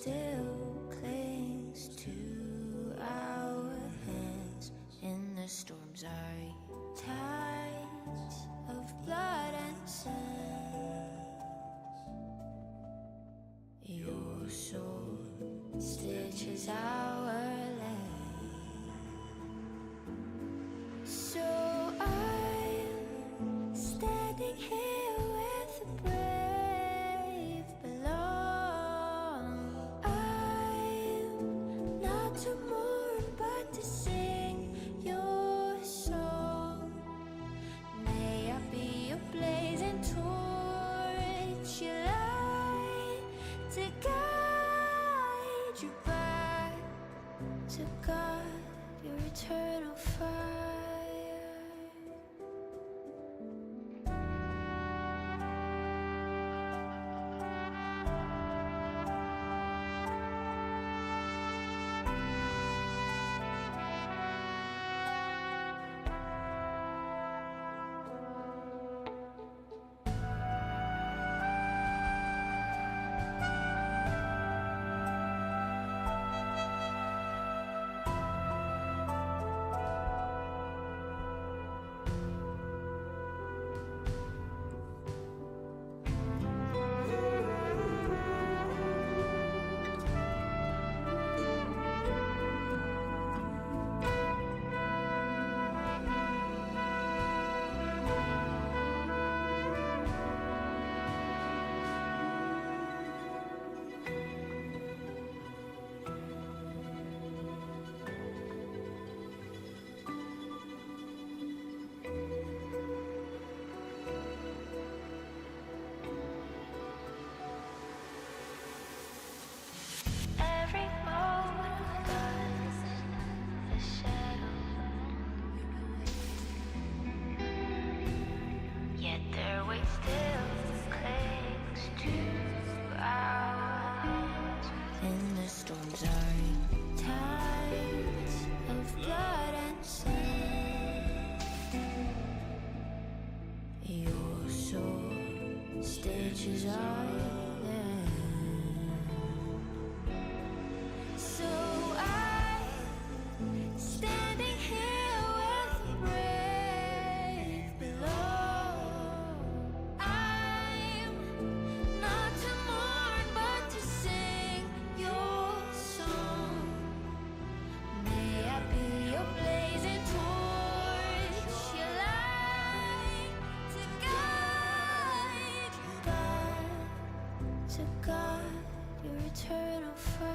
still clings to our hands in the storms are tides of blood and sand. Your soul stitches our land. So I'm standing here with the brave belong. I'm not to mourn but to sing your song. May I be a blazing torch, your light to guide you back to God, your eternal fire. Every moment was a shadow, yet their weight still clings to our hands. In the storms are tides of blood and sand. Your soul stitches our land. So I'm standing here with the brave below. I'm not to mourn but to sing your song. May I be your blazing torch, your light to guide you back to God, your eternal fire.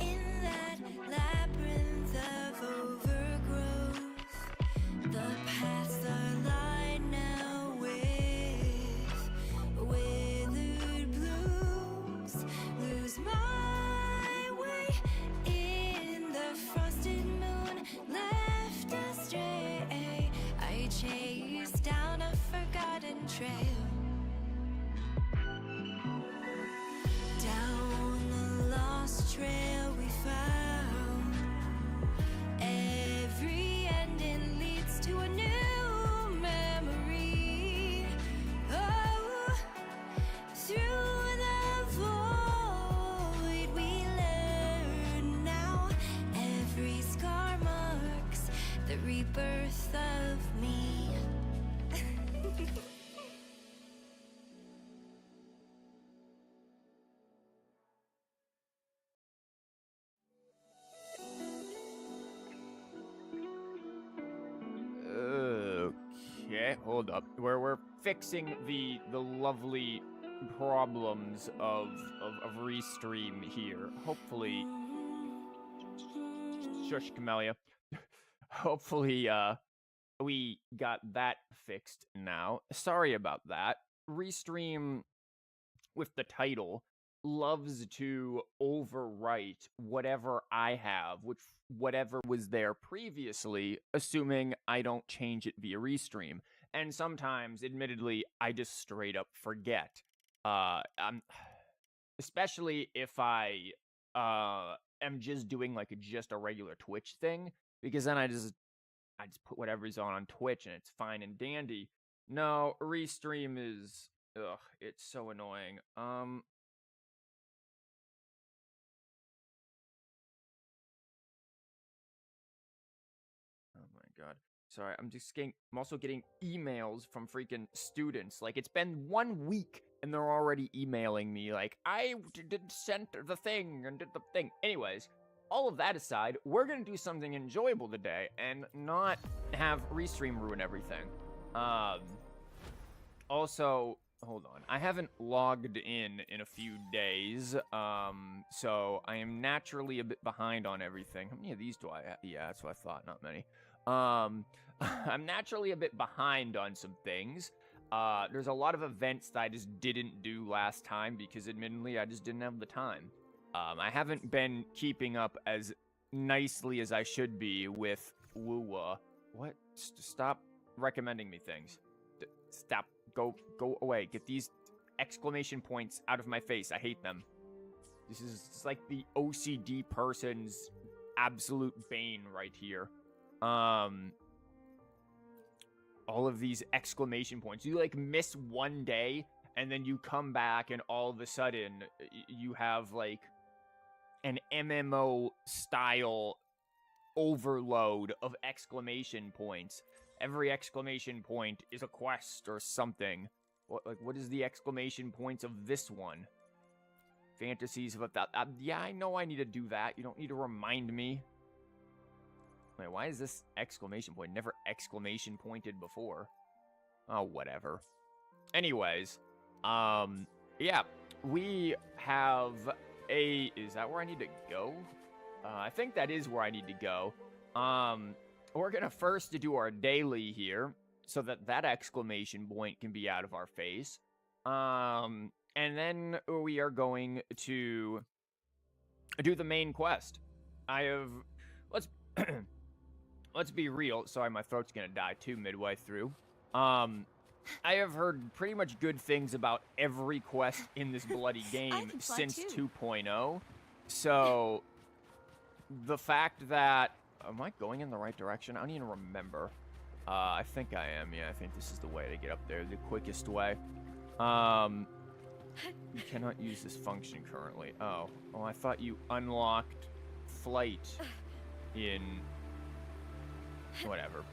In that labyrinth of overgrowth, the paths are lined now with withered blooms. Lose my way in the frosted moon, left astray. I chase down a forgotten trail. Down the lost trail we found, every ending leads to a new memory. Oh, through the void we learn now. Every scar marks the rebirth of me. Okay, hold up. We're fixing the lovely problems of restream here. Hopefully, shush, Camellia. Hopefully, we got that fixed now. Sorry about that. Restream with the title loves to overwrite whatever I have, whatever was there previously, assuming I don't change it via Restream. And sometimes, admittedly, I just straight up forget. I'm especially if I am just doing like just a regular Twitch thing, because then I just put whatever's on Twitch and it's fine and dandy. No, Restream is it's so annoying. Oh my god. Sorry, I'm also getting emails from freaking students. Like, it's been 1 week and they're already emailing me like, I did send the thing and did the thing. Anyways, all of that aside, we're gonna do something enjoyable today and not have Restream ruin everything. Also, hold on. I haven't logged in a few days, so I am naturally a bit behind on everything. How many of these do I have? Yeah, that's what I thought, not many. I'm naturally a bit behind on some things. There's a lot of events that I just didn't do last time because, admittedly, I just didn't have the time. I haven't been keeping up as nicely as I should be with Woowa. What? Stop recommending me things. Stop. Go away. Get these exclamation points out of my face. I hate them. This is like the OCD person's absolute bane right here. All of these exclamation points. You like miss one day and then you come back and all of a sudden you have like an MMO style overload of exclamation points. Every exclamation point is a quest or something. What is the exclamation points of this one? Fantasies about that. Yeah, I know I need to do that. You don't need to remind me. Wait, why is this exclamation point never exclamation pointed before? Oh, whatever. Anyways, yeah, we have a... Is that where I need to go? I think that is where I need to go. We're gonna first do our daily here, so that exclamation point can be out of our face. And then we are going to do the main quest. Let's let's be real. Sorry, my throat's gonna die too midway through. I have heard pretty much good things about every quest in this bloody game since 2.0. So the fact that... Am I going in the right direction? I don't even remember. I think I am. Yeah, I think this is the way to get up there. The quickest way. You cannot use this function currently. Oh, I thought you unlocked flight in... Whatever.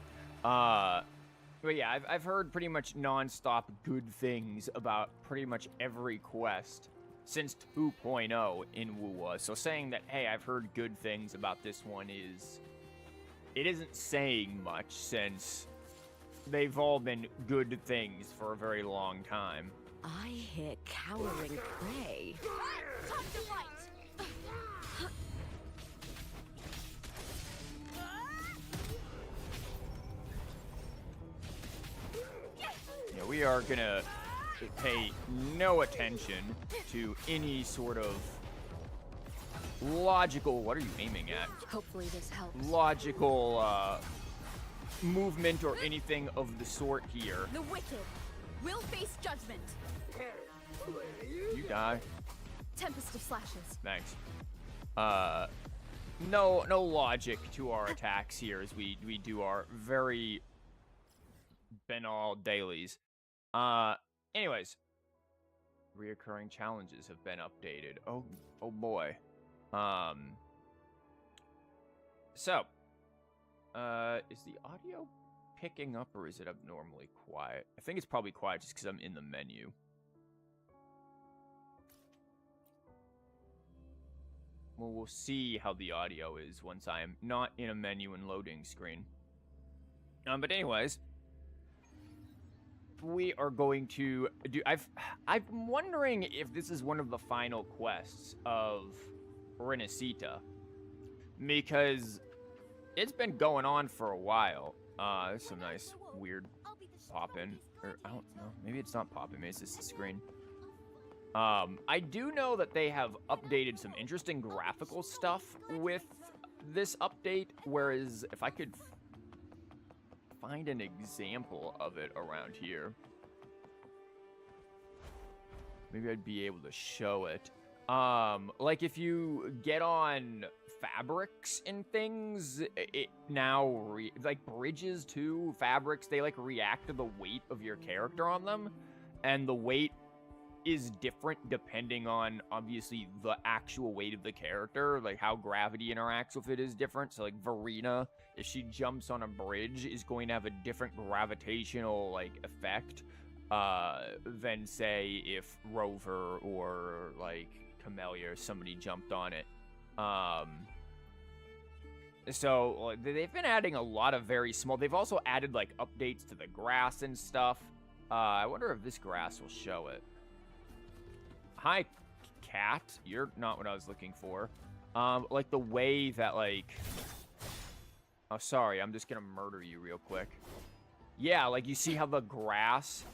But yeah, I've heard pretty much non-stop good things about pretty much every quest since 2.0 in Wuwa. So saying that, hey, I've heard good things about this one is... It isn't saying much since they've all been good things for a very long time. I hear cowering prey. Time to fight! Yeah, we are gonna pay no attention to any sort of logical... What are you aiming at? Hopefully this helps. Logical, movement or anything of the sort here. The wicked will face judgment. You die. Tempest of slashes. Thanks. No logic to our attacks here as we do our very banal dailies. Anyways, reoccurring challenges have been updated. Oh boy. So, is the audio picking up or is it abnormally quiet? I think it's probably quiet just because I'm in the menu. Well, we'll see how the audio is once I am not in a menu and loading screen. But anyways, we are going to do... I'm wondering if this is one of the final quests of Rinascita. Because it's been going on for a while. There's some nice, weird pop-in. Or, I don't know. Maybe it's not pop-in. Maybe it's just the screen. I do know that they have updated some interesting graphical stuff with this update. Whereas, if I could find an example of it around here, maybe I'd be able to show it. Like if you get on fabrics and things, it now like bridges too, fabrics, they like react to the weight of your character on them, and the weight is different depending on obviously the actual weight of the character, like how gravity interacts with it is different. So like Verena, if she jumps on a bridge, is going to have a different gravitational like effect than say if Rover or like Camellia or somebody jumped on it. So they've been adding a lot of very small. They've also added like updates to the grass and stuff. I wonder if this grass will show it. Hi, cat. You're not what I was looking for. Like the way that like... Oh, sorry. I'm just gonna murder you real quick. Yeah, like you see how the grass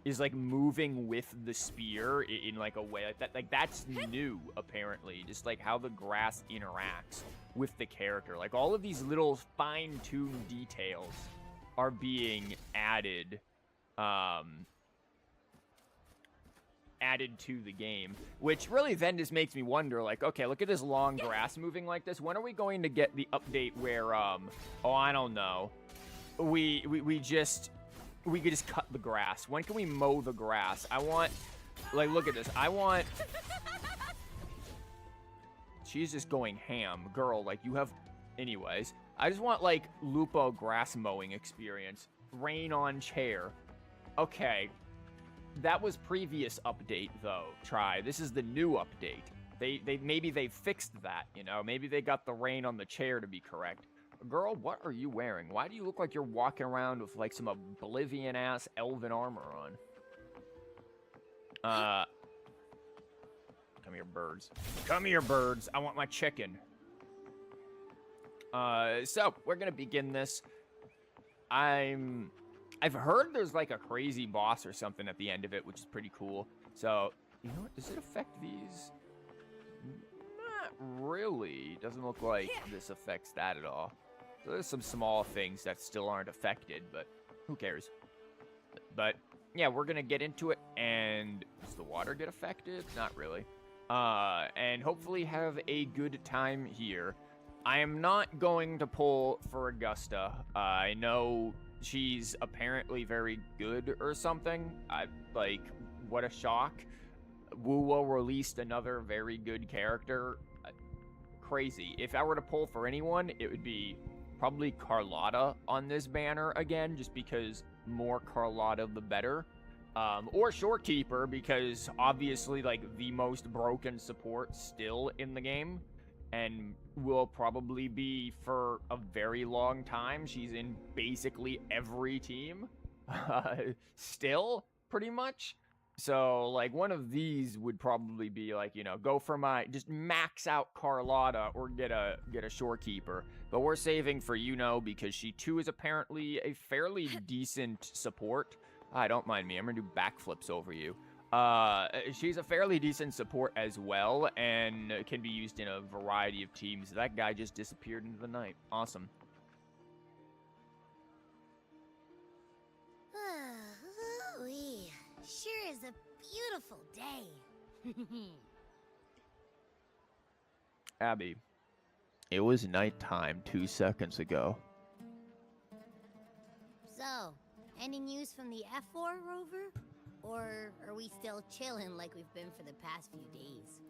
is like moving with the spear in like a way like that. Like that's new, apparently. Just like how the grass interacts with the character. Like all of these little fine-tuned details are being added, added to the game, which really then just makes me wonder, like, okay, look at this long grass moving like this. When are we going to get the update where, oh, I don't know, we could just cut the grass? When can we mow the grass? I want, like, look at this. I want... She's just going ham. Girl, like, you have... Anyways, I just want, like, Lupo grass mowing experience. Rain on chair. Okay. That was previous update, though. Try. This is the new update. Maybe they fixed that, you know? Maybe they got the rain on the chair to be correct. Girl, what are you wearing? Why do you look like you're walking around with, like, some Oblivion-ass elven armor on? Come here, birds. Come here, birds. I want my chicken. So, we're gonna begin this. I've heard there's, like, a crazy boss or something at the end of it, which is pretty cool. So, you know what? Does it affect these? Not really. Doesn't look like this affects that at all. So there's some small things that still aren't affected, but who cares? But, yeah, we're gonna get into it, and does the water get affected? Not really. And hopefully have a good time here. I am not going to pull for Augusta. I know she's apparently very good or something. Like, what a shock. Wuwo released another very good character. Crazy. If I were to pull for anyone, it would be probably Carlotta on this banner again, just because more Carlotta the better. Or Shorekeeper, because obviously, like, the most broken support still in the game, and will probably be for a very long time. She's in basically every team, still, pretty much. So, like, one of these would probably be, like, you know, go for my, just max out Carlotta or get a Shorekeeper. But we're saving for Yuno because she, too, is apparently a fairly decent support. Don't mind me. I'm gonna do backflips over you. She's a fairly decent support as well, and can be used in a variety of teams. That guy just disappeared into the night. Awesome. Ooh-wee. Sure is a beautiful day. Abby, it was nighttime 2 seconds ago. So, any news from the F4 rover? Or are we still chilling like we've been for the past few days?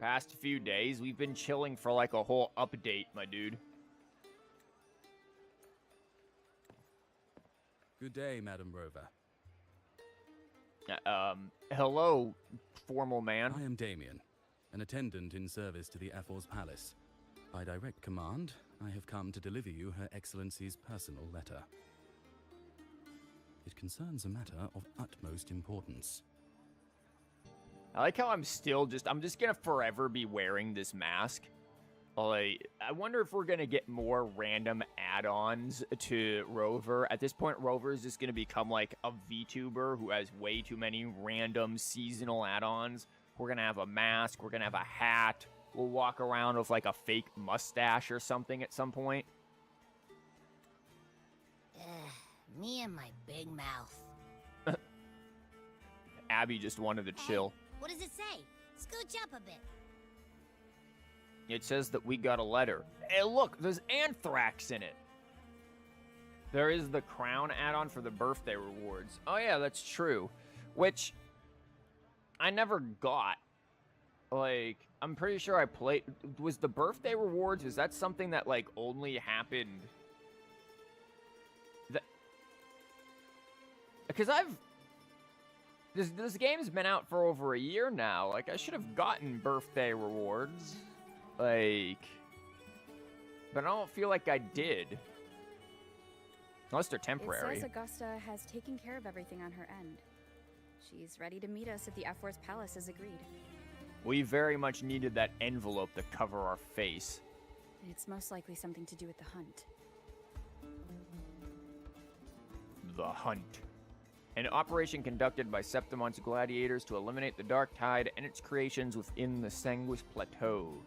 Past few days? We've been chilling for like a whole update, my dude. Good day, Madam Rover. Hello, formal man. I am Damien, an attendant in service to the F4's palace. By direct command, I have come to deliver you Her Excellency's personal letter. It concerns a matter of utmost importance. I like how I'm just gonna forever be wearing this mask. Like, I wonder if we're gonna get more random add-ons to Rover. At this point, Rover is just gonna become like a VTuber who has way too many random seasonal add-ons. We're gonna have a mask, we're gonna have a hat, we'll walk around with like a fake mustache or something at some point. Me and my big mouth. Abby just wanted to chill. What does it say? Scooch up a bit. It says that we got a letter. Hey, look, there's anthrax in it. There is the crown add-on for the birthday rewards. Oh yeah, that's true. Which I never got. Like, I'm pretty sure I played... Was the birthday rewards, is that something that, like, only happened... Because This game's been out for over a year now. Like, I should have gotten birthday rewards. Like... But I don't feel like I did. Unless they're temporary. It says Augusta has taken care of everything on her end. She's ready to meet us at the F-Wars Palace as agreed. We very much needed that envelope to cover our face. It's most likely something to do with the hunt. The Hunt. An operation conducted by Septimon's gladiators to eliminate the Dark Tide and its creations within the Sanguis Plateau.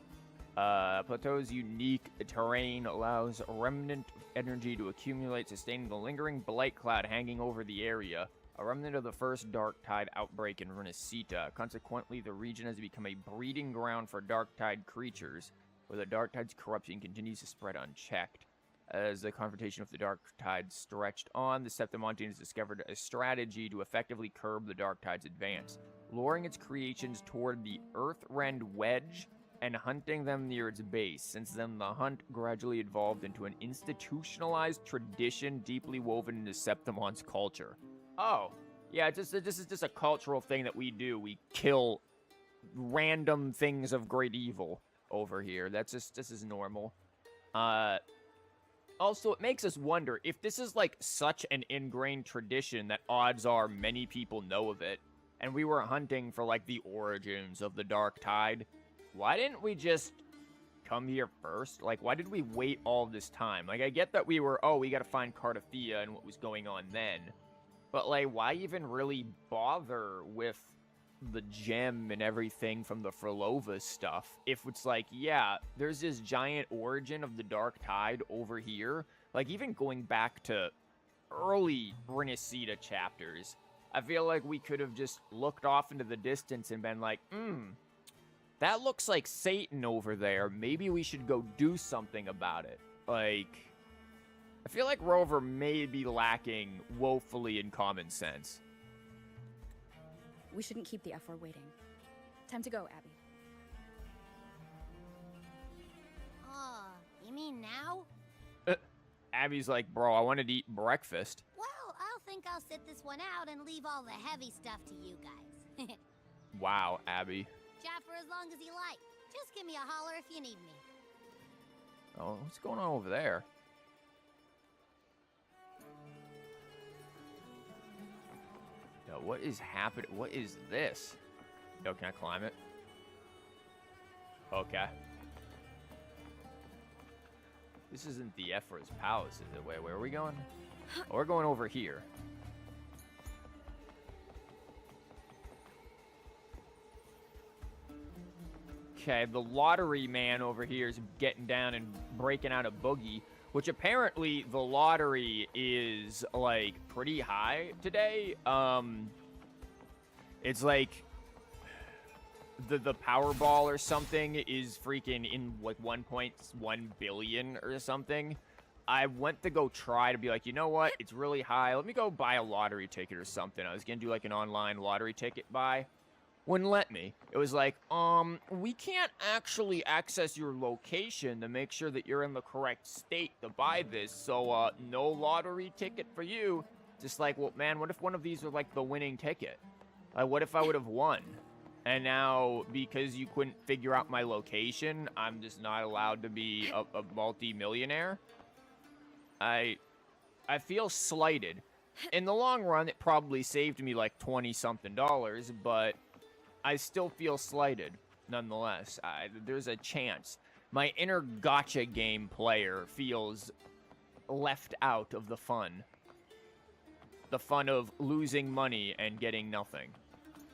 Plateau's unique terrain allows remnant energy to accumulate, sustaining the lingering blight cloud hanging over the area. A remnant of the first Dark Tide outbreak in Rinascita. Consequently, the region has become a breeding ground for Dark Tide creatures, where the Dark Tide's corruption continues to spread unchecked. As the confrontation with the Dark Tide stretched on, the Septimontians discovered a strategy to effectively curb the Dark Tide's advance, luring its creations toward the Earthrend Wedge and hunting them near its base. Since then, the hunt gradually evolved into an institutionalized tradition deeply woven into Septimon's culture. Oh, yeah, this is just a cultural thing that we do. We kill random things of great evil over here. This is normal. Also, it makes us wonder if this is like such an ingrained tradition that odds are many people know of it, and we were hunting for like the origins of the Dark Tide. Why didn't we just come here first? Like, why did we wait all this time? Like, I get that we were, we gotta find Cardathia and what was going on then. But, like, why even really bother with the gem and everything from the Frolova stuff if it's like, yeah, there's this giant origin of the Dark Tide over here? Like, even going back to early Rinascita chapters, I feel like we could have just looked off into the distance and been like, that looks like Satan over there. Maybe we should go do something about it. Like, I feel like Rover may be lacking woefully in common sense. We shouldn't keep the F-Wars waiting. Time to go, Abby. You mean now? Abby's like, bro, I wanted to eat breakfast. Well, I'll think I'll sit this one out and leave all the heavy stuff to you guys. Wow, Abby. Chat for as long as you like. Just give me a holler if you need me. Oh, what's going on over there? Yo, what is happening? What is this? Yo, can I climb it? Okay. This isn't the F-Wars Palace, is it? Wait, where are we going? Oh, we're going over here. Okay, the lottery man over here is getting down and breaking out a boogie, which apparently the lottery is, like, pretty high today. It's like the Powerball or something is freaking in, like, 1.1 billion or something. I went to go try to be like, you know what? It's really high. Let me go buy a lottery ticket or something. I was going to do, like, an online lottery ticket buy. Wouldn't let me. It was like, we can't actually access your location to make sure that you're in the correct state to buy this, so, no lottery ticket for you. Just like, well, man, what if one of these were, like, the winning ticket? Like, what if I would have won? And now, because you couldn't figure out my location, I'm just not allowed to be a multi-millionaire? I feel slighted. In the long run, it probably saved me like $20-something, but I still feel slighted nonetheless. There's a chance. My inner gotcha game player feels left out of the fun. The fun of losing money and getting nothing.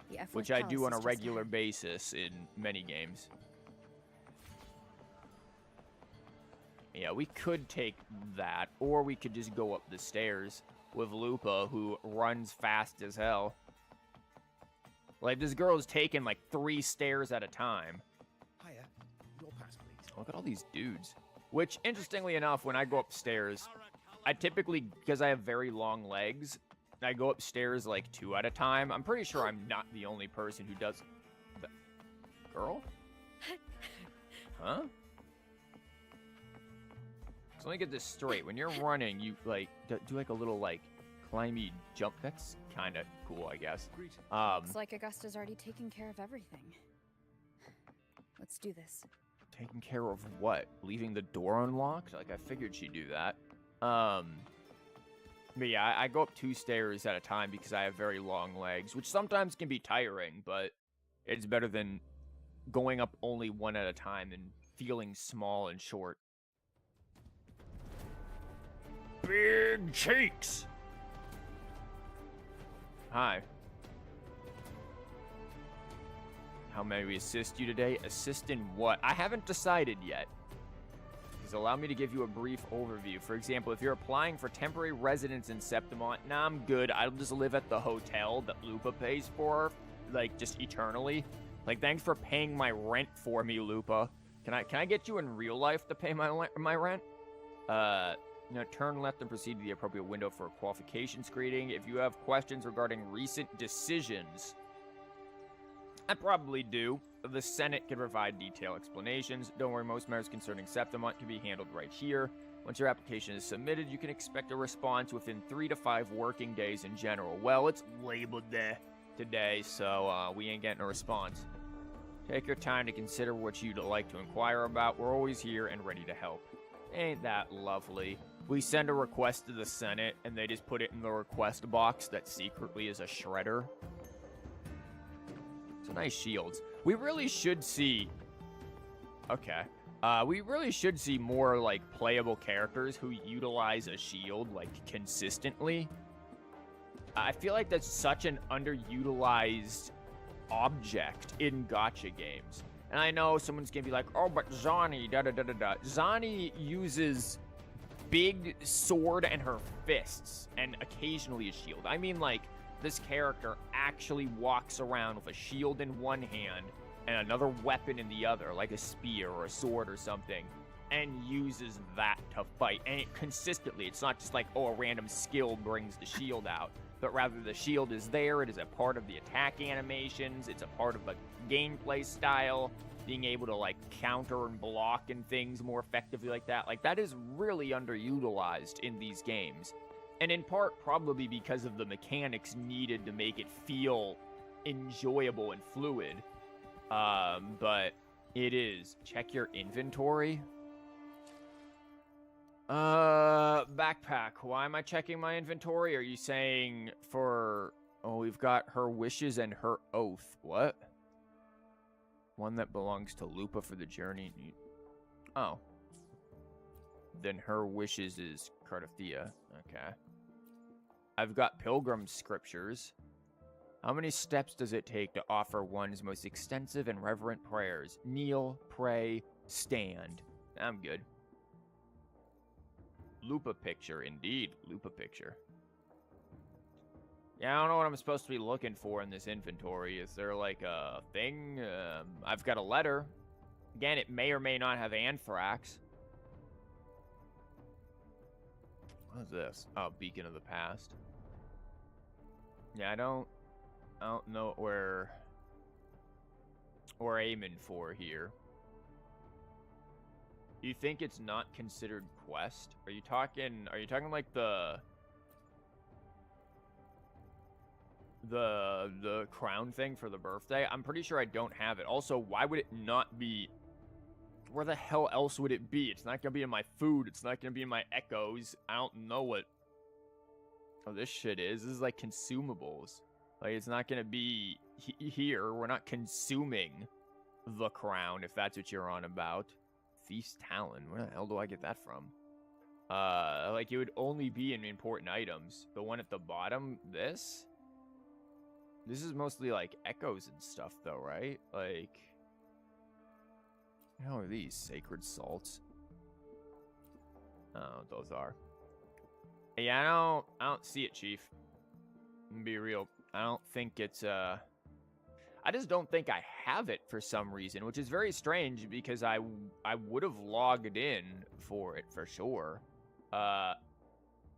The F4 Which I do palace on a is just regular ahead. basis in many games. Yeah, we could take that, or we could just go up the stairs with Lupa, who runs fast as hell. Like, this girl is taking like 3 stairs at a time. Hiya, your pass, please. Look at all these dudes. Which, interestingly enough, when I go upstairs, I typically, because I have very long legs, I go upstairs like 2 at a time. I'm pretty sure I'm not the only person who does... Girl? Huh? So let me get this straight. When you're running, you, like, do like a little, like, climby jump. That's kind of cool, I guess. Looks like Augusta's already taken care of everything. Let's do this. Taking care of what? Leaving the door unlocked? Like, I figured she'd do that. But yeah, I go up 2 stairs at a time because I have very long legs, which sometimes can be tiring, but it's better than going up only 1 at a time and feeling small and short. Big cheeks! Hi. How may we assist you today? Assist in what? I haven't decided yet. Please allow me to give you a brief overview. For example, if you're applying for temporary residence in Septimont, nah, I'm good. I'll just live at the hotel that Lupa pays for, like, just eternally. Like, thanks for paying my rent for me, Lupa. Can I get you in real life to pay my rent? Turn left and proceed to the appropriate window for a qualification screening. If you have questions regarding recent decisions, I probably do. The Senate can provide detailed explanations. Don't worry, most matters concerning Septimont can be handled right here. Once your application is submitted, you can expect a response within 3 to 5 working days in general. Well, it's labeled there today, so we ain't getting a response. Take your time to consider what you'd like to inquire about. We're always here and ready to help. Ain't that lovely? We send a request to the Senate, and they just put it in the request box that secretly is a shredder. It's nice shields. We really should see... Okay. We really should see more, like, playable characters who utilize a shield, like, consistently. I feel like that's such an underutilized object in gacha games. And I know someone's gonna be like, oh, but Zani, da-da-da-da-da. Zani uses big sword and her fists, and occasionally a shield. I mean, like, this character actually walks around with a shield in one hand and another weapon in the other, like a spear or a sword or something, and uses that to fight. And consistently, it's not just like, oh, a random skill brings the shield out, but rather the shield is there, it is a part of the attack animations, it's a part of the gameplay style, being able to, like, counter and block and things more effectively like that. Like, that is really underutilized in these games. And in part, probably because of the mechanics needed to make it feel enjoyable and fluid. But it is. Check your inventory. Backpack. Why am I checking my inventory? Are you saying for... Oh, we've got her wishes and her oath. What? One that belongs to Lupa for the journey. Oh. Then her wishes is Cardothea. Okay. I've got pilgrim scriptures. How many steps does it take to offer one's most extensive and reverent prayers? Kneel, pray, stand. I'm good. Lupa picture, indeed. Lupa picture. Yeah, I don't know what I'm supposed to be looking for in this inventory. Is there, like, a thing? I've got a letter. Again, it may or may not have anthrax. What is this? Oh, Beacon of the Past. Yeah, I don't know what we're aiming for here. You think it's not considered quest? Are you talking like the crown thing for the birthday? I'm pretty sure I don't have it. Also, why would it not be? Where the hell else would it be? It's not gonna be in my food. It's not gonna be in my echoes. I don't know what Oh, this shit is. This is like consumables. Like, it's not going to be here. We're not consuming the crown, if that's what you're on about. Thief's Talon. Where the hell do I get that from? Like, it would only be in important items. The one at the bottom, this? This is mostly, like, echoes and stuff, though, right? Like, how are these? Sacred salts? Oh, those are. Yeah, I don't see it, Chief. I'm gonna be real. I don't think it's, I just don't think I have it for some reason, which is very strange because I would have logged in for it for sure.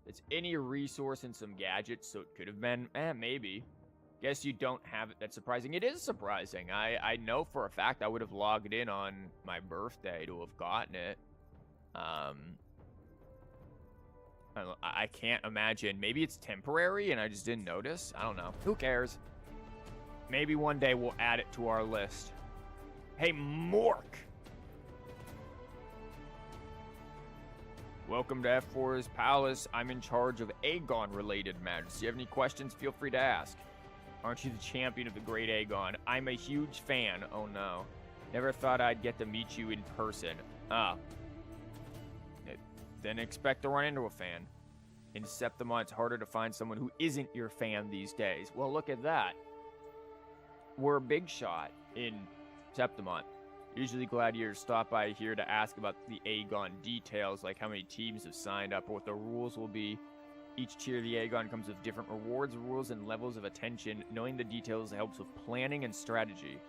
It's any resource and some gadgets, so it could have been, maybe. Guess you don't have it. That's surprising. It is surprising. I know for a fact I would have logged in on my birthday to have gotten it. I can't imagine. Maybe it's temporary and I just didn't notice. I don't know. Who cares? Maybe one day we'll add it to our list. Hey, Mork! Welcome to F4's Palace. I'm in charge of Aegon-related matters. Do you have any questions? Feel free to ask. Aren't you the champion of the great Aegon? I'm a huge fan. Oh, no. Never thought I'd get to meet you in person. Then expect to run into a fan. In Septimont, it's harder to find someone who isn't your fan these days. Well, look at that. We're a big shot in Septimont. Usually gladiators stop by here to ask about the Aegon details, like how many teams have signed up or what the rules will be. Each tier of the Aegon comes with different rewards, rules, and levels of attention. Knowing the details helps with planning and strategy.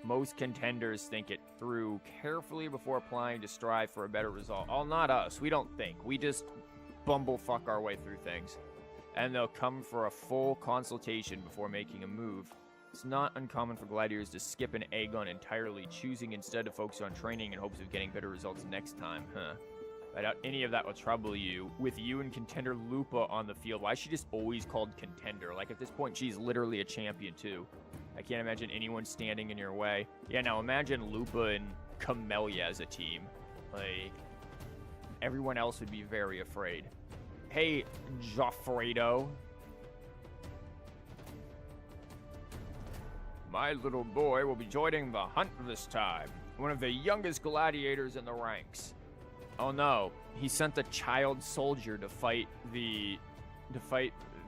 Most contenders think it through carefully before applying to strive for a better result. Oh, not us. We don't think. We just bumblefuck our way through things. And they'll come for a full consultation before making a move. It's not uncommon for gladiators to skip an Aegon entirely, choosing instead to focus on training in hopes of getting better results next time. I doubt any of that will trouble you. With you and contender Lupa on the field, why is she just always called contender? Like, at this point, she's literally a champion, too. I can't imagine anyone standing in your way. Yeah, now imagine Lupa and Camellia as a team. Like, everyone else would be very afraid. Hey, Joffredo. My little boy will be joining the hunt this time. One of the youngest gladiators in the ranks. Oh no, he sent a child soldier to fight the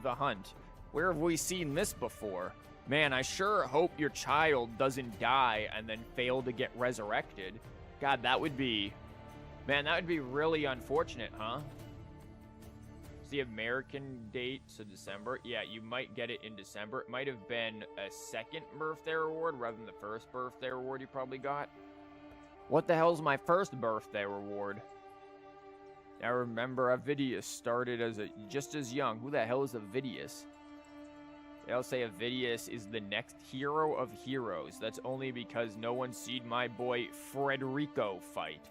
hunt. Where have we seen this before? Man, I sure hope your child doesn't die and then fail to get resurrected. God, that would be... Man, that would be really unfortunate, huh? It's the American date, so December. Yeah, you might get it in December. It might have been a second birthday reward rather than the first birthday reward you probably got. What the hell's my first birthday reward? I remember Avidius started as just as young. Who the hell is Avidius? They'll say Avidius is the next hero of heroes. That's only because no one's seen my boy Frederico fight.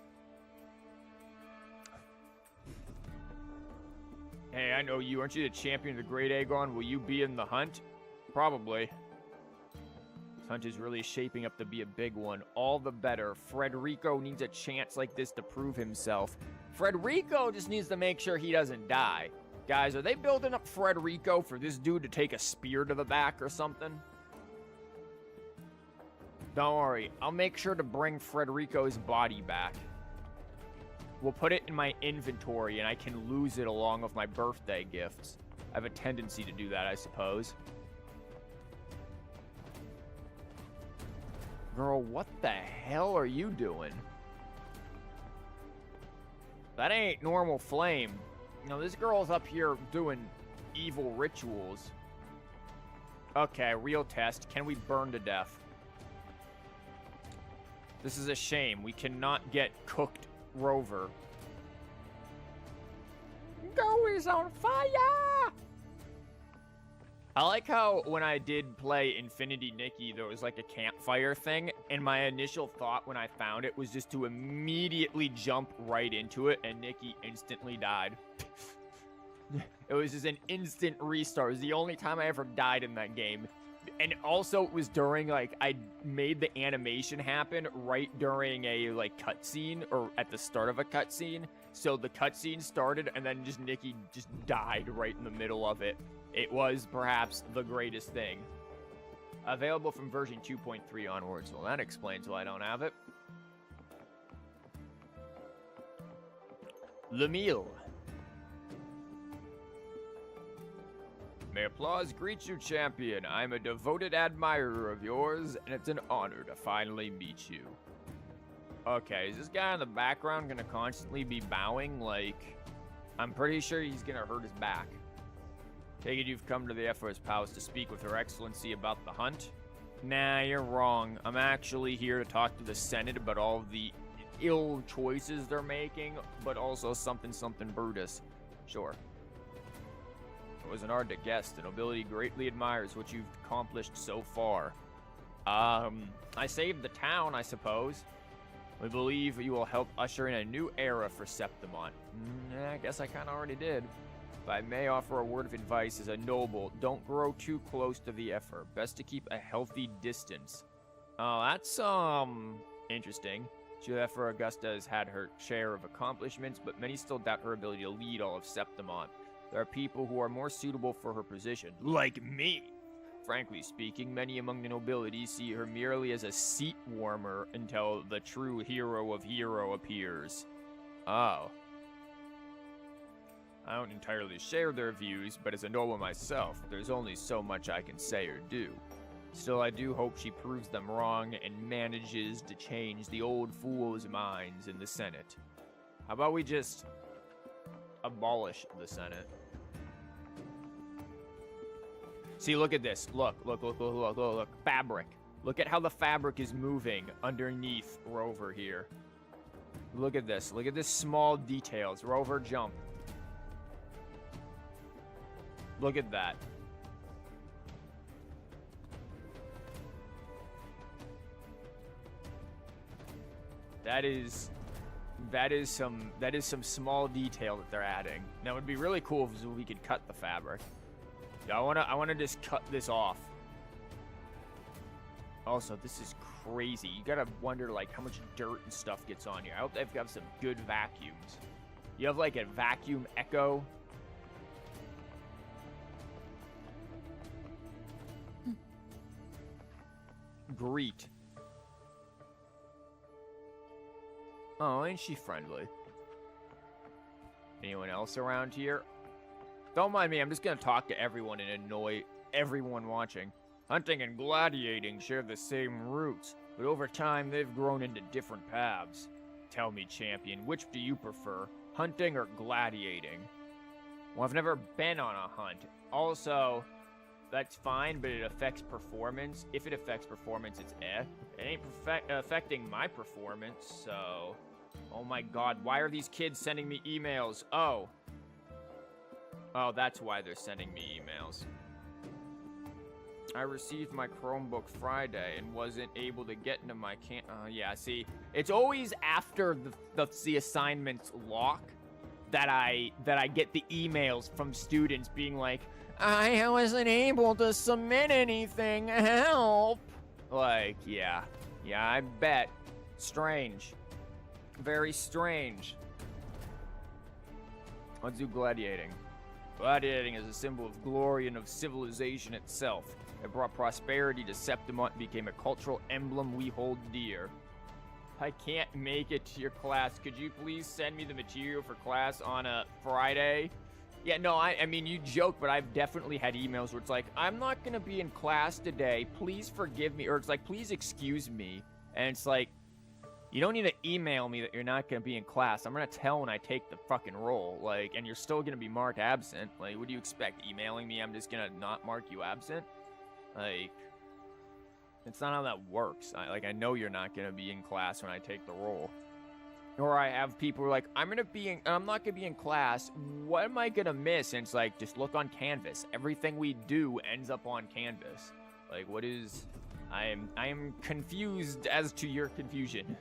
Hey, I know you. Aren't you the champion of the Great Aegon? Will you be in the hunt? Probably. This hunt is really shaping up to be a big one. All the better. Frederico needs a chance like this to prove himself. Frederico just needs to make sure he doesn't die. Guys, are they building up Frederico for this dude to take a spear to the back or something? Don't worry. I'll make sure to bring Frederico's body back. We'll put it in my inventory, and I can lose it along with my birthday gifts. I have a tendency to do that, I suppose. Girl, what the hell are you doing? That ain't normal flame. You know, this girl's up here doing evil rituals. Okay, real test. Can we burn to death? This is a shame. We cannot get cooked Rover. Go is on fire! I like how when I did play Infinity Nikki, there was like a campfire thing, and my initial thought when I found it was just to immediately jump right into it, and Nikki instantly died. It was just an instant restart. It was the only time I ever died in that game. And also, it was during, like, I made the animation happen right during a, like, cutscene, or at the start of a cutscene. So the cutscene started, and then just Nikki just died right in the middle of it. It was perhaps the greatest thing. Available from version 2.3 onwards. Well, that explains why I don't have it. Le meal. May applause greet you, champion. I'm a devoted admirer of yours, and it's an honor to finally meet you. Okay, is this guy in the background gonna constantly be bowing? Like, I'm pretty sure he's gonna hurt his back. Take it you've come to the F4's palace to speak with Her Excellency about the hunt? Nah, you're wrong. I'm actually here to talk to the Senate about all of the ill choices they're making, but also something Brutus. Sure. It wasn't hard to guess. The nobility greatly admires what you've accomplished so far. I saved the town, I suppose. We believe you will help usher in a new era for Septimont. I guess I kind of already did. If I may offer a word of advice as a noble, don't grow too close to the Effer. Best to keep a healthy distance. Oh, that's, interesting. Effer Augusta has had her share of accomplishments, but many still doubt her ability to lead all of Septimont. There are people who are more suitable for her position, like me. Frankly speaking, many among the nobility see her merely as a seat warmer until the true hero of hero appears. Oh. I don't entirely share their views, but as a noble myself, there's only so much I can say or do. Still, I do hope she proves them wrong and manages to change the old fools' minds in the Senate. How about we just abolish the Senate? See, look at this. Look. Fabric. Look at how the fabric is moving underneath Rover here. Look at this. Look at this small details. Rover, jump. Look at that. That is some small detail that they're adding. Now, it would be really cool if we could cut the fabric. Yeah, I wanna just cut this off. Also, this is crazy. You gotta wonder, like, how much dirt and stuff gets on here. I hope they've got some good vacuums. You have, like, a vacuum echo. Greet. Oh, ain't she friendly? Anyone else around here? Don't mind me, I'm just gonna talk to everyone and annoy everyone watching. Hunting and gladiating share the same roots, but over time they've grown into different paths. Tell me, champion, which do you prefer, hunting or gladiating? Well, I've never been on a hunt. Also, that's fine, but it affects performance. If it affects performance, it's eh. It ain't affecting my performance, so... Oh my god, why are these kids sending me emails? Oh, that's why they're sending me emails. I received my Chromebook Friday and wasn't able to get into my yeah, see, it's always after the assignments lock that I get the emails from students being like, I wasn't able to submit anything, help. Like, yeah, I bet. Strange. Very strange. Let's do gladiating. Gladiating is a symbol of glory and of civilization itself. It brought prosperity to Septimont and became a cultural emblem we hold dear. I can't make it to your class. Could you please send me the material for class on a Friday? Yeah, no, I mean, you joke, but I've definitely had emails where it's like, I'm not going to be in class today. Please forgive me. Or it's like, please excuse me. And it's like, you don't need to email me that you're not going to be in class. I'm going to tell when I take the fucking roll. Like, and you're still going to be marked absent. Like, what do you expect? Emailing me, I'm just going to not mark you absent? Like, it's not how that works. I know you're not going to be in class when I take the roll. Or I have people who are like, I'm not going to be in class. What am I going to miss? And it's like, just look on Canvas. Everything we do ends up on Canvas. Like, what is... I am confused as to your confusion.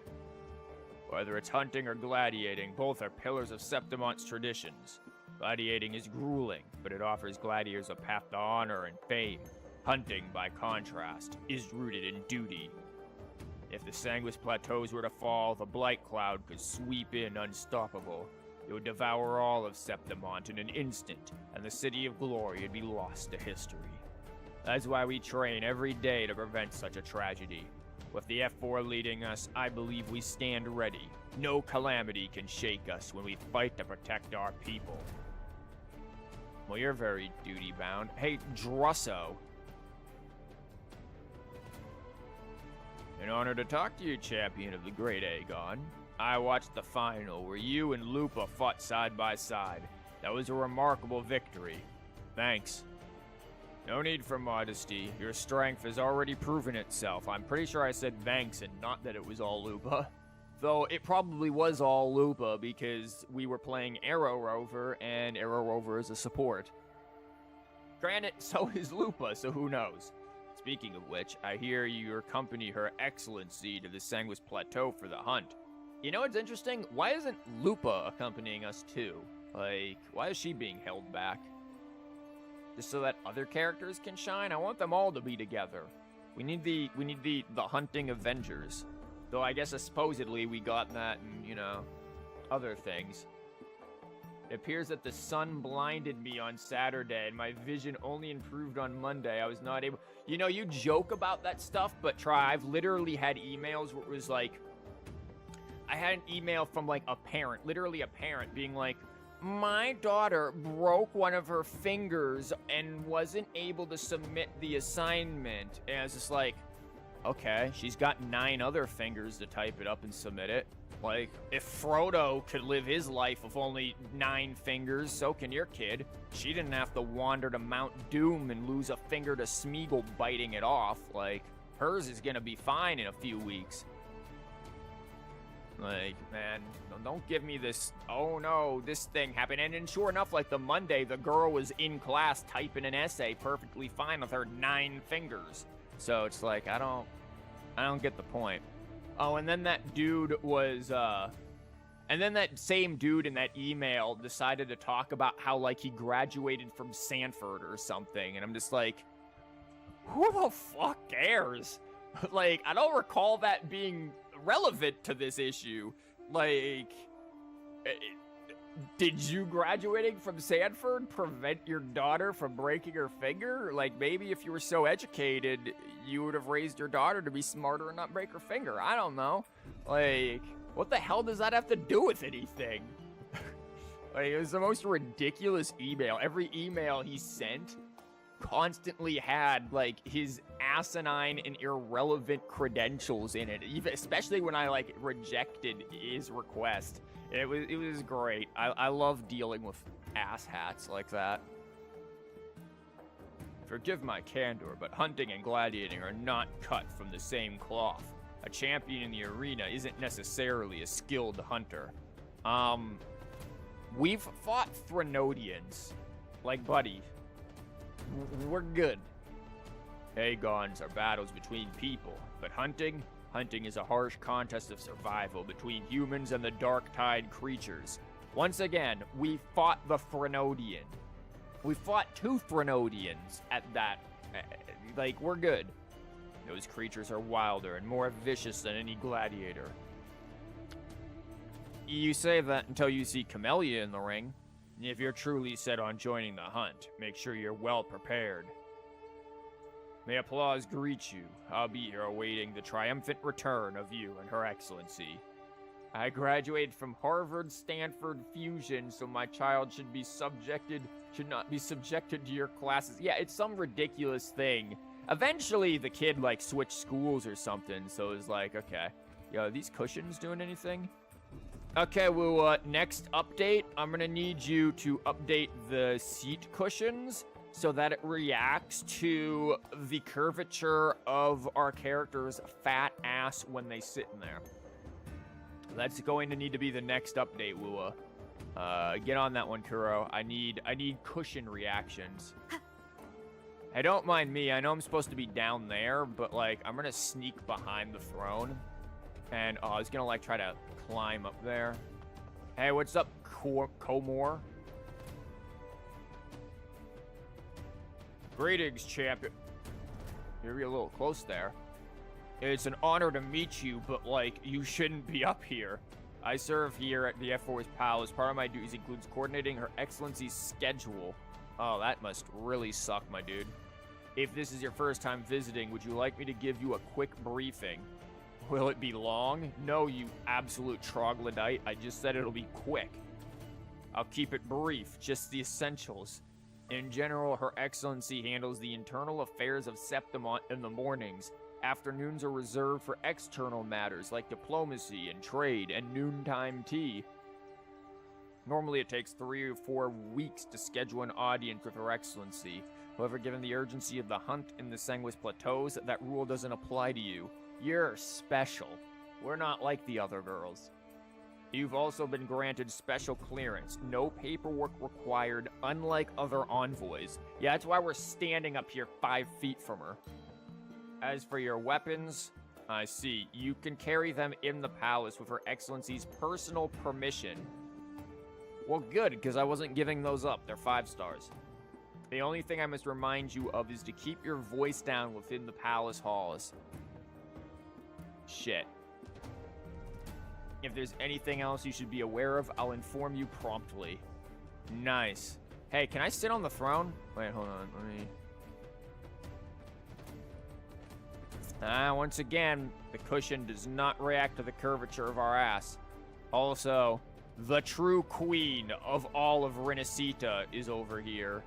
Whether it's hunting or gladiating, both are pillars of Septimont's traditions. Gladiating is grueling, but it offers gladiators a path to honor and fame. Hunting, by contrast, is rooted in duty. If the Sanguis Plateaus were to fall, the Blight Cloud could sweep in unstoppable. It would devour all of Septimont in an instant, and the City of Glory would be lost to history. That's why we train every day to prevent such a tragedy. With the F4 leading us, I believe we stand ready. No calamity can shake us when we fight to protect our people. Well, you're very duty-bound. Hey, Drusso. An honor to talk to you, champion of the Great Aegon. I watched the final where you and Lupa fought side by side. That was a remarkable victory. Thanks. No need for modesty. Your strength has already proven itself. I'm pretty sure I said thanks and not that it was all Lupa. Though it probably was all Lupa because we were playing Arrow Rover and Arrow Rover is a support. Granted, so is Lupa, so who knows? Speaking of which, I hear you accompany Her Excellency to the Sanguis Plateau for the hunt. You know what's interesting? Why isn't Lupa accompanying us too? Like, why is she being held back? Just so that other characters can shine? I want them all to be together. We need the hunting Avengers. Though I guess supposedly we got that and, you know, other things. It appears that the sun blinded me on Saturday and my vision only improved on Monday. I was not able... You know, you joke about that stuff, but try. I've literally had emails where it was like... I had an email from, like, a parent, literally a parent, being like, my daughter broke one of her fingers and wasn't able to submit the assignment. And I was just like, okay, she's got 9 other fingers to type it up and submit it. Like, if Frodo could live his life with only 9 fingers, so can your kid. She didn't have to wander to Mount Doom and lose a finger to Smeagol biting it off. Like, hers is gonna be fine in a few weeks. Like, man, don't give me this, oh no, this thing happened. And then sure enough, like the Monday, the girl was in class typing an essay perfectly fine with her 9 fingers. So it's like, I don't get the point. Oh, and then that dude was, and then that same dude in that email decided to talk about how, like, he graduated from Sanford or something. And I'm just like, who the fuck cares? Like, I don't recall that being relevant to this issue. Like, did you graduating from Sanford prevent your daughter from breaking her finger? Like, maybe if you were so educated, you would have raised your daughter to be smarter and not break her finger. I don't know. Like, what the hell does that have to do with anything? Like, it was the most ridiculous email. Every email he sent constantly had, like, his asinine and irrelevant credentials in it, even especially when I, like, rejected his request. It was great. I love dealing with asshats like that. Forgive my candor, but hunting and gladiating are not cut from the same cloth. A champion in the arena isn't necessarily a skilled hunter. We've fought Threnodians. Like, buddy, we're good. Aegons are battles between people, but hunting is a harsh contest of survival between humans and the dark tide creatures. Once again, we fought the Threnodian. We fought 2 Threnodians at that. Like, we're good. Those creatures are wilder and more vicious than any gladiator. You say that until you see Camellia in the ring. If you're truly set on joining the hunt, make sure you're well prepared. May applause greet you. I'll be here awaiting the triumphant return of you and Her Excellency. I graduated from Harvard-Stanford fusion, so my child should not be subjected to your classes. Yeah, it's some ridiculous thing. Eventually, the kid, like, switched schools or something, so it's like, okay. Yo, are these cushions doing anything? Okay, well, next update, I'm gonna need you to update the seat cushions so that it reacts to the curvature of our character's fat ass when they sit in there. That's going to need to be the next update, Wua. Get on that one, Kuro. I need cushion reactions. Hey, don't mind me. I know I'm supposed to be down there, but, like, I'm gonna sneak behind the throne. And I was gonna, like, try to climb up there. Hey, what's up, Comor? Greetings, champion. You're a little close there. It's an honor to meet you, but, like, you shouldn't be up here. I serve here at the F4's Palace. Part of my duties includes coordinating Her Excellency's schedule. Oh, that must really suck, my dude. If this is your first time visiting, would you like me to give you a quick briefing? Will it be long? No, you absolute troglodyte. I just said it'll be quick. I'll keep it brief, just the essentials. In general, Her Excellency handles the internal affairs of Septimont in the mornings. Afternoons are reserved for external matters like diplomacy and trade and noontime tea. Normally it takes 3 or 4 weeks to schedule an audience with Her Excellency. However, given the urgency of the hunt in the Sanguis Plateaus, that rule doesn't apply to you. You're special. We're not like the other girls. You've also been granted special clearance. No paperwork required, unlike other envoys. Yeah, that's why we're standing up here 5 feet from her. As for your weapons, I see. You can carry them in the palace with Her Excellency's personal permission. Well, good, because I wasn't giving those up. They're 5 stars. The only thing I must remind you of is to keep your voice down within the palace halls. Shit. If there's anything else you should be aware of, I'll inform you promptly. Nice. Hey, can I sit on the throne? Wait, hold on. Let me... once again, the cushion does not react to the curvature of our ass. Also, the true queen of all of Rinascita is over here.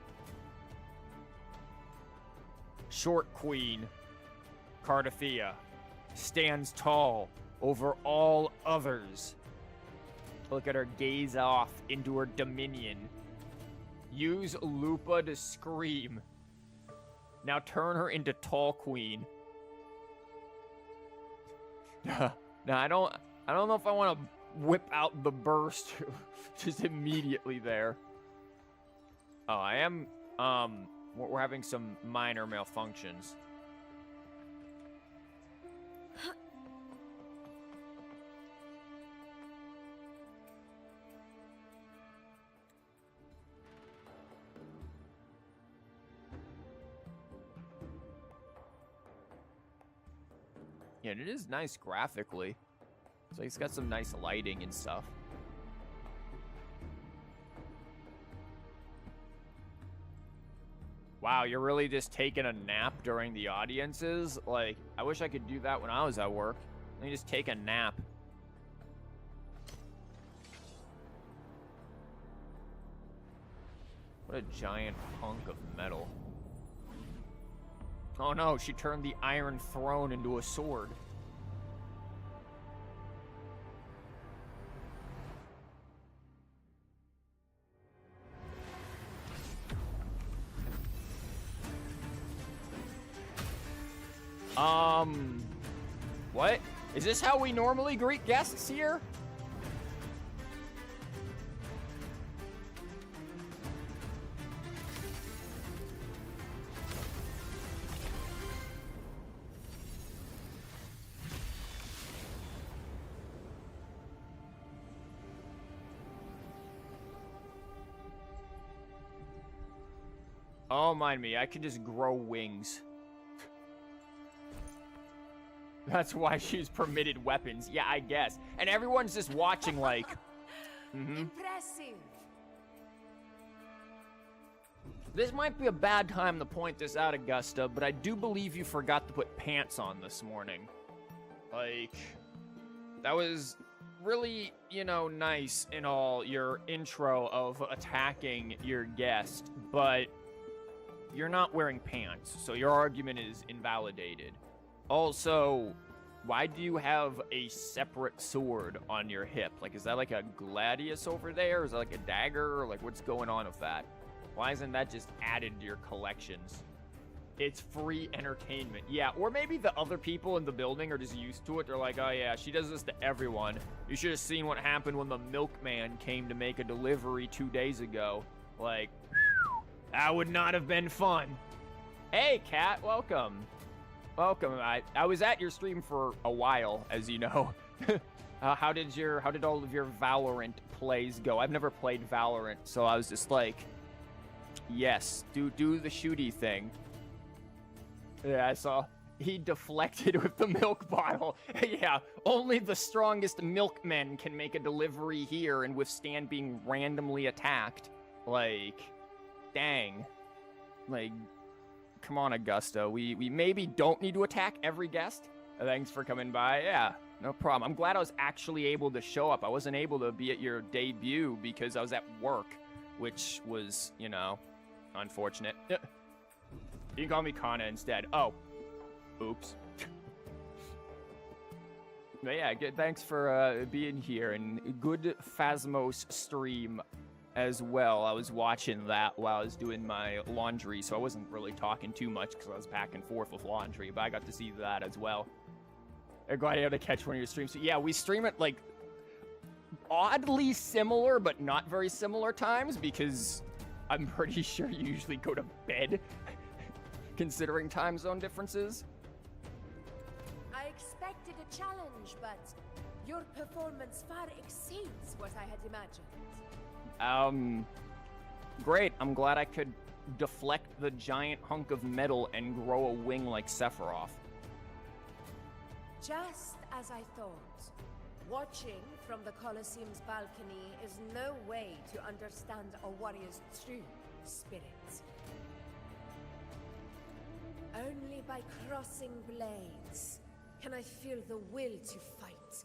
Short queen, Cardathea, stands tall over all others. Look at her gaze off into her dominion. Use Lupa to scream. Now turn her into tall queen. Now I don't know if I want to whip out the burst just immediately there. Oh, I am we're having some minor malfunctions. Yeah, and it is nice graphically. So it's got some nice lighting and stuff. Wow, you're really just taking a nap during the audiences? Like, I wish I could do that when I was at work. Let me just take a nap. What a giant hunk of metal. Oh no, she turned the Iron Throne into a sword. What? Is this how we normally greet guests here? Oh, mind me, I can just grow wings. That's why she's permitted weapons. Yeah, I guess. And everyone's just watching like... Impressive. This might be a bad time to point this out, Augusta, but I do believe you forgot to put pants on this morning. Like, that was really, you know, nice in all your intro of attacking your guest, but you're not wearing pants, so your argument is invalidated. Also, why do you have a separate sword on your hip? Like, is that like a gladius over there? Is that like a dagger? Or like, what's going on with that? Why isn't that just added to your collections? It's free entertainment. Yeah, or maybe the other people in the building are just used to it. They're like, oh yeah, she does this to everyone. You should have seen what happened when the milkman came to make a delivery 2 days ago. Like, that would not have been fun. Hey, Kat, welcome. Welcome. I was at your stream for a while, as you know. How did all of your Valorant plays go? I've never played Valorant, so I was just like, yes, do the shooty thing. Yeah, I saw. He deflected with the milk bottle. Yeah, only the strongest milkmen can make a delivery here and withstand being randomly attacked. Like, dang. Like, come on, Augusta. We maybe don't need to attack every guest. Thanks for coming by. Yeah, no problem. I'm glad I was actually able to show up. I wasn't able to be at your debut because I was at work, which was, you know, unfortunate. You can call me Kana instead. Oh. Oops. But yeah, good. Thanks for being here, and good Phasmos stream as well. I was watching that while I was doing my laundry, so I wasn't really talking too much because I was back and forth with laundry, but I got to see that as well. I'm glad I had to catch one of your streams. So yeah, we stream at like oddly similar, but not very similar times because I'm pretty sure you usually go to bed considering time zone differences. I expected a challenge, but your performance far exceeds what I had imagined. Great. I'm glad I could deflect the giant hunk of metal and grow a wing like Sephiroth. Just as I thought. Watching from the Colosseum's balcony is no way to understand a warrior's true spirit. Only by crossing blades can I feel the will to fight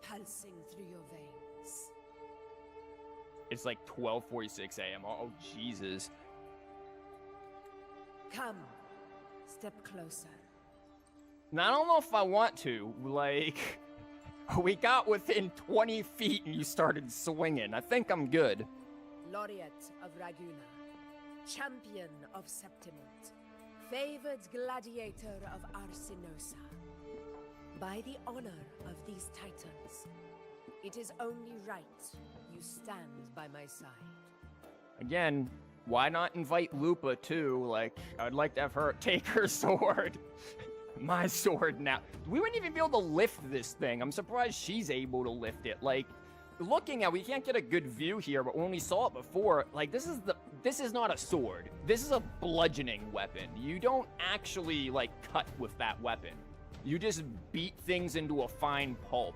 pulsing through your veins. It's like 12:46 a.m. Oh, Jesus. Come, step closer. Now, I don't know if I want to. Like, we got within 20 feet and you started swinging. I think I'm good. Laureate of Raguna, champion of Septimont, favored gladiator of Arsinosa. By the honor of these titans, it is only right you stand by my side. Again, why not invite Lupa too? Like, I'd like to have her take her sword. My sword now. We wouldn't even be able to lift this thing. I'm surprised she's able to lift it. Like, looking at, we can't get a good view here, but when we saw it before, like, this is not a sword. This is a bludgeoning weapon. You don't actually, like, cut with that weapon. You just beat things into a fine pulp.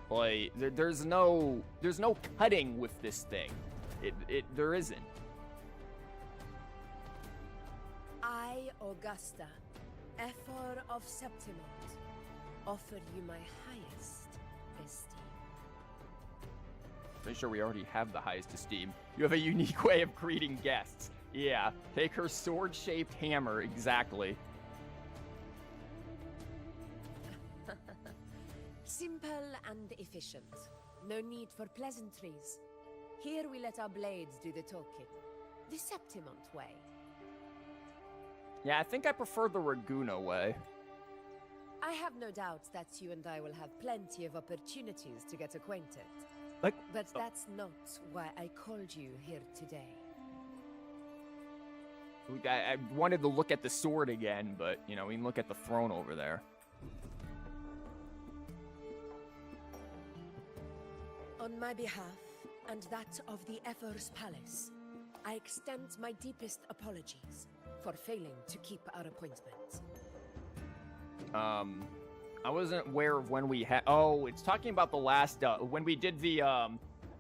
Like, there's no cutting with this thing. There isn't. I, Augusta, Ephor of Septimont, offer you my highest esteem. Pretty sure we already have the highest esteem. You have a unique way of greeting guests. Yeah, take her sword-shaped hammer, exactly. Simple and efficient. No need for pleasantries. Here we let our blades do the talking. The Septimont way. Yeah, I think I prefer the Raguna way. I have no doubt that you and I will have plenty of opportunities to get acquainted. Like, But that's not why I called you here today. I wanted to look at the sword again, but, you know, we can look at the throne over there. On my behalf, and that of the Ephor's palace, I extend my deepest apologies for failing to keep our appointment. I wasn't aware of when we had... Oh, it's talking about the last... when we did the,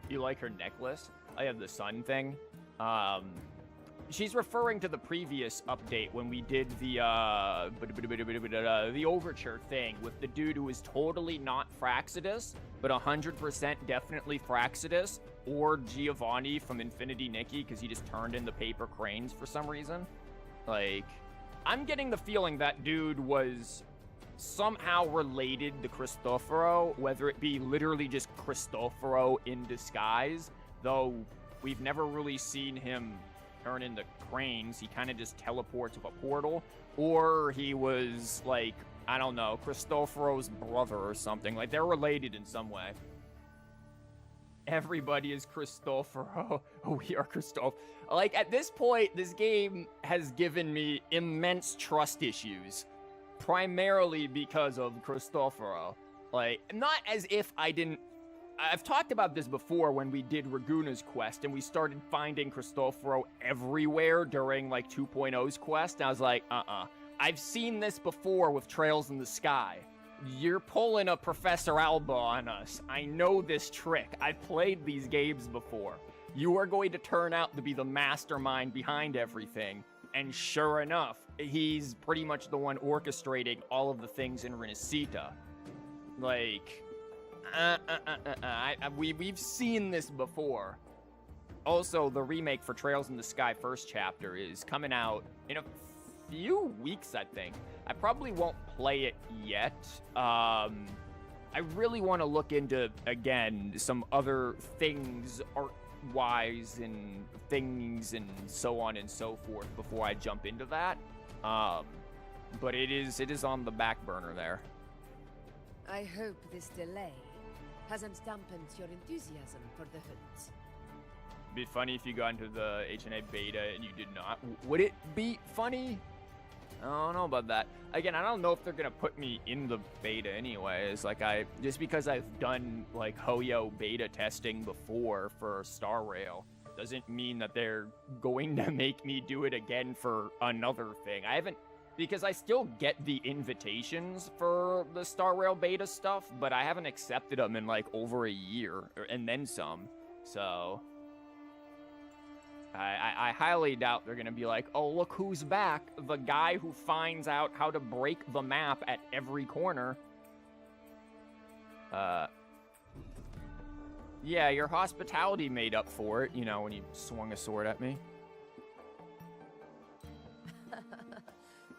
you like her necklace? I have the sun thing. She's referring to the previous update when we did the overture thing with the dude who was totally not Fraxidus, but 100% definitely Fraxidus, or Giovanni from Infinity Nikki, because he just turned into paper cranes for some reason. Like, I'm getting the feeling that dude was somehow related to Cristoforo, whether it be literally just Cristoforo in disguise, though we've never really seen him turn into cranes. He kind of just teleports with a portal, or he was like, I don't know, Cristoforo's brother or something. Like, they're related in some way. Everybody is Cristoforo. Oh, we are Cristoforo. Like, at this point, this game has given me immense trust issues. Primarily because of Cristoforo. Like, not as if I didn't... I've talked about this before when we did Raguna's quest, and we started finding Cristoforo everywhere during, like, 2.0's quest, and I was like, I've seen this before with Trails in the Sky. You're pulling a Professor Alba on us. I know this trick. I've played these games before. You are going to turn out to be the mastermind behind everything. And sure enough, he's pretty much the one orchestrating all of the things in Rinascita. Like, we've seen this before. Also, the remake for Trails in the Sky First Chapter is coming out in a few weeks, I think. I probably won't play it yet. I really want to look into, again, some other things art-wise and things and so on and so forth before I jump into that. But it is on the back burner there. I hope this delay hasn't dampened your enthusiasm for the hunt. It'd be funny if you got into the HNA beta and you did not. Would it be funny? I don't know about that. Again, I don't know if they're gonna put me in the beta anyways. Like, just because I've done like Hoyo beta testing before for Star Rail doesn't mean that they're going to make me do it again for another thing. I haven't, because I still get the invitations for the Star Rail beta stuff, but I haven't accepted them in like over a year and then some. So I highly doubt they're going to be like, oh, look who's back. The guy who finds out how to break the map at every corner. Yeah, your hospitality made up for it, you know, when you swung a sword at me.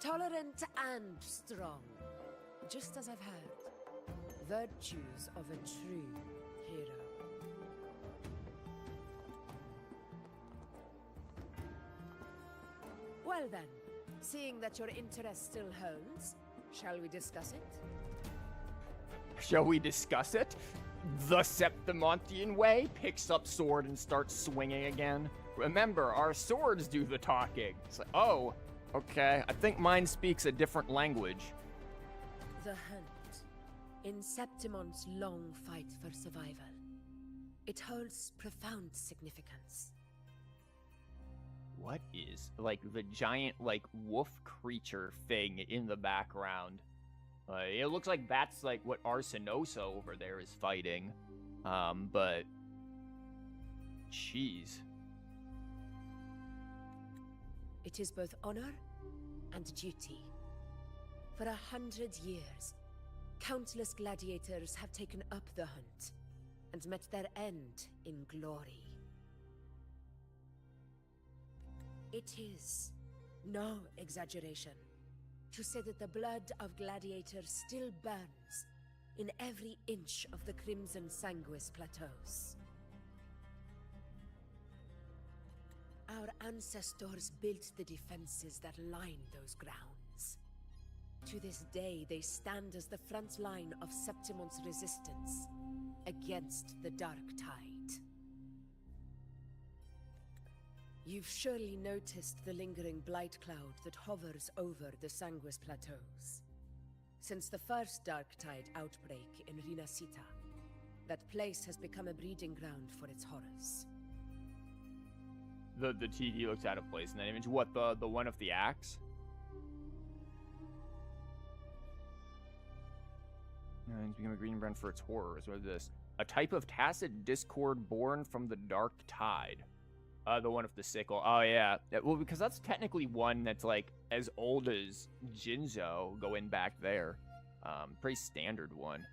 Tolerant and strong, just as I've heard. Virtues of a true hero. Well then, seeing that your interest still holds, shall we discuss it? Shall we discuss it? The Septimontian way picks up sword and starts swinging again. Remember, our swords do the talking. It's like, oh, okay, I think mine speaks a different language. The hunt. In Septimon's long fight for survival. It holds profound significance. What is, like, the giant, like, wolf creature thing in the background? It looks like that's, like, what Arsinosa over there is fighting. But... jeez. It is both honor and duty. For 100 years, countless gladiators have taken up the hunt and met their end in glory. It is no exaggeration to say that the blood of gladiators still burns in every inch of the Crimson Sanguis plateaus. Our ancestors built the defenses that line those grounds. To this day, they stand as the front line of Septimon's resistance against the Dark Tide. You've surely noticed the lingering blight cloud that hovers over the Sanguis plateaus. Since the first Dark Tide outbreak in Rinascita, that place has become a breeding ground for its horrors. The TV looks out of place in that image. What, the one of the axe? It's become a breeding ground for its horrors. What is this? A type of tacit discord born from the Dark Tide. The one of the sickle. Oh, yeah. Well, because that's technically one that's, like, as old as Jinzo, going back there. Pretty standard one.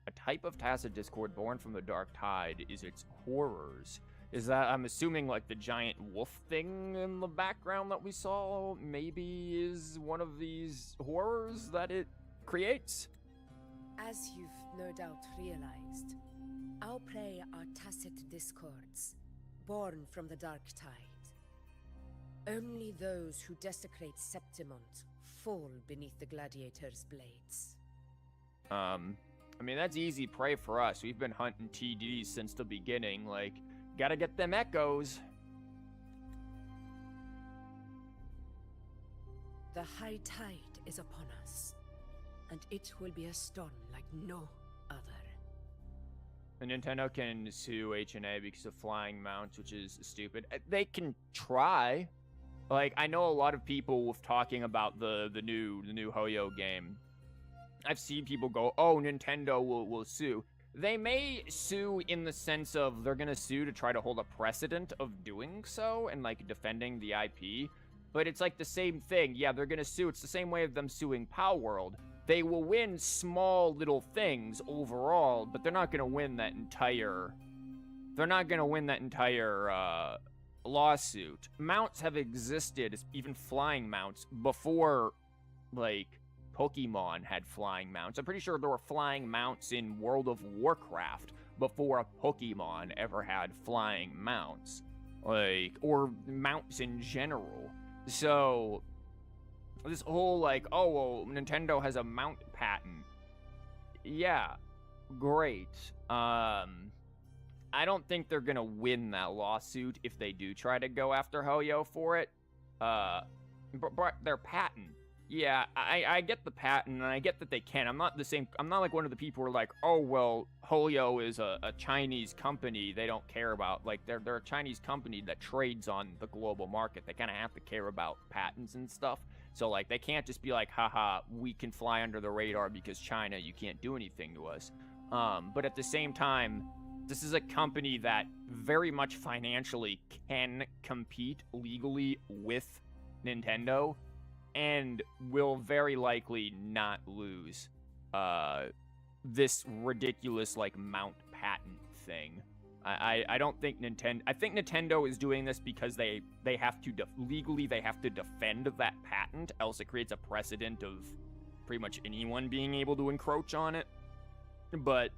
A type of tacit discord born from the Dark Tide is its horrors. Is that, I'm assuming, like, the giant wolf thing in the background that we saw maybe is one of these horrors that it creates? As you've no doubt realized, our prey are tacit discords, born from the Dark Tide. Only those who desecrate Septimont fall beneath the gladiators' blades. I mean, that's easy prey for us. We've been hunting TDs since the beginning, like, gotta get them echoes. The high tide is upon us, and it will be a storm like no other. And Nintendo can sue HNA because of flying mounts, which is stupid. They can try. Like, I know a lot of people with talking about the new Hoyo game. I've seen people go, oh, Nintendo will sue. They may sue in the sense of they're gonna sue to try to hold a precedent of doing so and, like, defending the IP. But it's like the same thing. Yeah, they're gonna sue. It's the same way of them suing Palworld. They will win small little things overall, but they're not gonna win that entire... They're not gonna win that entire, lawsuit. Mounts have existed, even flying mounts, before, like, Pokemon had flying mounts. I'm pretty sure there were flying mounts in World of Warcraft before Pokemon ever had flying mounts. Like, or mounts in general. So, this whole, like, oh, well, Nintendo has a mount patent. Yeah, great. I don't think they're gonna win that lawsuit if they do try to go after Hoyo for it. But their patent. Yeah, I get the patent, and I get that they can. I'm not like one of the people who are like, oh, well, Hoyo is a Chinese company they don't care about. Like, they're a Chinese company that trades on the global market. They kind of have to care about patents and stuff. So, like, they can't just be like, haha, we can fly under the radar because China, you can't do anything to us. But at the same time, this is a company that very much financially can compete legally with Nintendo and will very likely not lose this ridiculous, like, mount patent thing. I don't think Nintendo... I think Nintendo is doing this because they have to... legally, they have to defend that patent, else it creates a precedent of pretty much anyone being able to encroach on it. But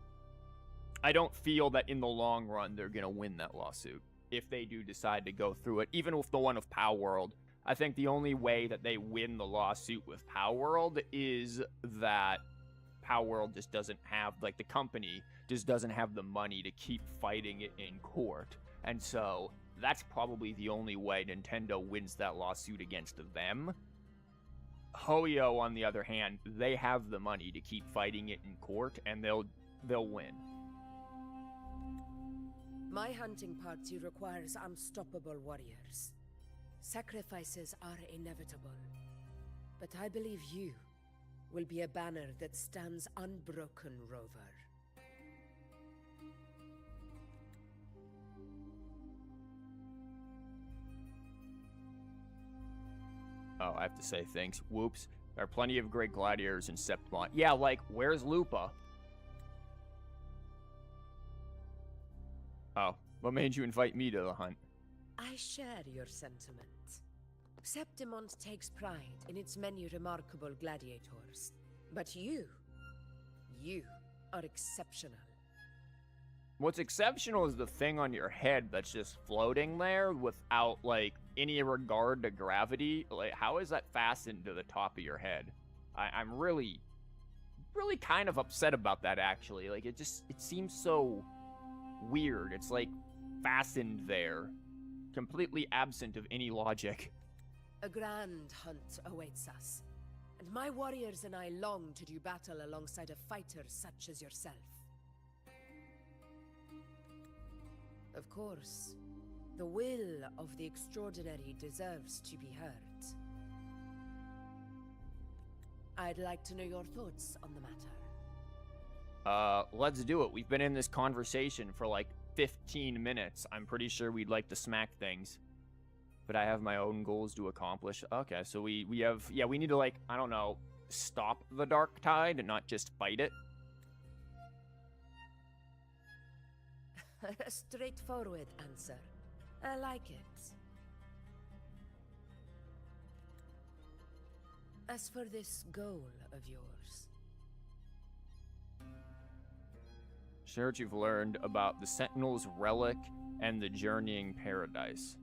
I don't feel that in the long run they're going to win that lawsuit if they do decide to go through it. Even with the one of Palworld, I think the only way that they win the lawsuit with Palworld is that Palworld just doesn't have, like, the company just doesn't have the money to keep fighting it in court. And so that's probably the only way Nintendo wins that lawsuit against them. Hoyo, on the other hand, they have the money to keep fighting it in court, and they'll win. My hunting party requires unstoppable warriors. Sacrifices are inevitable. But I believe you will be a banner that stands unbroken, Rover. Oh, I have to say thanks. Whoops. There are plenty of great gladiators in Septimont. Yeah, like, where's Lupa? Oh, what made you invite me to the hunt? I share your sentiment. Septimont takes pride in its many remarkable gladiators. But you are exceptional. What's exceptional is the thing on your head that's just floating there without, like, any regard to gravity. Like, how is that fastened to the top of your head? I'm really kind of upset about that, actually. Like, it seems so weird. It's, like, fastened there, completely absent of any logic. A grand hunt awaits us, and my warriors and I long to do battle alongside a fighter such as yourself. Of course, the will of the extraordinary deserves to be heard. I'd like to know your thoughts on the matter. Let's do it. We've been in this conversation for like 15 minutes. I'm pretty sure we'd like to smack things. But I have my own goals to accomplish. Okay, so we have... Yeah, we need to, like, I don't know, stop the Dark Tide and not just fight it. A straightforward answer. I like it. As for this goal of yours... Share what you've learned about the Sentinel's Relic and the Journeying Paradise.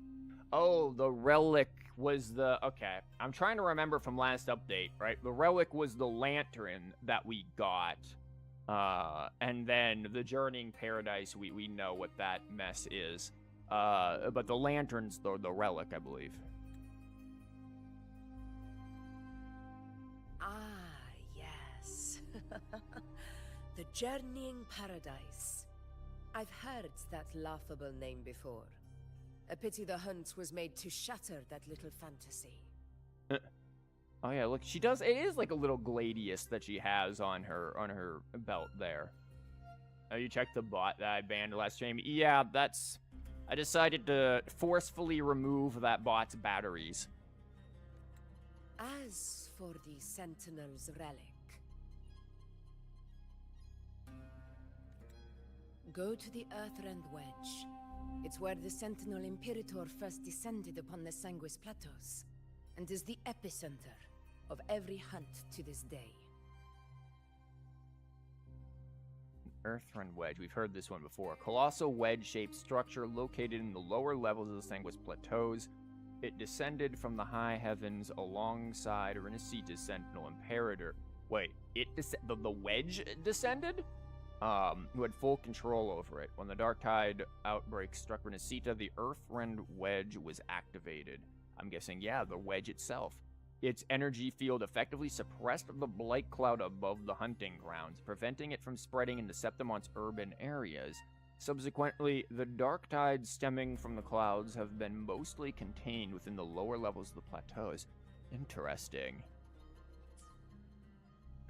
Oh, the Relic was the... Okay, I'm trying to remember from last update, right? The Relic was the lantern that we got. And then the Journeying Paradise, we know what that mess is. But the lantern's the Relic, I believe. Ah, yes. The Journeying Paradise. I've heard that laughable name before. A pity the hunt was made to shatter that little fantasy. Oh yeah, look, she does. It is like a little gladius that she has on her belt there. Oh, you checked the bot that I banned last stream. Yeah, that's. I decided to forcefully remove that bot's batteries. As for the Sentinel's relic, go to the Earthrend Wedge. It's where the Sentinel Imperator first descended upon the Sanguis Plateaus, and is the epicenter of every hunt to this day. Earthrend Wedge. We've heard this one before. Colossal wedge-shaped structure located in the lower levels of the Sanguis Plateaus. It descended from the high heavens alongside Rinascita's Sentinel Imperator. Wait, the wedge descended? Who had full control over it. When the Dark Tide outbreak struck Rinascita, the Earthrend Wedge was activated. I'm guessing, yeah, the wedge itself. Its energy field effectively suppressed the blight cloud above the hunting grounds, preventing it from spreading into Septimon's urban areas. Subsequently, the dark tides stemming from the clouds have been mostly contained within the lower levels of the plateaus. Interesting.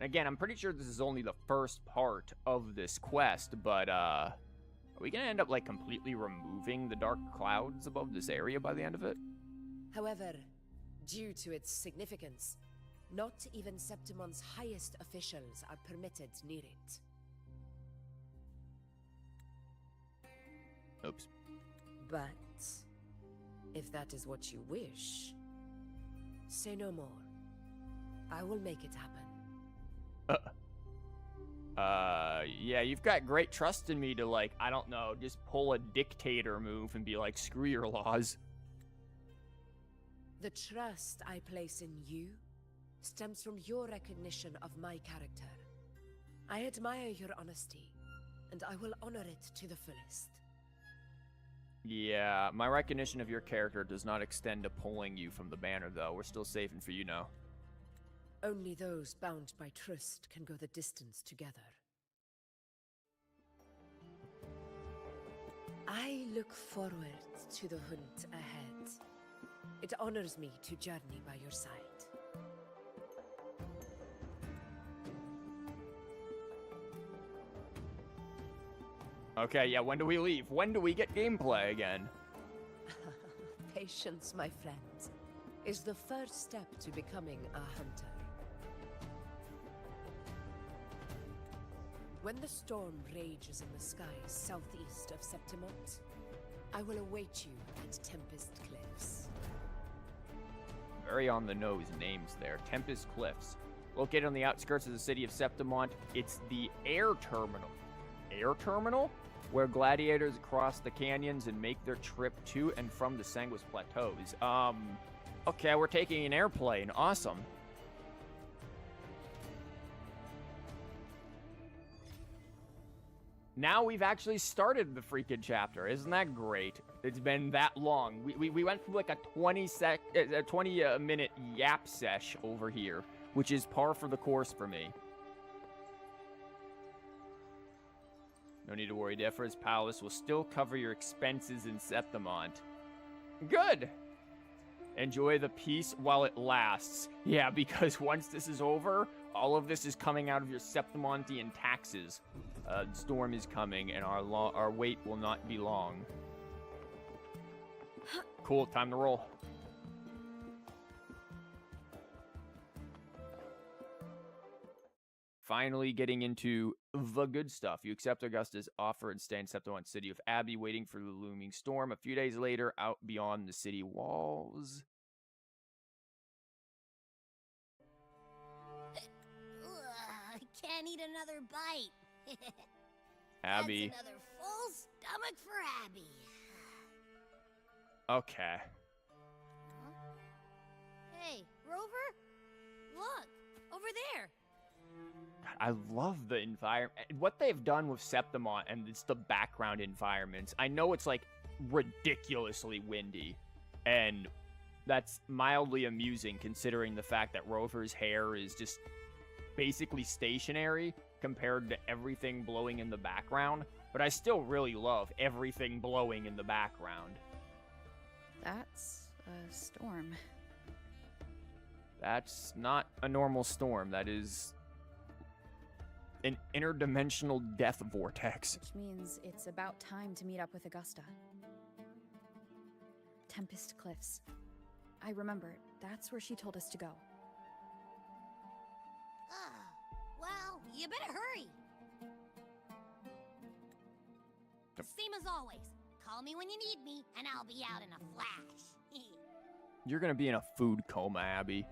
Again, I'm pretty sure this is only the first part of this quest, but, are we gonna end up, like, completely removing the dark clouds above this area by the end of it? However, due to its significance, not even Septimon's highest officials are permitted near it. Oops. But if that is what you wish, say no more. I will make it happen. Yeah, you've got great trust in me to, like, I don't know, just pull a dictator move and be like, screw your laws. The trust I place in you stems from your recognition of my character. I admire your honesty, and I will honor it to the fullest. Yeah, my recognition of your character does not extend to pulling you from the banner, though. We're still saving for you now. Only those bound by trust can go the distance together. I look forward to the hunt ahead. It honors me to journey by your side. Okay, yeah, when do we leave? When do we get gameplay again? Patience, my friend, is the first step to becoming a hunter. When the storm rages in the skies southeast of Septimont, I will await you at Tempest Cliffs. Very on the nose names there. Tempest Cliffs. Located on the outskirts of the city of Septimont, it's the air terminal. Air terminal? Where gladiators cross the canyons and make their trip to and from the Sanguis Plateaus. Okay, we're taking an airplane. Awesome. Now we've actually started the freaking chapter. Isn't that great? It's been that long. We went through like a 20-minute yap sesh over here, which is par for the course for me. No need to worry, Defra's Palace will still cover your expenses in Septimont. Good! Enjoy the peace while it lasts. Yeah, because once this is over, all of this is coming out of your Septimontian taxes. The storm is coming, and our wait will not be long. Cool, time to roll. Finally getting into the good stuff. You accept Augusta's offer and stay in Septimont City of Abbey, waiting for the looming storm. A few days later, out beyond the city walls. Ugh, I can't eat another bite. Abby. That's another full stomach for Abby. Okay. Huh? Hey, Rover? Look, over there. God, I love the environment. What they've done with Septimont and it's the background environments. I know it's like ridiculously windy, and that's mildly amusing considering the fact that Rover's hair is just basically stationary compared to everything blowing in the background. But I still really love everything blowing in the background. That's a storm. That's not a normal storm. That is an interdimensional death vortex. Which means it's about time to meet up with Augusta. Tempest Cliffs. I remember, that's where she told us to go. Well, you better hurry. Same as always. Call me when you need me, and I'll be out in a flash. You're gonna be in a food coma, Abby.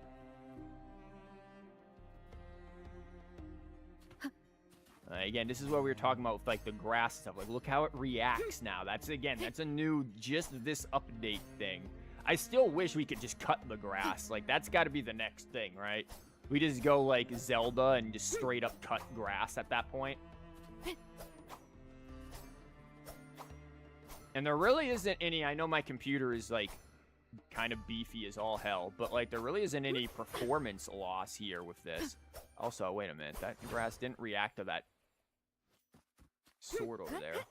Again, this is what we were talking about with like the grass stuff. Like, look how it reacts now. That's a new, just this update thing. I still wish we could just cut the grass. Like, that's got to be the next thing, right? We just go like Zelda and just straight up cut grass at that point. And there really isn't any, I know my computer is like kind of beefy as all hell, but like there really isn't any performance loss here with this. Also, wait a minute, that grass didn't react to that sword over there.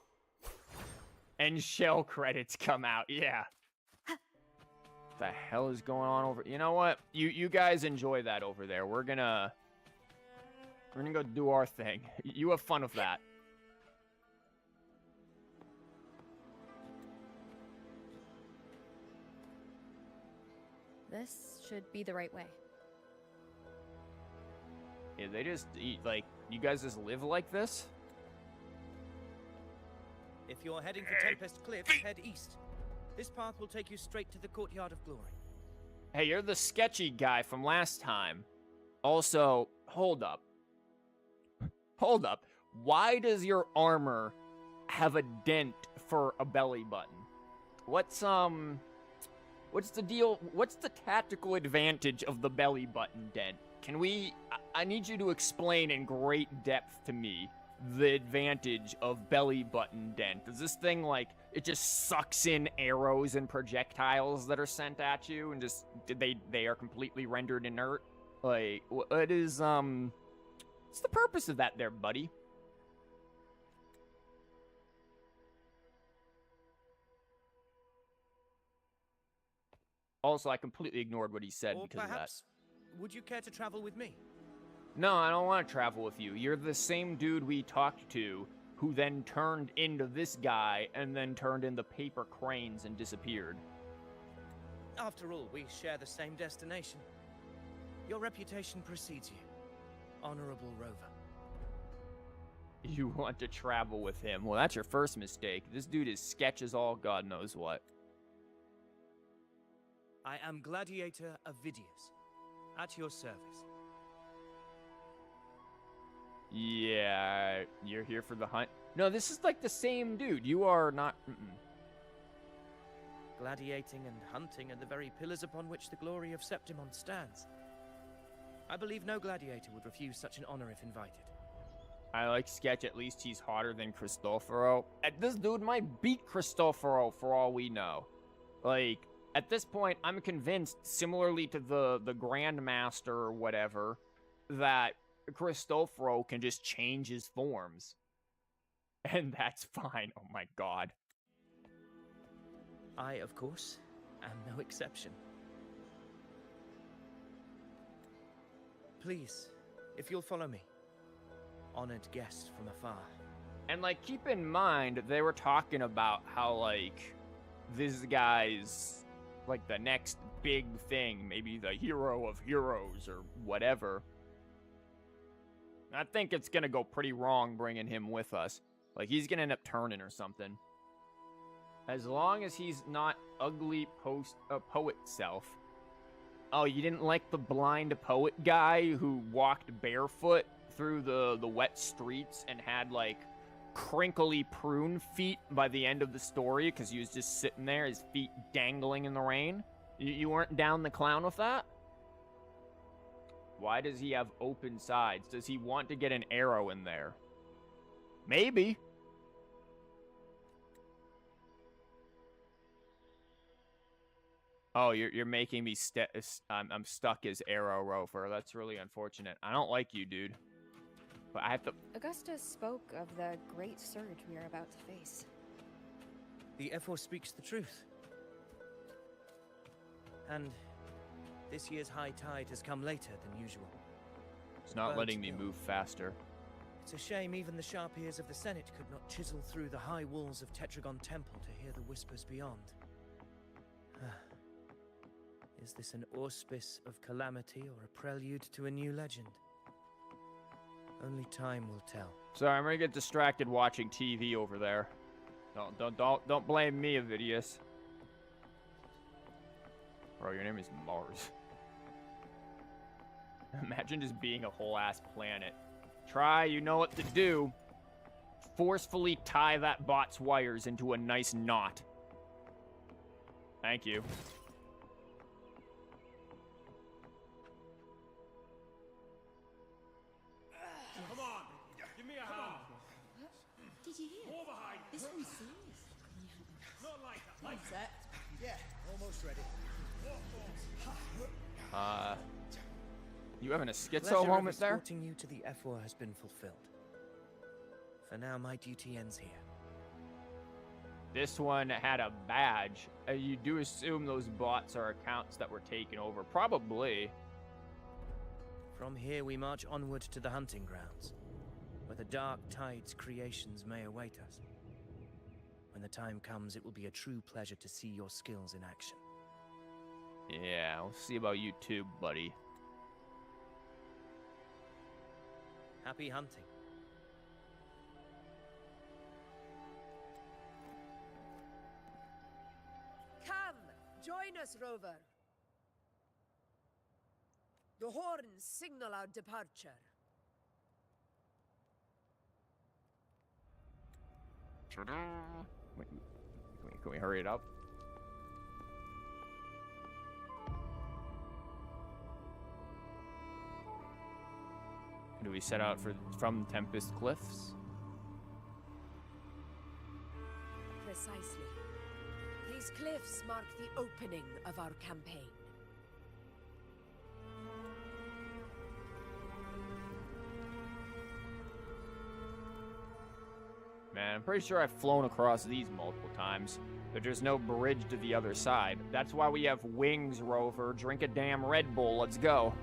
And shell credits come out, yeah. What the hell is going on over? You know what? You guys enjoy that over there. We're gonna go do our thing. You have fun with that. This should be the right way. Yeah, they just eat, like, you guys just live like this? If you're heading for Tempest Cliffs, head east. This path will take you straight to the Courtyard of Glory. Hey, you're the sketchy guy from last time. Also, hold up. Hold up. Why does your armor have a dent for a belly button? What's the deal? What's the tactical advantage of the belly button dent? Can we... I need you to explain in great depth to me the advantage of belly button dent. Does this thing, like, it just sucks in arrows and projectiles that are sent at you and just... They are completely rendered inert? Like, what is, what's the purpose of that there, buddy? Also, I completely ignored what he said Or because perhaps, would you care to travel with me? No, I don't want to travel with you. You're the same dude we talked to, who then turned into this guy, and then turned into paper cranes and disappeared. After all, we share the same destination. Your reputation precedes you. Honorable rover. You want to travel with him. Well, that's your first mistake. This dude is sketch as all God knows what. I am Gladiator Avidius, at your service. Yeah, you're here for the hunt? No, this is like the same dude. You are not... Gladiating and hunting are the very pillars upon which the glory of Septimon stands. I believe no gladiator would refuse such an honor if invited. I like sketch. At least he's hotter than Cristoforo. This dude might beat Cristoforo for all we know. Like... At this point, I'm convinced, similarly to the Grandmaster or whatever, that Cristoforo can just change his forms. And that's fine. Oh my god. I, of course, am no exception. Please, if you'll follow me. Honored guest from afar. And, like, keep in mind, they were talking about how, like, this guy's... like the next big thing, maybe the hero of heroes or whatever. I think it's gonna go pretty wrong bringing him with us. Like, he's gonna end up turning or something. As long as he's not ugly poet self. Oh, you didn't like the blind poet guy who walked barefoot through the wet streets and had, like, crinkly prune feet by the end of the story because he was just sitting there, his feet dangling in the rain? You weren't down the clown with that? Why does he have open sides? Does he want to get an arrow in there? Maybe. Oh, you're making me I'm stuck as Arrow Rover. That's really unfortunate. I don't like you, dude. But I have to... Augusta spoke of the great surge we are about to face. The F4 speaks the truth. And this year's high tide has come later than usual. It's not Birds letting me kill. move faster. It's a shame even the sharp ears of the Senate could not chisel through the high walls of Tetragon Temple to hear the whispers beyond. Is this an auspice of calamity or a prelude to a new legend? Only time will tell. Sorry, I'm gonna get distracted watching TV over there. Don't blame me, Avidius. Bro, your name is Mars. Imagine just being a whole ass planet. Try, you know what to do. Forcefully tie that bot's wires into a nice knot. Thank you. Come on, give me a hand. Did you hear? More behind. This one's serious. Not like that. Like Set. Yeah, almost ready. You having a schizo Pleasure moment of there? escorting you to the F4 has been fulfilled. For now, my duty ends here. This one had a badge. You do assume those bots are accounts that were taken over. Probably. From here, we march onward to the hunting grounds, where the Dark Tide's creations may await us. When the time comes, it will be a true pleasure to see your skills in action. Yeah, we'll see about you too, buddy. Happy hunting. Come, join us, Rover. The horns signal our departure. Wait, can we hurry it up? Do we set out from Tempest Cliffs? Precisely. These cliffs mark the opening of our campaign. Man, I'm pretty sure I've flown across these multiple times, but there's no bridge to the other side. That's why we have wings, Rover. Drink a damn Red Bull. Let's go.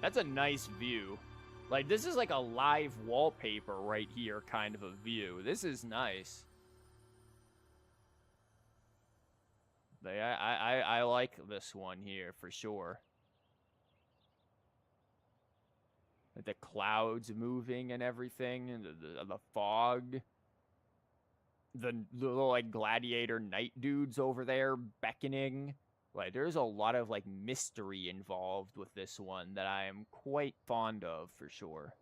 That's a nice view. Like, this is like a live wallpaper right here kind of a view. This is nice. I like this one here for sure. Like the clouds moving and everything, and the fog. The little like gladiator knight dudes over there beckoning. Like, there's a lot of, like, mystery involved with this one that I am quite fond of, for sure.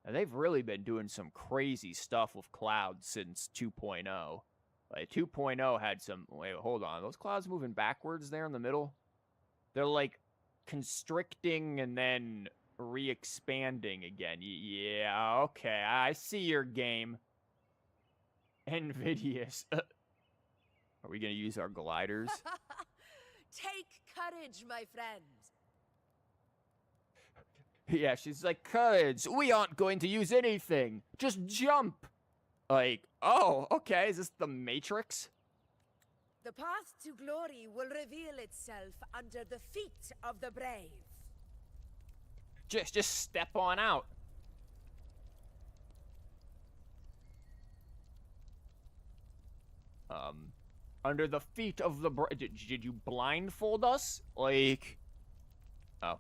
And they've really been doing some crazy stuff with clouds since 2.0. Like, 2.0 had some... Wait, hold on. Those clouds moving backwards there in the middle? They're, like, constricting and then re-expanding again. Yeah, okay. I see your game. Invidious. Are we going to use our gliders? Take courage, my friend. Yeah, she's like, courage, we aren't going to use anything. Just jump. Like, oh, okay, is this the Matrix? The path to glory will reveal itself under the feet of the brave. Just step on out. Under the feet of the did you blindfold us? Like, oh.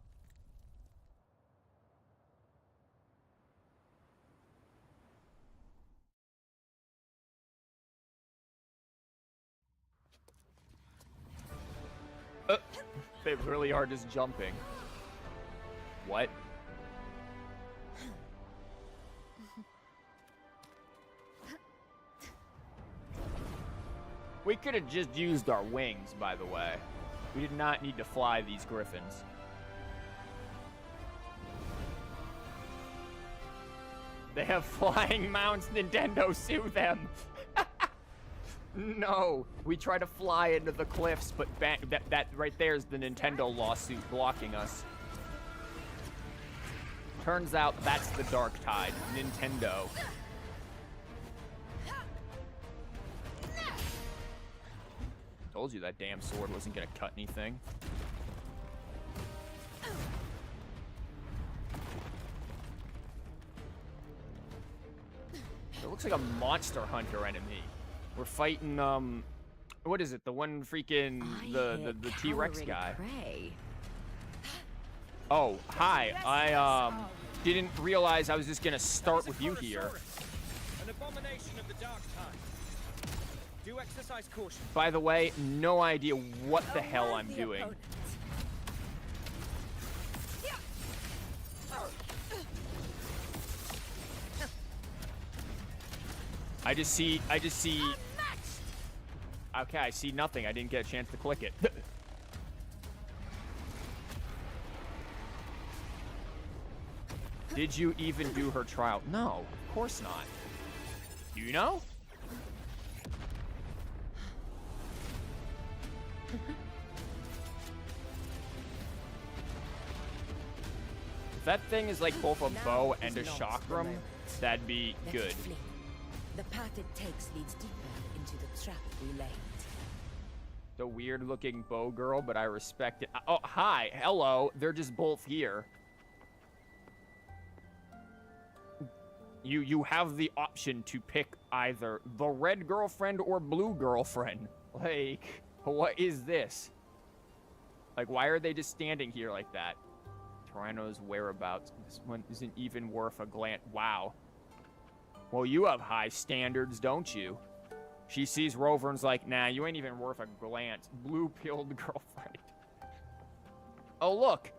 They really are just jumping. What? We could have just used our wings, by the way. We did not need to fly these griffins. They have flying mounts, Nintendo, sue them! No, we try to fly into the cliffs, but that right there is the Nintendo lawsuit blocking us. Turns out that's the Dark Tide, Nintendo. Told you that damn sword wasn't gonna cut anything. It looks like a Monster Hunter enemy. We're fighting, what is it? The one freaking, the T-Rex guy. Prey. Oh, hi. I, didn't realize I was just gonna start with you here. An abomination of the dark tide. Do exercise caution. By the way, no idea what the hell I'm doing. I just see. Okay, I see nothing. I didn't get a chance to click it. Did you even do her trial? No, of course not. You know? If that thing is like both a bow and a chakram, that'd be good. The path it takes leads deeper into the trap we laid. The weird looking bow girl, but I respect it. Oh, hi, hello. They're just both here. You have the option to pick either the red girlfriend or blue girlfriend. Like, what is this? Like, why are they just standing here like that? Tyranno's whereabouts. This one isn't even worth a glance. Wow. Well, you have high standards, don't you? She sees Rover and's like, nah, you ain't even worth a glance. Blue-pilled girlfriend. Oh, look.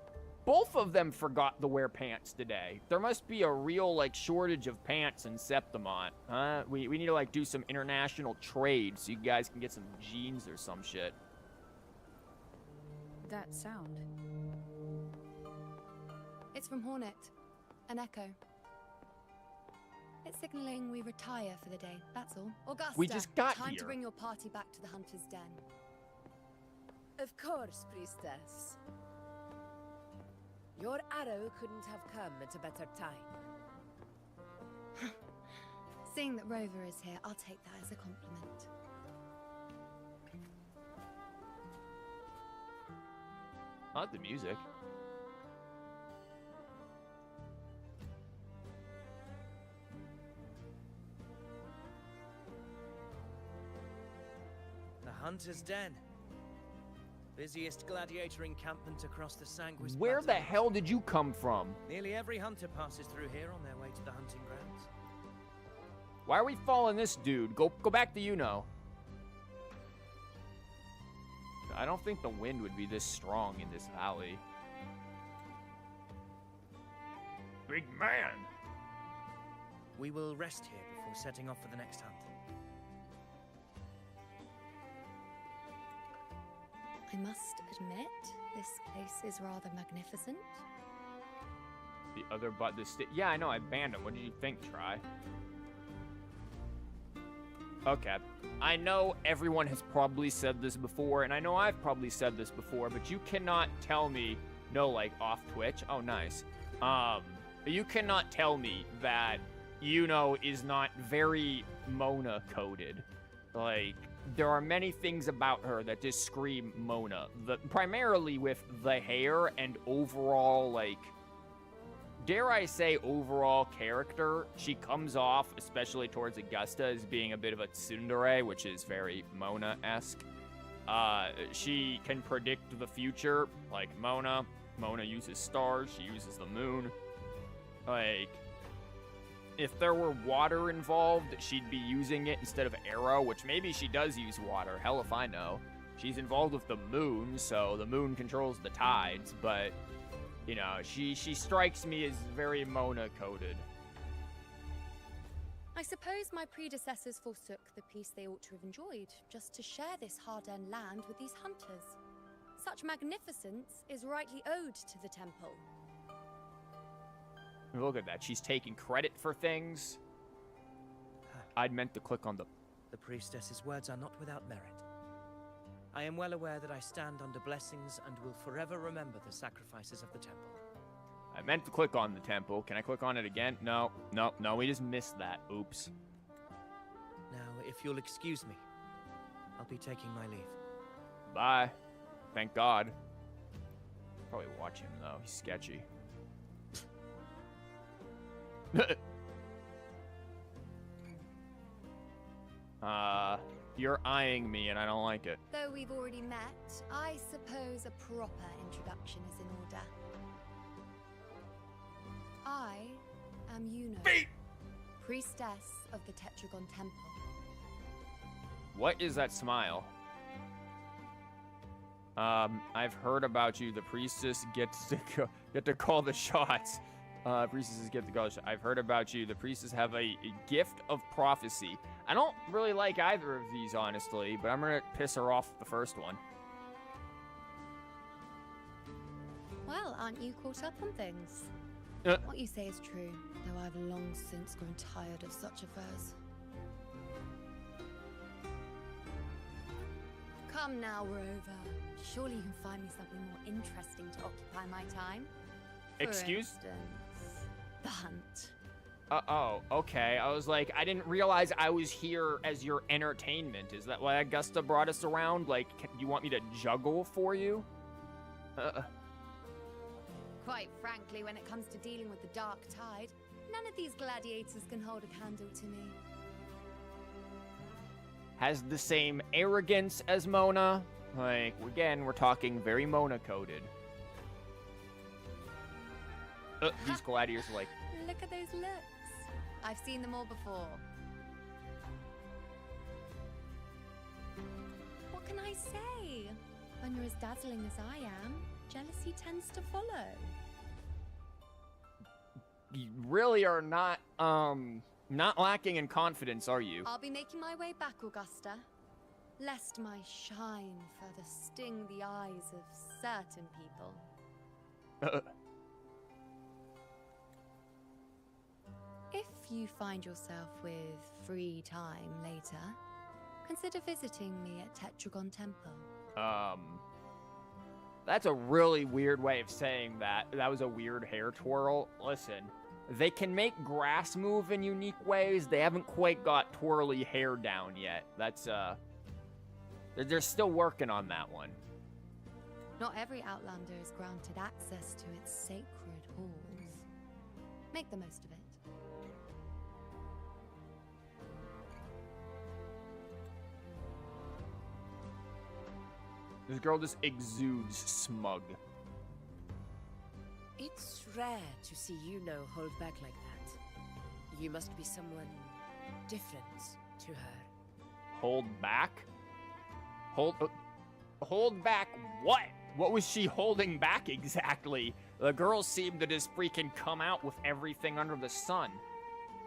Both of them forgot to wear pants today. There must be a real, like, shortage of pants in Septimont. Huh? We need to, like, do some international trade so you guys can get some jeans or some shit. That sound. It's from Hornet. An echo. It's signaling we retire for the day, that's all. Augusta, We just got time here. to bring your party back to the Hunter's Den. Of course, priestess. Your arrow couldn't have come at a better time. Seeing that Rover is here, I'll take that as a compliment. I like the music. The Hunter's Den. Busiest gladiator encampment across the Sanguis Where the Plateau. hell did you come from? Nearly every hunter passes through here on their way to the hunting grounds. Why are we following this dude? Go back to you-know. I don't think the wind would be this strong in this valley. Big man! We will rest here before setting off for the next hunt. I must admit, this place is rather magnificent. The other but the yeah, I know, I banned him. What did you think, Try? Okay. I know everyone has probably said this before, and I know I've probably said this before, but you cannot tell me, no, like, off Twitch. Oh, nice. You cannot tell me that Yuno is not very Mona-coded. Like, there are many things about her that just scream Mona. Primarily with the hair and overall, like, dare I say overall character. She comes off, especially towards Augusta, as being a bit of a tsundere, which is very Mona-esque. She can predict the future, like Mona. Mona uses stars, she uses the moon. Like, if there were water involved, she'd be using it instead of arrow, which maybe she does use water. Hell if I know. She's involved with the moon, so the moon controls the tides, but, you know, she strikes me as very Mona-coded. I suppose my predecessors forsook the peace they ought to have enjoyed, just to share this hard-earned land with these hunters. Such magnificence is rightly owed to the temple. Look at that. She's taking credit for things. I'd meant to click on the... The priestess's words are not without merit. I am well aware that I stand under blessings and will forever remember the sacrifices of the temple. I meant to click on the temple. Can I click on it again? No, we just missed that. Oops. Now, if you'll excuse me, I'll be taking my leave. Bye. Thank God. Probably watch him, though. He's sketchy. You're eyeing me, and I don't like it. Though we've already met, I suppose a proper introduction is in order. I am Yuno, priestess of the Tetragon Temple. What is that smile? I've heard about you. The priestess gets to call the shots. Priestesses get to call the shots. I've heard about you. The priestesses have a gift of prophecy. I don't really like either of these, honestly, but I'm gonna piss her off the first one. Well, aren't you caught up on things? What you say is true, though I've long since grown tired of such affairs. Come now, Rover. Surely you can find me something more interesting to occupy my time. For Excuse? instance, the hunt. Oh, okay. I was like, I didn't realize I was here as your entertainment. Is that why Augusta brought us around? Like, you want me to juggle for you? Quite frankly, when it comes to dealing with the dark tide, none of these gladiators can hold a candle to me. Has the same arrogance as Mona. Like, again, we're talking very Mona-coded. These gladiators are like... Look at those looks. I've seen them all before. What can I say? When you're as dazzling as I am, jealousy tends to follow. You really are not lacking in confidence, are you? I'll be making my way back, Augusta, lest my shine further sting the eyes of certain people. If you find yourself with free time later, consider visiting me at Tetragon Temple. That's a really weird way of saying that. That was a weird hair twirl. Listen, they can make grass move in unique ways. They haven't quite got twirly hair down yet. That's, they're still working on that one. Not every Outlander is granted access to its sacred halls. Make the most of it. This girl just exudes smug. It's rare to see Yuno hold back like that. You must be someone different to her. Hold back? Hold back what? What was she holding back exactly? The girls seem to just freaking come out with everything under the sun.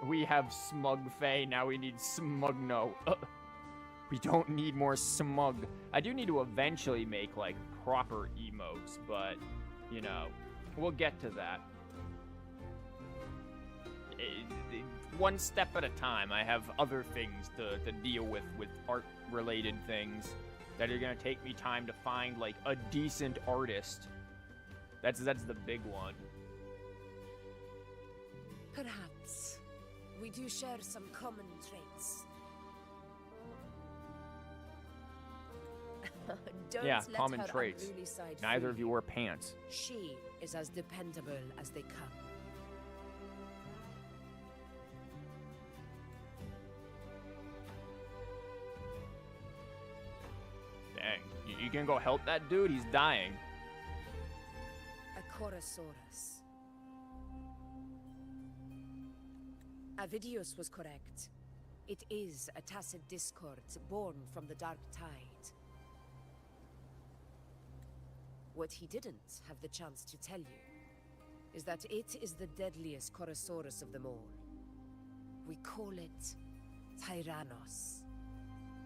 We have smug Faye, now we need smug no. We don't need more smug. I do need to eventually make, like, proper emotes, but, you know, we'll get to that. One step at a time. I have other things to deal with art-related things that are gonna take me time to find, like, a decent artist. That's the big one. Perhaps. We do share some common traits. Don't yeah, let common her traits. unruly side Neither fool of you wear pants. She is as dependable as they come. Dang. You can go help that dude? He's dying. A Chorosaurus. Avidius was correct. It is a tacit discord born from the dark tide. What he didn't have the chance to tell you is that it is the deadliest Chorosaurus of them all. We call it Tyrannos.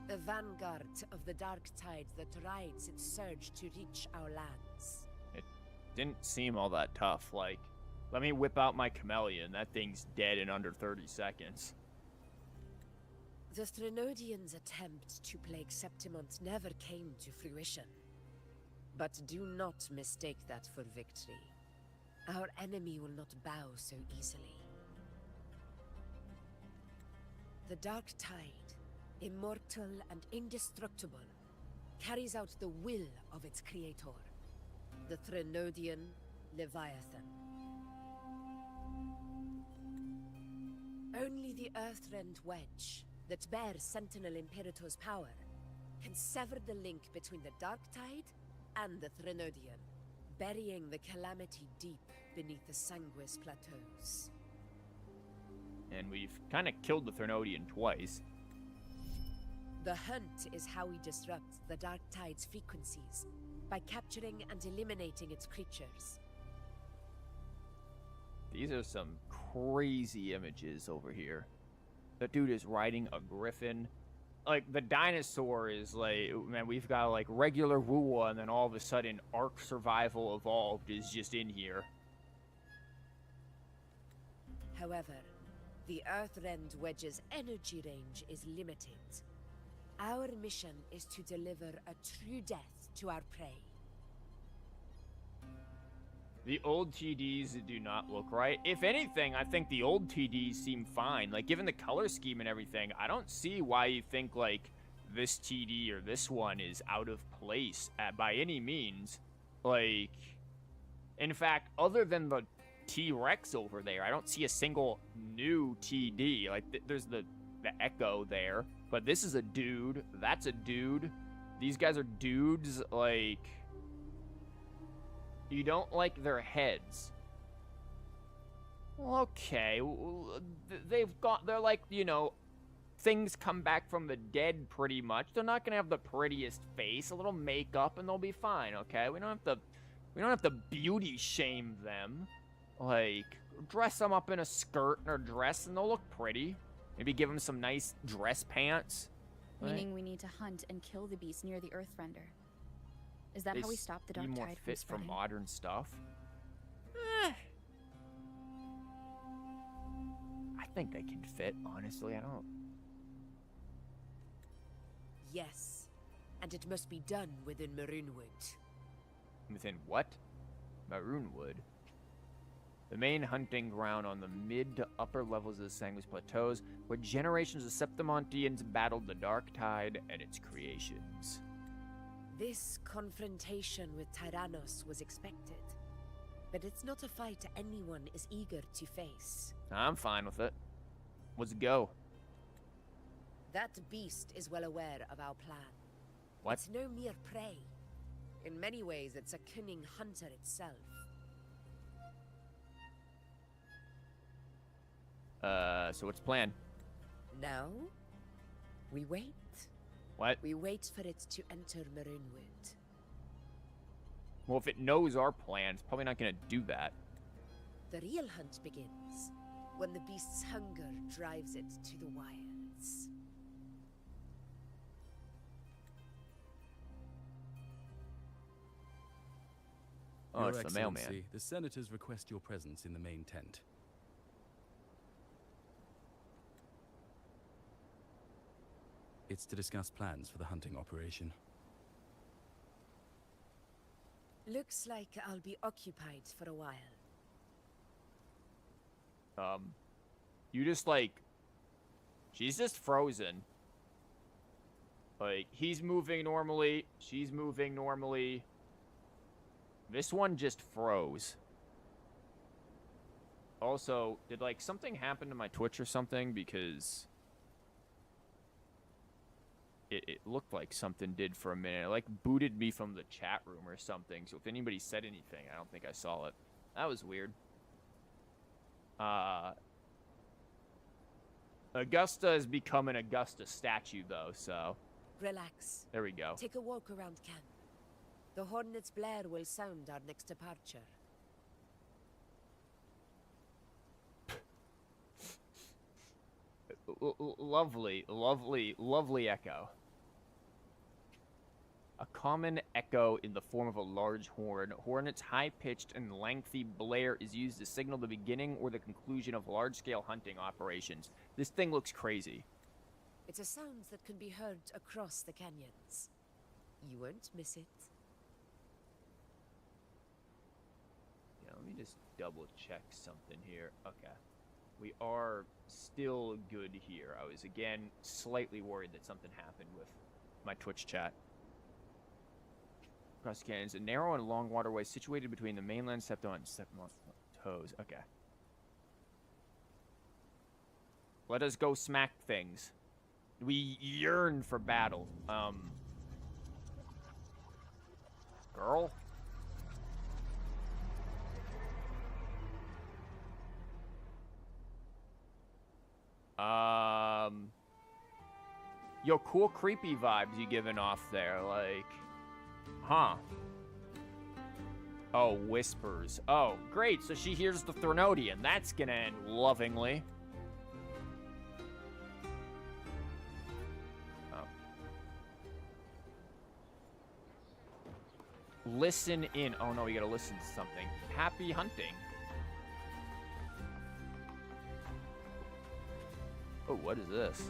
A vanguard of the dark tide that rides its surge to reach our lands. It didn't seem all that tough. Like, let me whip out my chameleon. That thing's dead in under 30 seconds. The Threnodians' attempt to plague Septimont never came to fruition. But do not mistake that for victory. Our enemy will not bow so easily. The Dark Tide, immortal and indestructible, carries out the will of its creator, the Threnodian Leviathan. Only the Earthrend Wedge, that bears Sentinel Imperator's power, can sever the link between the Dark Tide and the Threnodian, burying the calamity deep beneath the Sanguis Plateaus. And we've kind of killed the Threnodian twice. The hunt is how we disrupt the Dark Tide's frequencies, by capturing and eliminating its creatures. These are some crazy images over here. That dude is riding a griffin. Like, the dinosaur is like, man, we've got like regular Wuwa, and then all of a sudden Ark Survival Evolved is just in here. However, the Earthrend Wedge's energy range is limited. Our mission is to deliver a true death to our prey. The old TDs do not look right. If anything, I think the old TDs seem fine. Like, given the color scheme and everything, I don't see why you think, like, this TD or this one is out of place by any means. Like, in fact, other than the T-Rex over there, I don't see a single new TD. Like, there's the Echo there, but this is a dude. That's a dude. These guys are dudes, like... You don't like their heads. Well, okay. They're like, you know, things come back from the dead pretty much. They're not gonna have the prettiest face, a little makeup, and they'll be fine, okay? We don't have to beauty shame them. Like, dress them up in a skirt or dress and they'll look pretty. Maybe give them some nice dress pants. Meaning we need to hunt and kill the beast near the Earthrender. Is that how we stop the Dark more Tide from fit for spreading? modern stuff. I think they can fit, honestly. I don't... Yes, and it must be done within Maroonwood. Within what? Maroonwood? The main hunting ground on the mid to upper levels of the Sanguis Plateaus, where generations of Septimontians battled the Dark Tide and its creations. This confrontation with Tyrannos was expected, but it's not a fight anyone is eager to face. I'm fine with it. Let's go. That beast is well aware of our plan. What? It's no mere prey. In many ways, it's a cunning hunter itself. So what's the plan? Now, we wait. What? We wait for it to enter Maroonwood. Well, if it knows our plan, it's probably not gonna do that. The real hunt begins when the beast's hunger drives it to the wilds. Oh, Your it's the mailman. Excellency, the senators request your presence in the main tent. It's to discuss plans for the hunting operation. Looks like I'll be occupied for a while. You just, like... She's just frozen. Like, he's moving normally. She's moving normally. This one just froze. Also, did, like, something happen to my Twitch or something? Because... It looked like something did for a minute. It, like, booted me from the chat room or something. So if anybody said anything, I don't think I saw it. That was weird. Augusta has become an Augusta statue, though, so... Relax. There we go. Take a walk around camp. The hornet's blare will sound our next departure. Lovely, lovely, lovely echo. A common echo in the form of a large horn. Hornet's high-pitched and lengthy blare is used to signal the beginning or the conclusion of large-scale hunting operations. This thing looks crazy. It's a sound that can be heard across the canyons. You won't miss it. Yeah, let me just double check something here. Okay. We are still good here. I was, again, slightly worried that something happened with my Twitch chat. Across the canyon is a narrow and long waterway situated between the mainland Septo and Septos. Okay. Let us go smack things. We yearn for battle. Girl? Yo, cool creepy vibes you giving off there, like, huh? Oh, whispers. Oh, great, so she hears the Threnodian. That's gonna end lovingly. Oh. Listen in. Oh no, we gotta listen to something. Happy hunting. Oh, what is this?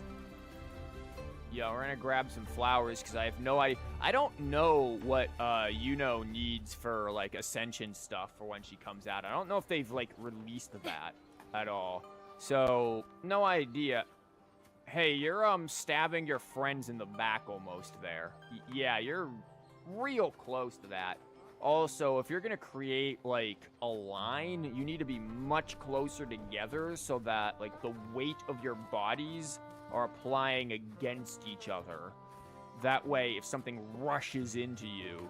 Yo, we're gonna grab some flowers because I have no idea. I don't know what Yuno needs for like Ascension stuff for when she comes out. I don't know if they've like released that at all. So no idea. Hey, you're stabbing your friends in the back almost there. Yeah, you're real close to that. Also, if you're gonna create like a line, you need to be much closer together so that like the weight of your bodies are applying against each other. That way, if something rushes into you,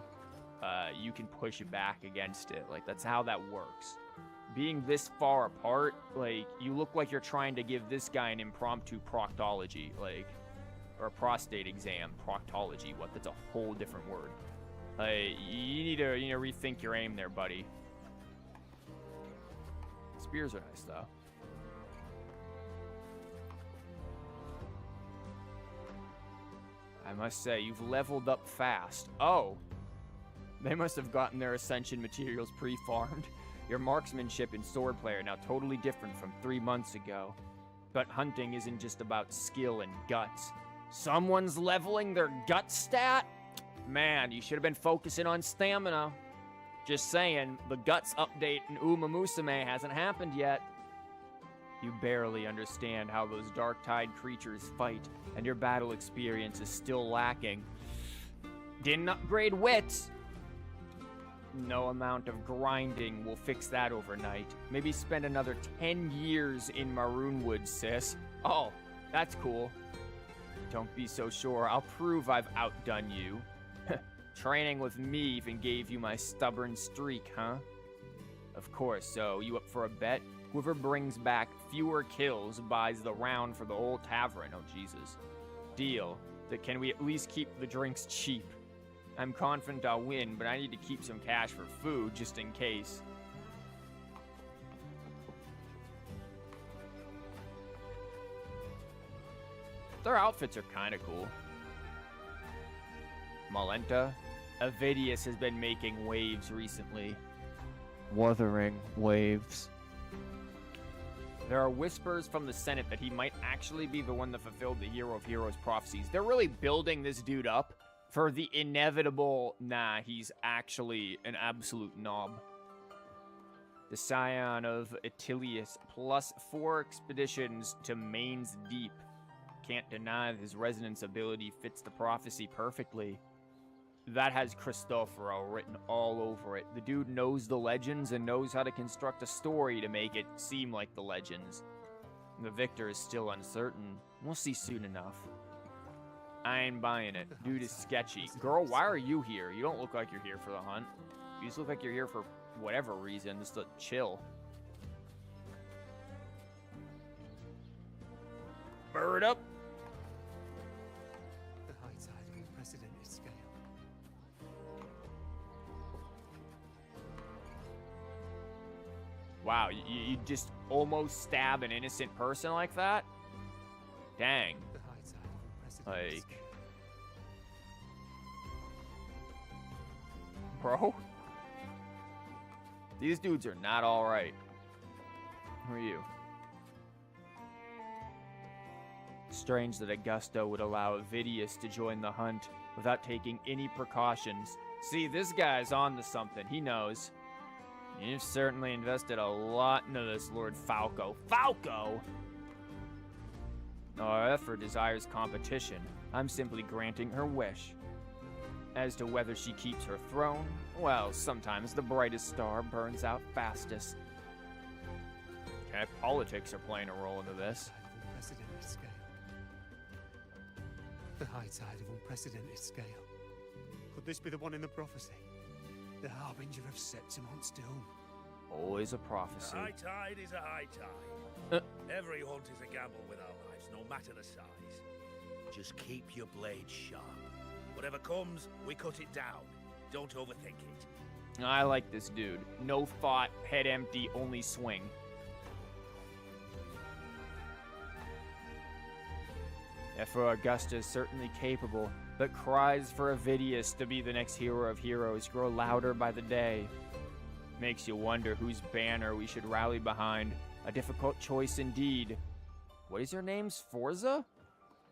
you can push it back against it. Like, that's how that works. Being this far apart, like, you look like you're trying to give this guy an impromptu proctology, like, or a prostate exam. Proctology, what? That's a whole different word. You need to rethink your aim there, buddy. Spears are nice, though. I must say, you've leveled up fast. Oh. They must have gotten their Ascension materials pre-farmed. Your marksmanship and sword play are now totally different from 3 months ago. But hunting isn't just about skill and guts. Someone's leveling their gut stat? Man, you should have been focusing on stamina. Just saying, the guts update in Uma Musume hasn't happened yet. You barely understand how those dark tide creatures fight, and your battle experience is still lacking. Didn't upgrade wits. No amount of grinding will fix that overnight. Maybe spend another 10 years in Maroonwood, sis. Oh, that's cool. Don't be so sure. I'll prove I've outdone you. Training with me even gave you my stubborn streak, huh? Of course, so you up for a bet? Whoever brings back fewer kills buys the round for the whole tavern. Oh, Jesus. Deal. But can we at least keep the drinks cheap? I'm confident I'll win, but I need to keep some cash for food just in case. Their outfits are kind of cool. Malenta. Avidius has been making waves recently. Wuthering waves. There are whispers from the Senate that he might actually be the one that fulfilled the Hero of Heroes prophecies. They're really building this dude up for the inevitable, nah, he's actually an absolute knob. The scion of Attilius, plus 4 expeditions to Main's Deep. Can't deny that his resonance ability fits the prophecy perfectly. That has Cristoforo written all over it. The dude knows the legends and knows how to construct a story to make it seem like the legends. The victor is still uncertain. We'll see soon enough. I ain't buying it. Dude is sketchy. Girl, why are you here? You don't look like you're here for the hunt. You just look like you're here for whatever reason, just to chill. Bird up. The high tide of unprecedented scale. Wow, you just almost stab an innocent person like that? Dang. The high tide of unprecedented Like... Bro? These dudes are not alright. Who are you? Strange that Augusta would allow Avidius to join the hunt without taking any precautions. See, this guy's on to something. He knows. You've certainly invested a lot into this, Lord Falco. Falco! Our effort desires competition. I'm simply granting her wish. As to whether she keeps her throne, well, sometimes the brightest star burns out fastest. Okay, politics are playing a role into this. Unprecedented scale. The high tide of unprecedented scale. Could this be the one in the prophecy? The harbinger of Septimon's doom. Always a prophecy. A high tide is a high tide. Every hunt is a gamble with our lives, no matter the size. Just keep your blade sharp. Whatever comes, we cut it down. Don't overthink it. I like this dude. No thought, head empty, only swing. Yeah, for Augusta is certainly capable, but cries for Avidius to be the next hero of heroes grow louder by the day. Makes you wonder whose banner we should rally behind. A difficult choice indeed. What is your name, Forza?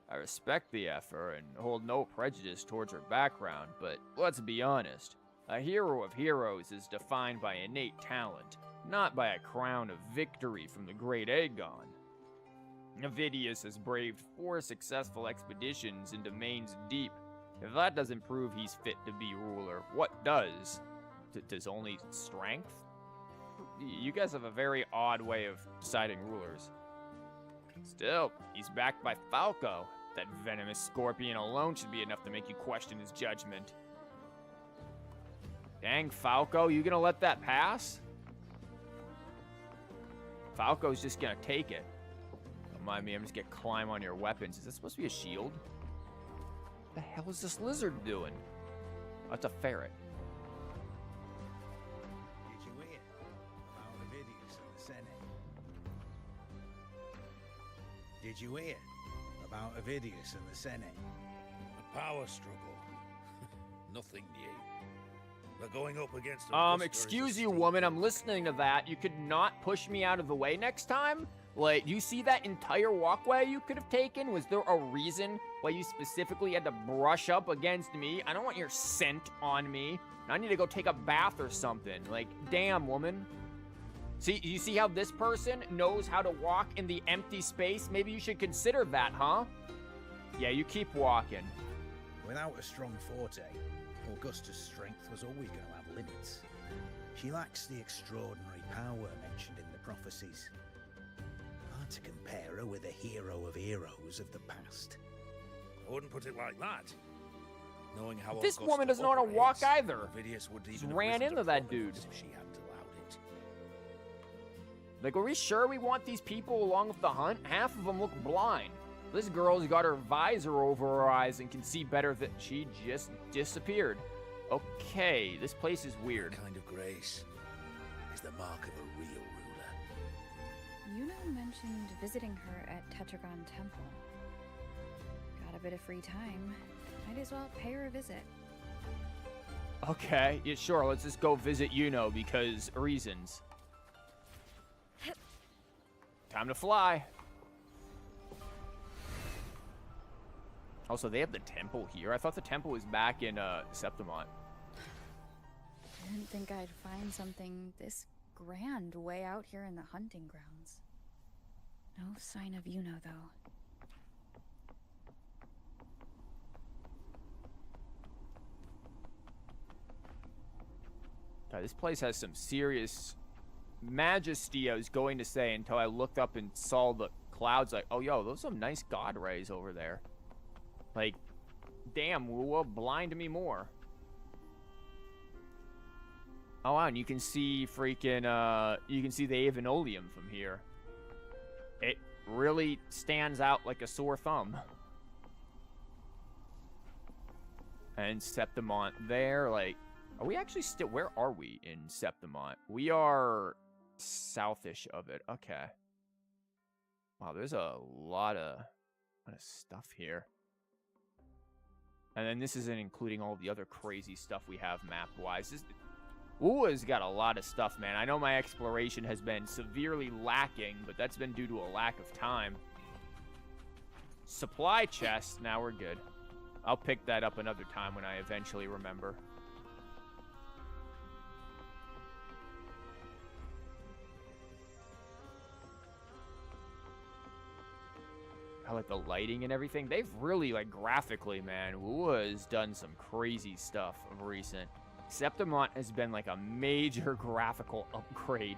I respect the effort and hold no prejudice towards her background, but let's be honest. A hero of heroes is defined by innate talent, not by a crown of victory from the great Aegon. Avidius has braved 4 successful expeditions into Mains Deep. If that doesn't prove he's fit to be ruler, what does? Does only strength? You guys have a very odd way of deciding rulers. Still, he's backed by Falco. That venomous scorpion alone should be enough to make you question his judgment. Dang, Falco, you gonna let that pass? Falco's just gonna take it. Don't mind me, I'm just gonna climb on your weapons. Is this supposed to be a shield? What the hell is this lizard doing? Oh, it's a ferret. Did you hear about Avidius and the Senate? Did you hear about Avidius and the Senate? A power struggle. Nothing new. They're going up against Augusta Excuse you, woman, I'm listening to that. You could not push me out of the way next time? Like, you see that entire walkway you could have taken? Was there a reason why you specifically had to brush up against me? I don't want your scent on me. I need to go take a bath or something. Like, damn, woman. See, you see how this person knows how to walk in the empty space? Maybe you should consider that, huh? Yeah, you keep walking. Without a strong forte, Augusta's strength was always going to have limits. She lacks the extraordinary power mentioned in the prophecies. Hard to compare her with a hero of heroes of the past. I wouldn't put it like that. Knowing how This Augusta woman doesn't know how to walk operates, either. Avidius would Just even have ran risen into to that prominence dude. if she hadn't allowed it. Like, are we sure we want these people along with the hunt? Half of them look blind. This girl's got her visor over her eyes and can see better than she just disappeared. Okay, this place is weird. That kind of grace is the mark of a real ruler. Yuno mentioned visiting her at Tetragon Temple. Got a bit of free time. Might as well pay her a visit. Okay, yeah, sure, let's just go visit Yuno because reasons. Time to fly. Also, they have the temple here. I thought the temple was back in Septimont. I didn't think I'd find something this grand way out here in the hunting grounds. No sign of Yuno, though. God, this place has some serious majesty, I was going to say, until I looked up and saw the clouds. Like, oh, yo, those are some nice god rays over there. Like, damn, Wuwa, blind me more. Oh, wow, and you can see freaking, you can see the Avenolium from here. It really stands out like a sore thumb. And Septimont there, like, are we actually still, where are we in Septimont? We are southish of it, okay. Wow, there's a lot of stuff here. And then this isn't including all the other crazy stuff we have map-wise. Wuwa's got a lot of stuff, man. I know my exploration has been severely lacking, but that's been due to a lack of time. Supply chest, now we're good. I'll pick that up another time when I eventually remember. I like the lighting and everything. They've really, like, graphically, man, WUA has done some crazy stuff of recent. Septimont has been, like, a major graphical upgrade.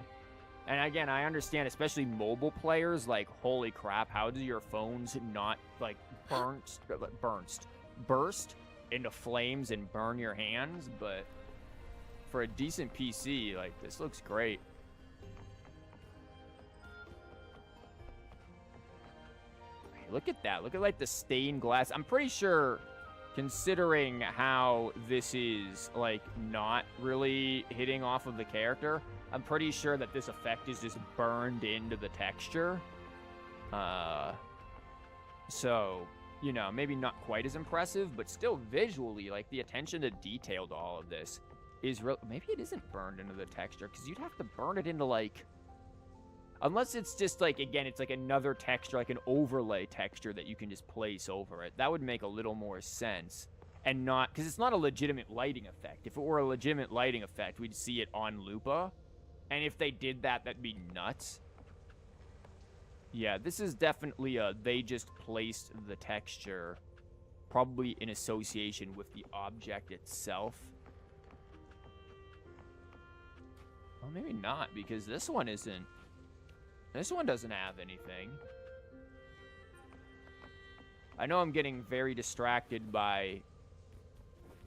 And again, I understand, especially mobile players, like, holy crap, how do your phones not, like, burst into flames and burn your hands? But for a decent PC, like, this looks great. Look at that. Look at, like, the stained glass. I'm pretty sure, considering how this is, like, not really hitting off of the character, I'm pretty sure that this effect is just burned into the texture. So, you know, maybe not quite as impressive, but still visually, like, the attention to detail to all of this is real. Maybe it isn't burned into the texture, because you'd have to burn it into, like... Unless it's just, like, again, it's like another texture, like an overlay texture that you can just place over it. That would make a little more sense. And not... Because it's not a legitimate lighting effect. If it were a legitimate lighting effect, we'd see it on Lupa. And if they did that, that'd be nuts. Yeah, this is definitely a... They just placed the texture probably in association with the object itself. Well, maybe not, because this one isn't... This one doesn't have anything. I know I'm getting very distracted by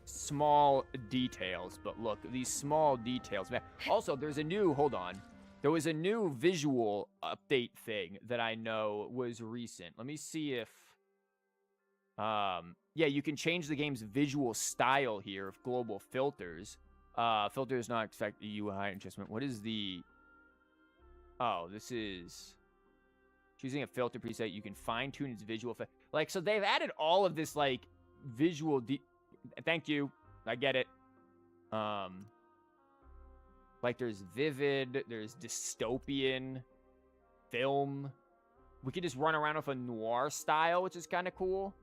small details, but look, these small details, man. Also, there's a new, hold on. There was a new visual update thing that I know was recent. Let me see if, yeah, you can change the game's visual style here of global filters. Filters not affect the UI adjustment. What is the... Oh, this is choosing a filter preset. You can fine-tune its visual effect. Like, so they've added all of this, like, visual... Thank you. I get it. Like, there's vivid, there's dystopian, film. We could just run around with a noir style, which is kind of cool.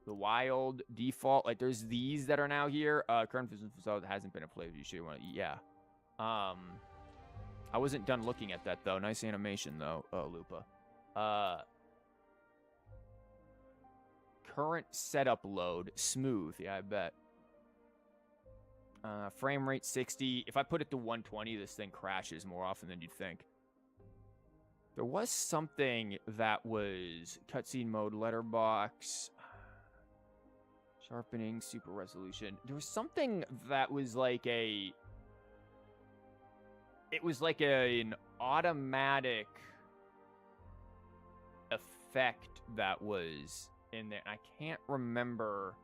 The wild, default. Like, there's these that are now here. Current physical facade hasn't been a play. You sure you want to... Yeah. I wasn't done looking at that, though. Nice animation, though, Lupa. Current setup load. Smooth. Yeah, I bet. Frame rate 60. If I put it to 120, this thing crashes more often than you'd think. There was something that was cutscene mode, letterbox, sharpening, super resolution. There was something that was like a... It was like an automatic effect that was in there. I can't remember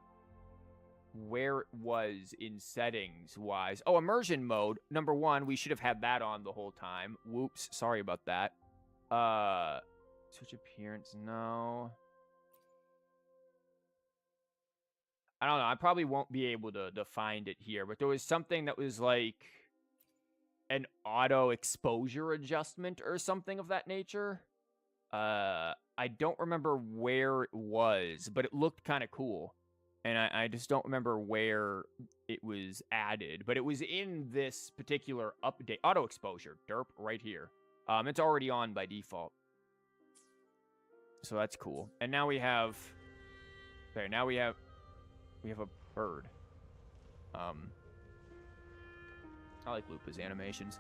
where it was in settings-wise. Oh, immersion mode. Number one, we should have had that on the whole time. Whoops, sorry about that. Switch appearance, no. I don't know. I probably won't be able to find it here, but there was something that was like... an auto exposure adjustment or something of that nature. I don't remember where it was, but it looked kind of cool. And I just don't remember where it was added. But it was in this particular update. Auto exposure. Derp, right here. It's already on by default. So that's cool. And now we have... Okay, now we have a bird. I like Lupa's animations.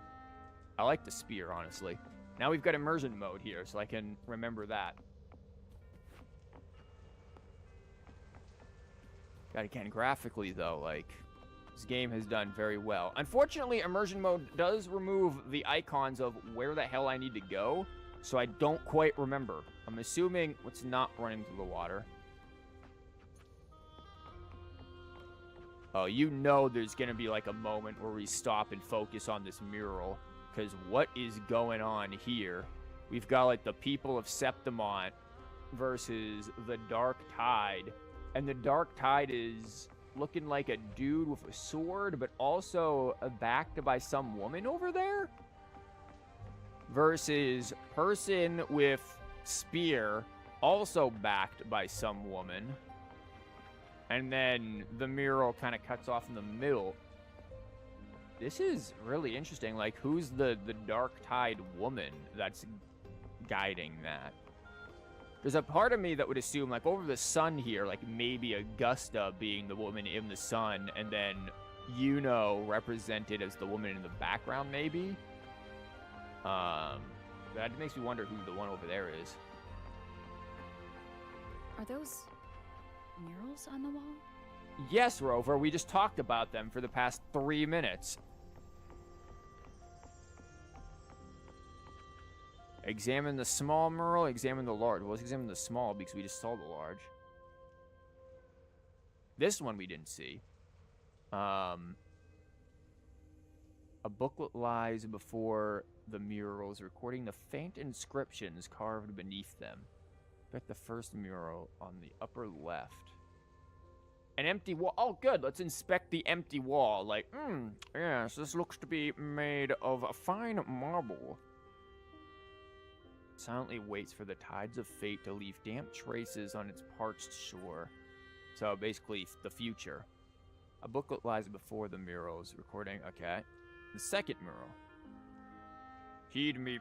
I like the spear, honestly. Now we've got immersion mode here, so I can remember that. God, again, graphically, though, like, this game has done very well. Unfortunately, immersion mode does remove the icons of where the hell I need to go, so I don't quite remember. I'm assuming it's not running through the water. Oh, you know there's going to be, like, a moment where we stop and focus on this mural. Because what is going on here? We've got, like, the people of Septimont versus the Dark Tide. And the Dark Tide is looking like a dude with a sword, but also backed by some woman over there. Versus person with spear, also backed by some woman. And then the mural kind of cuts off in the middle. This is really interesting. Like, who's the Dark Tide woman that's guiding that? There's a part of me that would assume, like, over the sun here, like, maybe Augusta being the woman in the sun, and then represented as the woman in the background, maybe? That makes me wonder who the one over there is. Are those murals on the wall? Yes, Rover, we just talked about them for the past 3 minutes. Examine the small mural, examine the large. Well, let's examine the small because we just saw the large. This one we didn't see. A booklet lies before the murals, recording the faint inscriptions carved beneath them. Pick the first mural on the upper left. An empty wall. Oh, good. Let's inspect the empty wall. Like, yes, this looks to be made of a fine marble. Silently waits for the tides of fate to leave damp traces on its parched shore. So basically, the future. A booklet lies before the murals, recording, okay. The second mural. Heed me,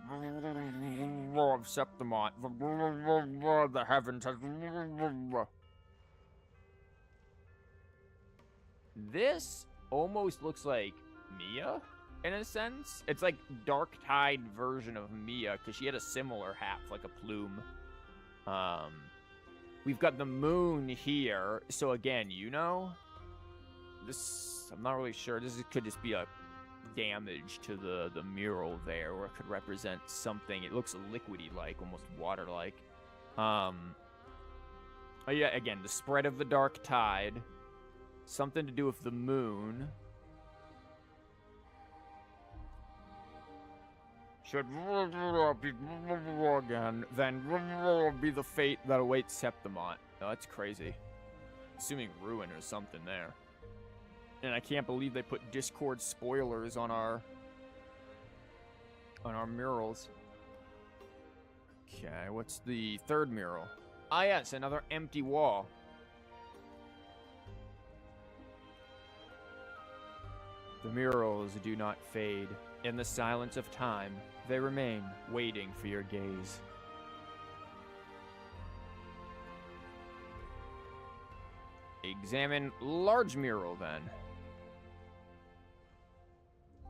of Septimont, the heavens has... This almost looks like Mia? In a sense, it's like Dark Tide version of Mia, because she had a similar hat, like a plume. We've got the moon here, so again, this, I'm not really sure. This could just be a damage to the mural there, or it could represent something. It looks liquidy-like, almost water-like. Oh yeah, again, the spread of the Dark Tide. Something to do with the moon. Should be again, then be the fate that awaits Septimont. Oh, that's crazy. Assuming ruin or something there. And I can't believe they put Discord spoilers on our murals. Okay, what's the third mural? Ah, yes, another empty wall. The murals do not fade. In the silence of time, they remain, waiting for your gaze. Examine large mural, then.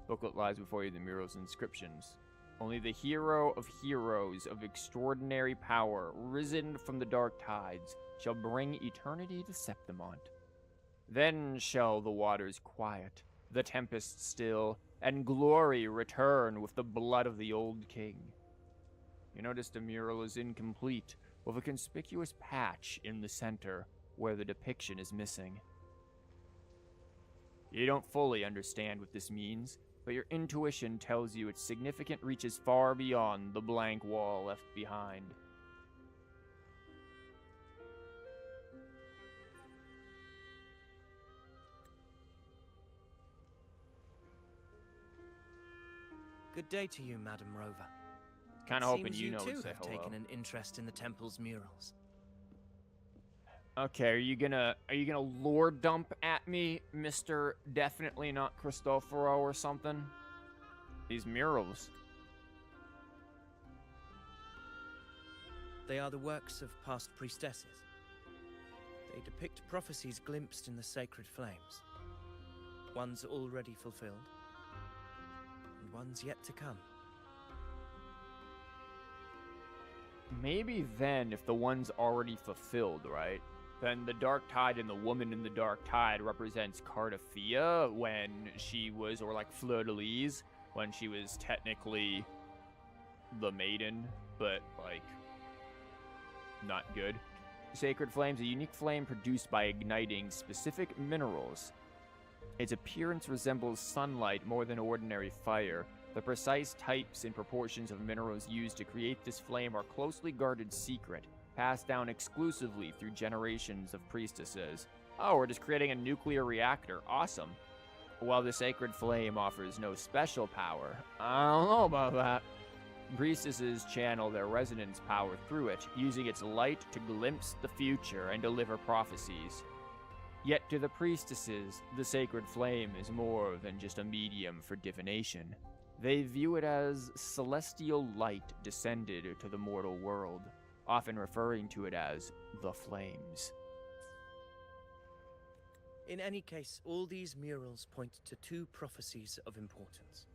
Booklet lies before you, the mural's inscriptions. Only the hero of heroes of extraordinary power, risen from the dark tides, shall bring eternity to Septimont. Then shall the waters quiet, the tempest still, and glory return with the blood of the old king. You notice the mural is incomplete, with a conspicuous patch in the center where the depiction is missing. You don't fully understand what this means, but your intuition tells you its significance reaches far beyond the blank wall left behind. Good day to you, Madam Rover. Kind of hoping Seems you too would say have hello. taken an interest in the temple's murals. Okay, are you gonna lore dump at me, Mr. Definitely Not Cristoforo or something? These murals. They are the works of past priestesses. They depict prophecies glimpsed in the sacred flames. Ones already fulfilled, and ones yet to come. Maybe then, if the one's already fulfilled, right? Then the Dark Tide and the woman in the Dark Tide represents Cardafia when she was, or like Fleur de Lis, when she was technically the maiden, but like not good. Sacred Flames, a unique flame produced by igniting specific minerals. Its appearance resembles sunlight more than ordinary fire. The precise types and proportions of minerals used to create this flame are closely guarded secret, passed down exclusively through generations of priestesses. Oh, we're just creating a nuclear reactor. Awesome. While the sacred flame offers no special power, I don't know about that. Priestesses channel their resonance power through it, using its light to glimpse the future and deliver prophecies. Yet to the priestesses, the sacred flame is more than just a medium for divination. They view it as celestial light descended to the mortal world. often referring to it as the Flames. In any case, all these murals point to two prophecies of importance.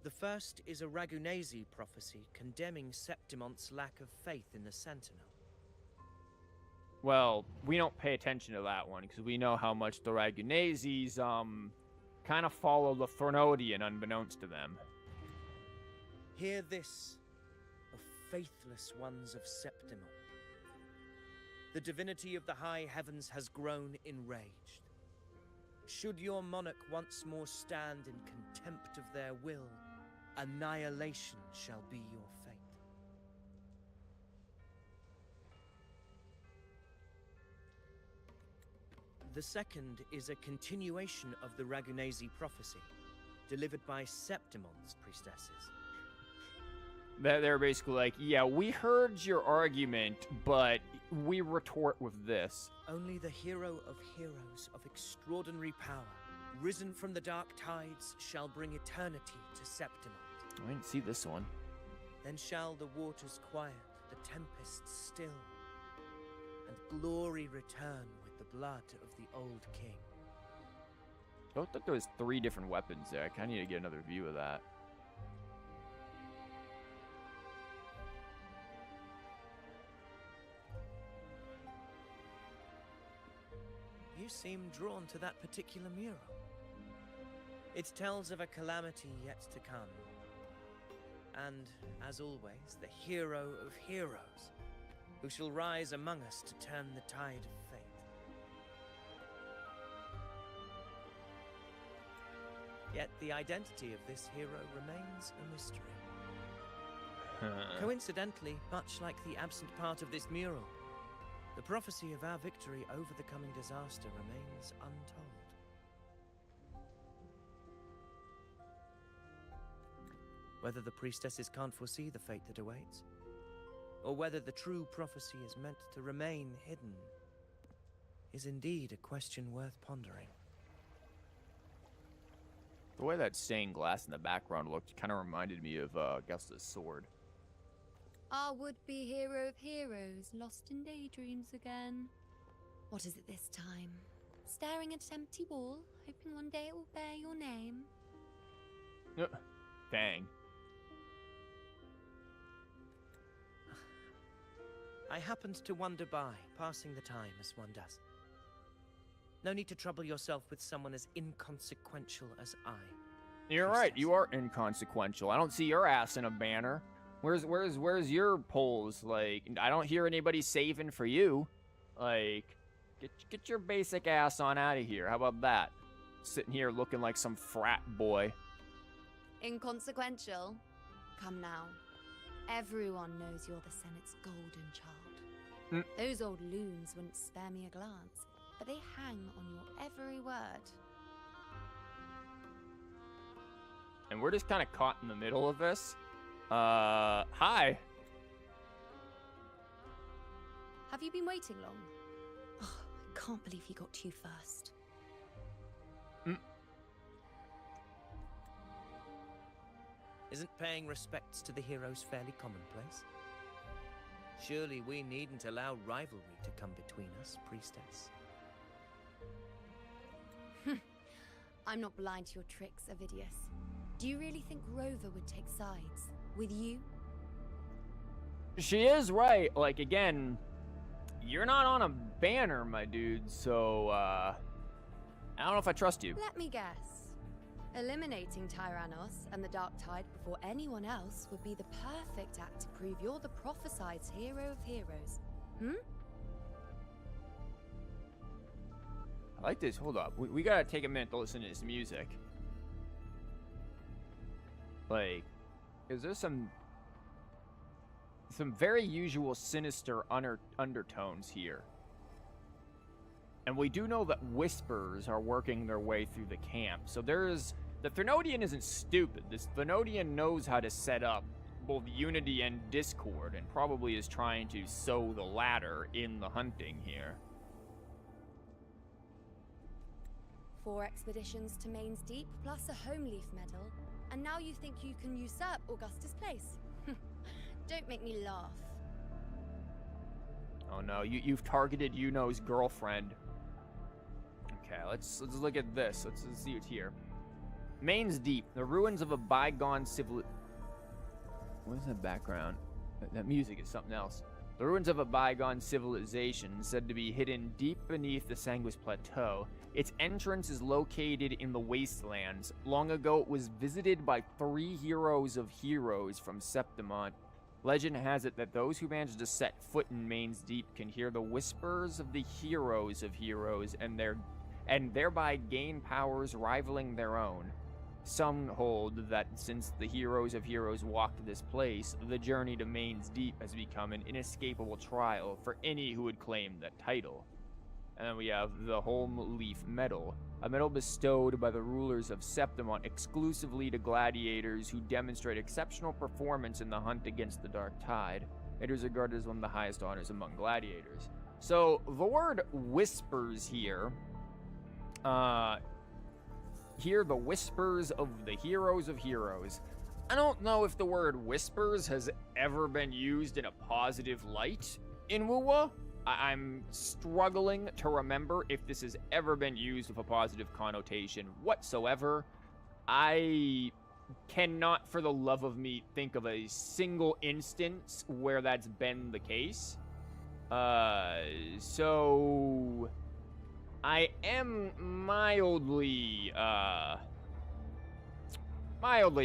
The first is a Ragunesi prophecy condemning Septimonte's lack of faith in the Sentinel. Well, we don't pay attention to that one because we know how much the Raguneses kind of follow the Threnodian unbeknownst to them. Hear this, O faithless ones of Septimon. The divinity of the high heavens has grown enraged. Should your monarch once more stand in contempt of their will, annihilation shall be your fate. The second is a continuation of the Ragunesi prophecy, delivered by Septimon's priestesses. They're basically like, yeah, we heard your argument, but we retort with this. Only the hero of heroes of extraordinary power, risen from the dark tides, shall bring eternity to Septimont. I didn't see this one. Then shall the waters quiet, the tempests still, and glory return with the blood of the old king. I thought there was 3 different weapons there. I kind of need to get another view of that. You seem drawn to that particular mural. It tells of a calamity yet to come. And, as always, the hero of heroes, who shall rise among us to turn the tide of fate. Yet the identity of this hero remains a mystery. Coincidentally, much like the absent part of this mural, the prophecy of our victory over the coming disaster remains untold. Whether the priestesses can't foresee the fate that awaits, or whether the true prophecy is meant to remain hidden, is indeed a question worth pondering. The way that stained glass in the background looked kind of reminded me of Augusta's sword. Our would-be hero of heroes, lost in daydreams again. What is it this time? Staring at an empty wall, hoping one day it will bear your name? Dang. I happened to wander by, passing the time as one does. No need to trouble yourself with someone as inconsequential as I. You're right, you are inconsequential. I don't see your ass in a banner. Where's your polls? Like, I don't hear anybody saving for you. Like, get your basic ass on out of here. How about that? Sitting here looking like some frat boy. Inconsequential? Come now. Everyone knows you're the Senate's golden child. Those old loons wouldn't spare me a glance, but they hang on your every word. And we're just kind of caught in the middle of this. Hi. Have you been waiting long? Oh, I can't believe he got to you first. Isn't paying respects to the heroes fairly commonplace? Surely we needn't allow rivalry to come between us, priestess. I'm not blind to your tricks, Avidius. Do you really think Rover would take sides with you? She is right. Like, again, you're not on a banner, my dude, so, I don't know if I trust you. Let me guess. Eliminating Tyrannos and the Dark Tide before anyone else would be the perfect act to prove you're the prophesied hero of heroes. I like this. Hold up. We gotta take a minute to listen to this music. Like, is there some very usual sinister undertones here? And we do know that whispers are working their way through the camp. So the Threnodian isn't stupid. This Threnodian knows how to set up both unity and discord, and probably is trying to sow the latter in the hunting here. 4 expeditions to Main's Deep, plus a home leaf medal, and now you think you can usurp Augusta's place. Don't make me laugh. Oh no, you've targeted Yuno's girlfriend. Okay, let's look at this. Let's see what's here. Main's Deep, the ruins of a bygone civil. What is that background? That music is something else. The ruins of a bygone civilization, said to be hidden deep beneath the Sanguis Plateau. Its entrance is located in the wastelands. Long ago, it was visited by 3 heroes of heroes from Septimont. Legend has it that those who manage to set foot in Main's Deep can hear the whispers of the heroes of heroes and thereby gain powers rivaling their own. Some hold that since the heroes of heroes walked this place, the journey to Main's Deep has become an inescapable trial for any who would claim that title. And then we have the Holm Leaf Medal, a medal bestowed by the rulers of Septimont exclusively to gladiators who demonstrate exceptional performance in the hunt against the Dark Tide. It is regarded as one of the highest honors among gladiators. So, the word whispers here, hear the whispers of the heroes of heroes. I don't know if the word whispers has ever been used in a positive light in Wuwa. I'm struggling to remember if this has ever been used with a positive connotation whatsoever. I cannot for the love of me think of a single instance where that's been the case. So I am mildly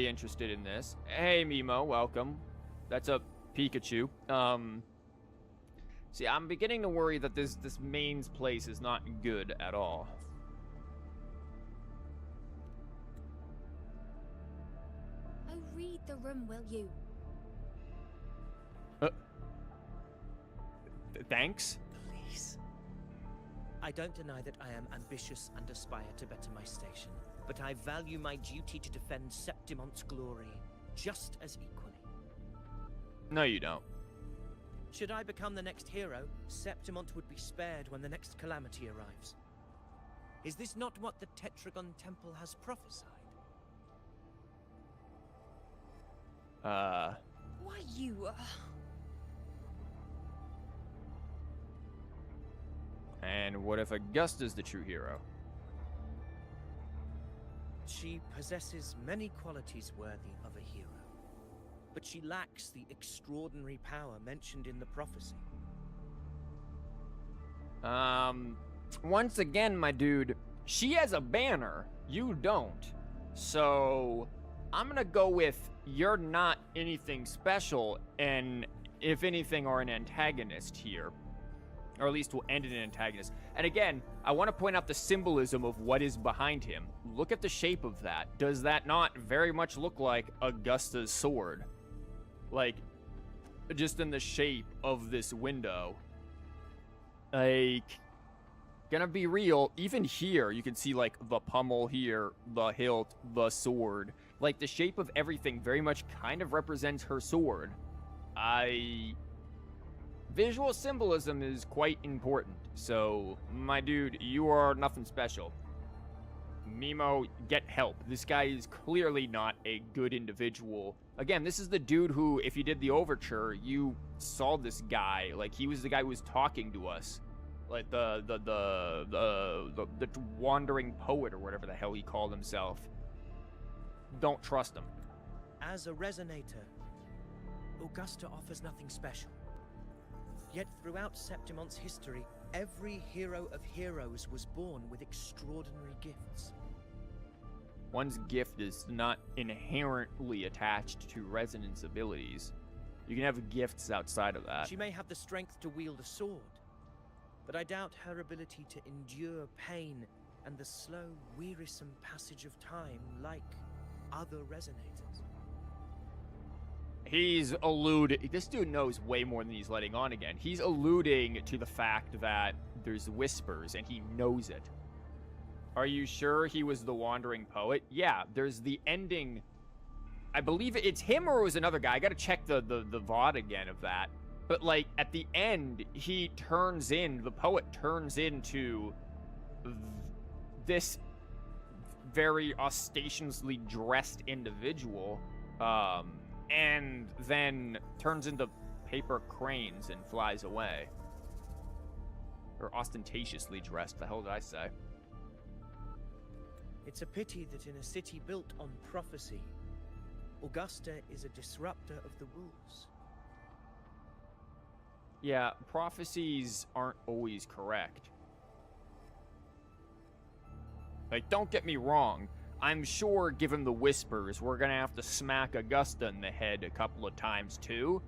interested in this. Hey, Mimo, welcome. That's a Pikachu. See, I'm beginning to worry that this Main's place is not good at all. Oh, read the room, will you? Thanks. Please. I don't deny that I am ambitious and aspire to better my station, but I value my duty to defend Septimont's glory just as equally. No, you don't. Should I become the next hero, Septimont would be spared when the next calamity arrives. Is this not what the Tetragon Temple has prophesied? Why you... And what if Augusta's the true hero? She possesses many qualities worthy of a hero, but she lacks the extraordinary power mentioned in the prophecy. Once again, my dude, she has a banner. You don't. So, I'm gonna go with you're not anything special, and if anything, are an antagonist here. Or at least will end in an antagonist. And again, I want to point out the symbolism of what is behind him. Look at the shape of that. Does that not very much look like Augusta's sword? Like, just in the shape of this window. Like, gonna be real, even here, you can see, like, the pummel here, the hilt, the sword. Like, the shape of everything very much kind of represents her sword. Visual symbolism is quite important. So, my dude, you are nothing special. Mimo, get help. This guy is clearly not a good individual. Again, this is the dude who, if you did the overture, you saw this guy. Like, he was the guy who was talking to us. Like, the wandering poet or whatever the hell he called himself. Don't trust him. As a resonator, Augusta offers nothing special. Yet throughout Septimont's history, every hero of heroes was born with extraordinary gifts. One's gift is not inherently attached to resonance abilities. You can have gifts outside of that. She may have the strength to wield a sword, but I doubt her ability to endure pain and the slow, wearisome passage of time like other resonators. He's alluding... This dude knows way more than he's letting on again. He's alluding to the fact that there's whispers, and he knows it. Are you sure he was the wandering poet? Yeah, there's the ending... I believe it's him or it was another guy. I gotta check the VOD again of that. But, like, at the end, he turns in... The poet turns into... very ostentatiously dressed individual, and then turns into paper cranes and flies away. Or ostentatiously dressed, the hell did I say? It's a pity that in a city built on prophecy, Augusta is a disruptor of the rules. Yeah, prophecies aren't always correct. Like, don't get me wrong. I'm sure, given the whispers, we're gonna have to smack Augusta in the head a couple of times, too.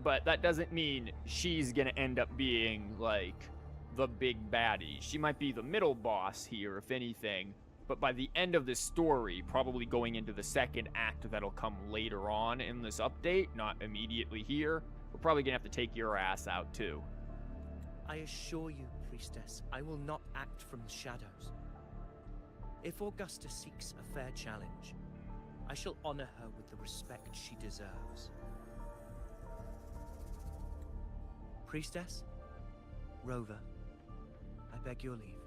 But that doesn't mean she's gonna end up being, like, the big baddie. She might be the middle boss here, if anything. But by the end of this story, probably going into the second act that'll come later on in this update, not immediately here, we're probably gonna have to take your ass out, too. I assure you, Priestess, I will not act from the shadows. If Augusta seeks a fair challenge, I shall honor her with the respect she deserves. Priestess, Rover, I beg your leave.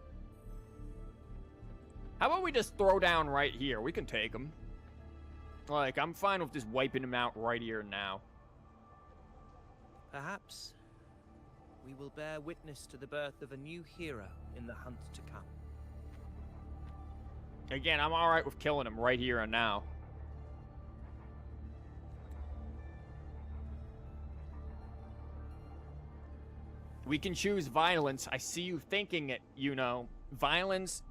How about we just throw down right here? We can take him. Like, I'm fine with just wiping him out right here and now. Perhaps we will bear witness to the birth of a new hero in the hunt to come. Again, I'm alright with killing him right here and now. We can choose violence. I see you thinking it, you know. Violence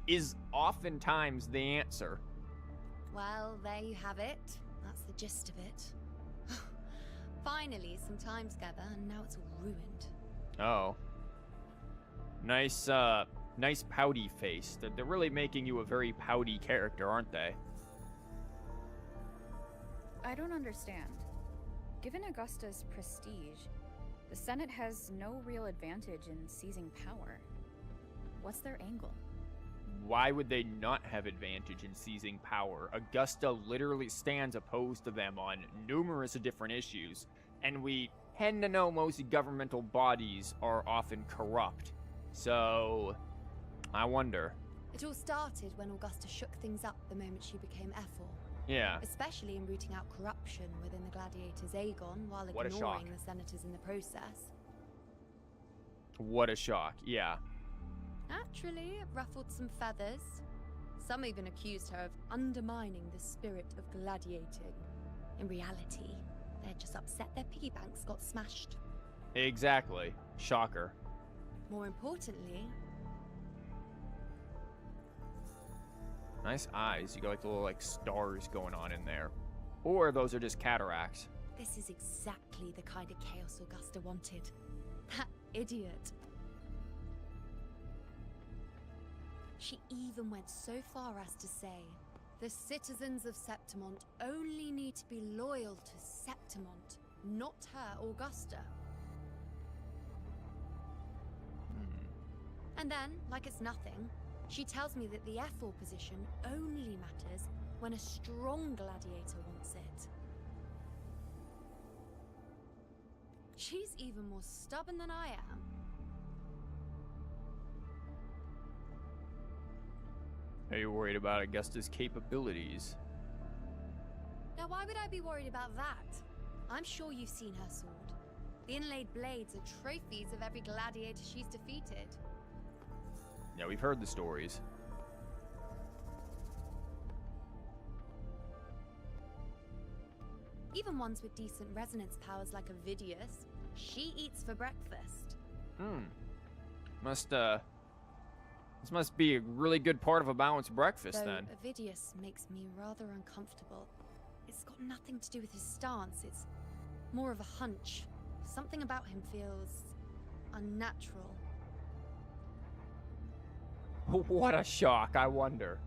is oftentimes the answer. Well, there you have it. That's the gist of it. Finally, some time together, and now it's all ruined. Oh. Nice, nice pouty face. They're really making you a very pouty character, aren't they? I don't understand. Given Augusta's prestige, the Senate has no real advantage in seizing power. What's their angle? Why would they not have advantage in seizing power? Augusta literally stands opposed to them on numerous different issues, and we tend to know most governmental bodies are often corrupt. So, I wonder. It all started when Augusta shook things up the moment she became Ephor. Yeah. Especially in rooting out corruption within the gladiators Aegon while What a shock. ignoring the senators in the process. What a shock, yeah. Naturally, it ruffled some feathers. Some even accused her of undermining the spirit of gladiating. In reality, they're just upset their piggy banks got smashed. Exactly. Shocker. More importantly... Nice eyes. You got like little like stars going on in there. Or those are just cataracts. This is exactly the kind of chaos Augusta wanted. That idiot. She even went so far as to say, the citizens of Septimont only need to be loyal to Septimont, not her, Augusta. And then, like it's nothing, she tells me that the Ephor position only matters when a strong gladiator wants it. She's even more stubborn than I am. Are you worried about Augusta's capabilities? Now, why would I be worried about that? I'm sure you've seen her sword. The inlaid blades are trophies of every gladiator she's defeated. Yeah, we've heard the stories. Even ones with decent resonance powers like Ovidius, she eats for breakfast. This must be a really good part of a balanced breakfast, Though then. Ovidius makes me rather uncomfortable. It's got nothing to do with his stance, it's more of a hunch. Something about him feels unnatural. What a shock, I wonder.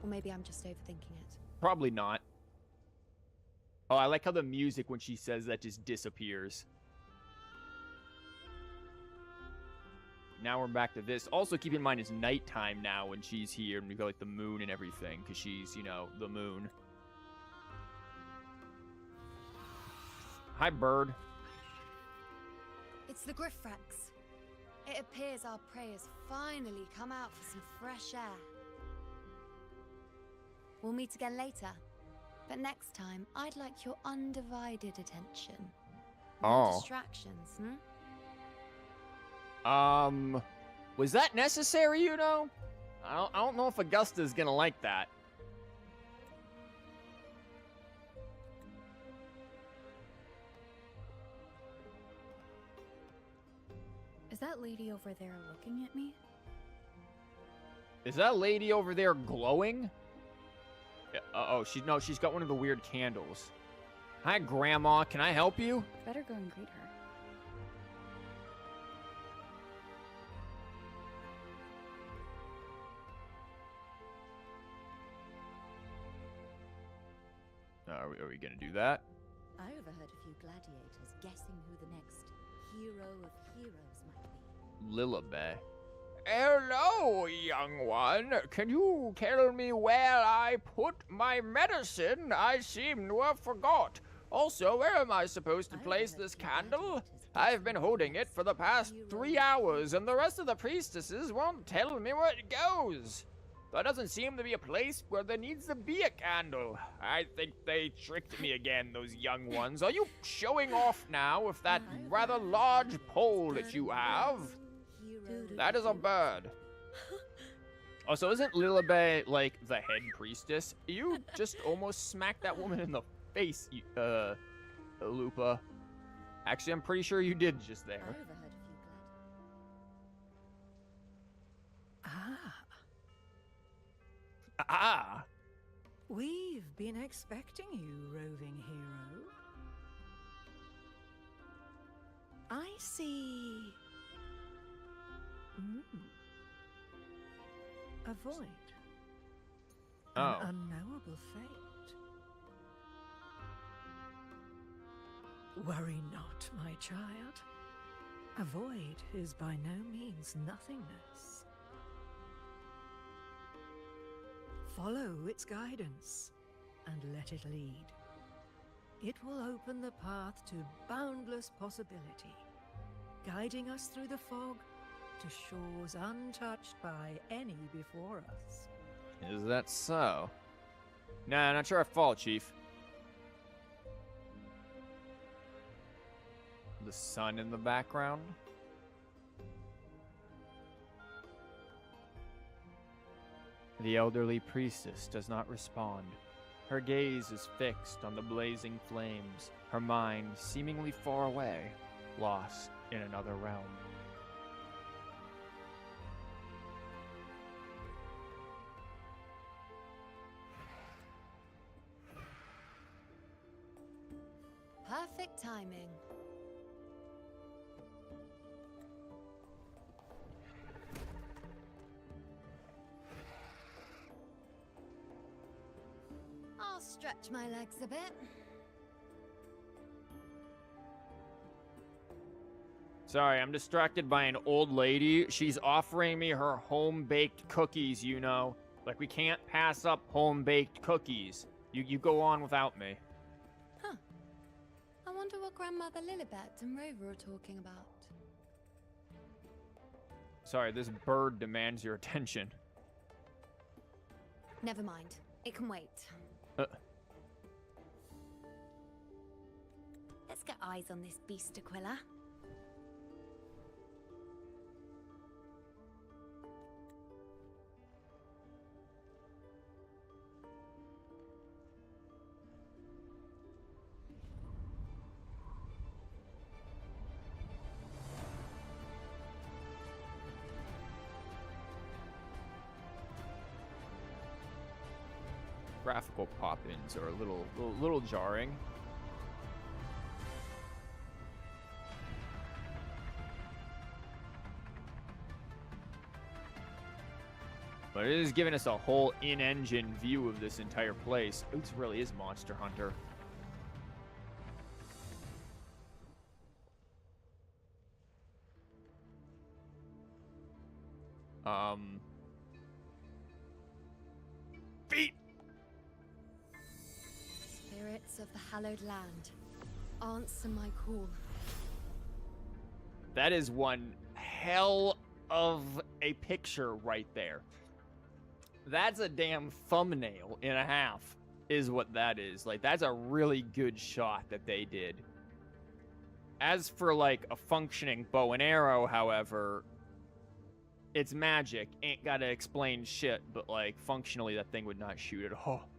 Or maybe I'm just overthinking it. Probably not. Oh, I like how the music when she says that just disappears. Now we're back to this. Also, keep in mind it's nighttime now when she's here, and we've got like the moon and everything, because she's, you know, the moon. Hi, bird. It's the Griffrex. It appears our prey has finally come out for some fresh air. We'll meet again later. But next time, I'd like your undivided attention. No distractions, Was that necessary, you know? I don't know if Augusta's gonna like that. Is that lady over there looking at me? Is that lady over there glowing? She's got one of the weird candles. Hi, Grandma. Can I help you? Better go and greet her. Are we gonna do that? I overheard a few gladiators guessing who the next hero of heroes might be. Lilibet. Hello, young one. Can you tell me where I put my medicine? I seem to have forgot. Also, where am I supposed to place this candle? I've been holding it for the past 3 hours, and the rest of the priestesses won't tell me where it goes. There doesn't seem to be a place where there needs to be a candle. I think they tricked me again, those young ones. Are you showing off now with that rather large pole that you have? That is a bird. Oh, so isn't Lilibet, like, the head priestess? You just almost smacked that woman in the face, Lupa. Actually, I'm pretty sure you did just there. Ah. We've been expecting you, roving hero. I see. A void. An unknowable fate. Worry not, my child. A void is by no means nothingness. Follow its guidance and let it lead. It will open the path to boundless possibility, guiding us through the fog to shores untouched by any before us. Is that so? Nah, not sure I follow, Chief. The sun in the background? The elderly priestess does not respond. Her gaze is fixed on the blazing flames, her mind seemingly far away, lost in another realm. Perfect timing. I'll stretch my legs a bit. Sorry, I'm distracted by an old lady. She's offering me her home-baked cookies, you know. Like, we can't pass up home-baked cookies. You go on without me. Huh. I wonder what Grandmother Lilibet and Rover are talking about. Sorry, this bird demands your attention. Never mind. It can wait. Let's get eyes on this beast, Aquila. Graphical pop-ins are a little jarring. But it is giving us a whole in-engine view of this entire place. Ooh, this really is Monster Hunter. Feet! Spirits of the hallowed land, answer my call. That is one hell of a picture right there. That's a damn thumbnail and a half, is what that is. Like, that's a really good shot that they did. As for, like, a functioning bow and arrow, however, it's magic. Ain't gotta explain shit, but, like, functionally, that thing would not shoot at all.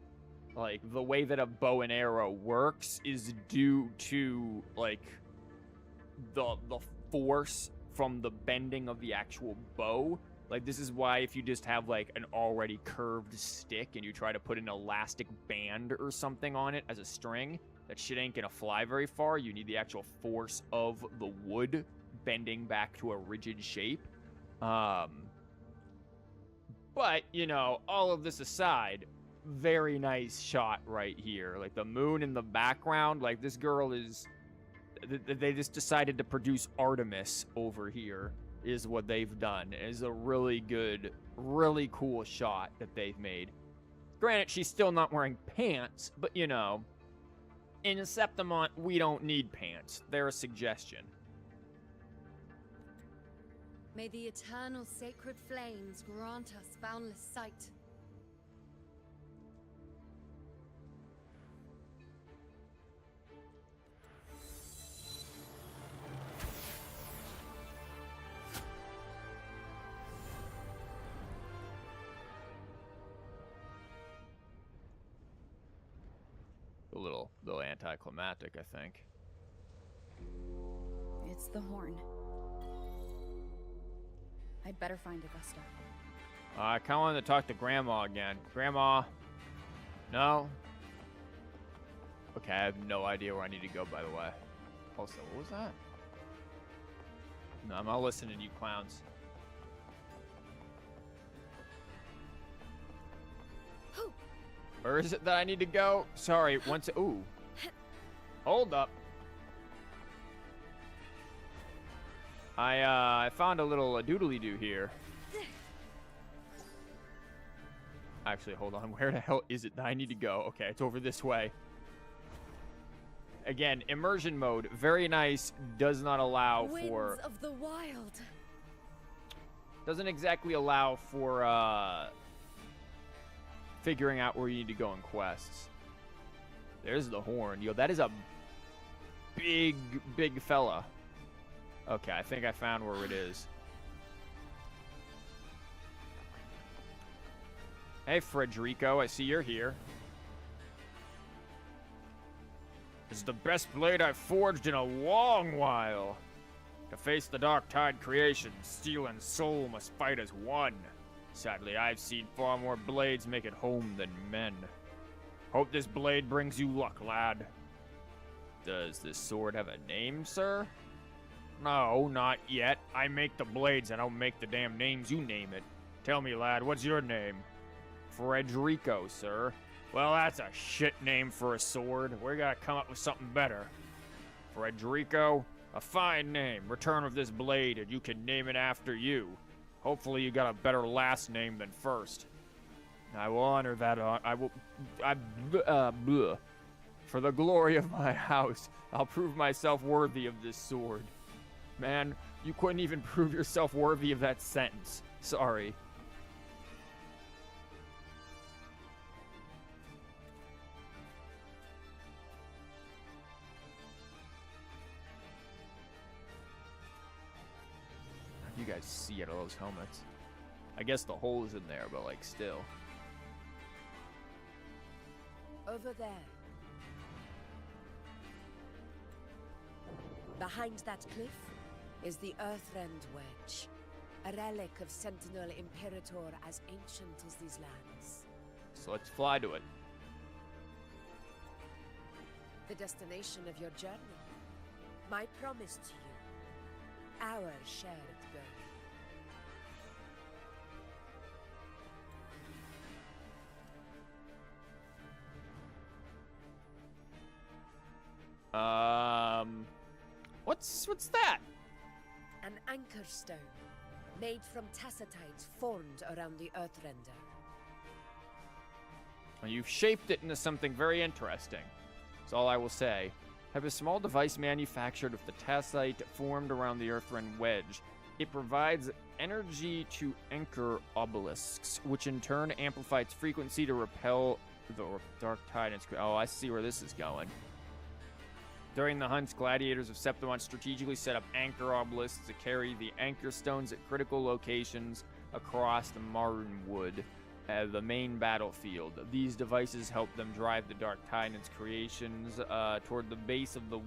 Like, the way that a bow and arrow works is due to, like, the force from the bending of the actual bow. Like, this is why if you just have, like, an already curved stick and you try to put an elastic band or something on it as a string, that shit ain't gonna fly very far. You need the actual force of the wood bending back to a rigid shape. But, you know, all of this aside, very nice shot right here. Like, the moon in the background, like, this girl is... They just decided to produce Artemis over here, is what they've done. It is a really good, really cool shot that they've made. Granted, she's still not wearing pants, but, you know, in Septimont, we don't need pants. They're a suggestion. May the eternal sacred flames grant us boundless sight. A little anticlimactic, I think. It's the horn. I'd better find Augusta. I kind of wanted to talk to Grandma again. Grandma? No? Okay, I have no idea where I need to go, by the way. Also, what was that? No, I'm not listening to you clowns. Where is it that I need to go? Sorry, once... Ooh. Hold up. I found a little doodly-doo here. Actually, hold on. Where the hell is it that I need to go? Okay, it's over this way. Again, immersion mode. Very nice. Does not allow for... Winds of the wild. Doesn't exactly allow for, figuring out where you need to go in quests. There's the horn. Yo, that is a big, big fella. Okay, I think I found where it is. Hey, Frederico, I see you're here. This is the best blade I've forged in a long while. To face the dark tide creation, steel and soul must fight as one. Sadly, I've seen far more blades make it home than men. Hope this blade brings you luck, lad. Does this sword have a name, sir? No, not yet. I make the blades, I don't make the damn names, you name it. Tell me, lad, what's your name? Frederico, sir. Well, that's a shit name for a sword. We gotta come up with something better. Frederico, a fine name. Return with this blade, and you can name it after you. Hopefully you got a better last name than first. I will honor that. For the glory of my house, I'll prove myself worthy of this sword. Man, you couldn't even prove yourself worthy of that sentence. Sorry. You guys see out of those helmets. I guess the hole is in there, but like still. Over there. Behind that cliff is the Earthrend Wedge, a relic of Sentinel Imperator as ancient as these lands. So let's fly to it. The destination of your journey. My promise to you. Our shared goal. What's that? An anchor stone, made from tassetites formed around the Earthrender. Well, you've shaped it into something very interesting. That's all I will say. Have a small device manufactured with the tacite formed around the Earthrend wedge. It provides energy to anchor obelisks, which in turn amplify its frequency to repel the dark tide. Oh, I see where this is going. During the hunts, gladiators of Septimont strategically set up anchor obelisks to carry the anchor stones at critical locations across the Marun Wood, the main battlefield. These devices help them drive the dark tide and its creations toward the base of the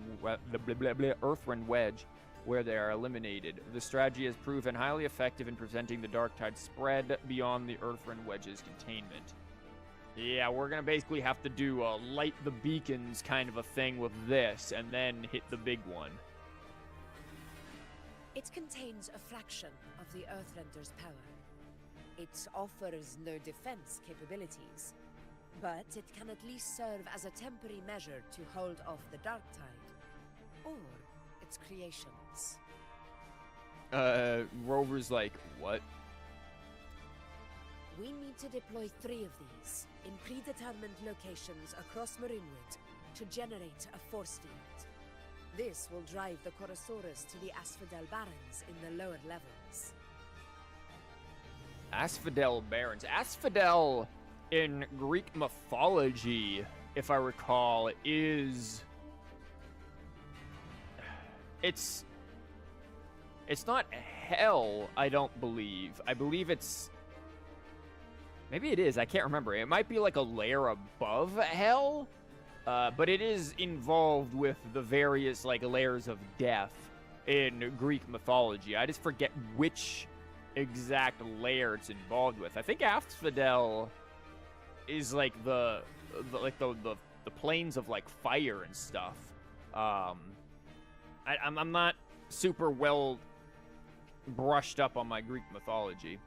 Earthrend Wedge, where they are eliminated. The strategy has proven highly effective in preventing the dark tide spread beyond the Earthrend Wedge's containment. Yeah, we're gonna basically have to do a light the beacons kind of a thing with this, and then hit the big one. It contains a fraction of the Earthrender's power. It offers no defense capabilities, but it can at least serve as a temporary measure to hold off the dark tide, or its creations. Rover's like, what? We need to deploy 3 of these in predetermined locations across Marinwood to generate a force field. This will drive the Chorosaurus to the Asphodel Barrens in the lower levels. Asphodel Barrens. Asphodel in Greek mythology, if I recall, is... It's not hell, I don't believe. I believe it's... Maybe it is, I can't remember. It might be like a layer above hell, but it is involved with the various like layers of death in Greek mythology. I just forget which exact layer it's involved with. I think Asphodel is like the planes of like fire and stuff. I'm not super well brushed up on my Greek mythology.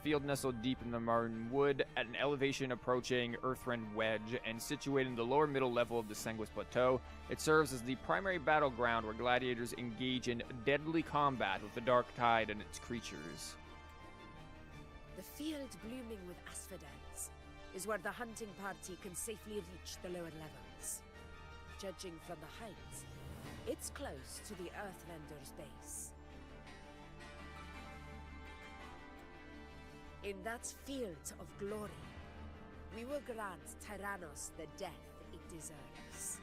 Field nestled deep in the Marun Wood at an elevation approaching Earthrend Wedge and situated in the lower middle level of the Sanguis Plateau. It serves as the primary battleground where gladiators engage in deadly combat with the Dark Tide and its creatures. The field blooming with asphodels is where the hunting party can safely reach the lower levels. Judging from the height, it's close to the Earthrender's base. In that field of glory, we will grant Tyrannos the death it deserves.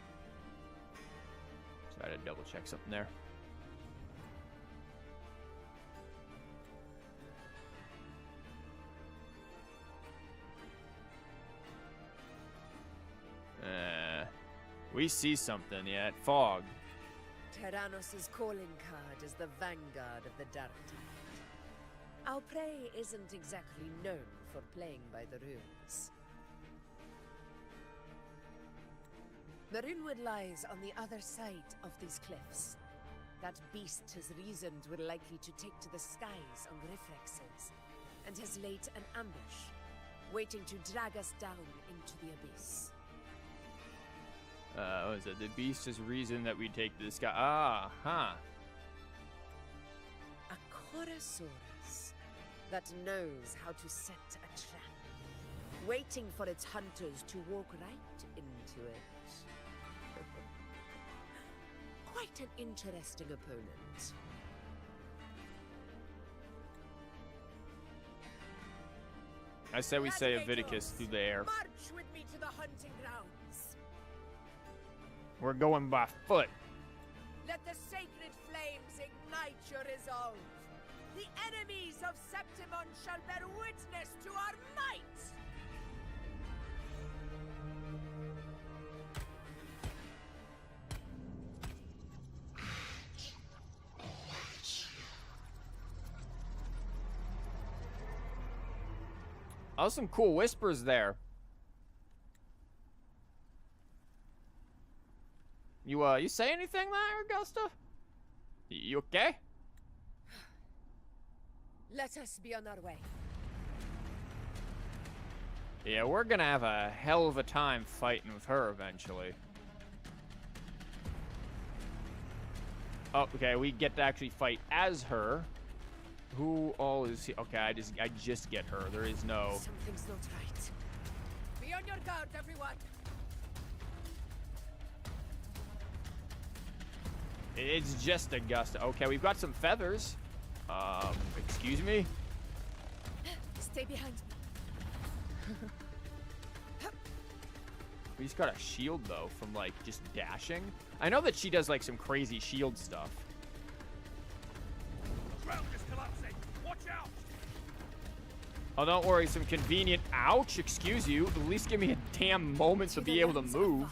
Try to double check something there. We see something yet. Fog. Tyrannos' calling card is the vanguard of the Dark Tide. Our prey isn't exactly known for playing by the rules. Marinwood lies on the other side of these cliffs. That beast has reasoned we're likely to take to the skies on reflexes, and has laid an ambush, waiting to drag us down into the abyss. What is it? The beast has reasoned that we take to the sky. Ah, huh. A Chorosaurus that knows how to set a trap, waiting for its hunters to walk right into it. Quite an interesting opponent. I say we say Aviticus through the air. March with me to the hunting grounds. We're going by foot. Let the sacred flames ignite your resolve. The enemies of Septimon shall bear witness to our might! Oh, some cool whispers there. You say anything there, Augusta? You okay? Let us be on our way. Yeah, we're gonna have a hell of a time fighting with her eventually. Oh, okay, we get to actually fight as her. Who all is he? Okay, I just get her. There is no... Something's not right. Be on your guard, everyone. It's just Augusta. Okay, we've got some feathers. Excuse me? Stay behind me. He's got a shield, though, from, like, just dashing. I know that she does, like, some crazy shield stuff. Ground is collapsing. Watch out! Oh, don't worry. Some convenient... Ouch! Excuse you. At least give me a damn moment to be able to move.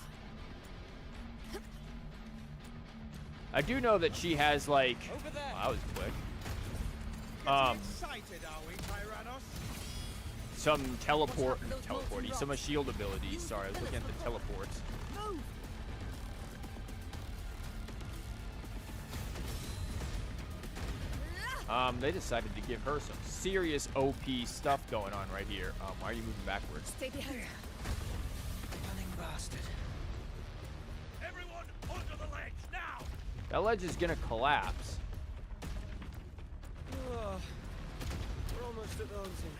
I do know that she has, like... Oh, that was quick. Some teleporting, some shield abilities. Sorry, I was looking at the teleports. They decided to give her some serious OP stuff going on right here. Why are you moving backwards? Stay behind. Cunning bastard. Everyone under the ledge now! That ledge is gonna collapse. Oh, we're almost at the hunting.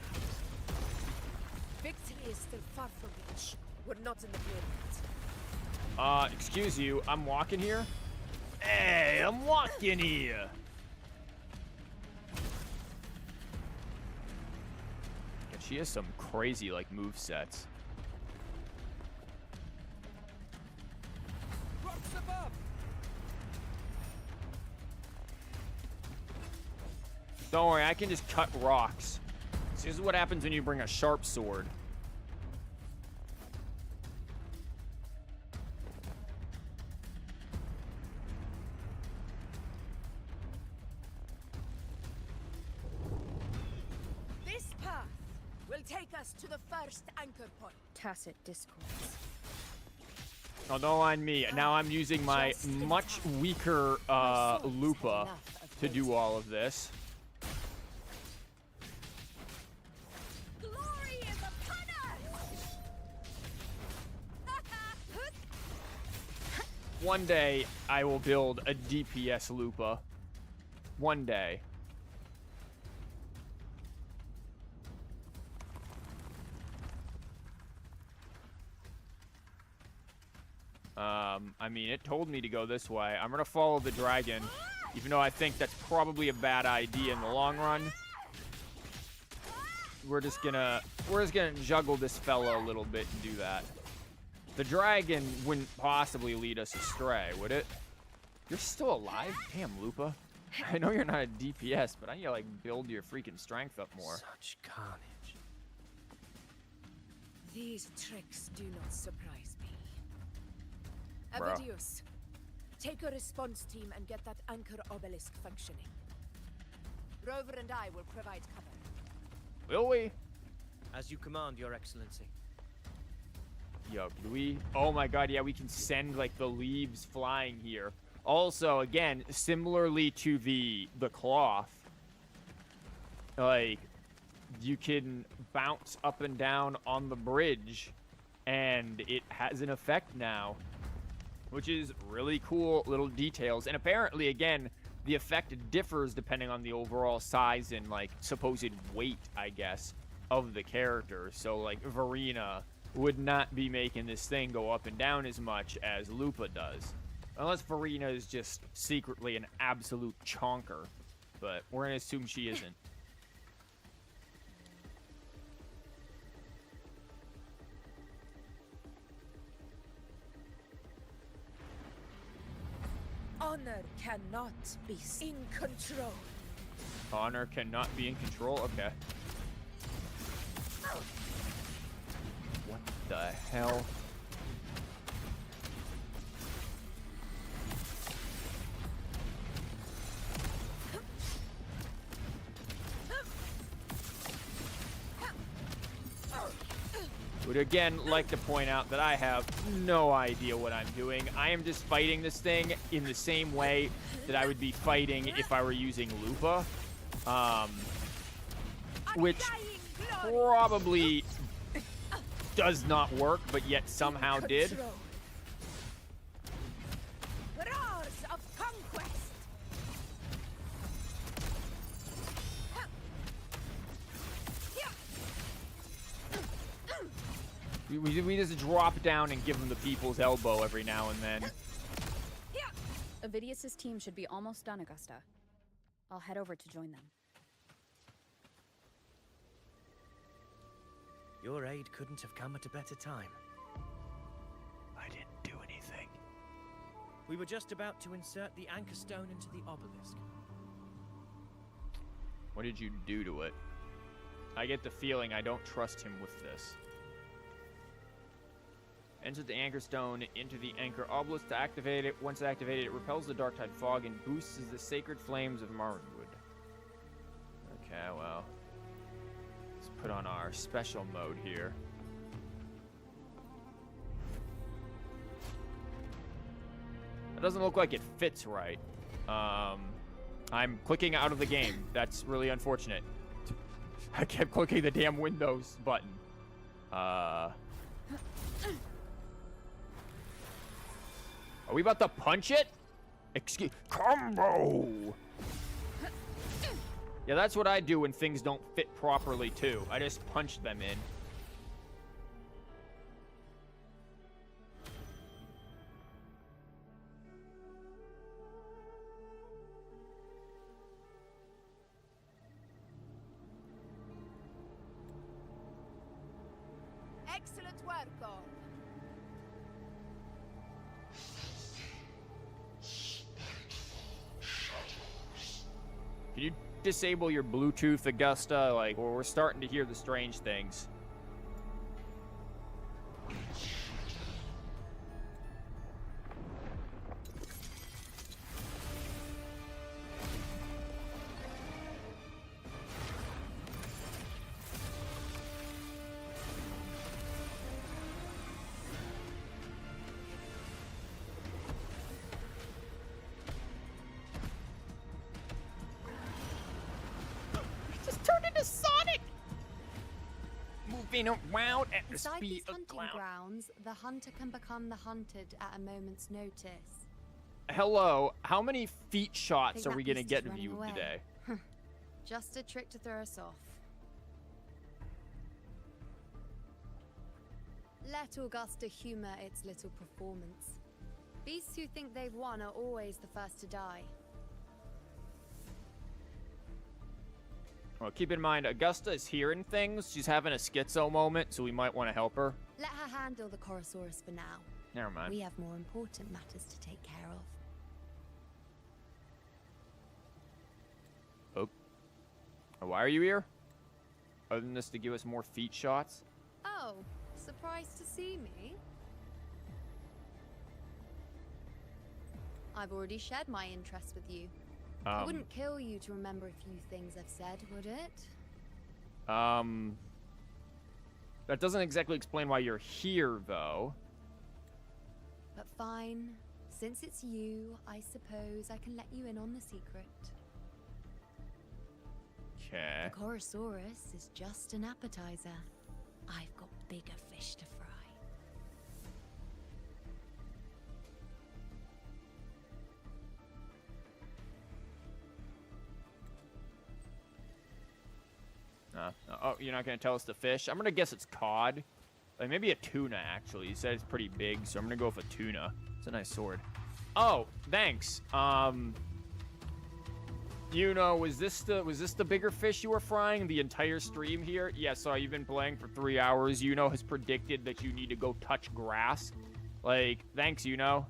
Victory is still far from reach. We're not in the pyramids. Excuse you. I'm walking here. Hey, I'm walking here. Yeah, she has some crazy, like, move sets. Rocks above. Don't worry, I can just cut rocks. This is what happens when you bring a sharp sword. This path will take us to the first anchor point. Tacit discourse. Oh, don't mind me. Now I'm using my much weaker Lupa to do all of this. Glory is upon us! One day, I will build a DPS Lupa. One day. I mean, it told me to go this way. I'm gonna follow the dragon, even though I think that's probably a bad idea in the long run. We're just gonna juggle this fella a little bit and do that. The dragon wouldn't possibly lead us astray, would it? You're still alive? Damn, Lupa. I know you're not a DPS, but I need to, like, build your freaking strength up more. Such carnage. These tricks do not surprise me. Bro. Evadius, take a response team and get that anchor obelisk functioning. Rover and I will provide cover. Will we? As you command, Your Excellency. Yo, do we? Oh my god, yeah, we can send, like, the leaves flying here. Also, again, similarly to the cloth, like, you can bounce up and down on the bridge, and it has an effect now, which is really cool little details. And apparently, again, the effect differs depending on the overall size and, like, supposed weight, I guess, of the character. So, like, Verena would not be making this thing go up and down as much as Lupa does. Unless Verena is just secretly an absolute chonker. But we're going to assume she isn't. Honor cannot be in control. Honor cannot be in control? Okay. What the hell? Would again like to point out that I have no idea what I'm doing. I am just fighting this thing in the same way that I would be fighting if I were using Lupa. Which probably does not work, but yet somehow did. Roars of conquest. We just drop down and give them the people's elbow every now and then. Evidius's team should be almost done, Augusta. I'll head over to join them. Your aid couldn't have come at a better time. I didn't do anything. We were just about to insert the anchor stone into the obelisk. What did you do to it? I get the feeling I don't trust him with this. Enter the anchor stone into the anchor obelisk to activate it. Once activated, it repels the Darktide fog and boosts the sacred flames of Marnwood. Okay, well. Let's put on our special mode here. It doesn't look like it fits right. I'm clicking out of the game. That's really unfortunate. I kept clicking the damn Windows button. Are we about to punch it? Excuse... Combo! Yeah, that's what I do when things don't fit properly, too. I just punch them in. Excellent work, all. Can you disable your Bluetooth, Augusta? Like, well, we're starting to hear the strange things. Around at the Inside speed these of hunting clown. grounds, the hunter can become the hunted at a moment's notice. Hello, how many feet shots Think are that we gonna beast get is of you running away. today? Just a trick to throw us off. Let Augusta humor its little performance. Beasts who think they've won are always the first to die. Well, keep in mind, Augusta is hearing things. She's having a schizo moment, so we might want to help her. Let her handle the Chorosaurus for now. Never mind. We have more important matters to take care of. Oh, why are you here? Other than this to give us more feet shots? Oh, surprised to see me? I've already shared my interest with you. It wouldn't kill you to remember a few things I've said, would it? That doesn't exactly explain why you're here, though. But fine. Since it's you, I suppose I can let you in on the secret. Okay. The Chorosaurus is just an appetizer. I've got bigger fish to fry. Oh, you're not going to tell us the fish? I'm going to guess it's cod. Like, maybe a tuna, actually. You said it's pretty big, so I'm going to go with a tuna. It's a nice sword. Oh, thanks. You know, was this the bigger fish you were frying the entire stream here? Yeah, so you've been playing for 3 hours. Yuno has predicted that you need to go touch grass. Like, thanks, Yuno.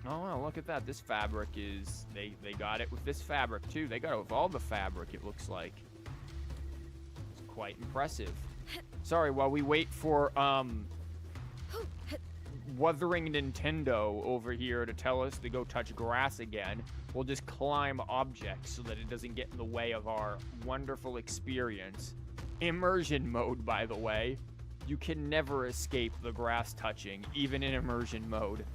Oh, wow, look at that. This fabric is... They got it with this fabric, too. They got it with all the fabric, it looks like. It's quite impressive. Sorry, while we wait for, Wuthering Nintendo over here to tell us to go touch grass again, we'll just climb objects so that it doesn't get in the way of our wonderful experience. Immersion mode, by the way. You can never escape the grass touching, even in immersion mode.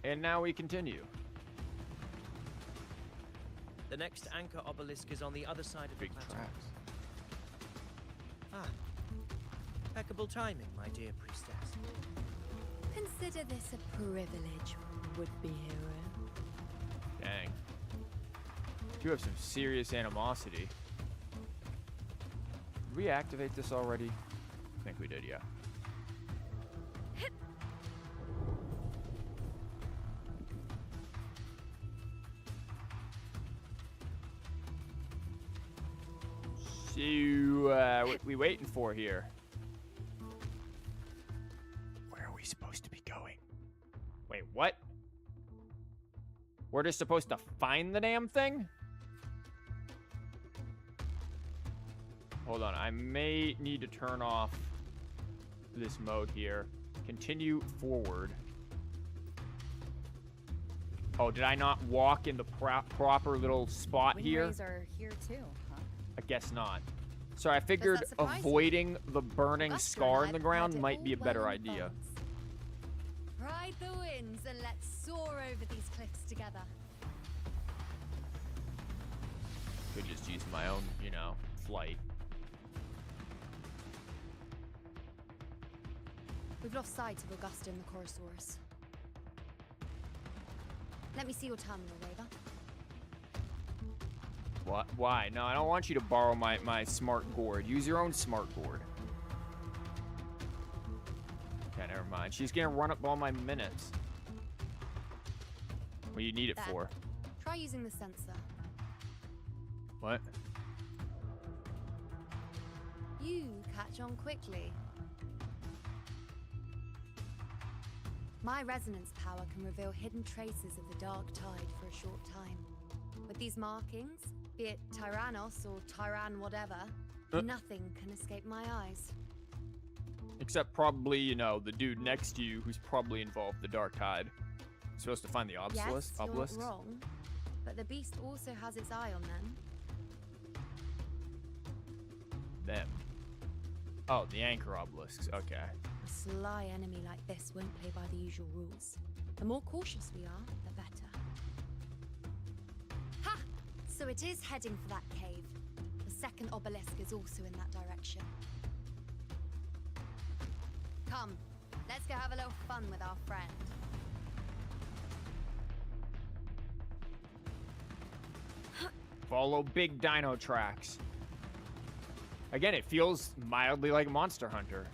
And now we continue. The next anchor obelisk is on the other side of the plateau. Tracks. Ah, impeccable timing, my dear priestess. Consider this a privilege, would-be hero. Dang. You have some serious animosity. Did we activate this already? I think we did, yeah. So, what we waiting for here? Where are we supposed to be going? Wait, what? We're just supposed to find the damn thing? Hold on, I may need to turn off this mode here. Continue forward. Oh, did I not walk in the proper little spot here? Wingways are here too, huh? I guess not. So I figured avoiding the burning scar in the ground might be a better idea. Ride the winds and let's soar over these cliffs together. Could just use my own, you know, flight. We've lost sight of Augusta and the Chorosaurus. Let me see your terminal, Raver. What? Why? No, I don't want you to borrow my smart gourd. Use your own smart gourd. Okay, never mind. She's gonna run up all my minutes. What do you need it for? Try using the sensor. What? You catch on quickly. My resonance power can reveal hidden traces of the dark tide for a short time. With these markings, be it Tyrannos or Tyran whatever, nothing can escape my eyes. Except probably, you know, the dude next to you who's probably involved in the dark tide. Supposed to find the obelisks. Yes, you're not wrong, but the beast also has its eye on them. Them. Oh, the anchor obelisks. Okay. A sly enemy like this won't play by the usual rules. The more cautious we are, the better. Ha! So it is heading for that cave. The second obelisk is also in that direction. Come, let's go have a little fun with our friend. Follow big dino tracks. Again, it feels mildly like Monster Hunter.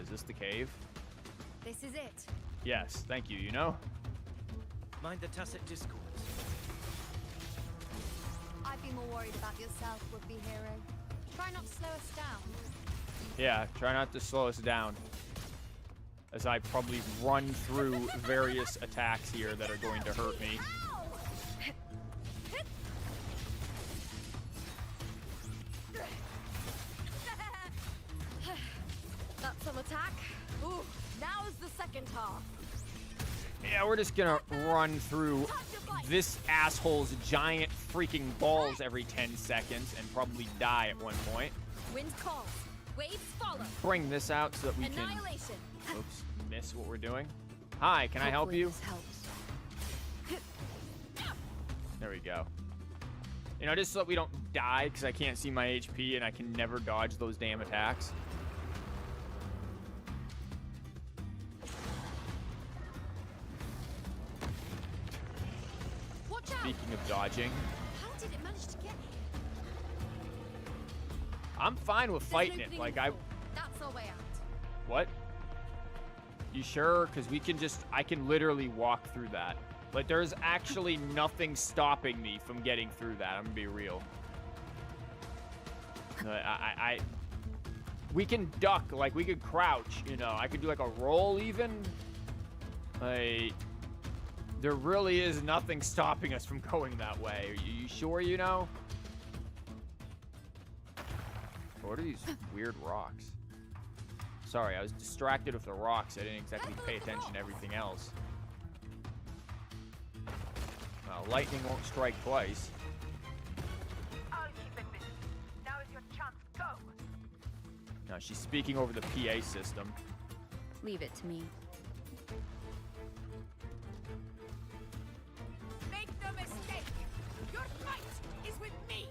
Is this the cave? This is it. Yes, thank you, you know? Mind the tacit discourse. I'd be more worried about yourself, would-be hero. Try not to slow us down. Yeah, try not to slow us down. As I probably run through various attacks here that are going to hurt me. That's some attack. Ooh, now's the second half. Yeah, we're just gonna run through this asshole's giant freaking balls every 10 seconds and probably die at one point. Wind calls, waves follow. Bring this out so that we can... Oops, miss what we're doing. Hi, can I help you? There we go. You know, just so that we don't die, because I can't see my HP and I can never dodge those damn attacks. Speaking of dodging, How did it manage to get here? I'm fine with fighting it. Like, That's our way out. What? You sure? Because we can just... I can literally walk through that. Like, there's actually nothing stopping me from getting through that. I'm gonna be real. We can duck. Like, we could crouch, you know. I could do, like, a roll even. Like... There really is nothing stopping us from going that way. Are you sure you know? What are these weird rocks? Sorry, I was distracted with the rocks. I didn't exactly pay attention to everything else. Lightning won't strike twice. I'll keep it busy. Now is your chance. Go. Now she's speaking over the PA system. Leave it to me. Make no mistake. Your fight is with me.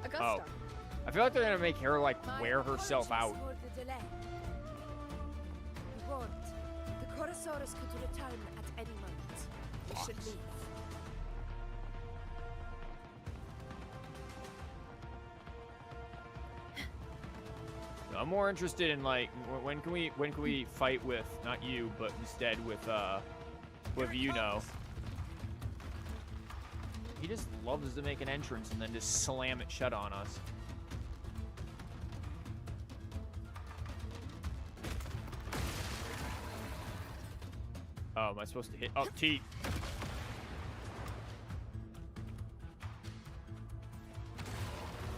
Augusta. Oh. I feel like they're gonna make her, like, wear herself out. For the delay. We warned. The Chorosaurus could return at any moment. We should leave. I'm more interested in like when can we fight with not you, but instead with you know. He just loves to make an entrance and then just slam it shut on us. Oh, am I supposed to hit? Oh, T.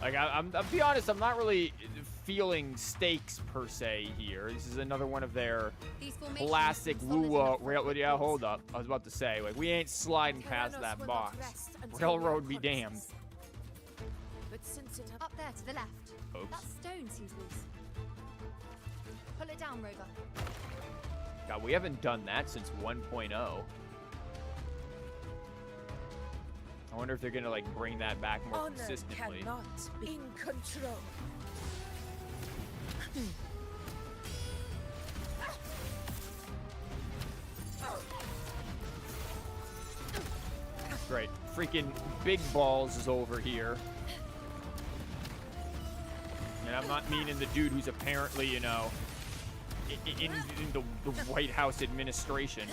Like, I'll be honest, I'm not really feeling stakes per se here. This is another one of their classic Wuwa rail. Yeah, hold up. I was about to say, like, we ain't sliding past that box. Railroad be damned. But since it up there to the left. Oops. That stone seems loose. Pull it down, Rover. God, we haven't done that since 1.0. I wonder if they're gonna like bring that back more Honor consistently. Cannot be in control. Great. Freaking Big Balls is over here. And I'm not meaning the dude who's apparently, you know, in the White House administration.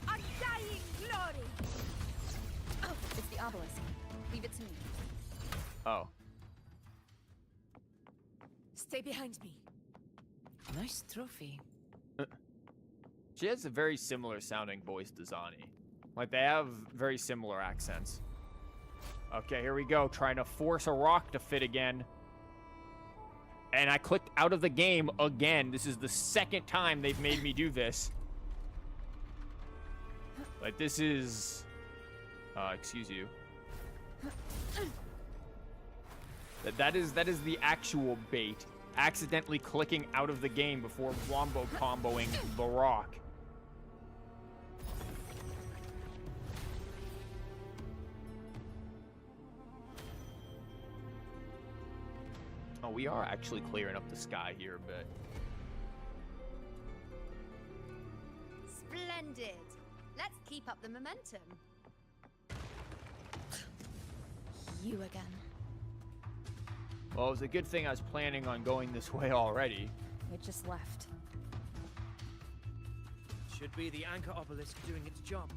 Undying glory. Oh, it's the obelisk. Leave it to me. Oh. Stay behind me. Nice trophy. She has a very similar sounding voice to Zani. Like, they have very similar accents. Okay, here we go. Trying to force a rock to fit again. And I clicked out of the game again. This is the second time they've made me do this. Like, this is... excuse you. That is the actual bait. Accidentally clicking out of the game before wombo comboing the rock. Oh, we are actually clearing up the sky here a bit. Splendid. Let's keep up the momentum. You again. Well, it was a good thing I was planning on going this way already. It just left. Should be the anchor obelisk doing its job.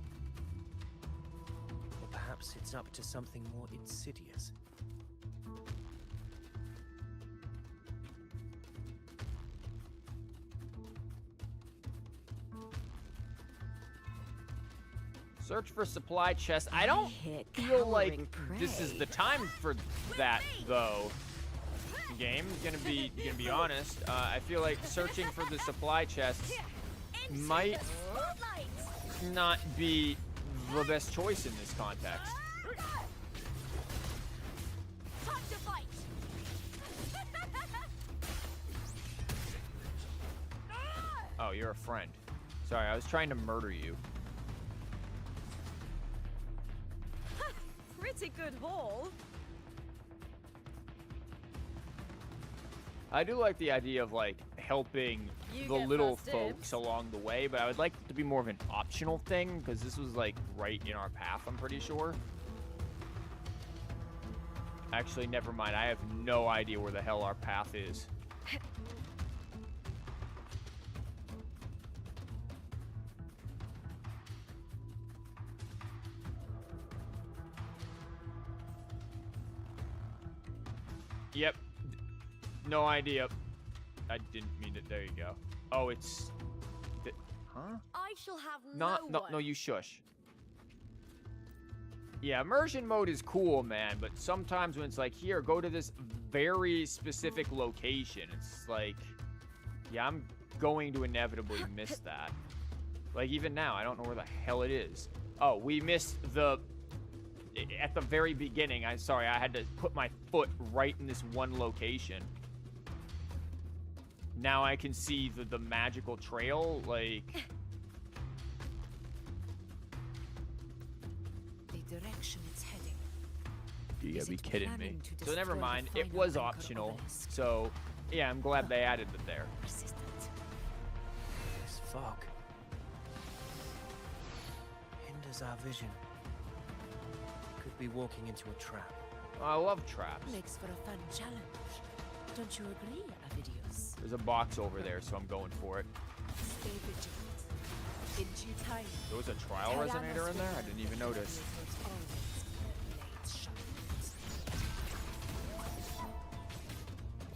Or perhaps it's up to something more insidious. Search for supply chests. I don't feel like this is the time for that, though. Game, gonna be honest. I feel like searching for the supply chests might not be the best choice in this context. Oh, you're a friend. Sorry, I was trying to murder you. Pretty good haul. I do like the idea of like helping the little folks along the way, but I would like it to be more of an optional thing because this was like right in our path, I'm pretty sure. Actually, never mind. I have no idea where the hell our path is. Yep. No idea. I didn't mean it. There you go. Oh, it's... Huh? I shall have No, you shush. Yeah, immersion mode is cool, man, but sometimes when it's like, here, go to this very specific location, it's like, yeah, I'm going to inevitably miss that. Like, even now, I don't know where the hell it is. Oh, we missed the... At the very beginning, I'm sorry, I had to put my foot right in this one location. Now I can see the magical trail, like... The direction it's heading. You gotta Is be it kidding me. planning to So never destroy the mind. It final was anchor optional. obelisk? So yeah, I'm glad they added it there. Persistent. This fog hinders our vision. Could be walking into a trap. I love traps. Makes for a fun challenge. Don't you agree, Avidius? There's a box over there, so I'm going for it. Stay vigilant. In due time. There was a trial resonator in there? I didn't even notice.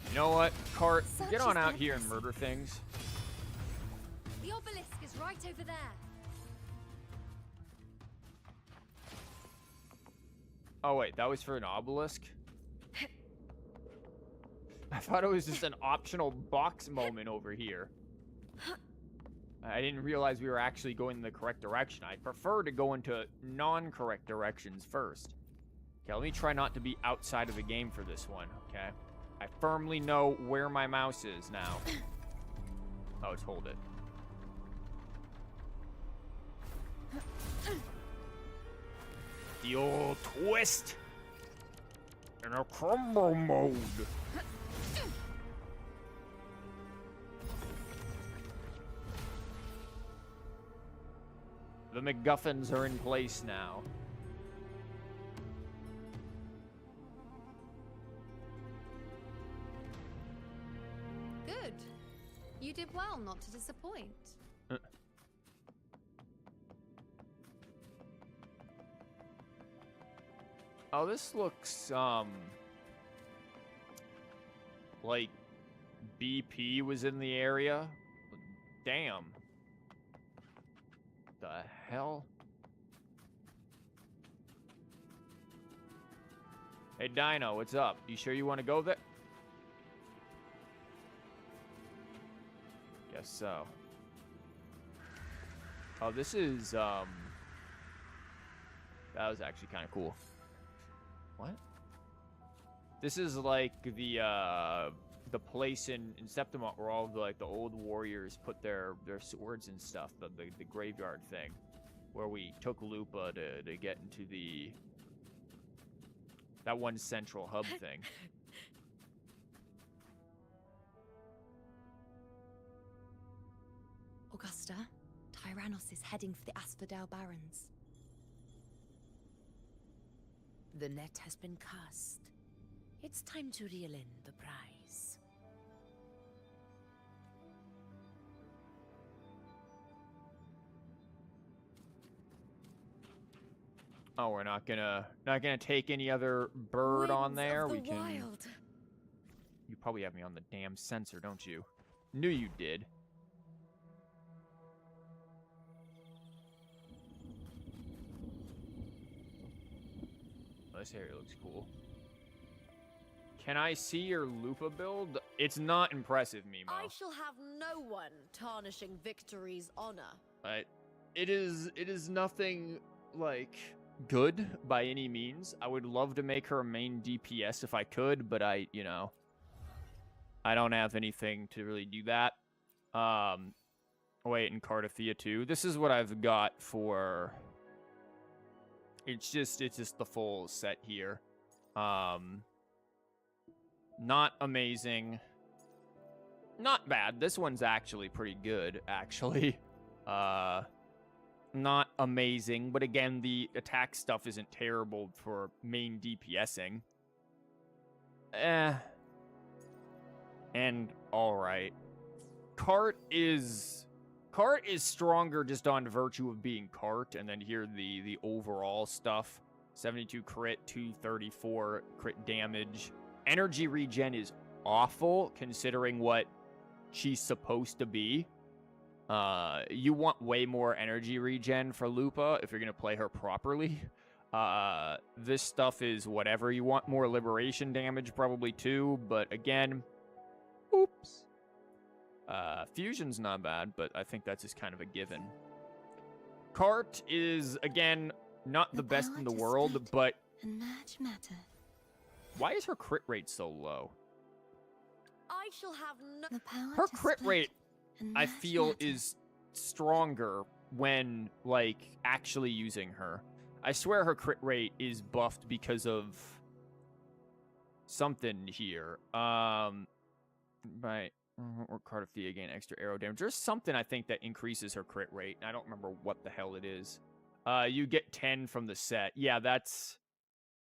You know what, Cart? Get on out here and murder things. The obelisk is right over there. Oh wait, that was for an obelisk? I thought it was just an optional box moment over here. I didn't realize we were actually going in the correct direction. I prefer to go into non-correct directions first. Okay, let me try not to be outside of the game for this one, okay? I firmly know where my mouse is now. Oh, it's hold it. The old twist in a combo mode. The MacGuffins are in place now. Good. You did well not to disappoint. Oh, this looks, like BP was in the area. Damn. The hell? Hey, Dino, what's up? You sure you want to go there? Guess so. Oh, this is, that was actually kind of cool. What? This is like the place in Septimont where all the the old warriors put their swords and stuff, the graveyard thing, where we took Lupa to get into that one central hub thing. Augusta, Tyrannos is heading for the Asphodel Barrens. The net has been cast. It's time to reel in the prize. Oh, we're not gonna take any other bird on there. We can. Wild. You probably have me on the damn sensor, don't you? Knew you did. Oh, this area looks cool. Can I see your Lupa build? It's not impressive, Mimo. I shall have no one tarnishing victory's honor. It is nothing like good by any means. I would love to make her a main DPS if I could, but I don't have anything to really do that. Wait, and Cardathea too. This is what I've got for. It's just the full set here. Not amazing. Not bad. This one's actually pretty good, actually. Not amazing, but again, the attack stuff isn't terrible for main DPSing. And alright. Cart is stronger just on virtue of being Cart, and then here the overall stuff. 72 crit, 234 crit damage. Energy regen is awful, considering what she's supposed to be. You want way more energy regen for Lupa if you're going to play her properly. This stuff is whatever. You want more liberation damage probably too, but again, oops. Fusion's not bad, but I think that's just kind of a given. Cart is, again, not the best in the world, but why is her crit rate so low? I shall have no Her crit rate, I feel, is stronger when, like, actually using her. I swear her crit rate is buffed because of something here. Right. Or Cardothea gain extra arrow damage. There's something I think that increases her crit rate. I don't remember what the hell it is. You get 10 from the set. Yeah, that's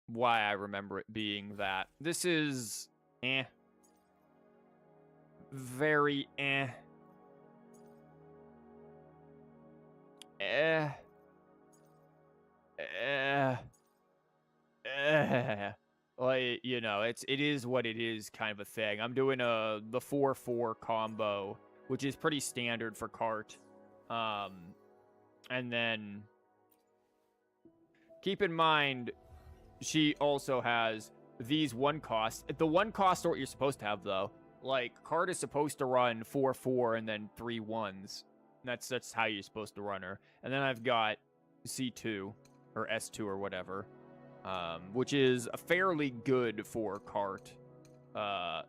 why I remember it being that. This is very like, you know, it is what it is kind of a thing. I'm doing the 4-4 combo, which is pretty standard for Cart. And then keep in mind she also has these one costs. The one cost are what you're supposed to have, though. Like, Cart is supposed to run 4-4 and then 3 1s. That's how you're supposed to run her. And then I've got C2 or S2 or whatever, which is fairly good for Cart. But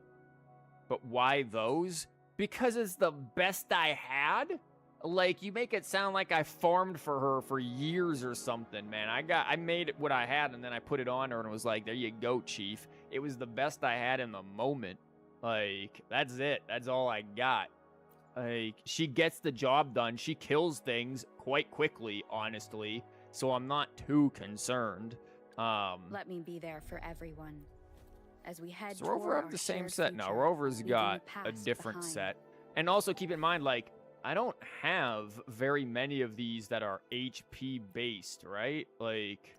why those? Because it's the best I had. Like, you make it sound like I farmed for her for years or something, man. I made what I had, and then I put it on her, and it was like, there you go, Chief. It was the best I had in the moment. Like, that's it. That's all I got. Like, she gets the job done. She kills things quite quickly, honestly. So I'm not too concerned. Let me be there for everyone. As we head so Rover have the same set now. Rover's got a different set. And also keep in mind, like, I don't have very many of these that are HP based, right? Like,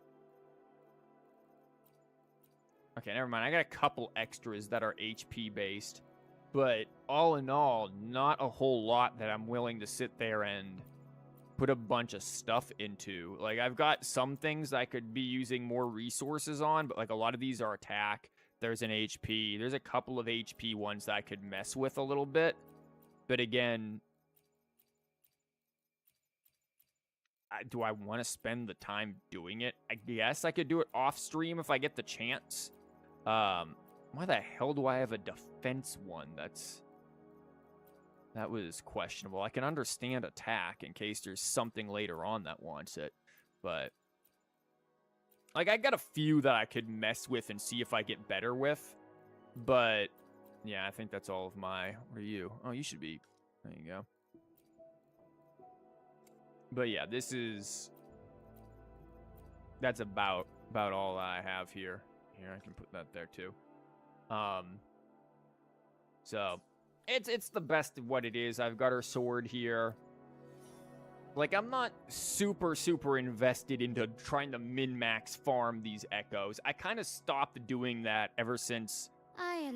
okay, never mind. I got a couple extras that are HP based, but all in all, not a whole lot that I'm willing to sit there and put a bunch of stuff into. Like, I've got some things I could be using more resources on, but like a lot of these are attack. There's an HP. There's a couple of HP ones that I could mess with a little bit. But again, do I want to spend the time doing it? I guess I could do it off stream if I get the chance. Why the hell do I have a defense one? That was questionable. I can understand attack in case there's something later on that wants it. But, like, I got a few that I could mess with and see if I get better with. But, yeah, I think that's all of my... What are you? Oh, you should be... There you go. But, yeah, this is... That's about all I have here. Here, I can put that there, too. So... It's the best of what it is. I've got her sword here. Like, I'm not super invested into trying to min-max farm these echoes. I kind of stopped doing that ever since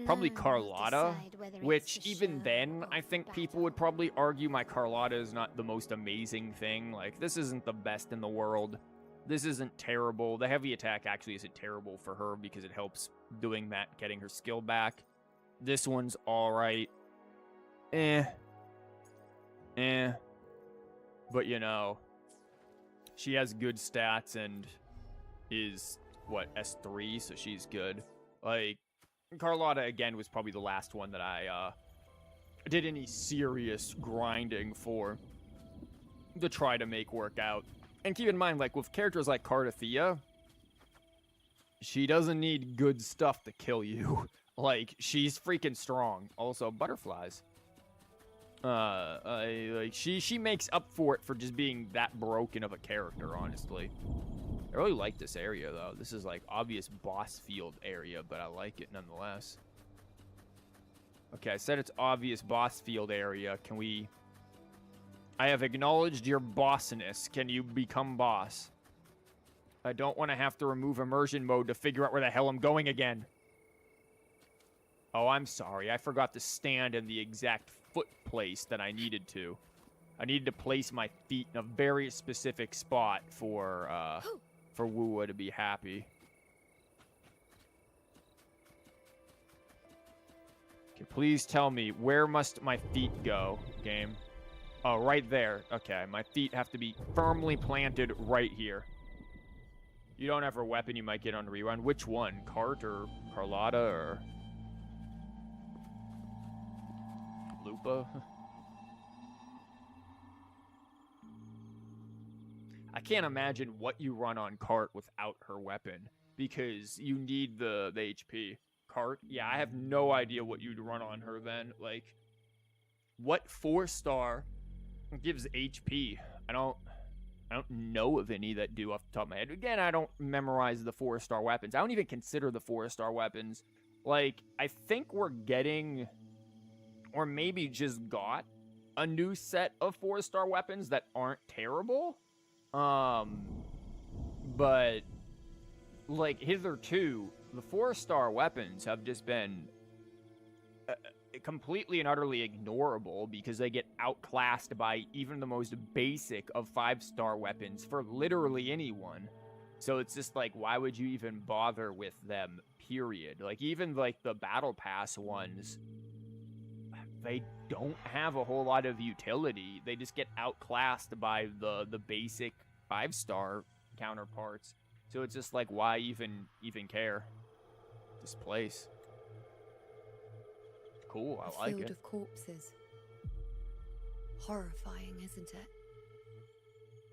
probably Carlotta, which even then, I think people would probably argue my Carlotta is not the most amazing thing. Like, this isn't the best in the world. This isn't terrible. The heavy attack actually isn't terrible for her because it helps doing that, getting her skill back. This one's all right. But, you know, she has good stats and is, what, S3, so she's good. Like, Carlotta, again, was probably the last one that I did any serious grinding for to try to make work out. And keep in mind, like, with characters like Cardothea, she doesn't need good stuff to kill you. Like, she's freaking strong. Also, butterflies. Like, she makes up for it for just being that broken of a character, honestly. I really like this area, though. This is, like, obvious boss field area, but I like it nonetheless. Okay, I said it's obvious boss field area. Can we... I have acknowledged your bossiness. Can you become boss? I don't want to have to remove immersion mode to figure out where the hell I'm going again. Oh, I'm sorry. I forgot to stand in the exact foot place that I needed to. I needed to place my feet in a very specific spot for Wuwa to be happy. Okay, please tell me, where must my feet go, game? Oh, right there. Okay, my feet have to be firmly planted right here. You don't have a weapon you might get on rerun. Which one? Cart or Carlotta or... Lupa? I can't imagine what you run on Cart without her weapon, because you need the HP. cart. Yeah, I have no idea what you'd run on her then. Like, what 4-star gives HP? I don't know of any that do off the top of my head. Again, I don't memorize the 4-star weapons. I don't even consider the 4-star weapons. Like, I think we're getting, or maybe just got, a new set of 4-star weapons that aren't terrible. But, like, hitherto, the 4-star weapons have just been completely and utterly ignorable because they get outclassed by even the most basic of 5-star weapons for literally anyone. So it's just like, why would you even bother with them, period? Like, even, like, the Battle Pass ones, they don't have a whole lot of utility. They just get outclassed by the basic 5-star counterparts. So it's just like, why even care? This place. Cool, I like it. Field of corpses. Horrifying, isn't it?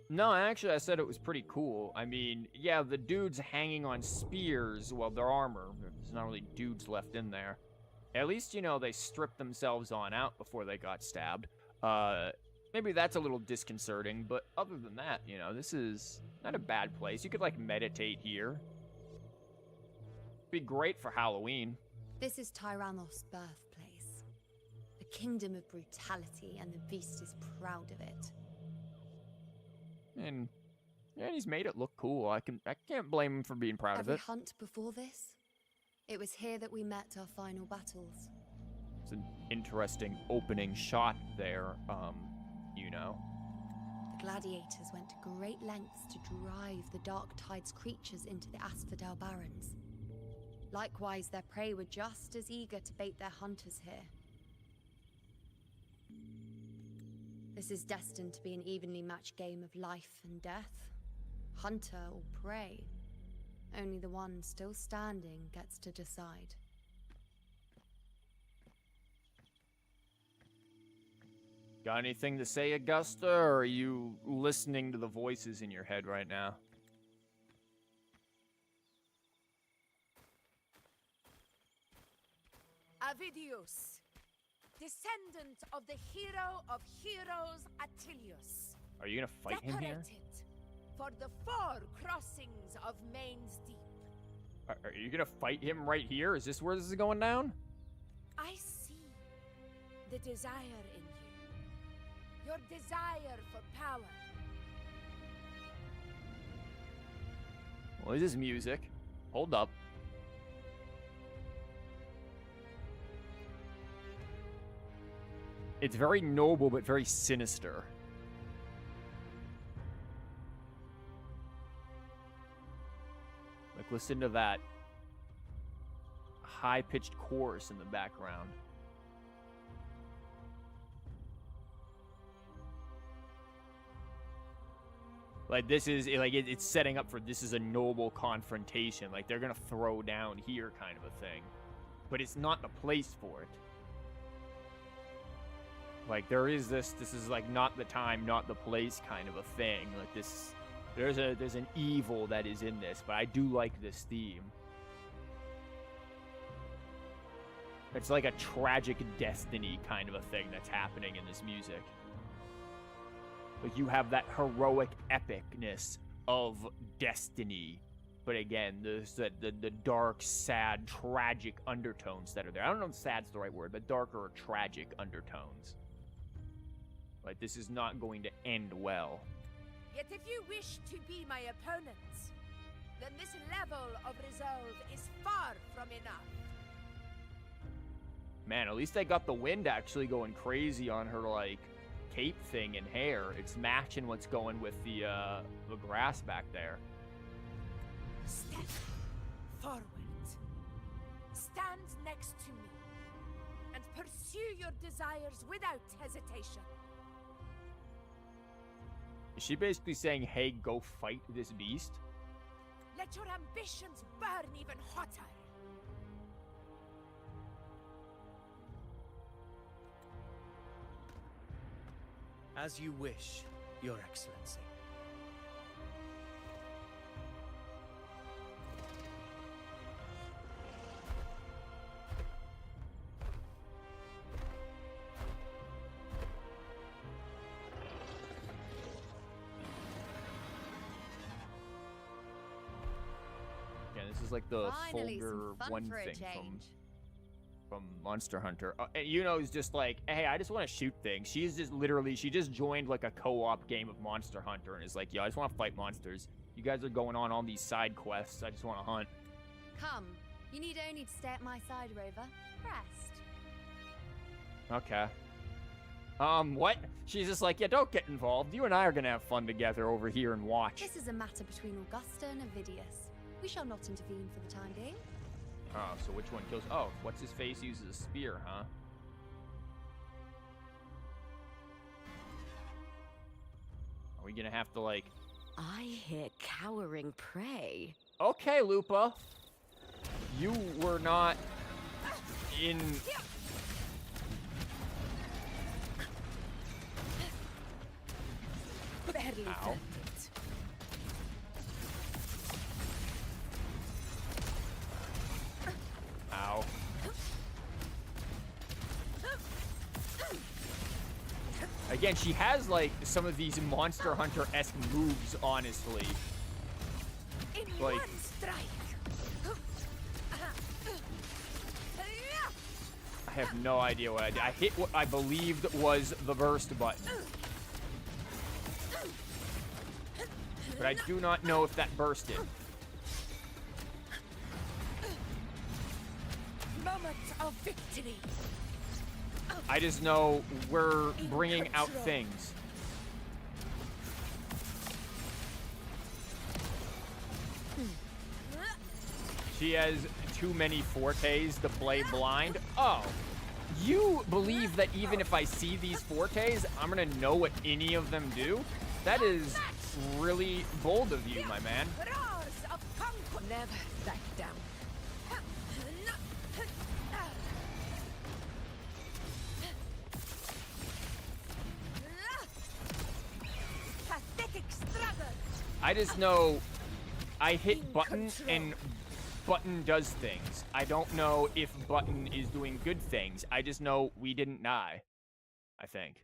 No, actually, I said it was pretty cool. I mean, yeah, the dudes hanging on spears, well, their armor. There's not really dudes left in there. At least, you know, they stripped themselves on out before they got stabbed. Maybe that's a little disconcerting, but other than that, you know, this is not a bad place. You could, like, meditate here. Be great for Halloween. This is Tyrannos' birthplace. A kingdom of brutality, and the beast is proud of it. And yeah, he's made it look cool. I can't blame him for being proud of Every it. hunt before this, it was here that we met our final battles. It's an interesting opening shot there, you know. The gladiators went to great lengths to drive the Dark Tide's creatures into the Asphodel Barrens. Likewise, their prey were just as eager to bait their hunters here. This is destined to be an evenly matched game of life and death. Hunter or prey. Only the one still standing gets to decide. Got anything to say, Augusta, or are you listening to the voices in your head right now? Avidius, descendant of the hero of heroes Attilius. Are you gonna fight him here? Decorated for the 4 crossings of Main's Deep. Are you gonna fight him right here? Is this where this is going down? I see the desire in you. Your desire for power. What is this music? Hold up. It's very noble, but very sinister. Like, listen to that high-pitched chorus in the background. Like, this is, like, it's setting up for, this is a noble confrontation. Like, they're gonna throw down here kind of a thing. But it's not the place for it. Like, there is this is, like, not the time, not the place kind of a thing. Like, this, there's an evil that is in this, but I do like this theme. It's like a tragic destiny kind of a thing that's happening in this music. Like, you have that heroic epicness of destiny. But again, there's the dark, sad, tragic undertones that are there. I don't know if sad's the right word, but darker or tragic undertones. Like, this is not going to end well. Yet if you wish to be my opponents, then this level of resolve is far from enough. Man, at least they got the wind actually going crazy on her, like, cape thing and hair. It's matching what's going with the grass back there. Step forward. Stand next to me and pursue your desires without hesitation. Is she basically saying, hey, go fight this beast? Let your ambitions burn even hotter. As you wish, Your Excellency. is like the Finally, some folder fun one for a thing change. from Monster Hunter. And Yuno's just like, hey, I just want to shoot things. She's just literally, she just joined like a co-op game of Monster Hunter and is like, yo, I just want to fight monsters. You guys are going on all these side quests. I just want to hunt. Come, you need only to stay at my side, Rover. Rest. Okay. What? She's just like, yeah, don't get involved. You and I are gonna have fun together over here and watch. This is a matter between Augusta and Avidius. We shall not intervene for the time being. Oh, so which one kills? Oh, what's his face uses a spear, huh? Are we gonna have to like? I hear cowering prey. Okay, Lupa. You were not in. Barely Ow. felt it. Ow. Again, she has like some of these Monster Hunter-esque moves, honestly. In Like, one strike. I have no idea what I did. I hit what I believed was the burst button. But I do not know if that bursted. Moment of victory. I just know we're bringing out things. She has too many fortes to play blind. Oh, you believe that even if I see these fortes, I'm gonna know what any of them do? That is really bold of you, my man. Never back down. Pathetic struggle. I just know I hit button and button does things. I don't know if button is doing good things. I just know we didn't die, I think.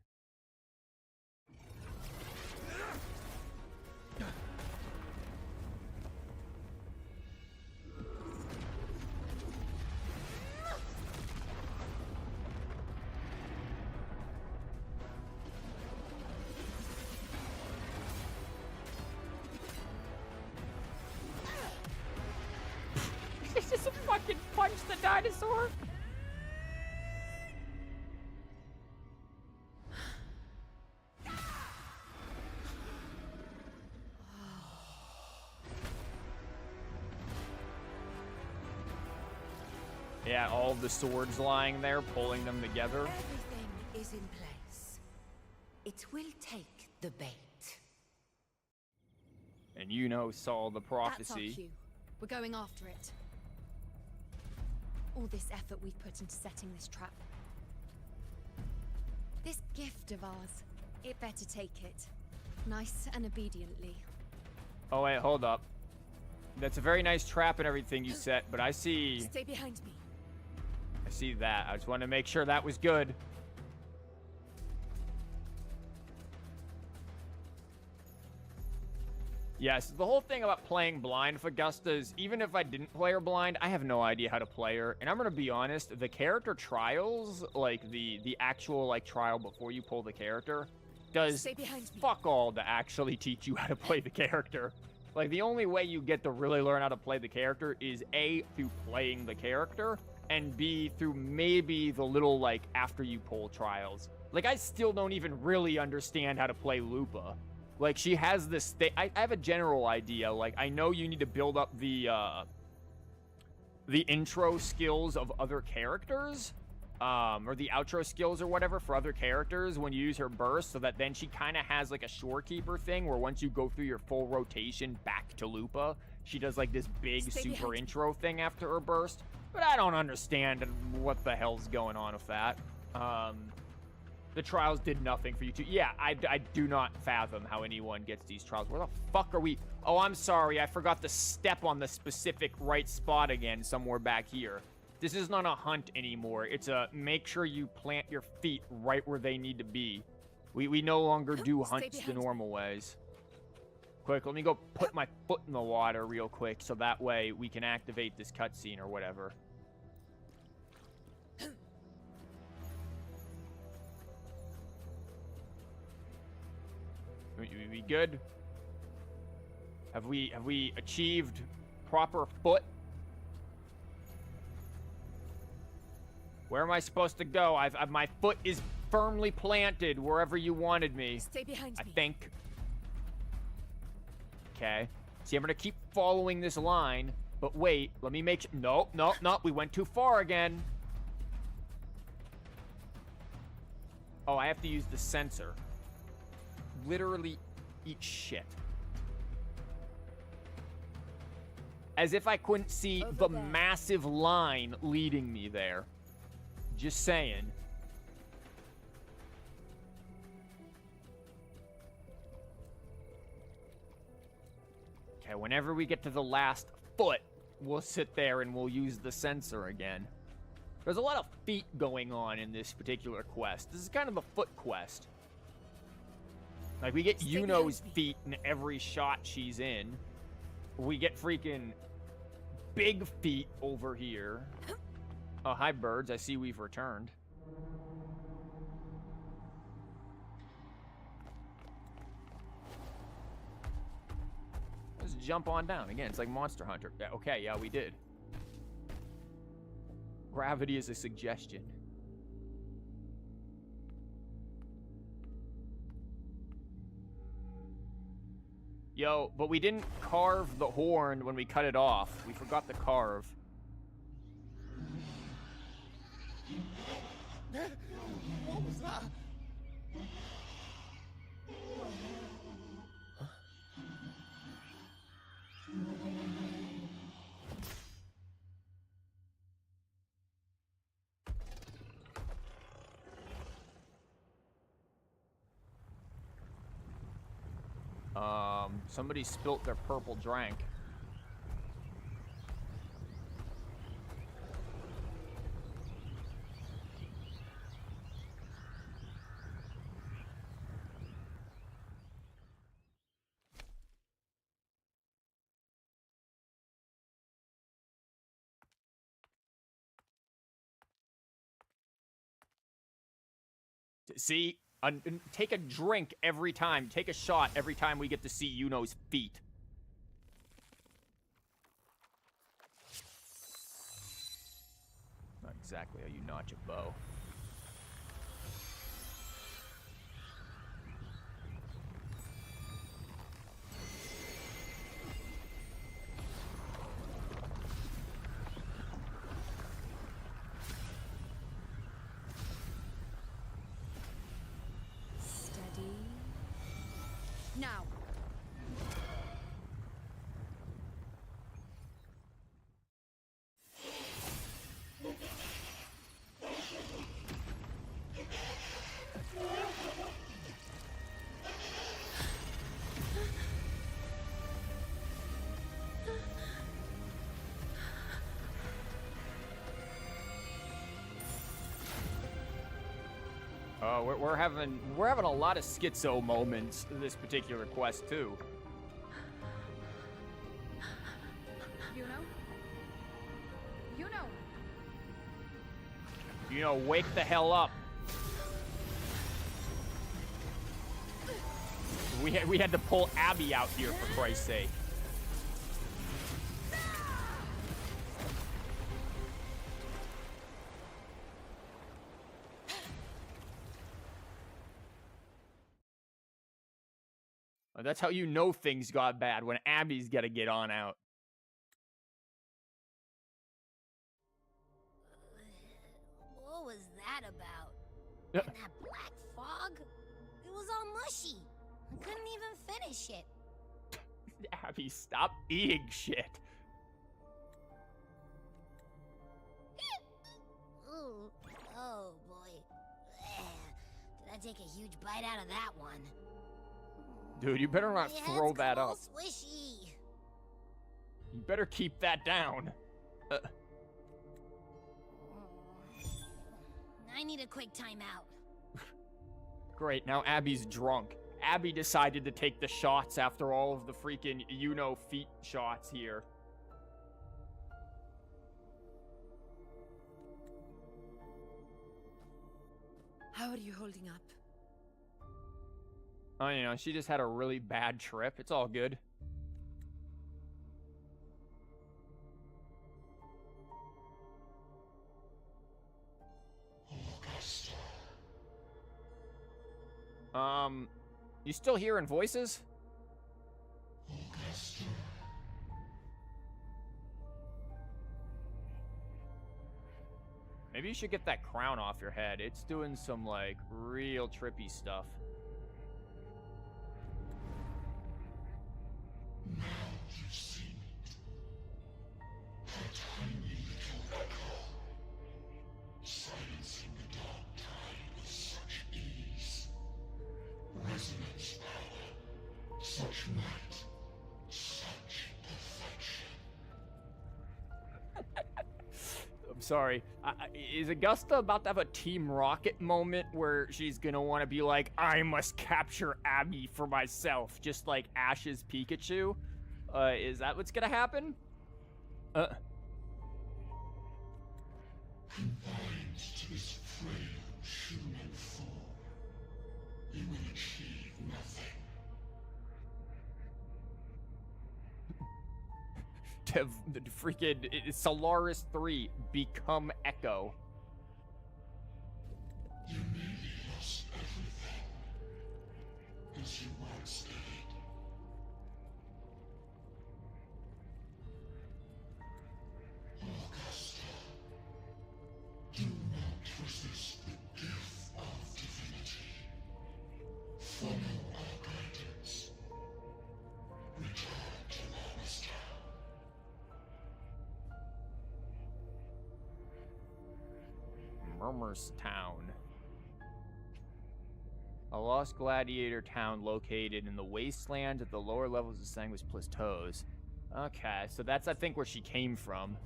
Just fucking punch the dinosaur. Yeah, all the swords lying there, pulling them together. Everything is in place. It will take the bait. And Yuno saw the That's our prophecy. cue. We're going after it. All this effort we've put into setting this trap. This gift of ours, it better take it. Nice and obediently. Oh wait, hold up. That's a very nice trap and everything you set, but I see Stay behind me. that. I just want to make sure that was good. Yes, the whole thing about playing blind with Augusta is, even if I didn't play her blind, I have no idea how to play her. And I'm going to be honest, the character trials, like the actual like trial before you pull the character, does fuck all to actually teach you how to play the character. Like, the only way you get to really learn how to play the character is A, through playing the character, and B, through maybe the little, like, after you pull trials. Like, I still don't even really understand how to play Lupa. Like, she has this thing. I have a general idea. Like, I know you need to build up the intro skills of other characters, or the outro skills or whatever for other characters when you use her burst, so that then she kind of has like a shorekeeper thing where once you go through your full rotation back to Lupa, she does like this big super intro thing after her burst. But I don't understand what the hell's going on with that. The trials did nothing for you two. Yeah, I do not fathom how anyone gets these trials. Where the fuck are we? Oh, I'm sorry. I forgot to step on the specific right spot again somewhere back here. This is not a hunt anymore. It's a make sure you plant your feet right where they need to be. We no longer do hunts the normal ways. Quick, let me go put my foot in the water real quick so that way we can activate this cutscene or whatever. We good? Have we achieved proper foot? Where am I supposed to go? My foot is firmly planted wherever you wanted me. Stay behind me. I think. Okay. See, I'm gonna keep following this line, but wait, let me make sure. No, we went too far again. Oh, I have to use the sensor. Literally eat shit. As if I couldn't see the massive line leading me there. Just saying. Okay, whenever we get to the last foot, we'll sit there and we'll use the sensor again. There's a lot of feet going on in this particular quest. This is kind of a foot quest. Like, we get Yuno's feet in every shot she's in. We get freaking big feet over here. Oh, hi, birds. I see we've returned. Let's jump on down. Again, it's like Monster Hunter. Yeah, okay, yeah, we did. Gravity is a suggestion. Yo, but we didn't carve the horn when we cut it off. We forgot to carve. What was that? Somebody spilt their purple drink. See? Take a drink every time. Take a shot every time we get to see Yuno's feet. Not exactly how you notch a bow. Now. We're having a lot of schizo moments in this particular quest too. Yuno, wake the hell up. We had to pull Abby out here for Christ's sake. That's how you know things got bad, when Abby's got to get on out. What was that about? And that black fog? It was all mushy. I couldn't even finish it. Abby, stop eating shit. Ooh, oh boy. Did I take a huge bite out of that one? Dude, you better not throw that up. Swishy. You better keep that down. I need a quick timeout. Great, now Abby's drunk. Abby decided to take the shots after all of the freaking, feet shots here. How are you holding up? Oh, she just had a really bad trip. It's all good. You still hearing voices? Maybe you should get that crown off your head. It's doing some, like, real trippy stuff. Now you've seen it. That tiny little echo, silencing the dark tide with such ease. Resonance power, such might, such perfection. I'm sorry. Is Augusta about to have a Team Rocket moment where she's gonna want to be like, I must capture Abby for myself, just like Ash's Pikachu? Is that what's gonna happen? Confined to this frail human form, you will achieve nothing. The freaking Solaris 3 become Echo. You nearly lost everything, as you once did. Augusta, do not resist the gift of divinity. Follow our guidance. Return to Augusta. Murmurs Town. A lost gladiator town located in the wasteland at the lower levels of Sanguis Plateaus. Okay, so that's, I think, where she came from.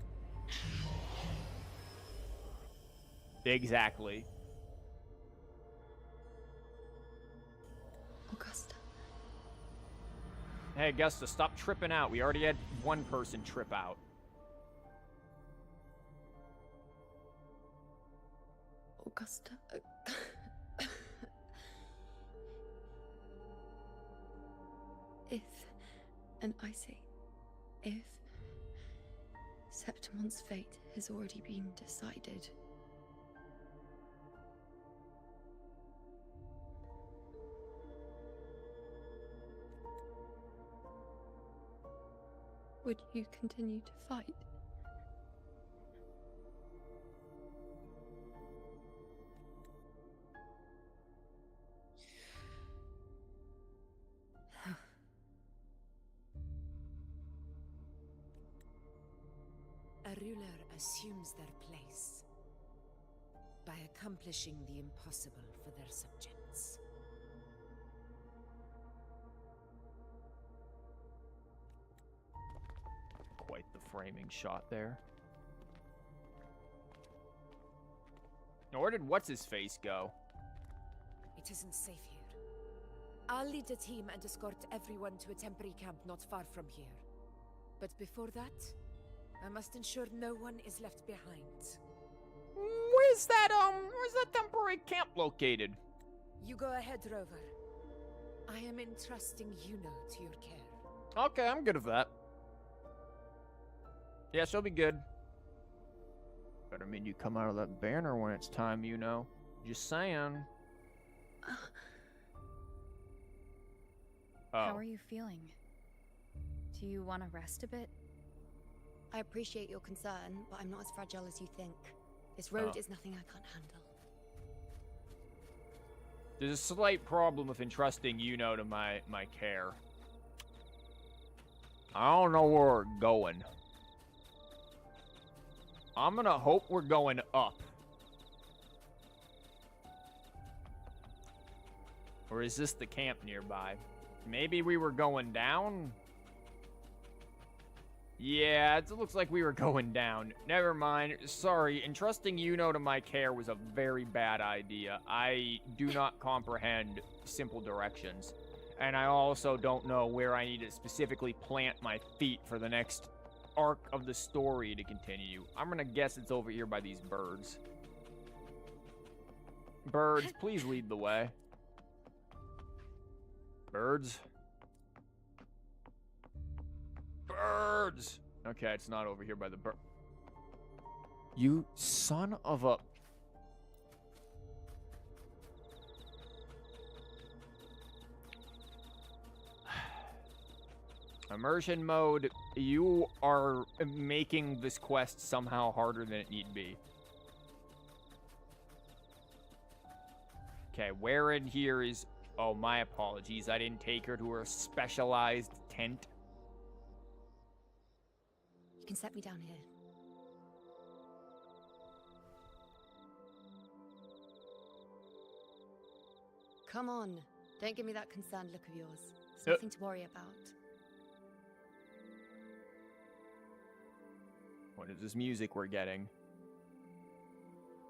Exactly. Augusta. Hey, Augusta, stop tripping out. We already had one person trip out. Augusta. If, and I say, if Septimon's fate has already been decided, would you continue to fight? A ruler assumes their place by accomplishing the impossible for their subjects. Quite the framing shot there. Now, where did what's-his-face go? It isn't safe here. I'll lead a team and escort everyone to a temporary camp not far from here. But before that, I must ensure no one is left behind. Where's that temporary camp located? You go ahead, Rover. I am entrusting Yuno to your care. Okay, I'm good with that. Yeah, she'll be good. Better mean you come out of that banner when it's time, Just saying. How are you feeling? Do you want to rest a bit? I appreciate your concern, but I'm not as fragile as you think. This road is nothing I can't handle. There's a slight problem with entrusting to my care. I don't know where we're going. I'm gonna hope we're going up. Or is this the camp nearby? Maybe we were going down? Yeah, it looks like we were going down. Never mind. Sorry, entrusting to my care was a very bad idea. I do not comprehend simple directions. And I also don't know where I need to specifically plant my feet for the next arc of the story to continue. I'm gonna guess it's over here by these birds. Birds, please lead the way. Birds. Birds! Okay, it's not over here by the bird. You son of a... Immersion mode, you are making this quest somehow harder than it need be. Okay, where in here is... Oh, my apologies. I didn't take her to her specialized tent. You can set me down here. Come on. Don't give me that concerned look of yours. It's nothing to worry about. What is this music we're getting?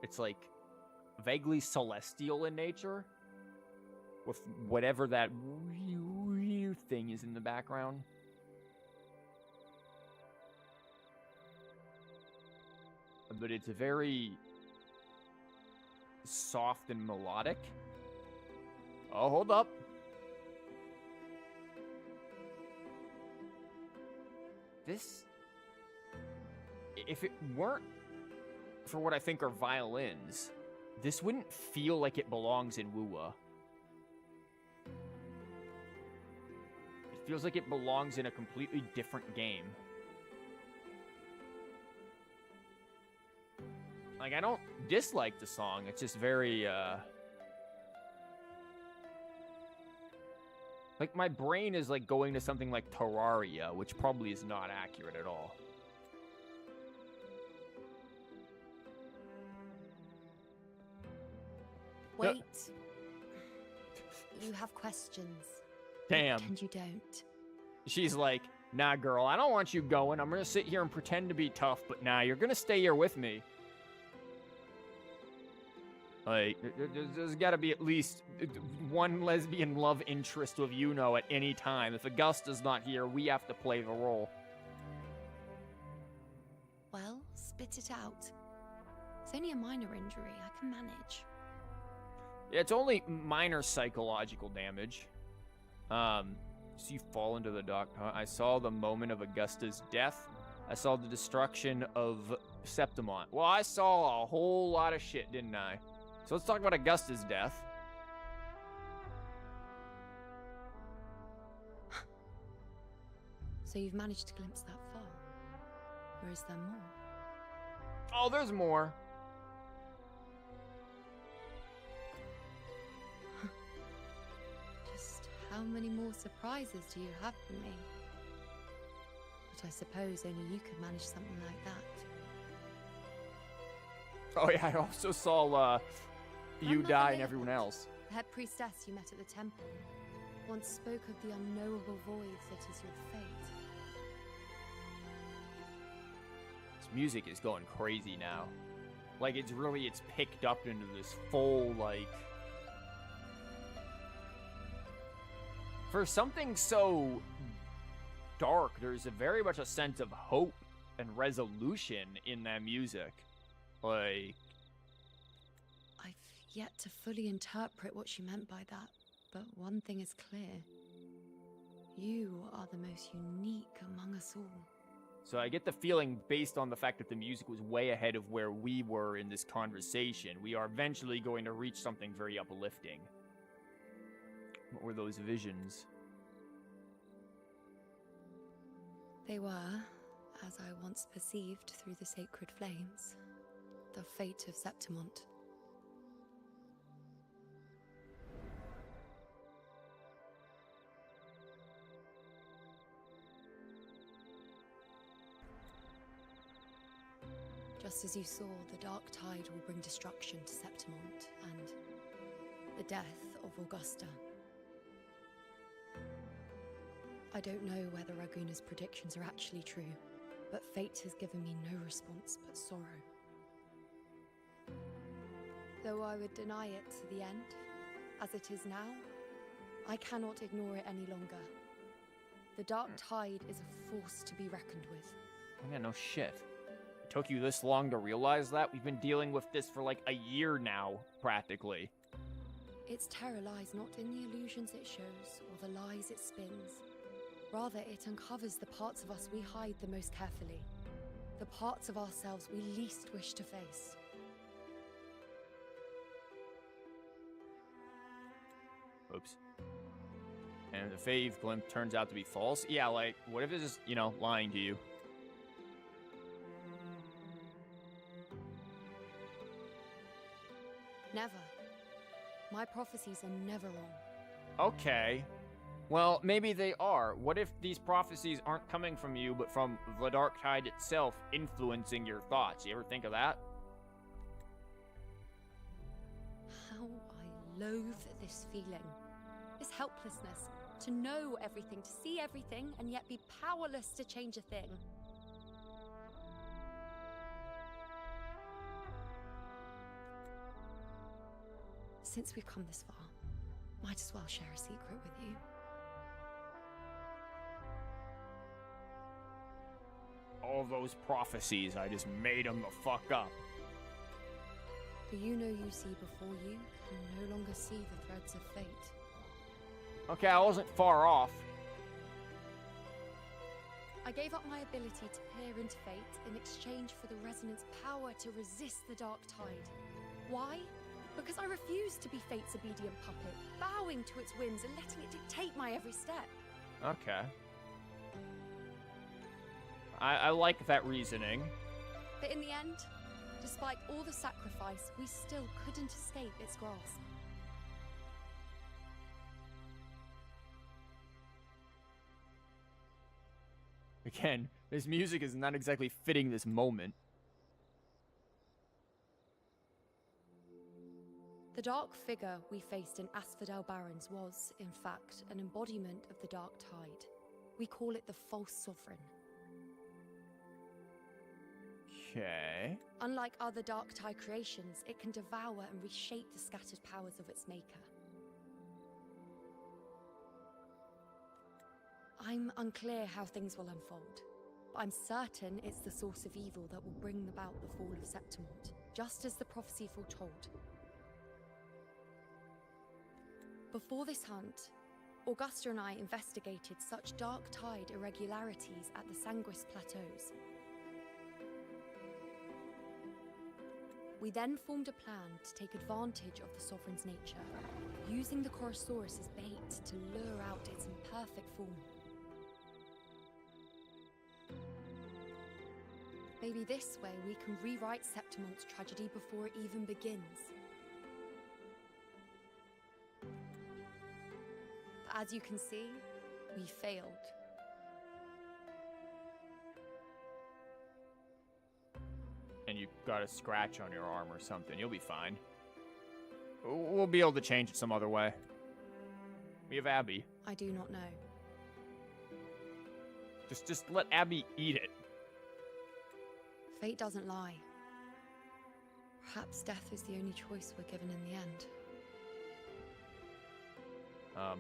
It's like vaguely celestial in nature, with whatever that thing is in the background. But it's very soft and melodic. Oh, hold up. This... If it weren't for what I think are violins, this wouldn't feel like it belongs in Wuwa. It feels like it belongs in a completely different game. Like, I don't dislike the song, it's just very, like, my brain is, like, going to something like Terraria, which probably is not accurate at all. Wait. You have questions. Damn. And you don't. She's like, nah, girl, I don't want you going. I'm going to sit here and pretend to be tough, but nah, you're going to stay here with me. Like, there's got to be at least one lesbian love interest of Yuno at any time. If Augusta's not here, we have to play the role. Well, spit it out. It's only a minor injury. I can manage. Yeah, it's only minor psychological damage. So you fall into the dark. I saw the moment of Augusta's death. I saw the destruction of Septimont. Well, I saw a whole lot of shit, didn't I? So let's talk about Augusta's death. So you've managed to glimpse that far? Or is there more? Oh, there's more. Just how many more surprises do you have for me? But I suppose only you could manage something like that. Oh yeah, I also saw you die and everyone else. The head priestess you met at the temple once spoke of the unknowable void that is your fate. This music is going crazy now. Like, it's picked up into this full, like... For something so dark, there's very much a sense of hope and resolution in that music. Like... I've yet to fully interpret what she meant by that, but one thing is clear. You are the most unique among us all. So I get the feeling, based on the fact that the music was way ahead of where we were in this conversation, we are eventually going to reach something very uplifting. What were those visions? They were, as I once perceived through the sacred flames, the fate of Septimont. Just as you saw, the dark tide will bring destruction to Septimont and the death of Augusta. I don't know whether Raguna's predictions are actually true, but fate has given me no response but sorrow. Though I would deny it to the end, as it is now, I cannot ignore it any longer. The Dark Tide is a force to be reckoned with. Yeah, no shit. It took you this long to realize that? We've been dealing with this for like a year now, practically. Its terror lies not in the illusions it shows or the lies it spins. Rather, it uncovers the parts of us we hide the most carefully. The parts of ourselves we least wish to face. Oops. And the Fave glimpse turns out to be false? Yeah, like, what if it's just, you know, lying to you? Never. My prophecies are never wrong. Okay. Well, maybe they are. What if these prophecies aren't coming from you, but from the Dark Tide itself influencing your thoughts? You ever think of that? How I loathe this feeling. This helplessness. To know everything, to see everything, and yet be powerless to change a thing. Since we've come this far, might as well share a secret with you. All those prophecies, I just made them the fuck up. The you see before you can no longer see the threads of fate. Okay, I wasn't far off. I gave up my ability to peer into fate in exchange for the resonance power to resist the Dark Tide. Why? Because I refused to be fate's obedient puppet, bowing to its whims and letting it dictate my every step. Okay. I like that reasoning. But in the end, despite all the sacrifice, we still couldn't escape its grasp. Again, this music is not exactly fitting this moment. The dark figure we faced in Asphodel Barrens was, in fact, an embodiment of the Dark Tide. We call it the False Sovereign. Okay. Unlike other Dark Tide creations, it can devour and reshape the scattered powers of its maker. I'm unclear how things will unfold, but I'm certain it's the source of evil that will bring about the fall of Septimont, just as the prophecy foretold. Before this hunt, Augusta and I investigated such Dark Tide irregularities at the Sanguis Plateaus. We then formed a plan to take advantage of the Sovereign's nature, using the Chorosaurus as bait to lure out its imperfect form. Maybe this way we can rewrite Septimont's tragedy before it even begins. But as you can see, we failed. And you got a scratch on your arm or something. You'll be fine. We'll be able to change it some other way. We have Abby. I do not know. Just let Abby eat it. Fate doesn't lie. Perhaps death is the only choice we're given in the end.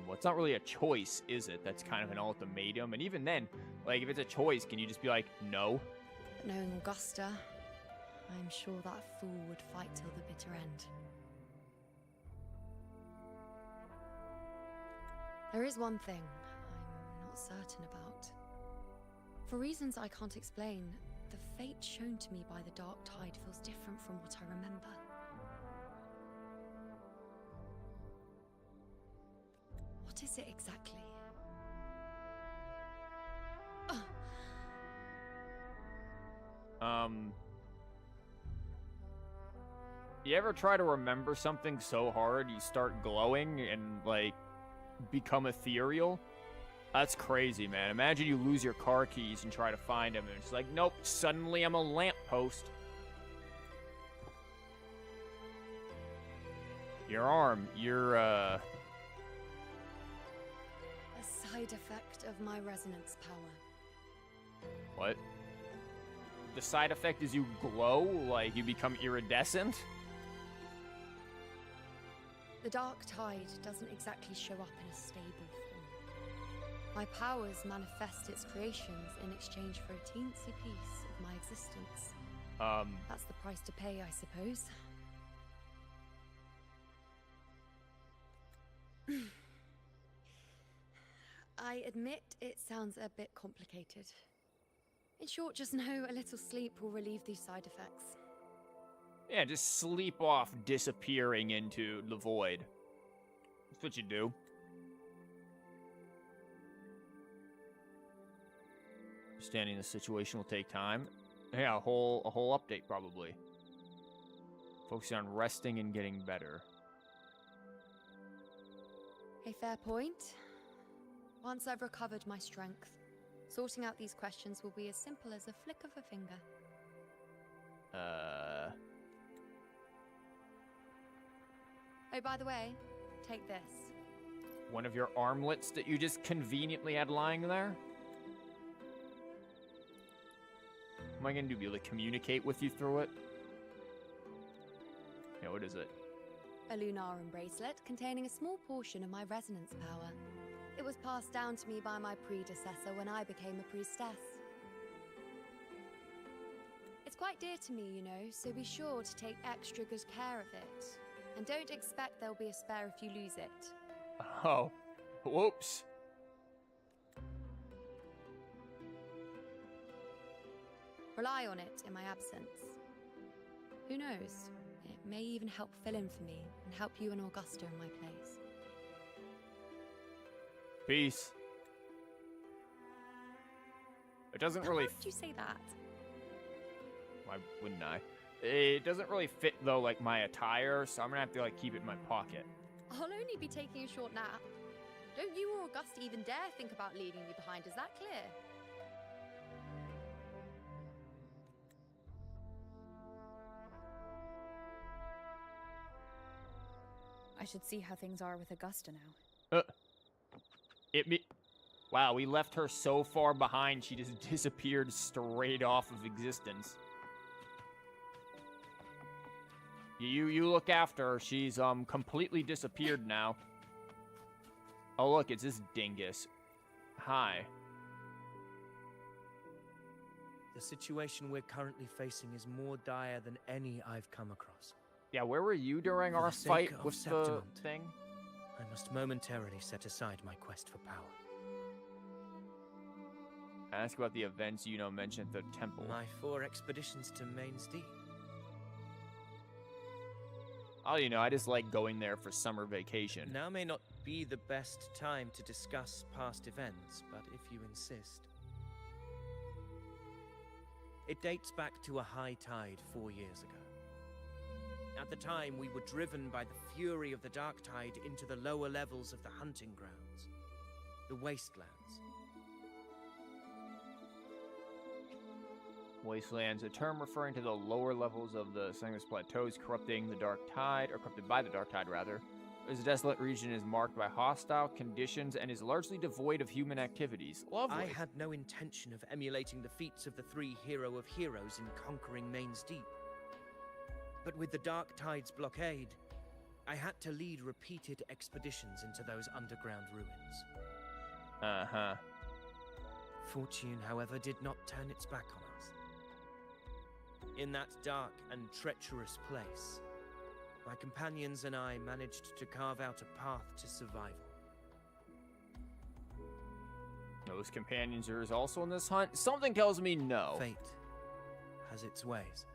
Well, it's not really a choice, is it? That's kind of an ultimatum. And even then, like, if it's a choice, can you just be like, no? But knowing Augusta, I'm sure that fool would fight till the bitter end. There is one thing I'm not certain about. For reasons I can't explain, the fate shown to me by the Dark Tide feels different from what I remember. What is it exactly? You ever try to remember something so hard you start glowing and, like, become ethereal? That's crazy, man. Imagine you lose your car keys and try to find them, and it's like, nope, suddenly I'm a lamppost. Your arm, you're, A side effect of my resonance power. What? The side effect is you glow? Like, you become iridescent? The dark tide doesn't exactly show up in a stable form. My powers manifest its creations in exchange for a teensy piece of my existence. That's the price to pay, I suppose. I admit it sounds a bit complicated. In short, just know a little sleep will relieve these side effects. Yeah, just sleep off disappearing into the void. That's what you do. Understanding the situation will take time. Yeah, a whole update probably. Focusing on resting and getting better. A fair point. Once I've recovered my strength, sorting out these questions will be as simple as a flick of a finger. Oh, by the way, take this. One of your armlets that you just conveniently had lying there? What am I gonna do? Be able to communicate with you through it? Yeah, what is it? A Lunarum bracelet containing a small portion of my resonance power. It was passed down to me by my predecessor when I became a priestess. It's quite dear to me, you know, so be sure to take extra good care of it. And don't expect there'll be a spare if you lose it. Oh, whoops. Rely on it in my absence. Who knows? It may even help fill in for me and help you and Augusta in my place. Peace. It doesn't really... How did you say that? Why wouldn't I? It doesn't really fit, though, like, my attire, so I'm gonna have to, like, keep it in my pocket. I'll only be taking a short nap. Don't you or Augusta even dare think about leaving me behind, is that clear? I should see how things are with Augusta now. Wow, we left her so far behind, she just disappeared straight off of existence. You look after her. She's completely disappeared now. Oh look, it's this dingus. Hi. The situation we're currently facing is more dire than any I've come across. Yeah, where were you during our fight with the thing? I must momentarily set aside my quest for power. Ask about the events you mentioned at the temple. My 4 expeditions to Main's Deep. Oh, I just like going there for summer vacation. Now may not be the best time to discuss past events, but if you insist. It dates back to a high tide 4 years ago. At the time, we were driven by the fury of the dark tide into the lower levels of the hunting grounds, the wastelands. Wastelands, a term referring to the lower levels of the Sanguis Plateaus corrupting the dark tide, or corrupted by the dark tide, rather. This desolate region is marked by hostile conditions and is largely devoid of human activities. Lovely. I had no intention of emulating the feats of the 3 hero of heroes in conquering Main's Deep. But with the dark tide's blockade, I had to lead repeated expeditions into those underground ruins. Uh-huh. Fortune, however, did not turn its back on us. In that dark and treacherous place, my companions and I managed to carve out a path to survival. Those companions are also in this hunt? Something tells me no. Fate has its ways.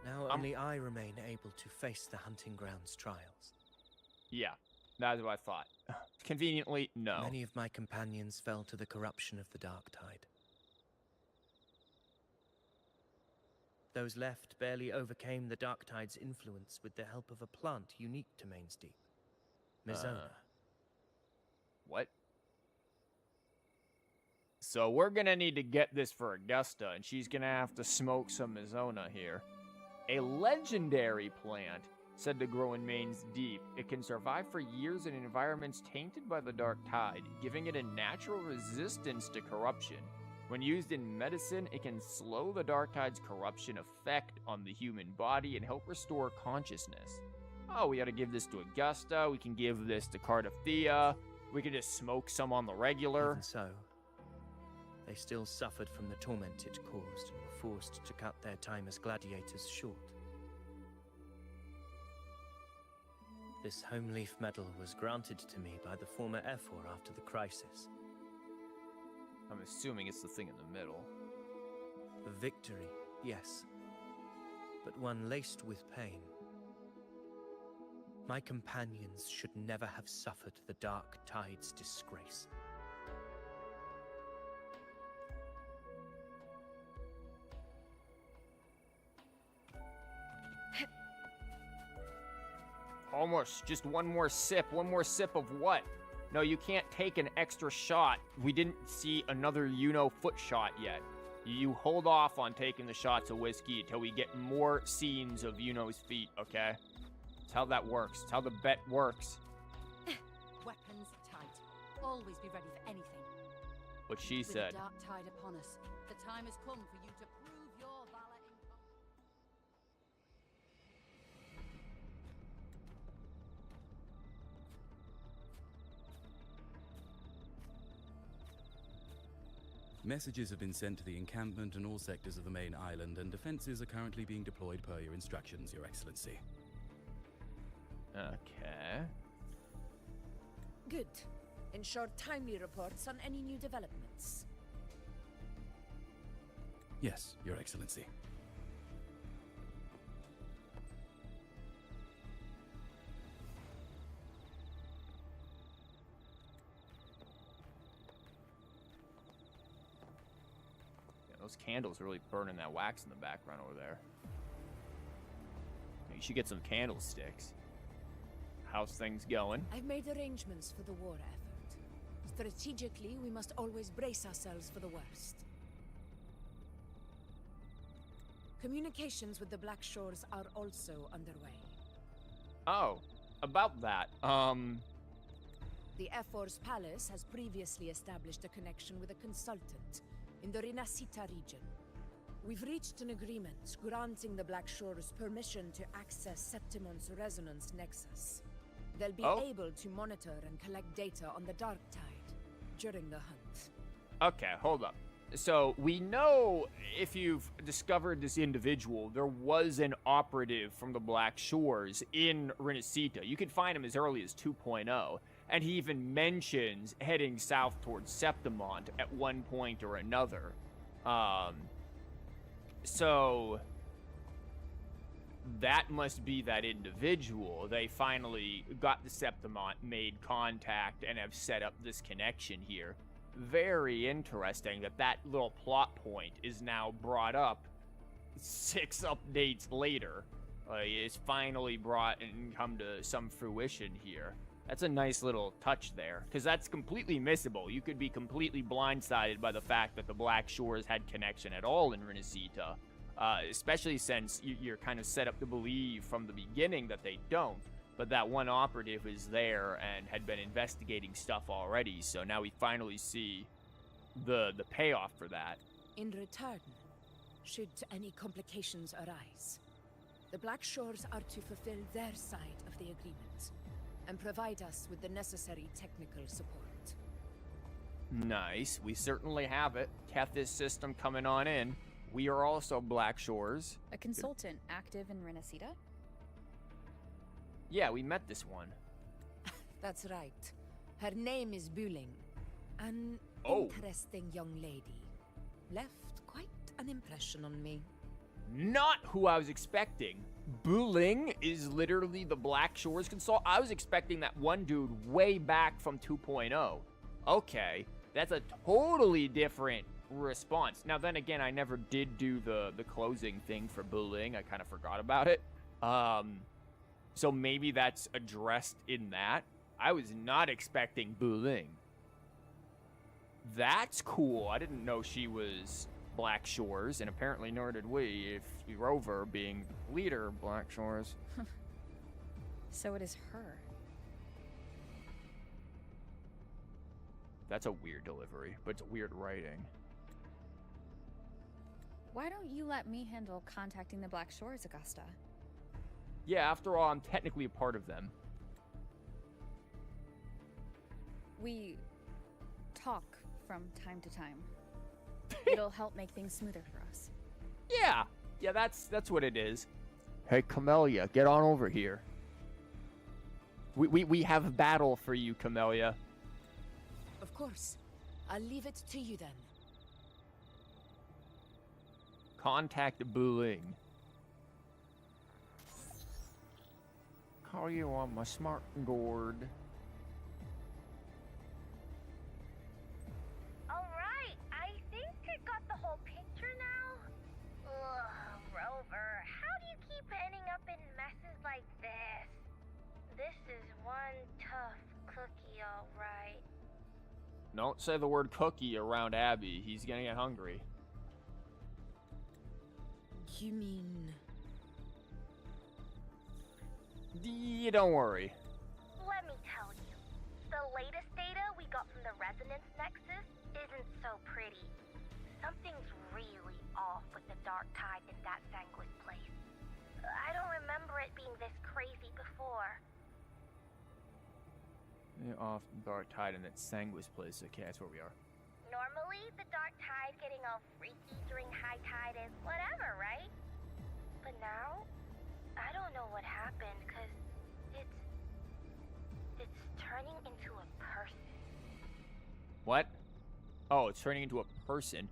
Now only I remain able to face the hunting grounds trials. Yeah, that's what I thought. Conveniently, no. Many of my companions fell to the corruption of the dark tide. Those left barely overcame the dark tide's influence with the help of a plant unique to Main's Deep. Mizona. What? So we're gonna need to get this for Augusta, and she's gonna have to smoke some Mizona here. A legendary plant, said to grow in Main's Deep. It can survive for years in environments tainted by the dark tide, giving it a natural resistance to corruption. When used in medicine, it can slow the dark tide's corruption effect on the human body and help restore consciousness. Oh, we gotta give this to Augusta. We can give this to Cardothea. We can just smoke some on the regular. Even so, they still suffered from the torment it caused and were forced to cut their time as gladiators short. This home leaf medal was granted to me by the former Ephor after the crisis. I'm assuming it's the thing in the middle. A victory, yes, but one laced with pain. My companions should never have suffered the Dark Tide's disgrace. Almost. Just one more sip. One more sip of what? No, you can't take an extra shot. We didn't see another foot shot yet. You hold off on taking the shots of whiskey until we get more scenes of Yuno's feet, okay? That's how that works. It's how the bet works. Weapons tight. Always be ready for anything. What she said. With the dark tide upon us, the time has come for you to prove your valor in Messages have been sent to the encampment and all sectors of the main island, and defenses are currently being deployed per your instructions, Your Excellency. Okay. Good. Ensure timely reports on any new developments. Yes, Your Excellency. Those candles are really burning that wax in the background over there. You should get some candlesticks. How's things going? I've made arrangements for the war effort. Strategically, we must always brace ourselves for the worst. Communications with the Black Shores are also underway. Oh, about that. The Ephor's palace has previously established a connection with a consultant in the Rinascita region. We've reached an agreement granting the Black Shores permission to access Septimon's resonance nexus. They'll be able to monitor and collect data on the Dark Tide during the hunt. Okay, hold up. So, we know if you've discovered this individual, there was an operative from the Black Shores in Rinascita. You could find him as early as 2.0. And he even mentions heading south towards Septimont at one point or another. So that must be that individual. They finally got the Septimont, made contact, and have set up this connection here. Very interesting that that little plot point is now brought up 6 updates later. It's finally brought and come to some fruition here. That's a nice little touch there, because that's completely missable. You could be completely blindsided by the fact that the Black Shores had connection at all in Rinascita, especially since you're kind of set up to believe from the beginning that they don't. But that one operative is there and had been investigating stuff already, so now we finally see the payoff for that. In return, should any complications arise, the Black Shores are to fulfill their side of the agreement and provide us with the necessary technical support. Nice. We certainly have it. Tethys system coming on in. We are also Black Shores. A consultant active in Rinascita? Yeah, we met this one. That's right. Her name is Wuthering. An interesting young lady. Left quite an impression on me. Not who I was expecting. Wuthering is literally the Black Shores consultant. I was expecting that one dude way back from 2.0. Okay, that's a totally different response. Now then again, I never did do the closing thing for Wuthering. I kind of forgot about it. So maybe that's addressed in that. I was not expecting Wuthering. That's cool. I didn't know she was Black Shores, and apparently nor did we, if Rover being leader of Black Shores. So it is her. That's a weird delivery, but it's weird writing. Why don't you let me handle contacting the Black Shores, Augusta? Yeah, after all, I'm technically a part of them. We talk from time to time. It'll help make things smoother for us. Yeah, that's what it is. Hey, Camellia, get on over here. We have a battle for you, Camellia. Of course. I'll leave it to you then. Contact Buling. Call you on my smart gourd. Alright, I think I got the whole picture now. Ugh, Rover, how do you keep ending up in messes like this? This is one tough cookie, alright. Don't say the word cookie around Abby. He's gonna get hungry. You mean... Don't worry. Let me tell you, the latest data we got from the resonance nexus isn't so pretty. Something's really off with the dark tide in that Sanguis place. I don't remember it being this crazy before. Off dark tide in that Sanguis place. Okay, that's where we are. Normally, the dark tide getting all freaky during high tide is whatever, right? But now, I don't know what happened, because it's turning into a person. What? Oh, it's turning into a person.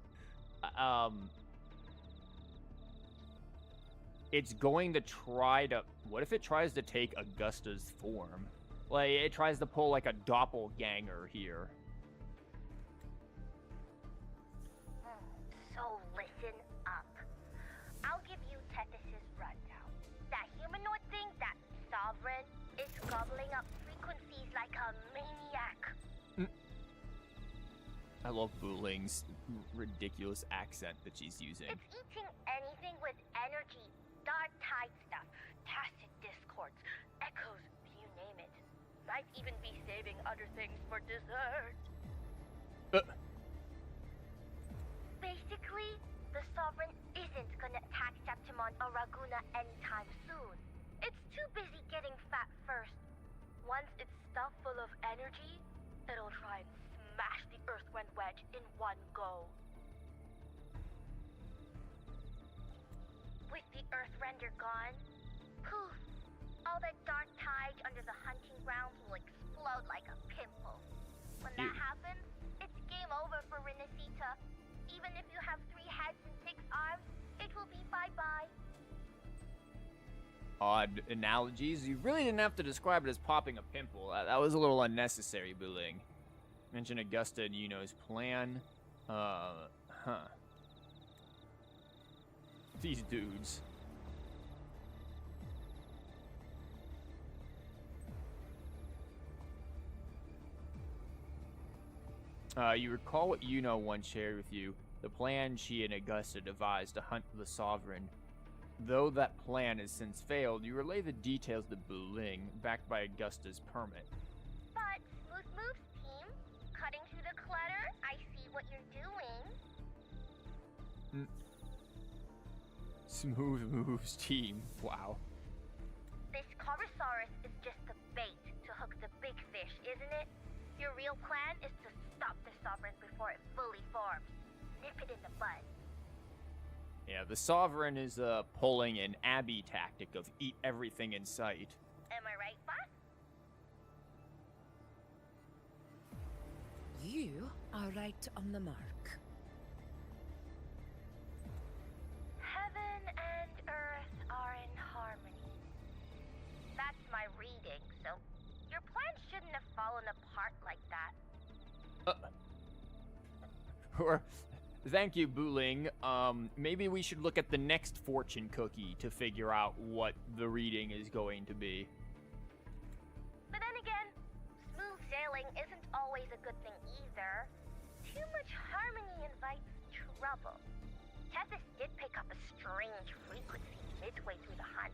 It's going to try to... What if it tries to take Augusta's form? Like, it tries to pull, like, a doppelganger here. So listen up. I'll give you Tethys' rundown. That humanoid thing, that sovereign, is gobbling up frequencies like a maniac. I love Buling's ridiculous accent that she's using. It's eating anything with energy, dark tide stuff, tacit discords, echoes, you name it. Might even be saving other things for dessert. Basically, the Sovereign isn't gonna attack Septimon or Raguna anytime soon. It's too busy getting fat first. Once it's stuffed full of energy, it'll try and smash the Earthwind Wedge in one go. With the Earthrender gone, poof, all that dark tide under the hunting grounds will explode like a pimple. When that happens, it's game over for Rinascita. Even if you have 3 heads and 6 arms, it will be bye-bye. Odd analogies. You really didn't have to describe it as popping a pimple. That was a little unnecessary, Buling. Mention Augusta and Yuno's plan. These dudes. You recall what Yuno once shared with you, the plan she and Augusta devised to hunt the Sovereign. Though that plan has since failed, you relay the details to Buling, backed by Augusta's permit. But, Smooth Moves team, cutting through the clutter, I see what you're doing. Smooth Moves team, wow. This Corvosaurus is just the bait to hook the big fish, isn't it? Your real plan is to stop the Sovereign before it fully forms. Nip it in the bud. Yeah, the Sovereign is pulling an Abby tactic of eat everything in sight. Am I right, boss? You are right on the mark. Heaven and earth are in harmony. That's my reading, so your plan shouldn't have fallen apart like that. Thank you, Buling. Maybe we should look at the next fortune cookie to figure out what the reading is going to be. But then again, smooth sailing isn't always a good thing either. Too much harmony invites trouble. Tethys did pick up a strange frequency midway through the hunt.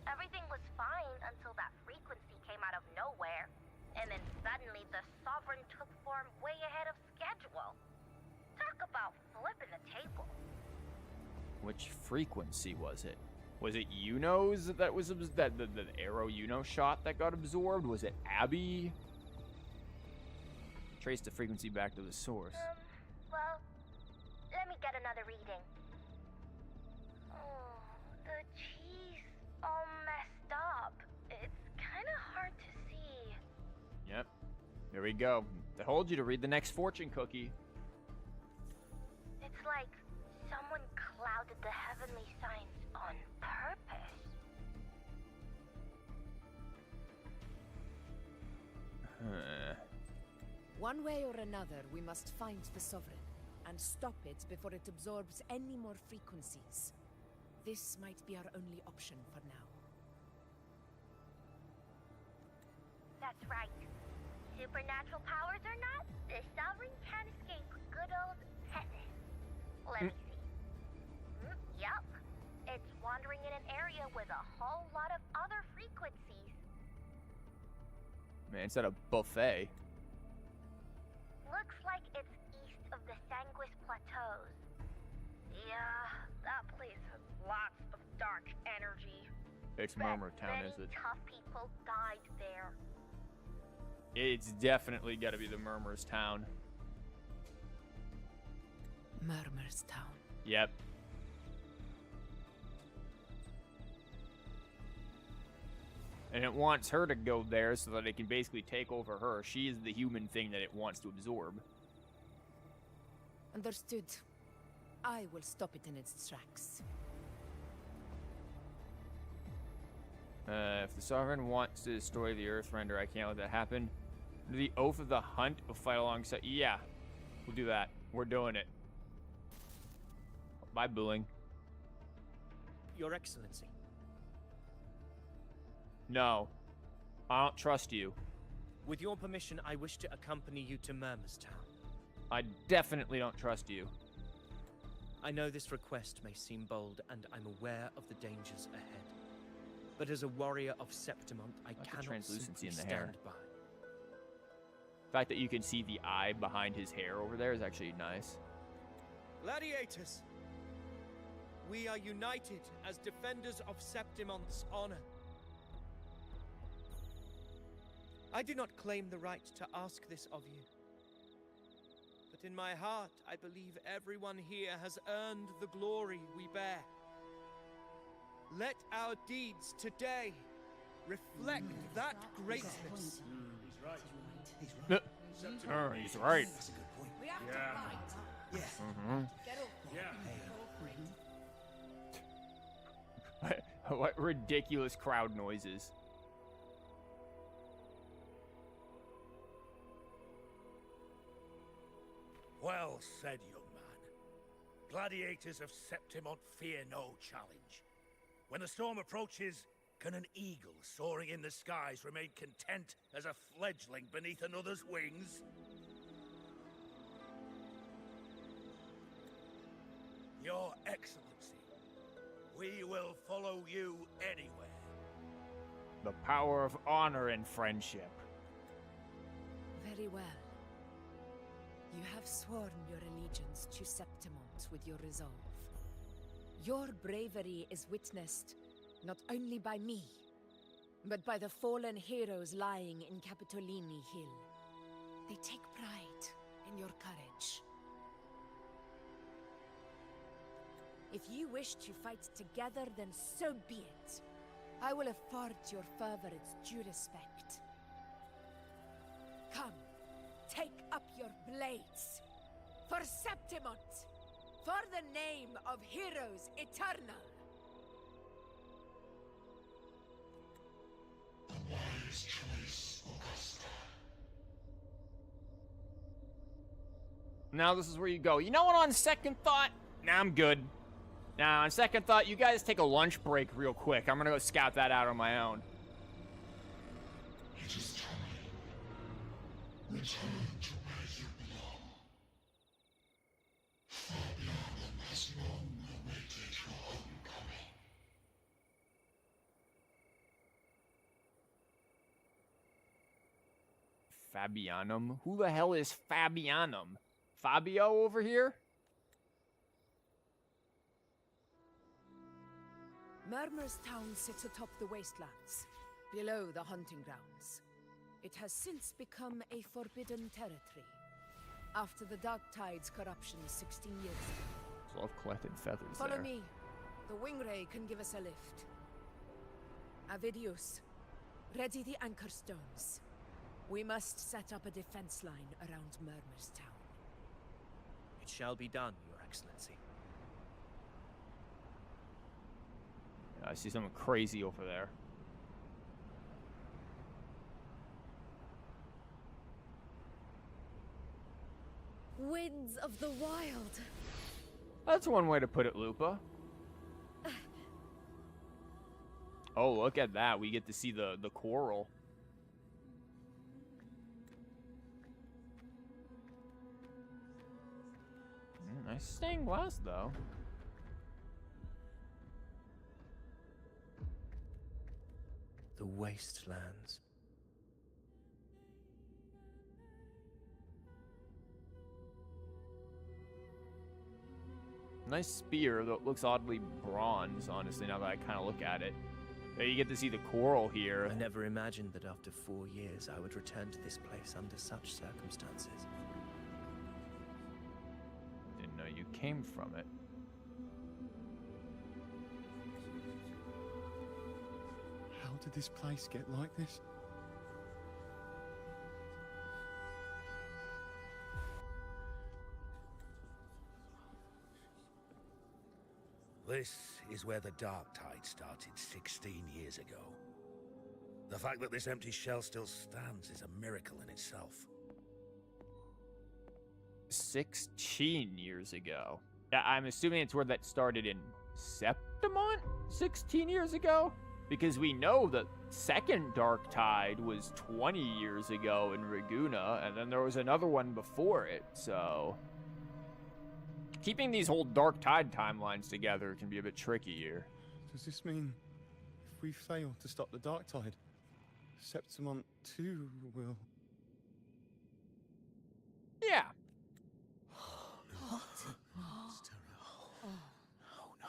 Everything was fine until that frequency came out of nowhere. And then suddenly the Sovereign took form way ahead of schedule. Talk about flipping the table. Which frequency was it? Was it Uno's that was that the arrow Uno shot that got absorbed? Was it Abby? Trace the frequency back to the source. Well, let me get another reading. Oh, the cheese all messed up. It's kind of hard to see. Yep. There we go. I told you to read the next fortune cookie. It's like someone clouded the heavenly signs on purpose. One way or another, we must find the Sovereign and stop it before it absorbs any more frequencies. This might be our only option for now. That's right. Supernatural powers or not, the Sovereign can't escape good old Heaven. Let me see. Yup. It's wandering in an area with a whole lot of other frequencies. Man, it's at a buffet. Looks like it's east of the Sanguis Plateaus. Yeah, that place has lots of dark energy. It's Murmur Town, is it? Many tough people died there. It's definitely got to be the Murmur's Town. Murmur's Town. Yep. And it wants her to go there so that it can basically take over her. She is the human thing that it wants to absorb. Understood. I will stop it in its tracks. If the Sovereign wants to destroy the Earthrender, I can't let that happen. The Oath of the Hunt will fight alongside. Yeah, we'll do that. We're doing it. Bye, Booling. Your Excellency. No, I don't trust you. With your permission, I wish to accompany you to Murmur's Town. I definitely don't trust you. I know this request may seem bold, and I'm aware of the dangers ahead. But as a warrior of Septimont, I cannot translucency in the stand hair. by. The fact that you can see the eye behind his hair over there is actually nice. Gladiators, we are united as defenders of Septimont's honor. I do not claim the right to ask this of you. But in my heart, I believe everyone here has earned the glory we bear. Let our deeds today reflect that greatness. He's right. He's right. That's a good point. We have to fight. Yeah. Get over. What ridiculous crowd noises. Well said, young man. Gladiators of Septimont fear no challenge. When the storm approaches, can an eagle soaring in the skies remain content as a fledgling beneath another's wings? Your Excellency, we will follow you anywhere. The power of honor and friendship. Very well. You have sworn your allegiance to Septimont with your resolve. Your bravery is witnessed not only by me, but by the fallen heroes lying in Capitolini Hill. They take pride in your courage. If you wish to fight together, then so be it. I will afford your fervor its due respect. Come, take up your blades. For Septimont! For the name of heroes eternal! The wise choice, Augusta. Now this is where you go. You know what, on second thought? Nah, I'm good. Now, on second thought, you guys take a lunch break real quick. I'm gonna go scout that out on my own. It is time. Return to where you belong. Fabianum has long awaited your homecoming. Fabianum? Who the hell is Fabianum? Fabio over here? Murmur's town sits atop the wastelands, below the hunting grounds. It has since become a forbidden territory, after the Dark Tide's corruption 16 years ago. There's a lot of collected feathers Follow there. me. The Wingray can give us a lift. Avidius, ready the anchor stones. We must set up a defense line around Murmur's town. It shall be done, Your Excellency. I see something crazy over there. Winds of the wild. That's one way to put it, Lupa. Oh, look at that. We get to see the coral. Nice stained glass, though. The wastelands. Nice spear, though it looks oddly bronze, honestly, now that I kind of look at it. You get to see the coral here. I never imagined that after 4 years I would return to this place under such circumstances. Didn't know you came from it. How did this place get like this? This is where the Dark Tide started 16 years ago. The fact that this empty shell still stands is a miracle in itself. 16 years ago. Yeah, I'm assuming it's where that started in Septimont 16 years ago? Because we know the second Dark Tide was 20 years ago in Raguna, and then there was another one before it, so... Keeping these whole Dark Tide timelines together can be a bit tricky here. Does this mean if we fail to stop the Dark Tide, Septimont too will... Yeah.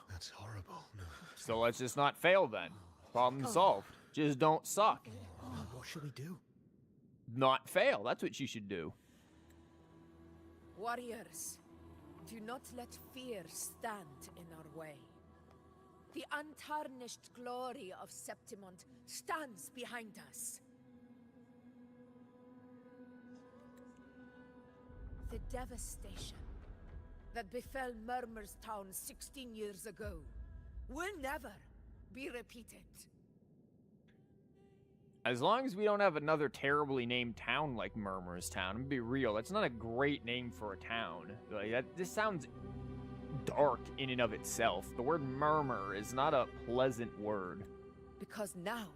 That's horrible. No. So let's just not fail then. Problem solved. Just don't suck. What should we do? Not fail. That's what you should do. Warriors, do not let fear stand in our way. The untarnished glory of Septimont stands behind us. The devastation that befell Murmur's town 16 years ago will never be repeated. As long as we don't have another terribly named town like Murmur's Town, I'm gonna be real, that's not a great name for a town. Like this sounds dark in and of itself. The word murmur is not a pleasant word. Because now,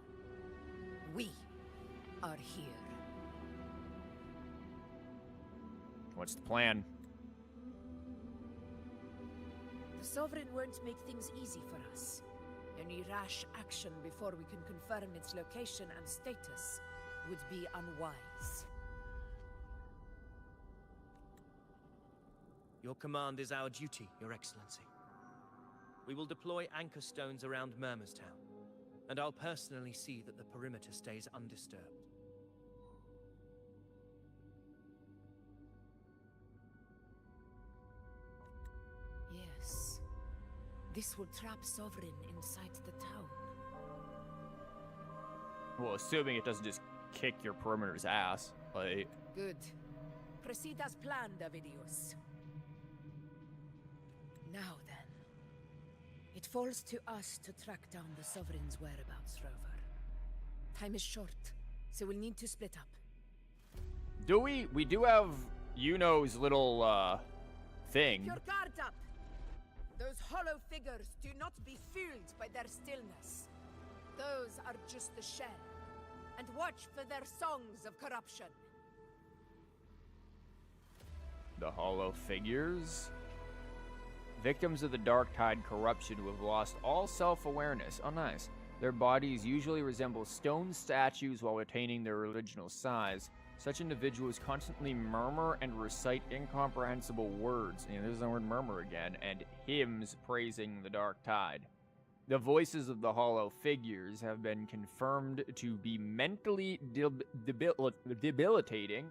we are here. What's the plan? The Sovereign won't make things easy for us. Any rash action before we can confirm its location and status would be unwise. Your command is our duty, Your Excellency. We will deploy anchor stones around Murmur's Town, and I'll personally see that the perimeter stays undisturbed. Yes. This will trap Sovereign inside the town. Well, assuming it doesn't just kick your perimeter's ass. Like... Good. Proceed as planned, Avidius. Now then. It falls to us to track down the Sovereign's whereabouts, Rover. Time is short, so we'll need to split up. Do we? We do have Yuno's little, thing. Keep your guard up! Those hollow figures do not be fooled by their stillness. Those are just the shell. And watch for their songs of corruption. The hollow figures? Victims of the Dark Tide corruption who have lost all self-awareness. Oh, nice. Their bodies usually resemble stone statues while retaining their original size. Such individuals constantly murmur and recite incomprehensible words. And there's the word murmur again. And hymns praising the Dark Tide. The voices of the hollow figures have been confirmed to be mentally debilitating.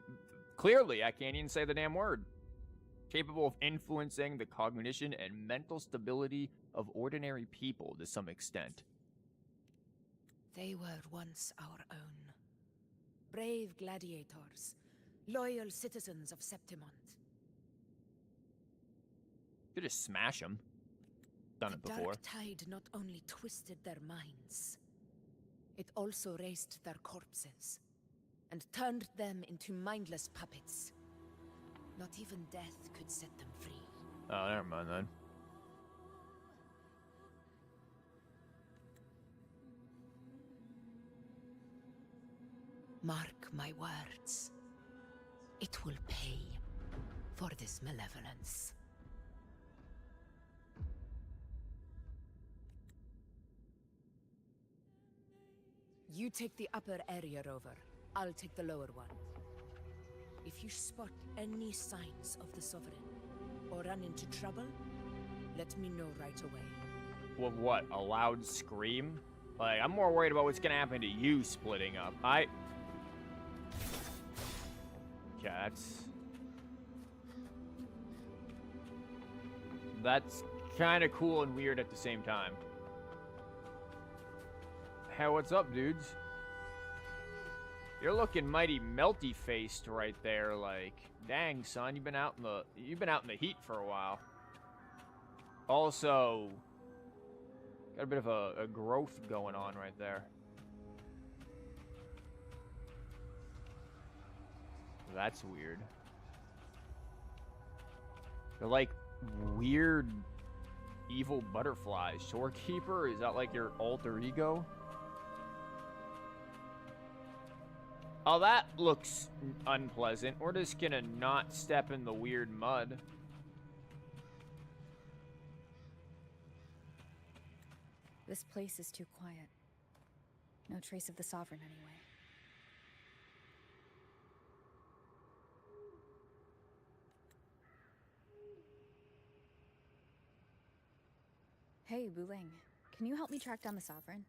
Clearly, I can't even say the damn word. Capable of influencing the cognition and mental stability of ordinary people to some extent. They were once our own. Brave gladiators, loyal citizens of Septimont. You just smash them. Done it before. The dark tide not only twisted their minds, it also raised their corpses and turned them into mindless puppets. Not even death could set them free. Oh, never mind then. Mark my words. It will pay for this malevolence. You take the upper area, Rover. I'll take the lower one. If you spot any signs of the Sovereign, or run into trouble, let me know right away. Well, what? A loud scream? Like, I'm more worried about what's gonna happen to you splitting up. Yeah, that's kind of cool and weird at the same time. Hey, what's up, dudes? You're looking mighty melty-faced right there. Like, dang, son, you've been out in the heat for a while. Also, got a bit of a growth going on right there. That's weird. They're like weird, evil butterflies. Shorekeeper, is that like your alter ego? Oh, that looks unpleasant. We're just gonna not step in the weird mud. This place is too quiet. No trace of the Sovereign anyway. Hey, Wuthering, can you help me track down the Sovereign?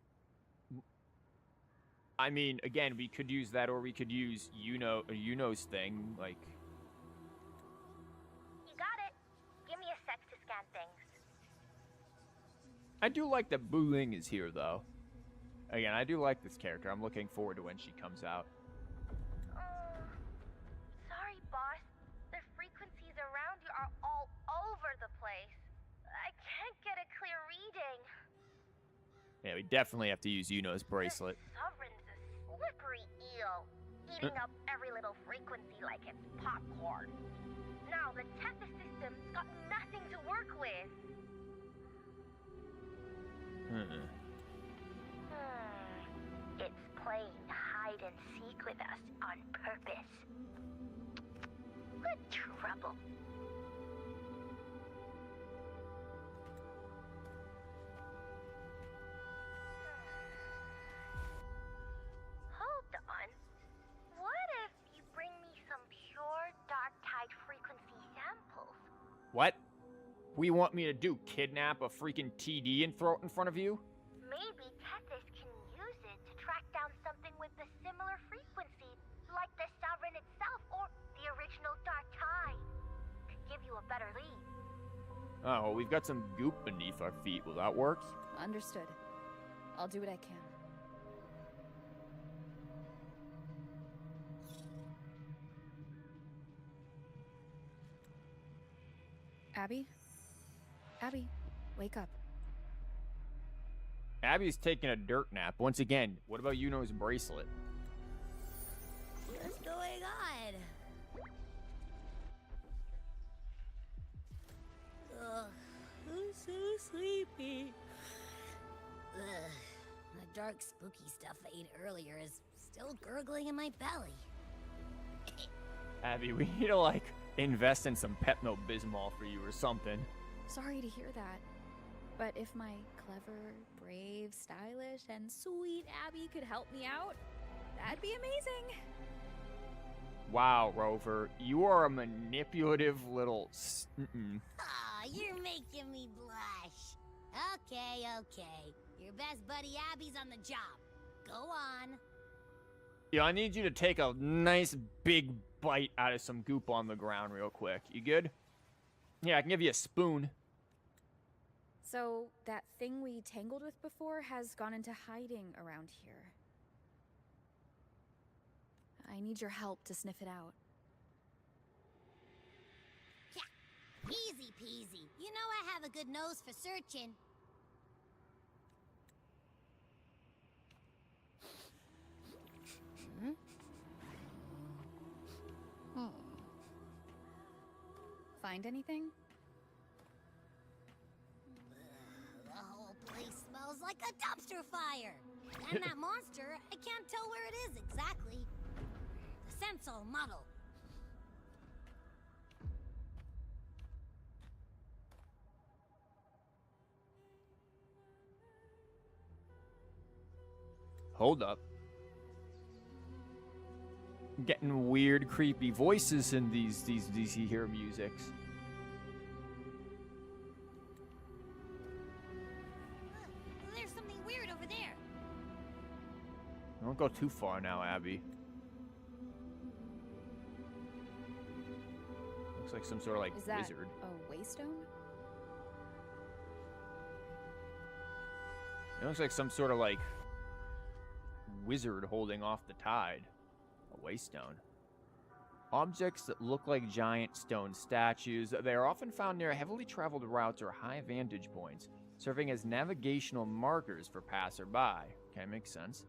I mean, again, we could use that, or we could use Yuno's thing, like. You got it. Give me a sec to scan things. I do like that Wuthering is here, though. Again, I do like this character. I'm looking forward to when she comes out. Sorry, boss. The frequencies around you are all over the place. I can't get a clear reading. Yeah, we definitely have to use Yuno's bracelet. The Sovereign's a slippery eel, eating up every little frequency like it's popcorn. Now the Tethys system's got nothing to work with. It's playing hide and seek with us on purpose. What trouble. Hold on. What if you bring me some pure dark tide frequency samples? What? We want me to do? Kidnap a freaking TD and throw it in front of you? Maybe Tethys can use it to track down something with a similar frequency, like the Sovereign itself or the original Dark Tide. Could give you a better lead. Oh, well, we've got some goop beneath our feet. Will that work? Understood. I'll do what I can. Abby? Abby, wake up. Abby's taking a dirt nap. Once again, what about Yuno's bracelet? What's going on? Ugh, I'm so sleepy. Ugh, the dark, spooky stuff I ate earlier is still gurgling in my belly. Abby, we need to, like, invest in some Pepto-Bismol for you or something. Sorry to hear that. But if my clever, brave, stylish, and sweet Abby could help me out, that'd be amazing. Wow, Rover, you are a manipulative little Aw, you're making me blush. Okay. Your best buddy Abby's on the job. Go on. Yeah, I need you to take a nice big bite out of some goop on the ground real quick. You good? Yeah, I can give you a spoon. So, that thing we tangled with before has gone into hiding around here. I need your help to sniff it out. Yeah, easy peasy. You know I have a good nose for searching. Find anything? The whole place smells like a dumpster fire. And that monster, I can't tell where it is exactly. The scent's all muddled. Hold up. I'm getting weird, creepy voices in these here musics. There's something weird over there. Don't go too far now, Abby. Looks like some sort of Is that wizard. a waystone? It looks like some sort of wizard holding off the tide. A waystone. Objects that look like giant stone statues. They are often found near heavily traveled routes or high vantage points, serving as navigational markers for passerby. Okay, makes sense.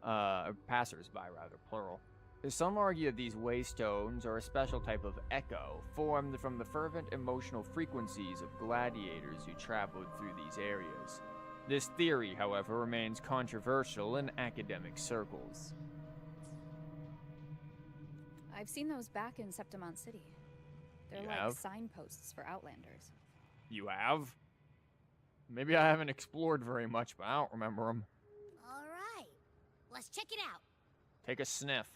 Passers-by, rather, plural. Some argue that these waystones are a special type of echo, formed from the fervent emotional frequencies of gladiators who traveled through these areas. This theory, however, remains controversial in academic circles. I've seen those back in Septimont City. They're You like have? signposts for Outlanders. You have? Maybe I haven't explored very much, but I don't remember them. All right, let's check it out. Take a sniff.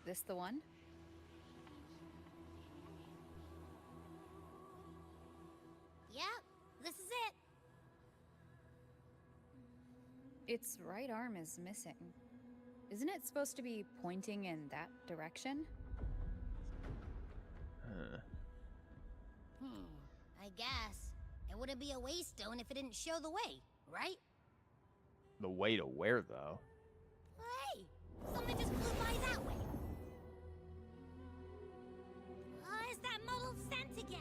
This the one? Yep, this is it. Its right arm is missing. Isn't it supposed to be pointing in that direction? I guess. It wouldn't be a waystone if it didn't show the way, right? The way to where, though? Hey, something just flew by that way. It's that muddled scent again.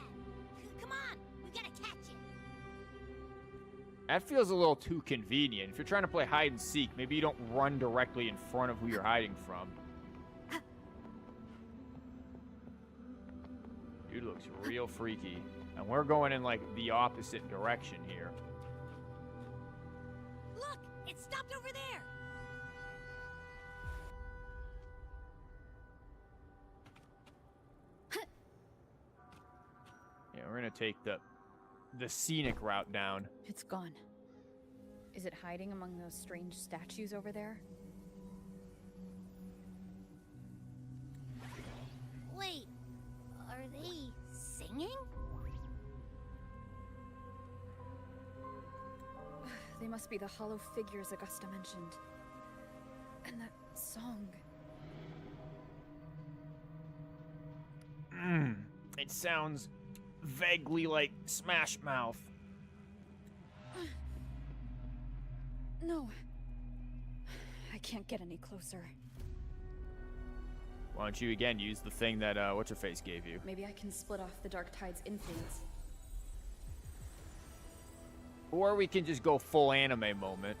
Come on, we gotta catch it. That feels a little too convenient. If you're trying to play hide and seek, maybe you don't run directly in front of who you're hiding from. Dude looks real freaky. And we're going in, the opposite direction here. Look, it stopped over there. Yeah, we're gonna take the scenic route down. It's gone. Is it hiding among those strange statues over there? Wait, are they singing? They must be the hollow figures Augusta mentioned. And that song. It sounds vaguely like Smash Mouth. No. I can't get any closer. Why don't you again use the thing that What's-Her-Face gave you? Maybe I can split off the Dark Tide's influence. Or we can just go full anime moment.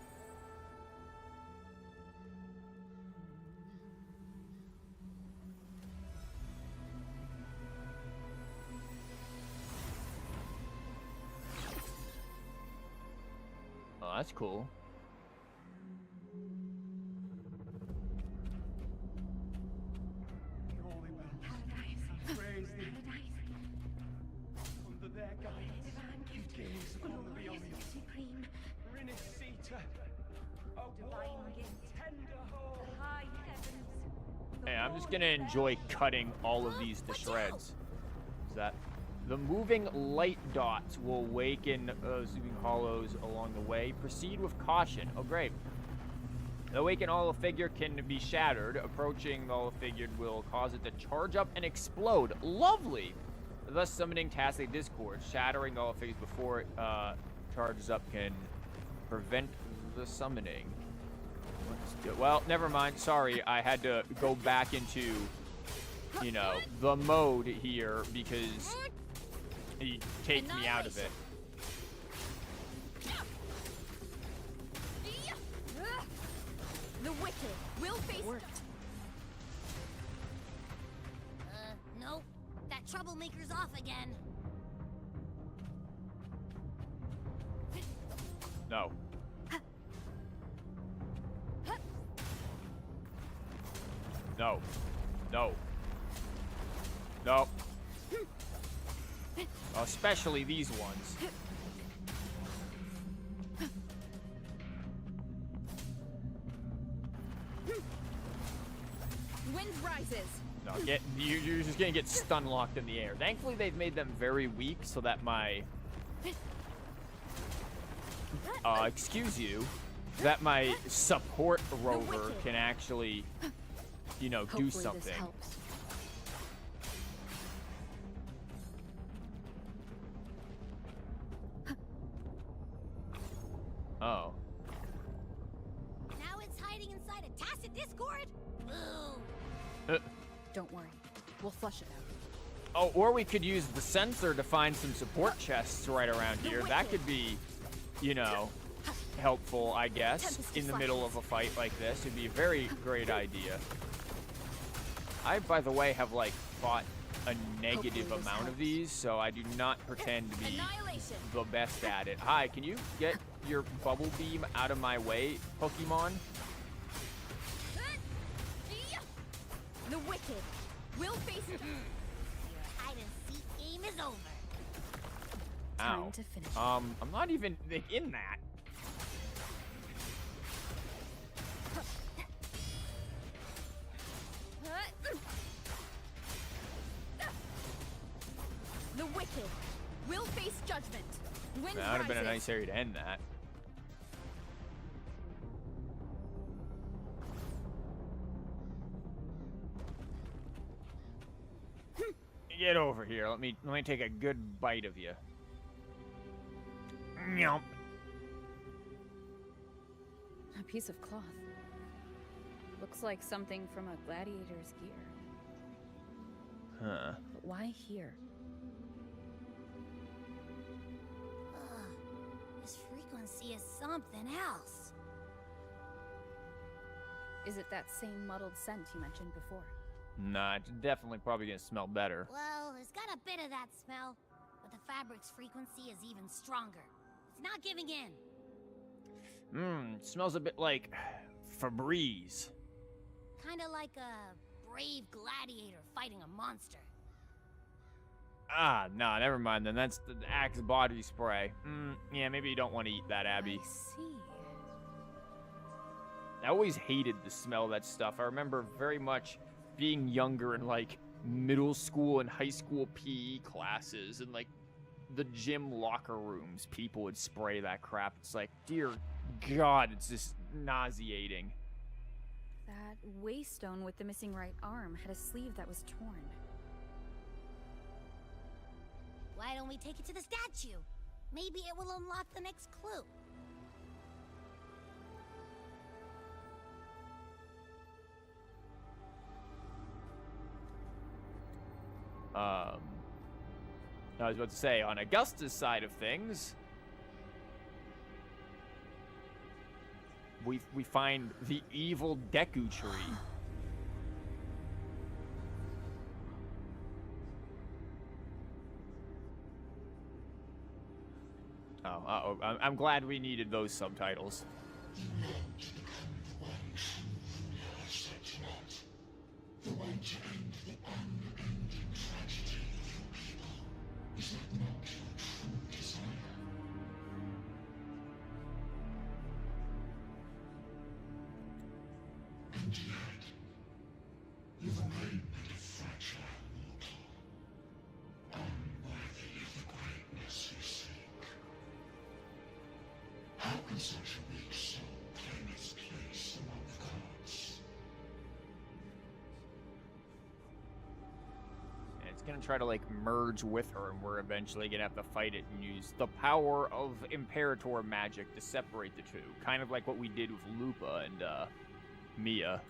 Oh, that's cool. Praise thee. Under their guidance, you gaze upon the beyond. Rinascita, a warm, tender home. High Hey, I'm just gonna enjoy cutting all of these to shreds. Is that the moving light dots will awaken zooming hollows along the way. Proceed with caution. Oh, great. The awakened hollow figure can be shattered. Approaching the hollow figure will cause it to charge up and explode. Lovely. Thus summoning Tacit Discord. Shattering the hollow figures before it charges up can prevent the summoning. Let's do it. Well, never mind. Sorry, I had to go back into, you know, the mode here because he takes me out of it. The wicked will face. Nope. That troublemaker's off again. No. No. No. No. Especially these ones. Wind rises. No, you're just gonna get stun locked in the air. Thankfully, they've made them very weak so that my excuse you, that my support rover can actually, you know, do something. Oh. Now it's hiding inside a Tacit Discord? Boo! Don't worry. We'll flush it out. Oh, or we could use the sensor to find some support chests right around here. That could be, you know, helpful, I guess, in the middle of a fight like this. It'd be a very great idea. I, by the way, have, like, fought a negative amount of these, so I do not pretend to be the best at it. Hi, can you get your bubble beam out of my way, Pokemon? The wicked will face it. Your hide and seek game is over. Ow. Time to finish. I'm not even in that. The wicked will face judgment. Wind That would have been a rises. nice area to end that. Get over here. Let me take a good bite of you. Nyomp. A piece of cloth. Looks like something from a gladiator's gear. Huh. But why here? This frequency is something else. Is it that same muddled scent you mentioned before? Nah, it's definitely probably gonna smell better. Well, it's got a bit of that smell, but the fabric's frequency is even stronger. It's not giving in. Smells a bit like Febreze. Kinda like a brave gladiator fighting a monster. Ah, no, never mind then. That's the Axe body spray. Yeah, maybe you don't want to eat that, Abby. I see. I always hated the smell of that stuff. I remember very much being younger in, like, middle school and high school PE classes and, like, the gym locker rooms. People would spray that crap. It's like, dear God, it's just nauseating. That waystone with the missing right arm had a sleeve that was torn. Why don't we take it to the statue? Maybe it will unlock the next clue. I was about to say, on Augusta's side of things, we find the evil Deku tree. Oh, I'm glad we needed those subtitles. You long to become the one true ruler of Septimus. The one to end the unending tragedy of your people. Is that not your true desire? And yet, such a big soul claim its place among the gods? And it's gonna try to like merge with her, and we're eventually gonna have to fight it and use the power of Imperator magic to separate the two. Kind of like what we did with Lupa and Mia.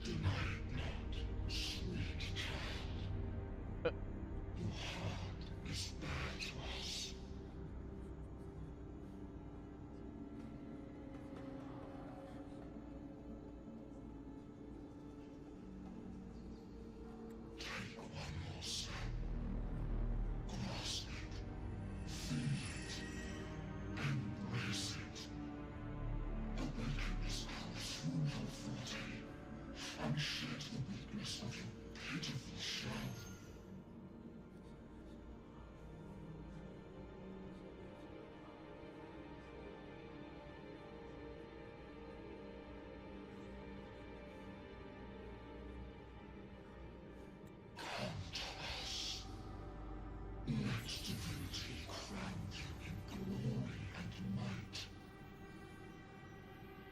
Deny it not, sweet child. Your heart is bare to us. Take one more step. Grasp it. Feel it. Embrace it. Awaken this power through your forte. And shed the weakness of your pitiful shell. Come to us. Let divinity crown you in glory and might.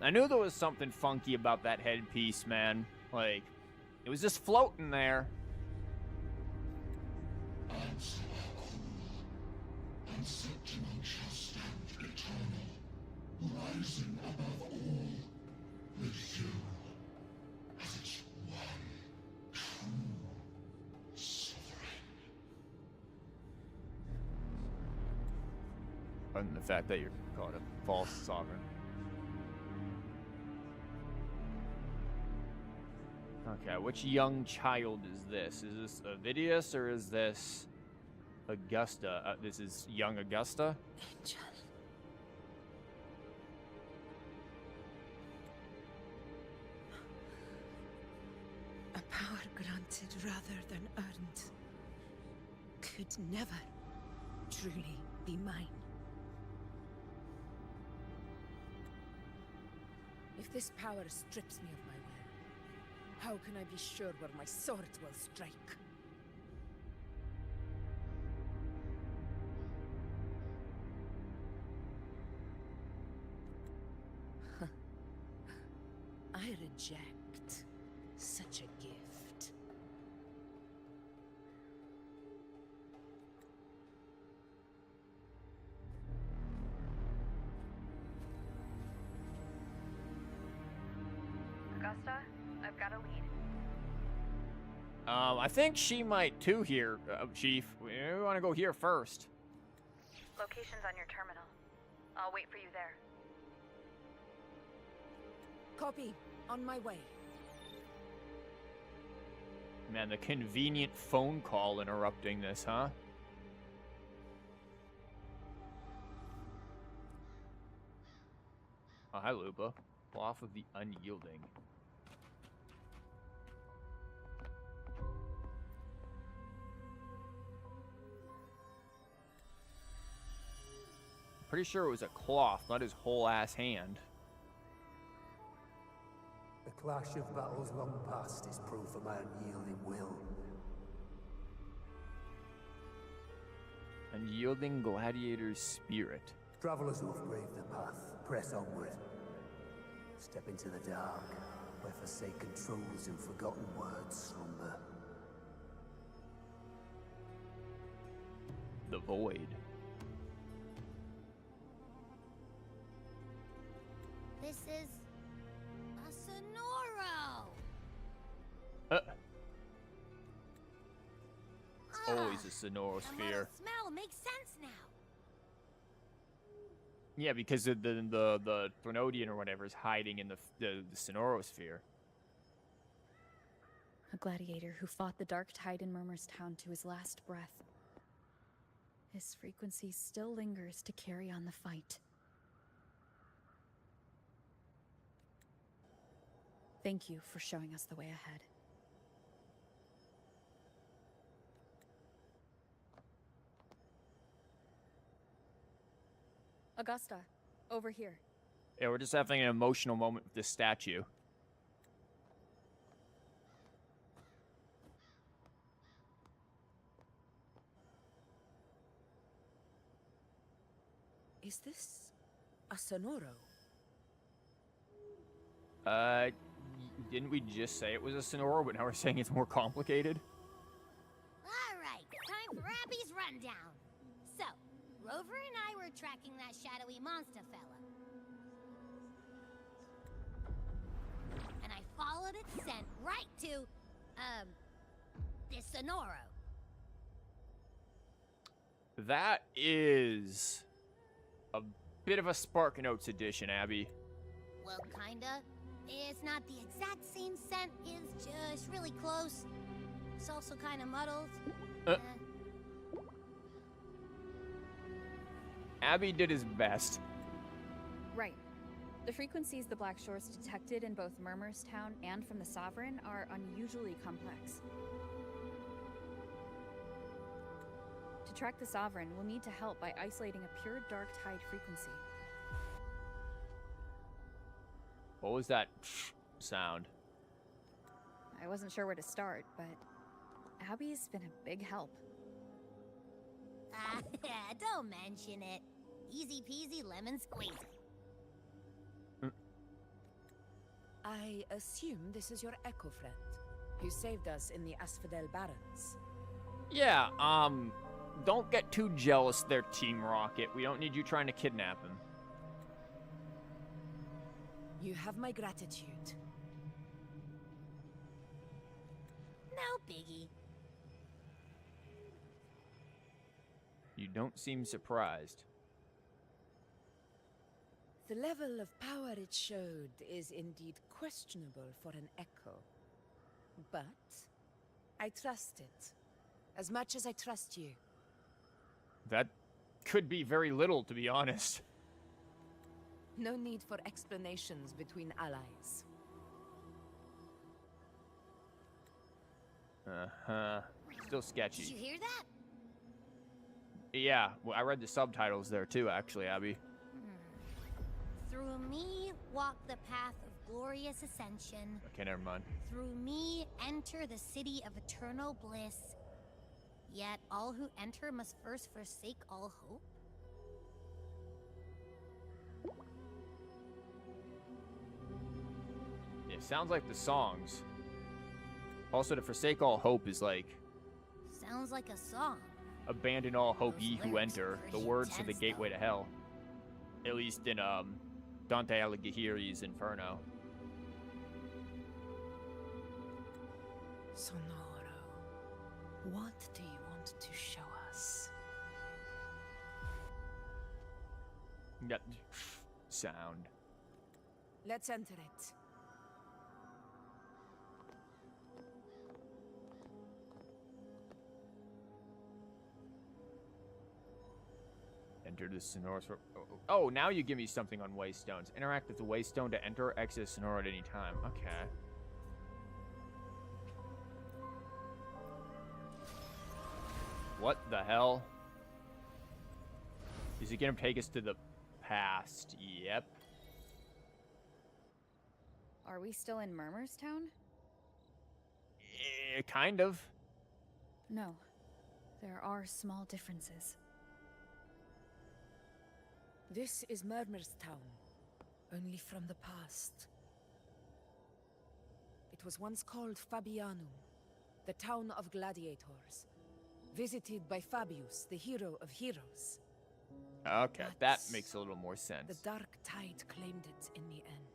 I knew there was something funky about that headpiece, man. Like, it was just floating there. Answer our call, and Septimum shall stand eternal, rising above all, with you as its one true sovereign. Other than the fact that you're called a false sovereign. Okay, which young child is this? Is this Avidius or is this Augusta? This is young Augusta? Angel. A power granted rather than earned could never truly be mine. If this power strips me of my will, how can I be sure where my sword will strike? I reject such a gift. Augusta, I've got a lead. I think she might too here, Chief. We want to go here first. Location's on your terminal. I'll wait for you there. Copy. On my way. Man, the convenient phone call interrupting this, huh? Oh, hi, Lupa. Off of the unyielding. Pretty sure it was a cloth, not his whole ass hand. The clash of battles long past is proof of my unyielding will. Unyielding gladiator's spirit. Travelers who have braved the path, press onward. Step into the dark, where forsaken truths and forgotten words slumber. The void. This is a Sonoro. It's always a sonorosphere. Smell makes sense now. Yeah, because the Threnodian or whatever is hiding in the sonorosphere. A gladiator who fought the dark tide in Murmur's town to his last breath. His frequency still lingers to carry on the fight. Thank you for showing us the way ahead. Augusta, over here. Yeah, we're just having an emotional moment with this statue. Is this a Sonoro. Didn't we just say it was a Sonora, but now we're saying it's more complicated? Alright, time for Abby's rundown. So, Rover and I were tracking that shadowy monster fella. And I followed its scent right to, this Sonoro. That is a bit of a Spark Notes edition, Abby. Well, kinda. It's not the exact same scent, it's just really close. It's also kinda muddled. Abby did his best. Right. The frequencies the Black Shores detected in both Murmurstown and from the Sovereign are unusually complex. To track the Sovereign, we'll need to help by isolating a pure Dark Tide frequency. What was that sound? I wasn't sure where to start, but Abby's been a big help. Don't mention it. Easy peasy lemon squeezy. I assume this is your Echo friend, who saved us in the Asphodel Barrens. Yeah, don't get too jealous there, Team Rocket. We don't need you trying to kidnap him. You have my gratitude. No biggie. You don't seem surprised. The level of power it showed is indeed questionable for an Echo. But I trust it, as much as I trust you. That could be very little, to be honest. No need for explanations between allies. Uh-huh. Still sketchy. Did you hear that? Yeah, well, I read the subtitles there too, actually, Abby. Through me walk the path of glorious ascension. Okay, never mind. Through me enter the city of eternal bliss. Yet all who enter must first forsake all hope. It sounds like the songs. Also, to forsake all hope is like... Sounds like a song. Abandon all hope, Those ye who lyrics enter. are The pretty words to the intense, gateway to hell. At least in, Dante Alighieri's Inferno. Sonoro, what do you want to show us? That sound. Let's enter it. Enter the Sonoros. Oh, now you give me something on Waystones. Interact with the Waystone to enter or exit Sonora at any time. Okay. What the hell? Is it gonna take us to the past? Yep. Are we still in Murmurstown? Kind of. No. There are small differences. This is Murmurstown, only from the past. It was once called Fabianum, the town of gladiators, visited by Fabius, the hero of heroes. Okay, that makes a little more sense. The Dark Tide claimed it in the end.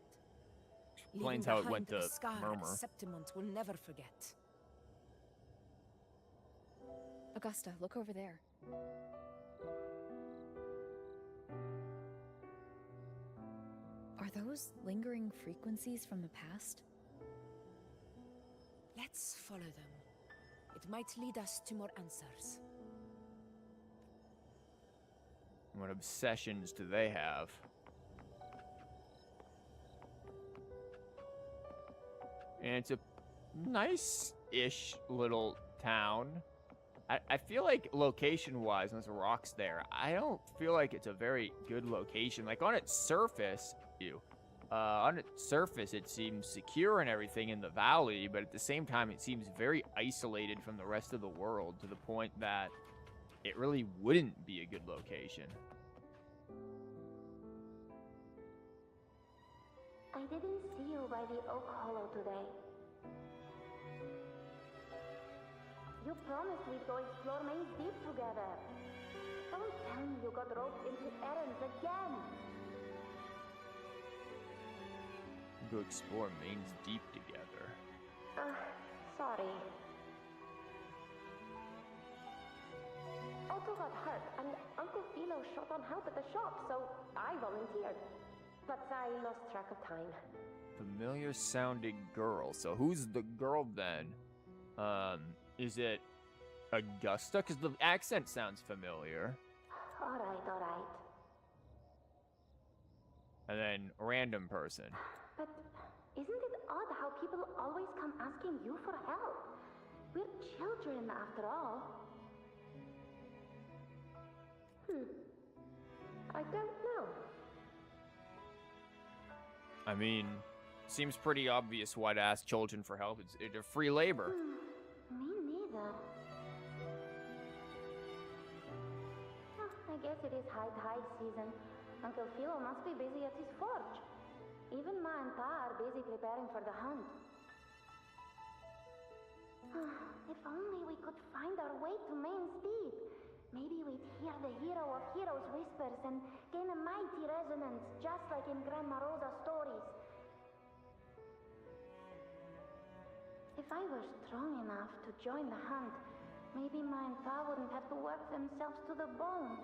Explains leaving how it behind went to a scar Murmur. Septimont will never forget. Augusta, look over there. Are those lingering frequencies from the past? Let's follow them. It might lead us to more answers. What obsessions do they have? And it's a nice-ish little town. I feel like location-wise, and there's rocks there, I don't feel like it's a very good location. Like, on its surface, it seems secure and everything in the valley, but at the same time, it seems very isolated from the rest of the world to the point that it really wouldn't be a good location. I didn't see you by the Oak Hollow today. You promised we'd go explore Main's Deep together. Don't tell me you got roped into errands again. Go explore Main's Deep together. Sorry. Otto got hurt, and Uncle Philo short on help at the shop, so I volunteered. But I lost track of time. Familiar sounding girl. So who's the girl then? Is it Augusta? Because the accent sounds familiar. Alright, alright. And then random person. But isn't it odd how people always come asking you for help? We're children after all. I don't know. I mean, seems pretty obvious why to ask children for help. It's free labor. Me neither. I guess it is high tide season. Uncle Philo must be busy at his forge. Even Ma and Pa are busy preparing for the hunt. If only we could find our way to Main's Deep. Maybe we'd hear the hero of heroes whispers and gain a mighty resonance, just like in Grandma Rosa's stories. If I were strong enough to join the hunt, maybe Ma and Pa wouldn't have to work themselves to the bone.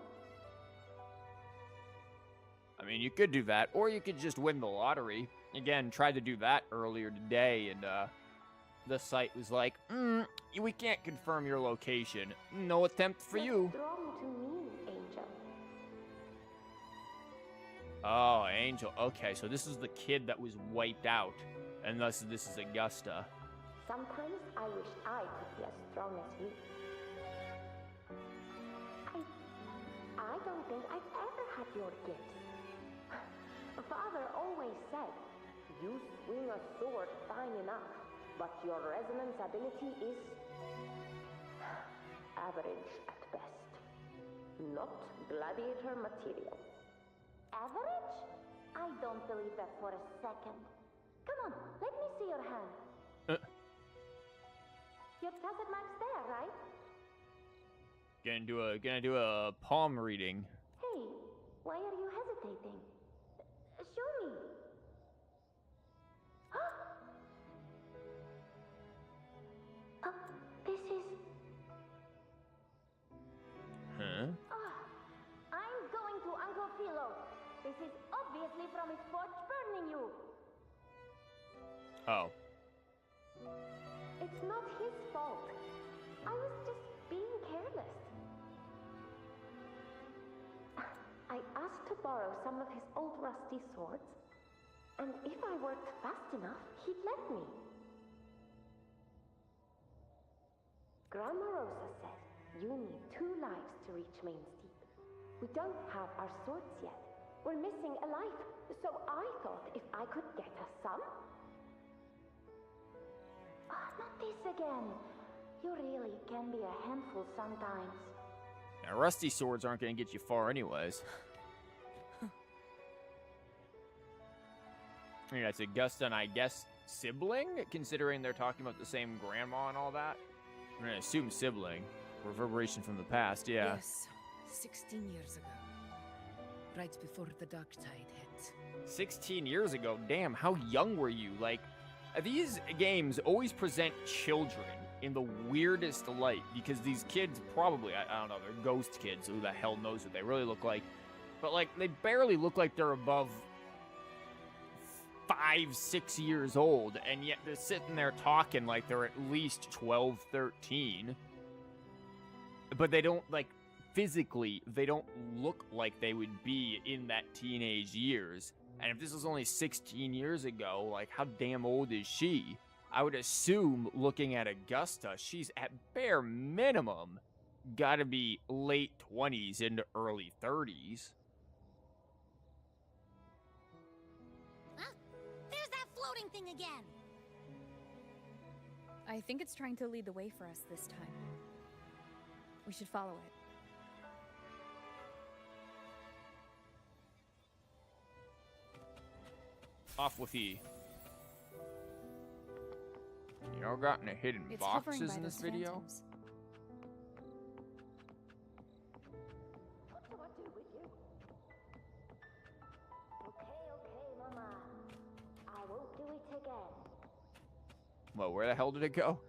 I mean, you could do that, or you could just win the lottery. Again, tried to do that earlier today, and the site was like, we can't confirm your location. No attempt for you. Strong to me, Angel. Oh, Angel. Okay, so this is the kid that was wiped out, and thus this is Augusta. Sometimes I wish I could be as strong as you. I don't think I've ever had your gifts. Father always said, you swing a sword fine enough, but your resonance ability is average at best. Not gladiator material. Average? I don't believe that for a second. Come on, let me see your hand. Your tacit mark's there, right? Gonna do a palm reading. Hey, why are you hesitating? Show me. This is... Huh? I'm going to Uncle Philo. This is obviously from his forge burning you. Oh. It's not his fault. I was just being careless. I asked to borrow some of his old rusty swords, and if I worked fast enough, he'd let me. Grandma Rosa said you need 2 lives to reach Main's Deep. We don't have our swords yet. We're missing a life, so I thought if I could get us some... not this again. You really can be a handful sometimes. Now, rusty swords aren't gonna get you far anyways. I mean, that's Augusta and I guess sibling, considering they're talking about the same grandma and all that. I'm gonna assume sibling. Reverberation from the past, yeah. Yes, 16 years ago. Right before the dark tide hit. 16 years ago? Damn, how young were you? Like, these games always present children in the weirdest light, because these kids probably, I don't know, they're ghost kids, who the hell knows what they really look like. But, like, they barely look like they're above 5, 6 years old, and yet they're sitting there talking like they're at least 12, 13. But they don't, like, physically, they don't look like they would be in that teenage years. And if this was only 16 years ago, like, how damn old is she? I would assume, looking at Augusta, she's at bare minimum gotta be late 20s into early 30s. There's that floating thing again! I think it's trying to lead the way for us this time. We should follow it. Off with ye. You all got any hidden It's hovering boxes by in this those video? phantoms. What do I do with you? Okay, Mama. I won't do it again. Well, where the hell did it go?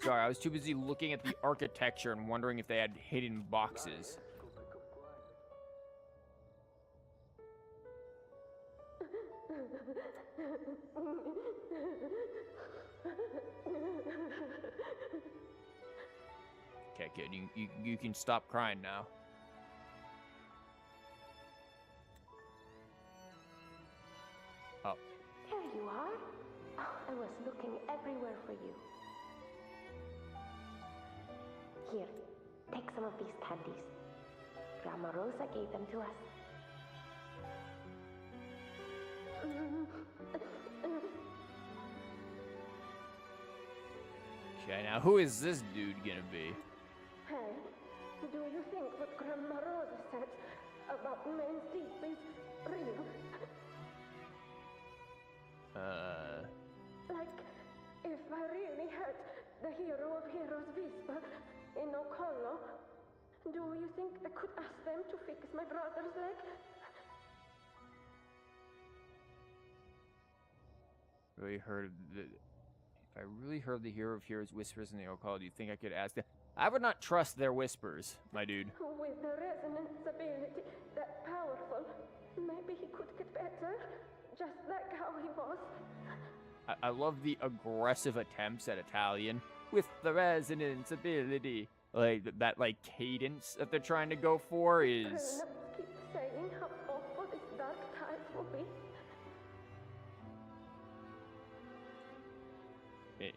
Sorry, I was too busy looking at the architecture and wondering if they had hidden boxes. Okay, kid, you can stop crying now. Oh. Here you are. Oh, I was looking everywhere for you. Here, take some of these candies. Grandma Rosa gave them to us. Okay, now who is this dude gonna be? Hey, do you think what Grandma Rosa said about men's deep is real? Like, if I really had the hero of heroes whisper in Okolo, do you think I could ask them to fix my brother's leg? Really heard the... If I really heard the hero of heroes whispers in the Okal, do you think I could ask them? I would not trust their whispers, my dude. With the resonance ability that powerful, maybe he could get better, just like how he was. I love the aggressive attempts at Italian with the resonance ability. Like that like cadence that they're trying to go for is... Grown-ups keep saying how awful this dark tide will be.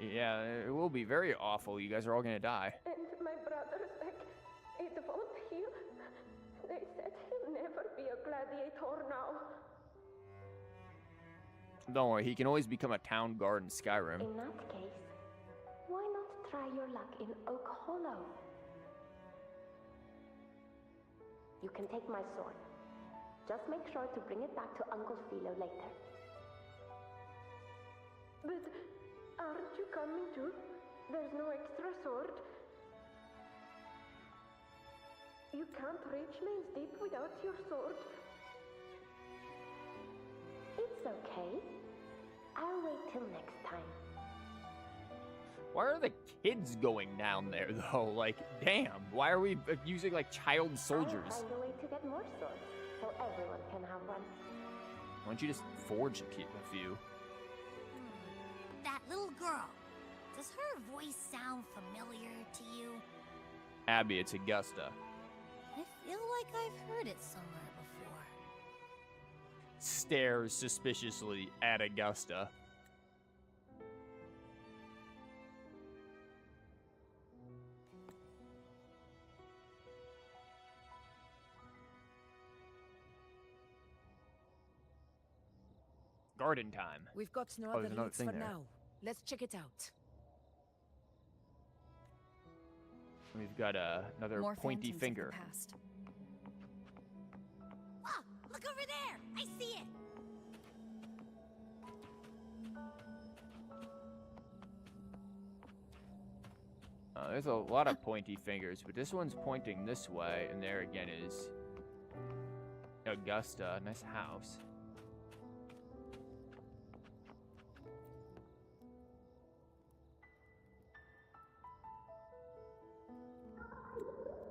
Yeah, it will be very awful. You guys are all gonna die. And my brother's leg, it won't heal. They said he'll never be a gladiator now. Don't worry, he can always become a town guard in Skyrim. In that case, why not try your luck in Oak Hollow? You can take my sword. Just make sure to bring it back to Uncle Philo later. But aren't you coming too? There's no extra sword. You can't reach Maze Deep without your sword. It's okay. I'll wait till next time. Why are the kids going down there, though? Like, damn. Why are we using, like, child soldiers? I'll find a way to get more swords, so everyone can have one. Why don't you just forge a few? That little girl. Does her voice sound familiar to you? Abby, it's Augusta. I feel like I've heard it somewhere before. Stares suspiciously at Augusta. Garden time. We've got no Oh, other there's another leads thing for there. now. Let's check it out. We've got another More pointy phantoms of the finger. past. Oh, look over there! I see it! There's a lot of pointy fingers, but this one's pointing this way, and there again is Augusta. Nice house.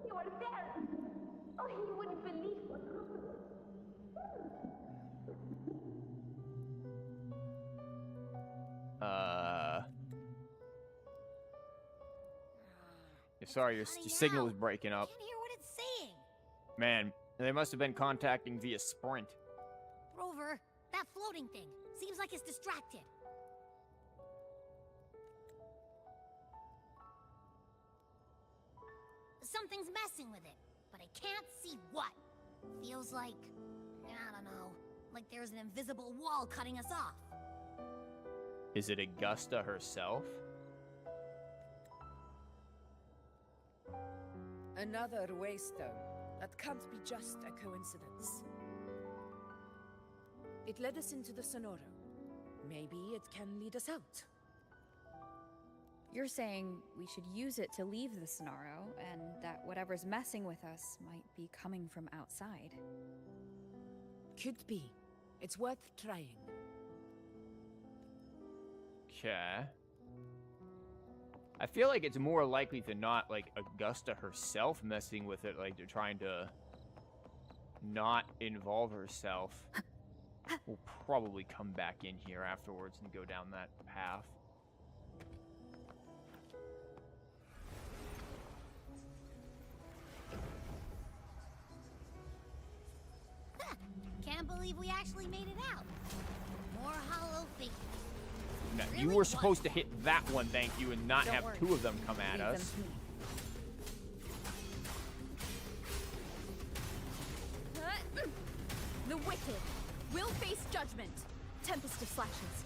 You are there! Oh, you wouldn't believe what happened. Sorry, your signal is breaking up. I can't hear what it's saying. Man, they must have been contacting via Sprint. Rover, that floating thing. Seems like it's distracted. Something's messing with it, but I can't see what. Feels like, I don't know, like there's an invisible wall cutting us off. Is it Augusta herself? Another waystone. That can't be just a coincidence. It led us into the Sonoro. Maybe it can lead us out. You're saying we should use it to leave the Sonoro, and that whatever's messing with us might be coming from outside. Could be. It's worth trying. Okay. I feel like it's more likely than not, like, Augusta herself messing with it, like, they're trying to not involve herself. We'll probably come back in here afterwards and go down that path. Can't believe we actually made it out. More hollow figures. Now, you were supposed to hit that one, thank you, and not have two of them come at us. The wicked will face judgment. Tempest of slashes.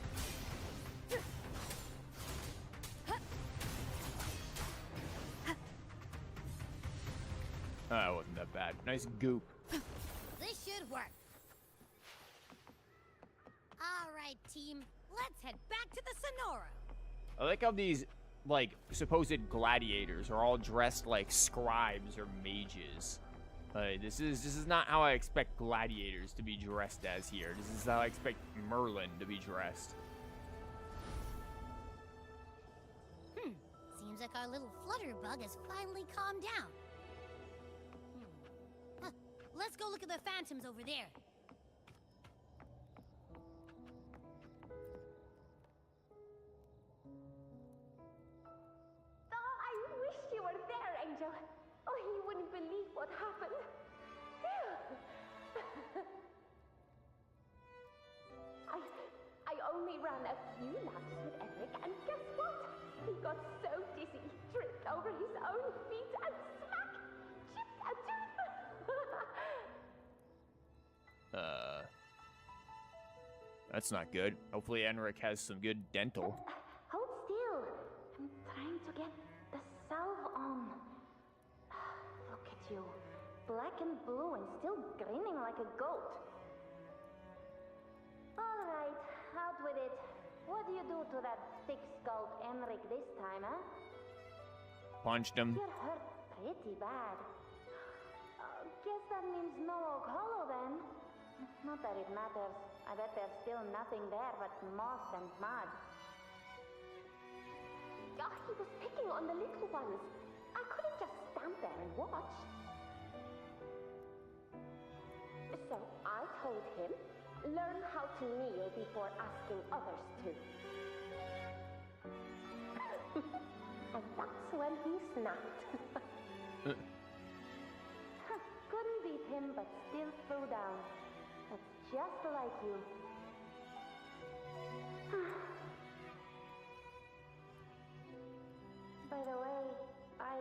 Oh, it wasn't that bad. Nice goop. This should work. All right, team. Let's head back to the Sonoro. I like how these, like, supposed gladiators are all dressed like scribes or mages. This is not how I expect gladiators to be dressed as here. This is how I expect Merlin to be dressed. Seems like our little flutterbug has finally calmed down. Let's go look at the phantoms over there. I wish you were there, Angel. Oh, you wouldn't believe what happened. I only ran a few laps with Eric, and guess what? He got so dizzy, tripped over his own feet, and smack! Chipped a tooth! That's not good. Hopefully Enric has some good dental. Hold still. I'm trying to get the salve on. Look at you. Black and blue and still grinning like a goat. All right, out with it. What do you do to that thick-skulled Enric this time, huh? Punched him. You're hurt pretty bad. Guess that means no Oak Hollow then. Not that it matters. I bet there's still nothing there but moss and mud. He was picking on the little ones. I couldn't just stand there and watch. So I told him, learn how to kneel before asking others to. And that's when he snapped. Couldn't beat him, but still threw down. That's just like you. By the way, I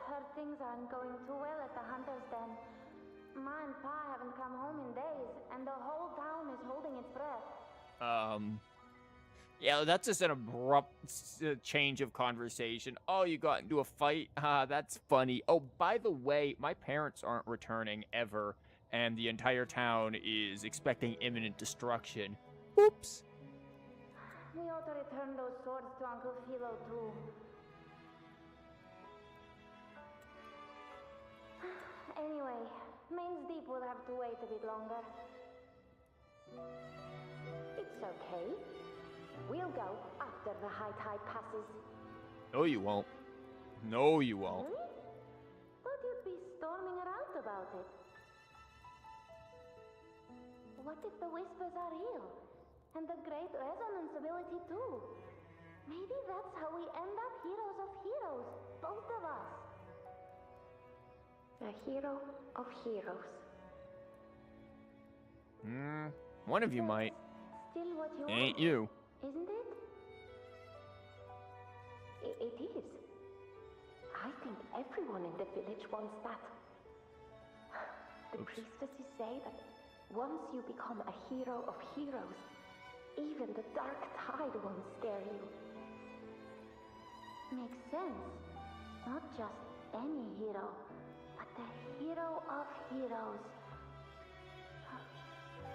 heard things aren't going too well at the Hunter's Den. Ma and Pa haven't come home in days, and the whole town is holding its breath. Yeah, that's just an abrupt change of conversation. Oh, you got into a fight? That's funny. Oh, by the way, my parents aren't returning ever, and the entire town is expecting imminent destruction. Oops. We ought to return those swords to Uncle Philo, too. Anyway, Main's Deep will have to wait a bit longer. It's okay. We'll go after the high tide passes. No, you won't. No, you won't. Really? Thought you'd be storming around about it. What if the whispers are real? And the great resonance ability too? Maybe that's how we end up heroes of heroes, both of us. A hero of heroes. One of you might. Still what you Ain't want, you. isn't it? It is. I think everyone in the village wants that. The priestesses say that once you become a hero of heroes, even the dark tide won't scare you. Makes sense. Not just any hero, but the hero of heroes.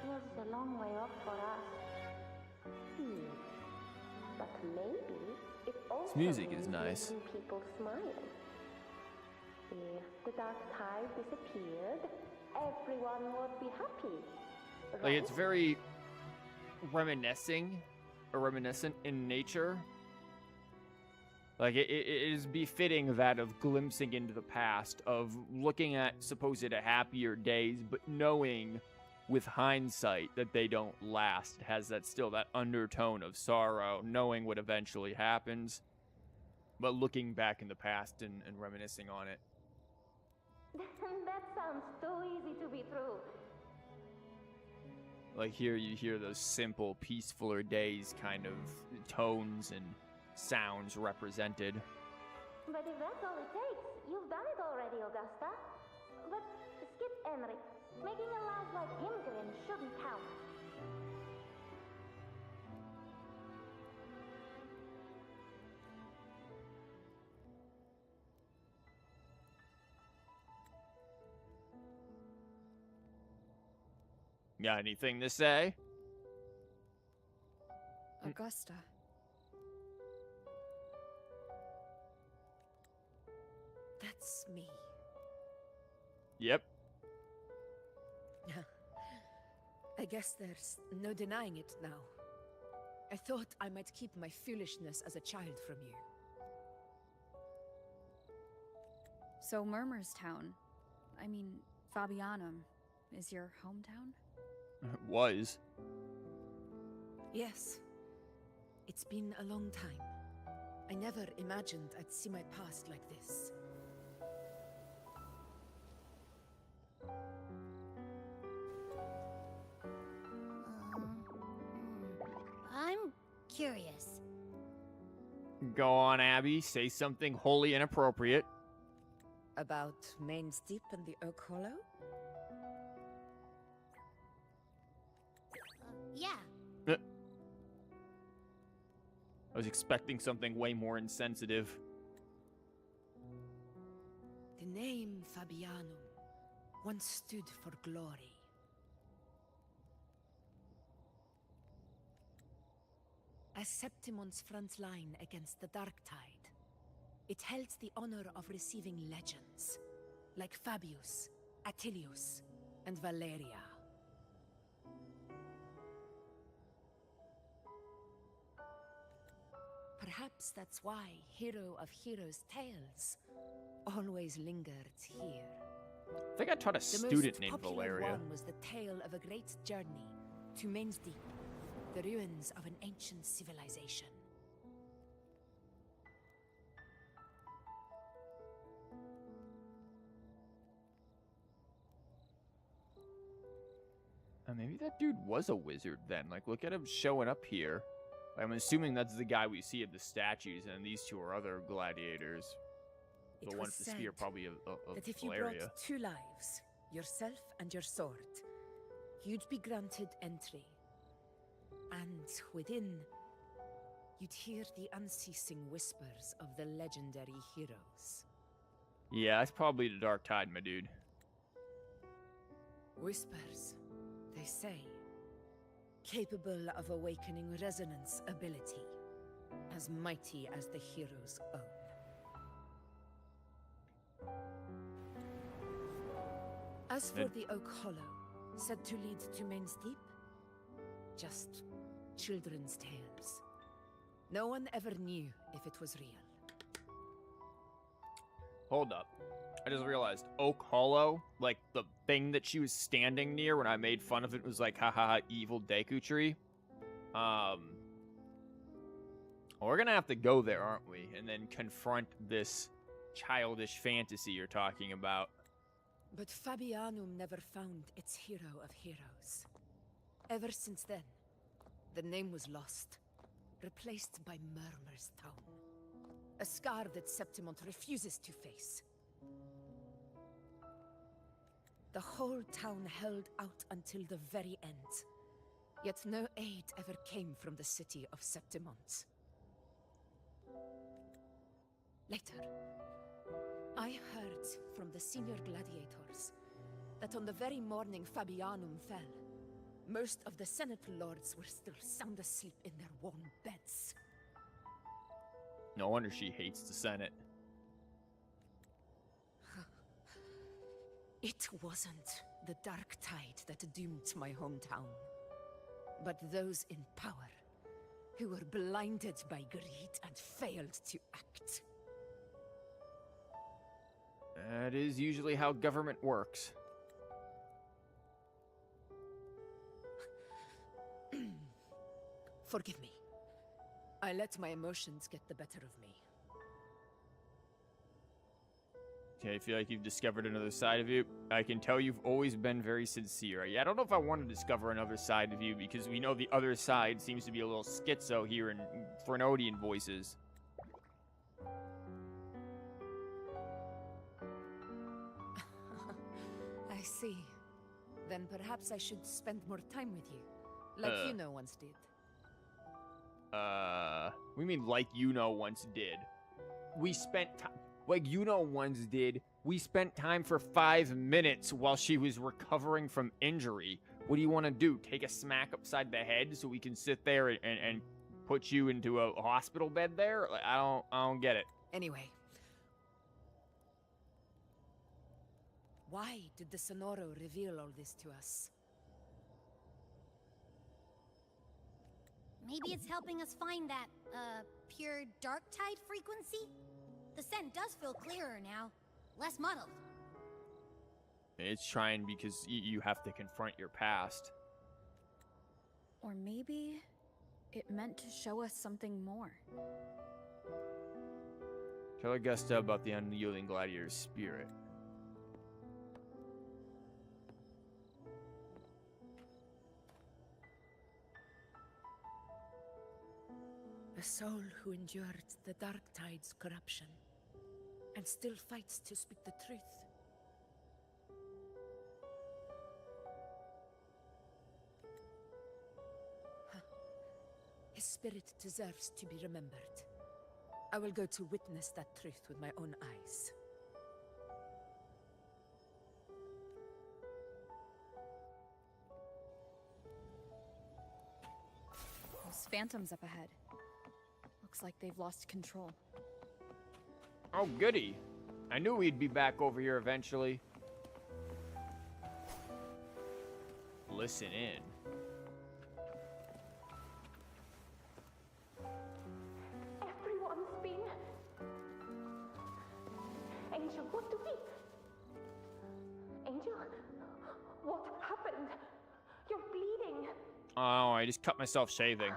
feels a long way off for us. But maybe it also This music is means nice. making people smile. If the dark tide disappeared, everyone would be happy. Like, it's very reminiscent in nature. Like, it is befitting that of glimpsing into the past, of looking at supposed happier days, but knowing with hindsight that they don't last. It has that undertone of sorrow, knowing what eventually happens, but looking back in the past and reminiscing on it. That sounds too easy to be true. Like, here you hear those simple, peacefuler days kind of tones and sounds represented. But if that's all it takes, you've done it already, Augusta. But skip Enric. Making a lad like him grin shouldn't count. Got anything to say? Augusta. That's me. Yep. I guess there's no denying it now. I thought I might keep my foolishness as a child from you. So Murmur's town, I mean, Fabianum, is your hometown? Was. Yes. It's been a long time. I never imagined I'd see my past like this. I'm curious. Go on, Abby. Say something wholly inappropriate. About Main's Deep and the Oak Hollow? Yeah. I was expecting something way more insensitive. The name Fabianum once stood for glory. As Septimon's front line against the Dark Tide, it held the honor of receiving legends, like Fabius, Attilius, and Valeria. Perhaps that's why Hero of Heroes' tales always lingered here. I think I taught a student named Valeria. The most popular one was the tale of a great journey to Main's Deep, the ruins of an ancient civilization. Maybe that dude was a wizard then. Like, look at him showing up here. I'm assuming that's the guy we see at the statues, and these two are other gladiators. The one with the spear probably of that if you Valeria. brought 2 lives, yourself and your sword, you'd be granted entry. And within, you'd hear the unceasing whispers of the legendary heroes. Yeah, that's probably the Dark Tide, my dude. Whispers, they say, capable of awakening resonance ability, as mighty as the hero's own. As for the Oak Hollow, said to lead to Main's Deep, just children's tales. No one ever knew if it was real. Hold up. I just realized Oak Hollow, like the thing that she was standing near when I made fun of it was like, haha, evil Deku tree. We're gonna have to go there, aren't we? And then confront this childish fantasy you're talking about. But Fabianum never found its hero of heroes. Ever since then, the name was lost, replaced by Murmur's Town. A scar that Septimont refuses to face. The whole town held out until the very end. Yet no aid ever came from the city of Septimont. Later, I heard from the senior gladiators that on the very morning Fabianum fell, Most of the Senate lords were still sound asleep in their warm beds. No wonder she hates the Senate. It wasn't the dark tide that doomed my hometown, but those in power who were blinded by greed and failed to act. That is usually how government works. Forgive me. I let my emotions get the better of me. Okay, I feel like you've discovered another side of you. I can tell you've always been very sincere. I don't know if I want to discover another side of you, because we know the other side seems to be a little schizo here in Frenodian voices. I see. Then perhaps I should spend more time with you, like Yuno once did. We mean like Yuno once did. We spent time, like Yuno once did, we spent time for 5 minutes while she was recovering from injury. What do you want to do? Take a smack upside the head so we can sit there and put you into a hospital bed there? Like, I don't get it. Anyway. Why did the Sonoro reveal all this to us? Maybe it's helping us find that, pure dark tide frequency? The scent does feel clearer now. Less muddled. It's trying because you have to confront your past. Or maybe it meant to show us something more. Tell Augusta about the unyielding gladiator's spirit. A soul who endured the dark tide's corruption and still fights to speak the truth. His spirit deserves to be remembered. I will go to witness that truth with my own eyes. Those phantoms up ahead. Looks like they've lost control. Oh, goody. I knew we'd be back over here eventually. Listen in. Everyone's been... Angel, what do we... Angel? What happened? You're bleeding. Oh, I just cut myself shaving.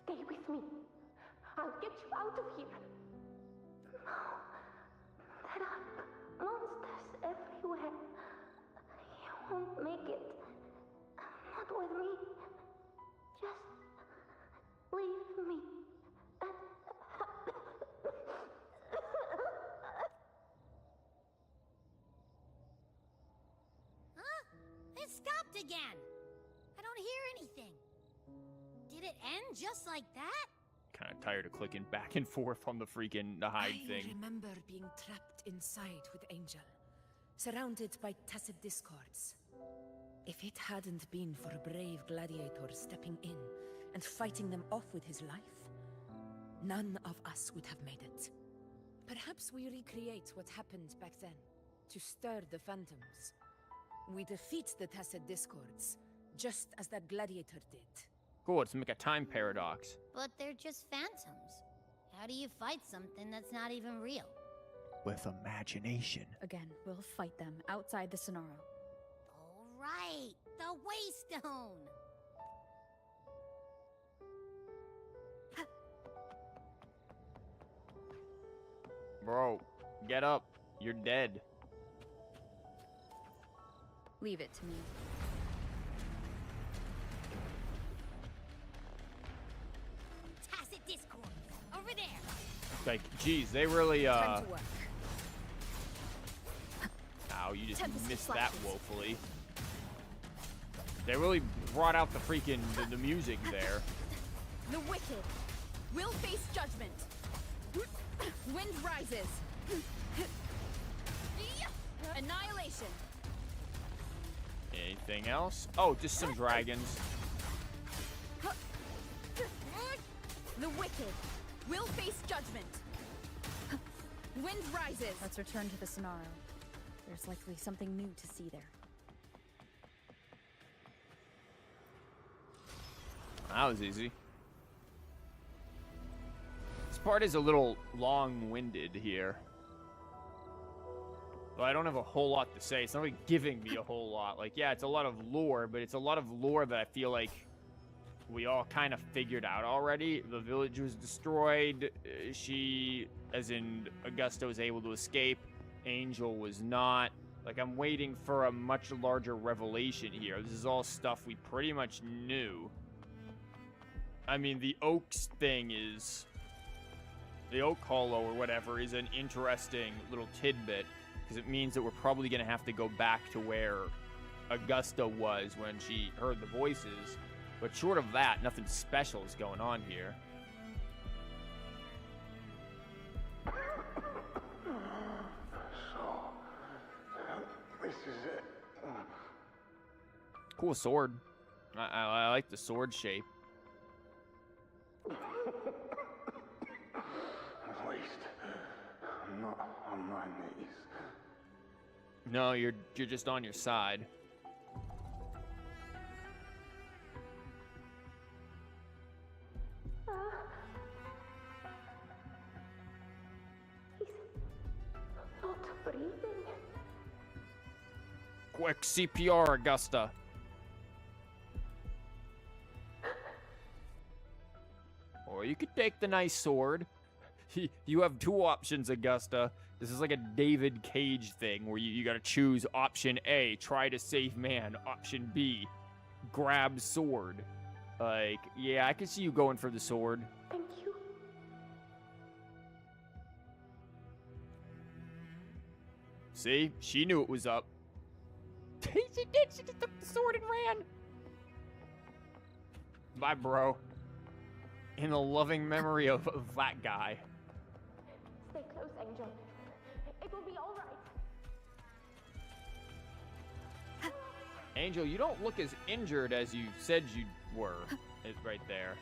Stay with me. I'll get you out of here. No. There are monsters everywhere. You won't make it. Not with me. Just leave me. Huh? It stopped again. I don't hear anything. Did it end just like that? Kind of tired of clicking back and forth on the freaking hide thing. I remember being trapped inside with Angel, surrounded by tacit discords. If it hadn't been for a brave gladiator stepping in and fighting them off with his life, none of us would have made it. Perhaps we recreate what happened back then, to stir the phantoms. We defeat the tacit discords, just as that gladiator did. Cool, let's make a time paradox. But they're just phantoms. How do you fight something that's not even real? With imagination. Again, we'll fight them outside the Sonoro. All right, the Waystone. Bro, get up. You're dead. Leave it to me. Tacit discord. Over there. Like, geez, they really, Time to work. Ow, you just Tempest missed flashes. that woefully. They really brought out the freaking, the music there. The wicked will face judgment. Wind rises. Annihilation. Anything else? Oh, just some dragons. The wicked will face judgment. Wind rises. Let's return to the Sonaro. There's likely something new to see there. That was easy. This part is a little long-winded here. Well, I don't have a whole lot to say. It's not really giving me a whole lot. Like, yeah, it's a lot of lore, but it's a lot of lore that I feel like we all kind of figured out already. The village was destroyed. She, as in Augusta, was able to escape. Angel was not. Like, I'm waiting for a much larger revelation here. This is all stuff we pretty much knew. I mean, the Oaks thing is... The Oak Hollow or whatever is an interesting little tidbit, because it means that we're probably going to have to go back to where Augusta was when she heard the voices. But short of that, nothing special is going on here. So, this is it. Cool sword. I like the sword shape. At least, I'm not on my knees. No, you're just on your side. He's not breathing. Quick CPR, Augusta. Or you could take the nice sword. You have two options, Augusta. This is like a David Cage thing where you gotta choose option A, try to save man. Option B, grab sword. Like, yeah, I can see you going for the sword. Thank you. See? She knew it was up. She did. She just took the sword and ran. Bye, bro. In the loving memory of that guy. Stay close, Angel. It will be all right. Angel, you don't look as injured as you said you were. It's right there.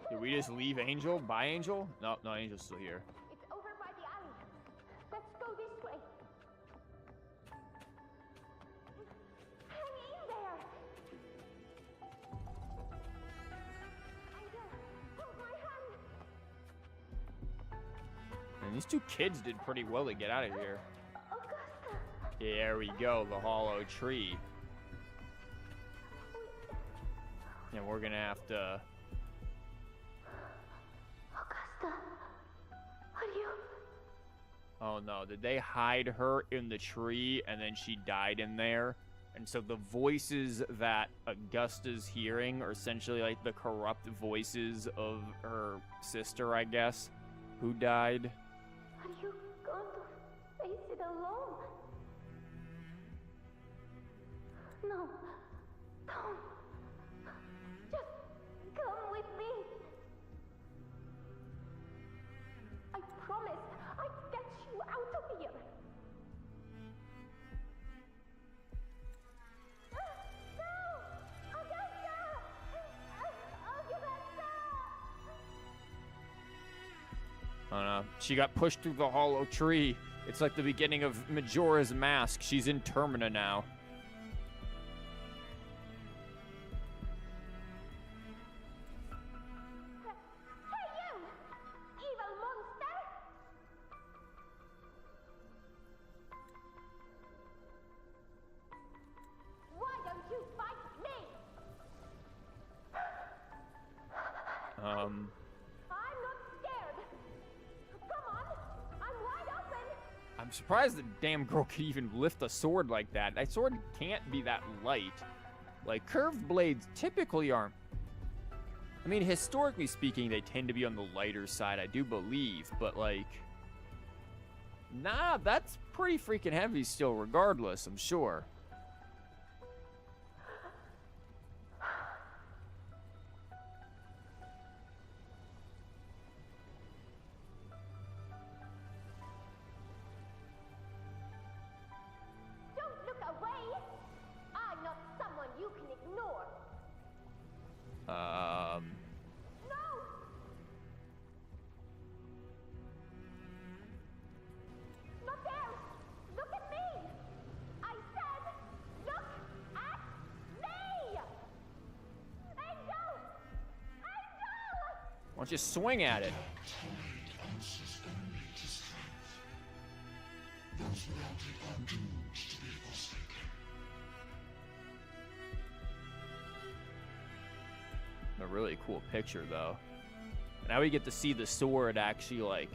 Did we just leave Angel? Bye, Angel? No, Angel's still here. It's over by the alley. Let's go this way. Hang in there. Angel, hold my hand. And these two kids did pretty well to get out of here. Augusta. There we go, the hollow tree. And we're gonna have to... Augusta, are you? Oh no, did they hide her in the tree and then she died in there? And so the voices that Augusta's hearing are essentially like the corrupt voices of her sister, I guess, who died. Are you going to face it alone? No, don't. Just come with me. I promised I'd get you out of here. No! Augusta! Augusta! Oh no, she got pushed through the hollow tree. It's like the beginning of Majora's Mask. She's in Termina now. I'm not scared. Come on, I'm wide open. I'm surprised the damn girl could even lift a sword like that. That sword can't be that light. Like, curved blades typically aren't. I mean, historically speaking, they tend to be on the lighter side, I do believe. But, like, nah, that's pretty freaking heavy still, regardless, I'm sure. Don't look away! I'm not someone you can ignore. Um... No! Not there! Look at me! I said, look at me! Angel! Angel! Why don't you swing at it? Answers only to strength. Those without it are doomed to be forsaken. A really cool picture, though. Now we get to see the sword actually, like,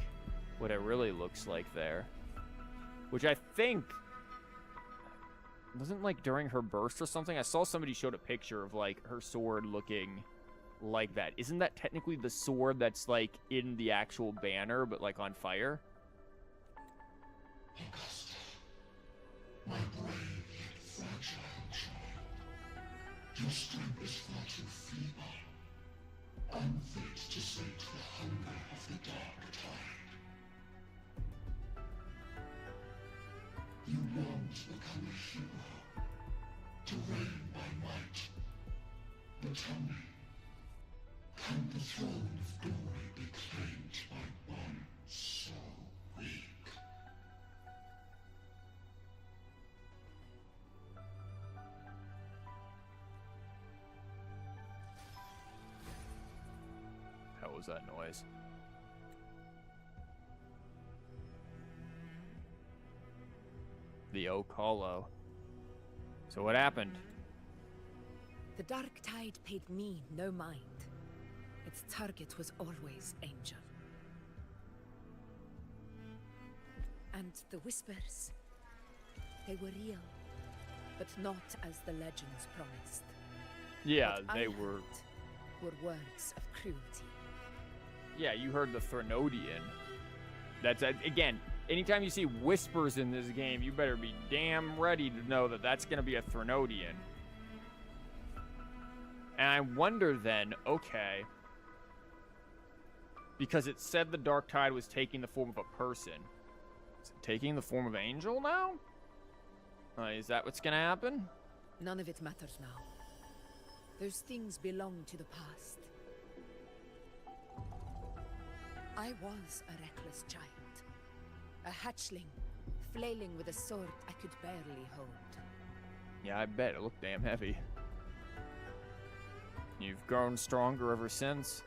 what it really looks like there. Which I think... wasn't, like, during her burst or something? I saw somebody showed a picture of, like, her sword looking like that. Isn't that technically the sword that's, like, in the actual banner, but, like, on fire? Augusta, my brave yet fragile child. Your strength is far too feeble. Unfit to sate the hunger of the dark tide. You long to become a hero, to reign by might. But tell me, can the throne of glory be claimed by one so weak? How was that noise? The Oak Hollow. So what happened? The Dark Tide paid me no mind. Its target was always Angel. And the whispers, they were real, but not as the legends promised. Yeah, What I they heard were... were words of cruelty. Yeah, you heard the Threnodian. That's, again, anytime you see whispers in this game, you better be damn ready to know that that's going to be a Threnodian. And I wonder then, okay, because it said the Dark Tide was taking the form of a person. Is it taking the form of Angel now? Is that what's going to happen? None of it matters now. Those things belong to the past. I was a reckless child. A hatchling, flailing with a sword I could barely hold. Yeah, I bet it looked damn heavy. You've grown stronger ever since.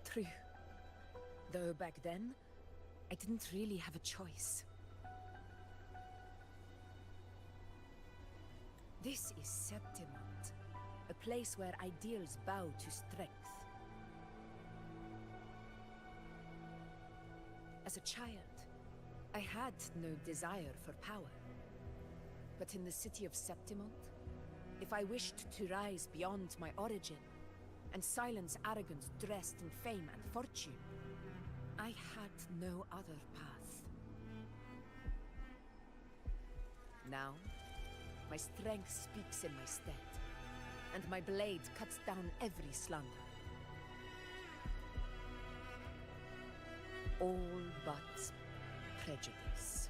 True. Though back then, I didn't really have a choice. This is Septimont, a place where ideals bow to strength. As a child, I had no desire for power. But in the city of Septimont, if I wished to rise beyond my origin and silence arrogance dressed in fame and fortune, I had no other path. Now, my strength speaks in my stead, and my blade cuts down every slander. All but prejudice.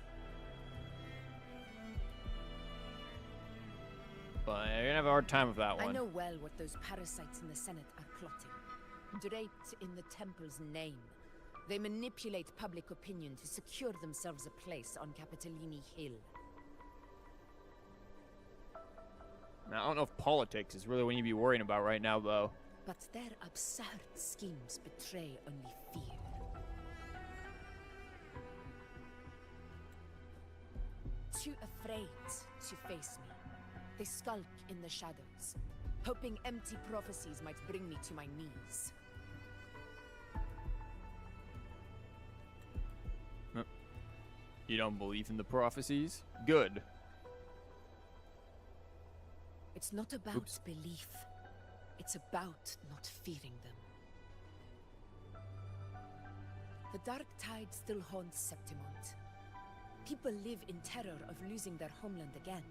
But you're gonna have a hard time with that one. I know well what those parasites in the Senate are plotting. Draped in the Temple's name, they manipulate public opinion to secure themselves a place on Capitolini Hill. Now, I don't know if politics is really what you'd be worrying about right now, though. But their absurd schemes betray only fear. Too afraid to face me, they skulk in the shadows, hoping empty prophecies might bring me to my knees. You don't believe in the prophecies? Good. It's not about belief. It's about not fearing them. The dark tide still haunts Septimont. People live in terror of losing their homeland again,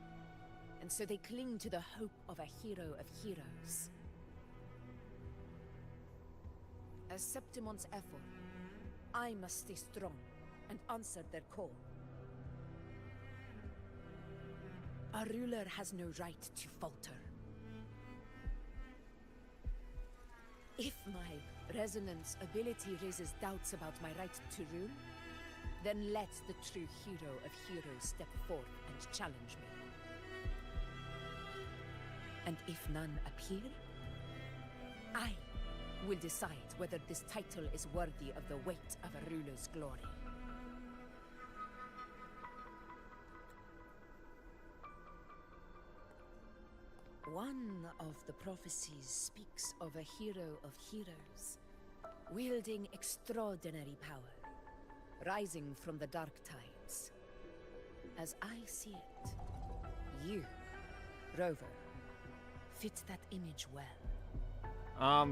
and so they cling to the hope of a hero of heroes. As Septimont's effort, I must stay strong and answer their call. A ruler has no right to falter. If my resonance ability raises doubts about my right to rule, then let the true hero of heroes step forth and challenge me. And if none appear, I will decide whether this title is worthy of the weight of a ruler's glory. One of the prophecies speaks of a hero of heroes, wielding extraordinary power, rising from the dark tides. As I see it, you, Rover, fit that image well.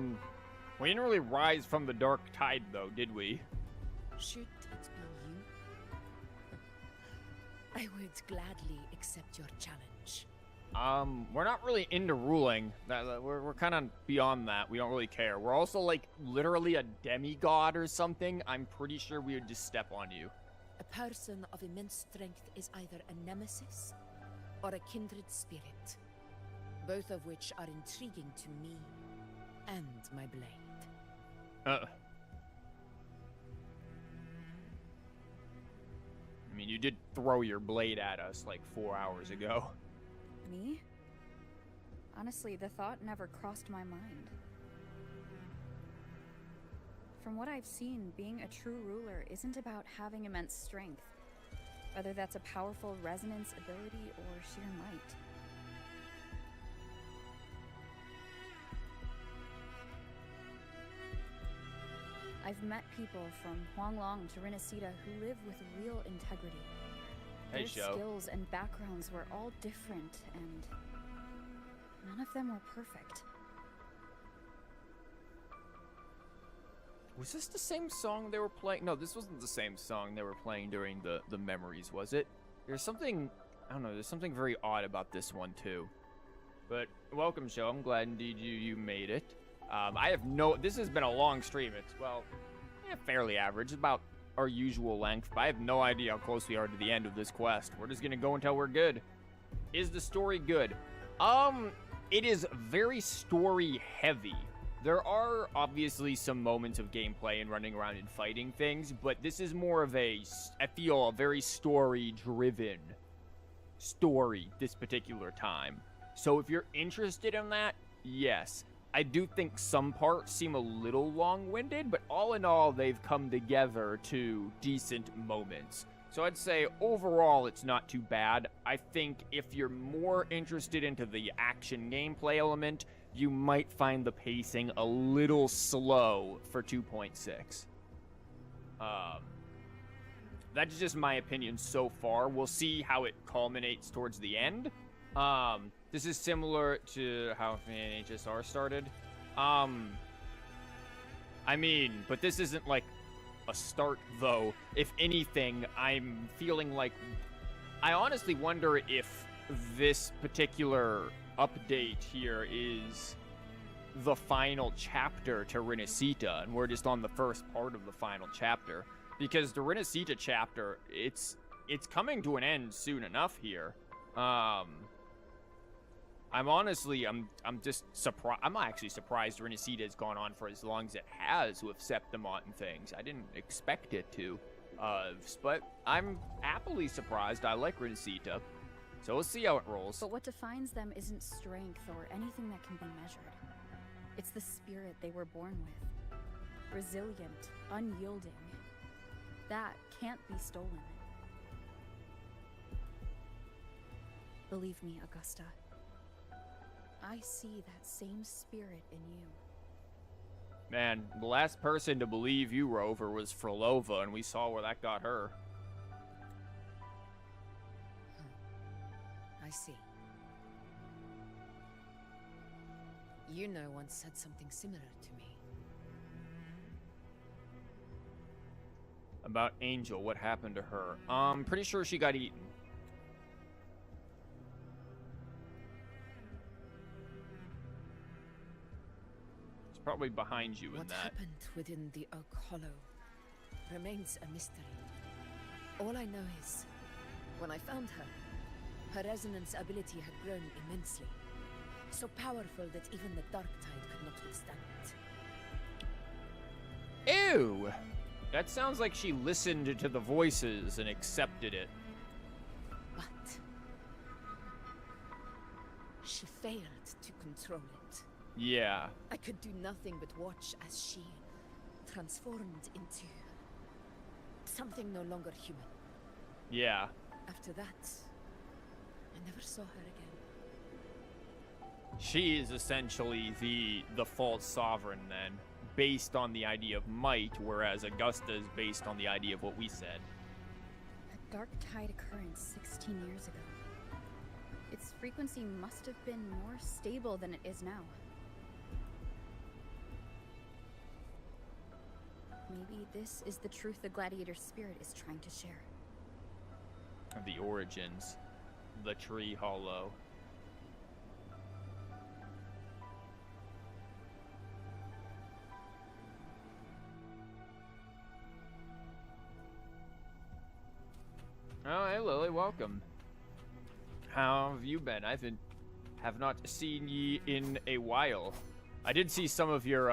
We didn't really rise from the dark tide, though, did we? Should it be you? I would gladly accept your challenge. We're not really into ruling. We're kind of beyond that. We don't really care. We're also, like, literally a demigod or something. I'm pretty sure we would just step on you. A person of immense strength is either a nemesis or a kindred spirit, both of which are intriguing to me and my blade. I mean, you did throw your blade at us like 4 hours ago. Me? Honestly, the thought never crossed my mind. From what I've seen, being a true ruler isn't about having immense strength, whether that's a powerful resonance ability or sheer might. I've met people from Huanglong to Rinascita who live with real integrity. Hey, Their Show. skills and backgrounds were all different, and none of them were perfect. Was this the same song they were playing? No, this wasn't the same song they were playing during the memories, was it? There's something, I don't know, there's something very odd about this one, too. But welcome, Show. I'm glad indeed you made it. This has been a long stream. It's, well, fairly average. It's about our usual length, but I have no idea how close we are to the end of this quest. We're just gonna go until we're good. Is the story good? It is very story heavy. There are obviously some moments of gameplay and running around and fighting things, but this is more of I feel, a very story-driven story this particular time. So if you're interested in that, yes. I do think some parts seem a little long-winded, but all in all, they've come together to decent moments. So I'd say overall, it's not too bad. I think if you're more interested into the action gameplay element, you might find the pacing a little slow for 2.6. That's just my opinion so far. We'll see how it culminates towards the end. This is similar to how HSR started. I mean, but this isn't like a start, though. If anything, I'm feeling like... I honestly wonder if this particular update here is the final chapter to Rinascita, and we're just on the first part of the final chapter. Because the Rinascita chapter, it's coming to an end soon enough here. I'm just surprised. I'm actually surprised Rinascita has gone on for as long as it has with Septimont and things. I didn't expect it to. But I'm happily surprised. I like Rinascita. So we'll see how it rolls. But what defines them isn't strength or anything that can be measured. It's the spirit they were born with. Resilient, unyielding. That can't be stolen. Believe me, Augusta. I see that same spirit in you. Man, the last person to believe you, Rover, was Frolova, and we saw where that got her. I see. Yuno once said something similar to me. About Angel, what happened to her? Pretty sure she got eaten. It's probably behind you in What that. happened within the Oak Hollow remains a mystery. All I know is, when I found her, her resonance ability had grown immensely. So powerful that even the Dark Tide could not withstand it. Ew! That sounds like she listened to the voices and accepted it. But she failed to control it. Yeah. I could do nothing but watch as she transformed into something no longer human. Yeah. After that, I never saw her again. She is essentially the false sovereign then, based on the idea of might, whereas Augusta is based on the idea of what we said. A dark tide occurrence 16 years ago. Its frequency must have been more stable than it is now. Maybe this is the truth the gladiator's spirit is trying to share. The origins. The tree hollow. Oh, hey Lily, welcome. How have you been? Have not seen ye in a while. I did see some of your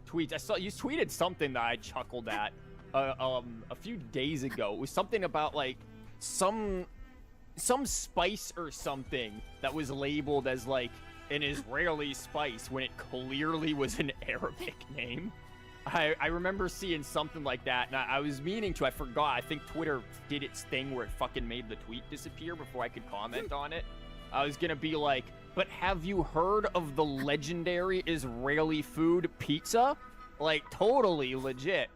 tweets. I saw you tweeted something that I chuckled at a few days ago. It was something about like some spice or something that was labeled as like an Israeli spice when it clearly was an Arabic name. I remember seeing something like that, and I was meaning to. I forgot. I think Twitter did its thing where it fucking made the tweet disappear before I could comment on it. I was gonna be like, but have you heard of the legendary Israeli food pizza? Like, totally legit.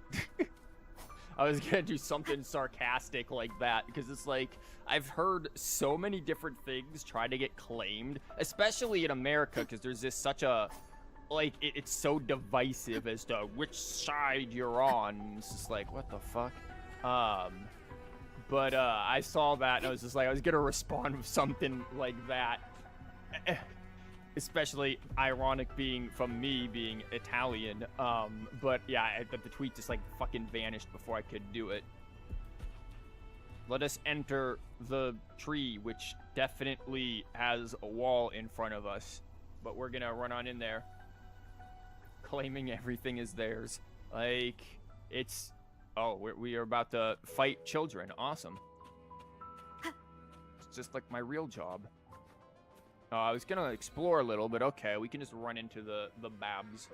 I was gonna do something sarcastic like that, because it's like, I've heard so many different things try to get claimed, especially in America, because there's this such a... like, it's so divisive as to which side you're on. It's just like, what the fuck? But I saw that, and I was just like, I was gonna respond with something like that. Especially ironic being from me being Italian. But yeah, the tweet just like fucking vanished before I could do it. Let us enter the tree, which definitely has a wall in front of us. But we're gonna run on in there, claiming everything is theirs. Like, it's... oh, we are about to fight children. Awesome. It's just like my real job. I was gonna explore a little, but okay, we can just run into the babs.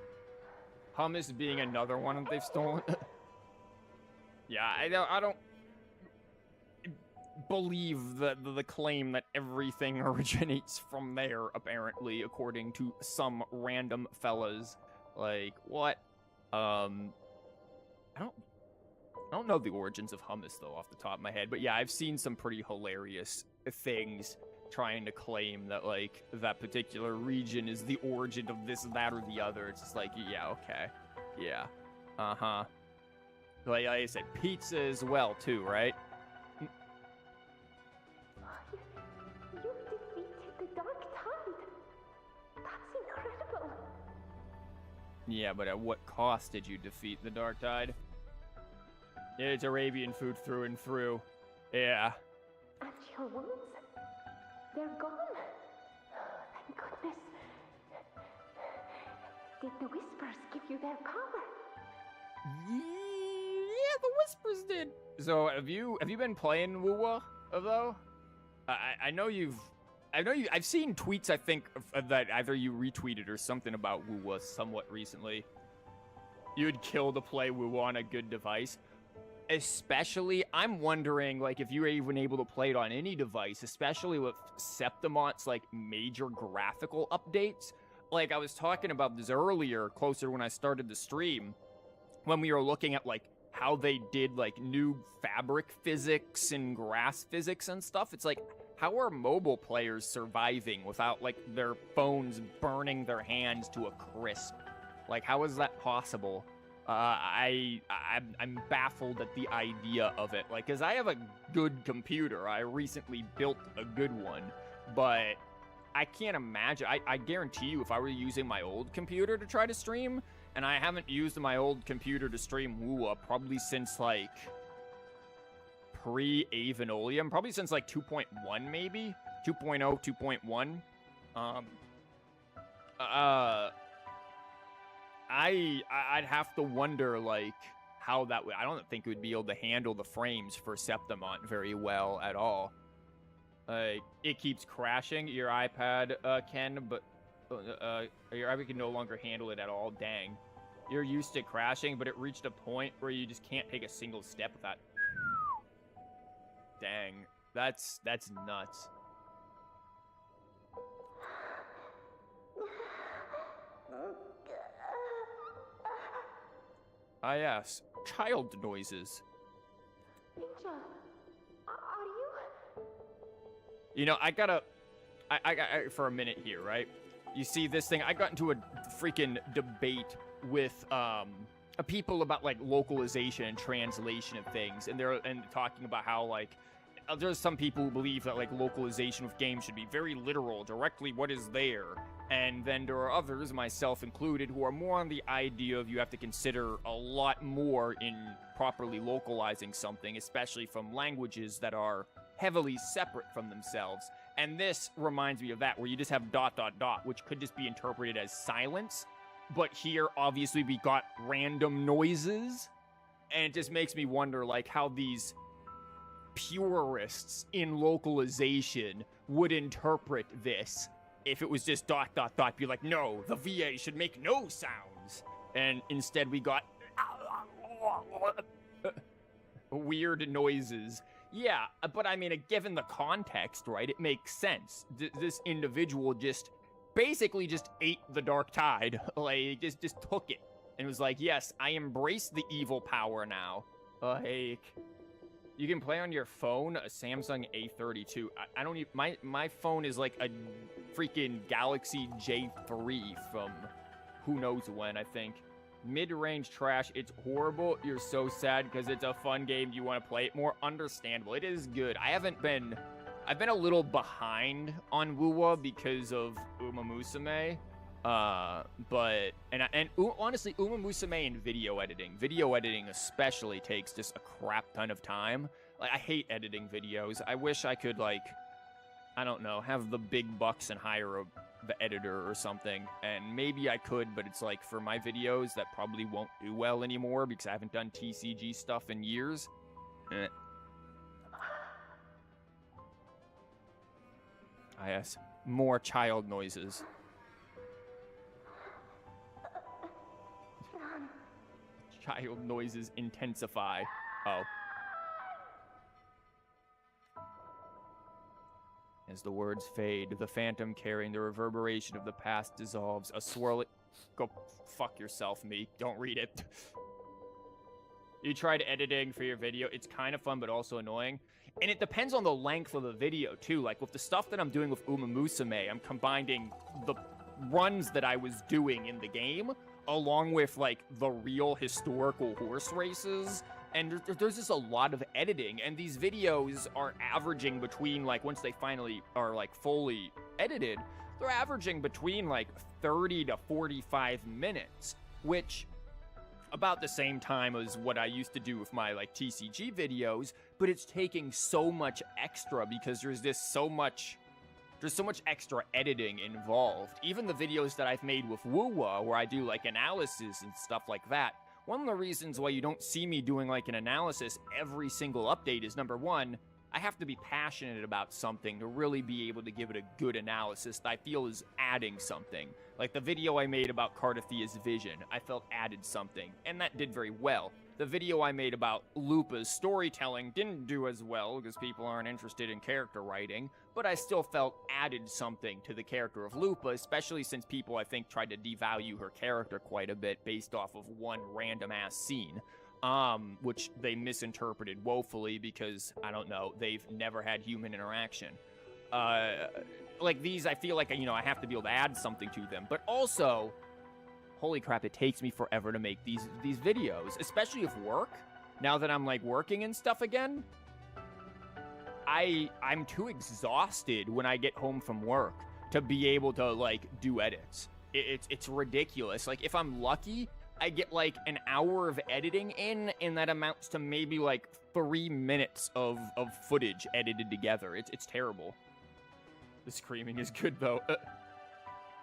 Hummus being another one that they've stolen. Yeah, I don't believe the claim that everything originates from there, apparently, according to some random fellas. Like, what? I don't know the origins of hummus, though, off the top of my head. But yeah, I've seen some pretty hilarious things trying to claim that, like, that particular region is the origin of this, that, or the other. It's just like, yeah, okay. Yeah. Uh-huh. Like I said, pizza as well, too, right? You defeated the Dark Tide. That's incredible. Yeah, but at what cost did you defeat the Dark Tide? It's Arabian food through and through. Yeah. And your wounds? They're gone. Thank goodness. Did the Whispers give you their power? Yeah, the Whispers did. So have you been playing Wuwa, though? I know I've seen tweets, I think, that either you retweeted or something about Wuwa somewhat recently. You would kill to play Wuwa on a good device. Especially, I'm wondering, like, if you were even able to play it on any device, especially with Septimon's, like, major graphical updates. Like, I was talking about this earlier, closer when I started the stream, when we were looking at, like, how they did, like, new fabric physics and grass physics and stuff. It's like, how are mobile players surviving without, like, their phones burning their hands to a crisp? Like, how is that possible? I'm baffled at the idea of it. Like, cause I have a good computer. I recently built a good one, but I can't imagine. I guarantee you, if I were using my old computer to try to stream, and I haven't used my old computer to stream WoWa probably since like pre-Avenolium, probably since like 2.1 maybe, 2.0, 2.1. I'd have to wonder, like, how that would... I don't think it would be able to handle the frames for Septimont very well at all. It keeps crashing, your iPad, Ken, but... your iPad can no longer handle it at all. Dang. You're used to crashing, but it reached a point where you just can't take a single step without... Dang. That's nuts. Ah, yes. Child noises. Ninja, are you? You know, I for a minute here, right? You see this thing? I got into a freaking debate with people about like localization and translation of things, and they're talking about how like there's some people who believe that like localization of games should be very literal, directly what is there. And then there are others, myself included, who are more on the idea of you have to consider a lot more in properly localizing something, especially from languages that are heavily separate from themselves. And this reminds me of that, where you just have ... which could just be interpreted as silence. But here, obviously, we got random noises. And it just makes me wonder, like, how these purists in localization would interpret this. If it was just ... be like, no, the VA should make no sounds. And instead we got weird noises. Yeah, but I mean, given the context, right, it makes sense. This individual basically just ate the Dark Tide. Like, just took it. And was like, yes, I embrace the evil power now. Like... You can play on your phone, a Samsung A32. I don't even... My phone is like a freaking Galaxy J3 from who knows when, I think. Mid-range trash. It's horrible. You're so sad because it's a fun game. You want to play it more? Understandable. It is good. I've been a little behind on WoWa because of Uma Musume. Honestly, Uma Musume and video editing especially takes just a crap ton of time. Like, I hate editing videos. I wish I could, like, I don't know, have the big bucks and hire the editor or something, and maybe I could, but it's like, for my videos, that probably won't do well anymore because I haven't done TCG stuff in years. Ah, yes, more child noises. Child noises intensify. Oh. As the words fade, the phantom carrying the reverberation of the past dissolves. A swirling... Go fuck yourself, me. Don't read it. You tried editing for your video. It's kind of fun, but also annoying. And it depends on the length of the video, too. Like, with the stuff that I'm doing with Uma Musume, I'm combining the runs that I was doing in the game along with, like, the real historical horse races. And there's just a lot of editing, and these videos are averaging between, like, once they finally are, like, fully edited, they're averaging between, like, 30 to 45 minutes, which about the same time as what I used to do with my, like, TCG videos, but it's taking so much extra because there's so much extra editing involved. Even the videos that I've made with WoWa, where I do, like, analysis and stuff like that, one of the reasons why you don't see me doing, like, an analysis every single update is, number one, I have to be passionate about something to really be able to give it a good analysis that I feel is adding something. Like the video I made about Cardathia's vision, I felt added something, and that did very well. The video I made about Lupa's storytelling didn't do as well because people aren't interested in character writing, but I still felt added something to the character of Lupa, especially since people, I think, tried to devalue her character quite a bit based off of one random-ass scene. Which they misinterpreted woefully because, I don't know, they've never had human interaction. Like these, I feel like, you know, I have to be able to add something to them. But also, holy crap, it takes me forever to make these videos, especially with work. Now that I'm like working and stuff again, I'm too exhausted when I get home from work to be able to like do edits. It's ridiculous. Like if I'm lucky, I get like an hour of editing in, and that amounts to maybe like 3 minutes of footage edited together. It's terrible. The screaming is good though.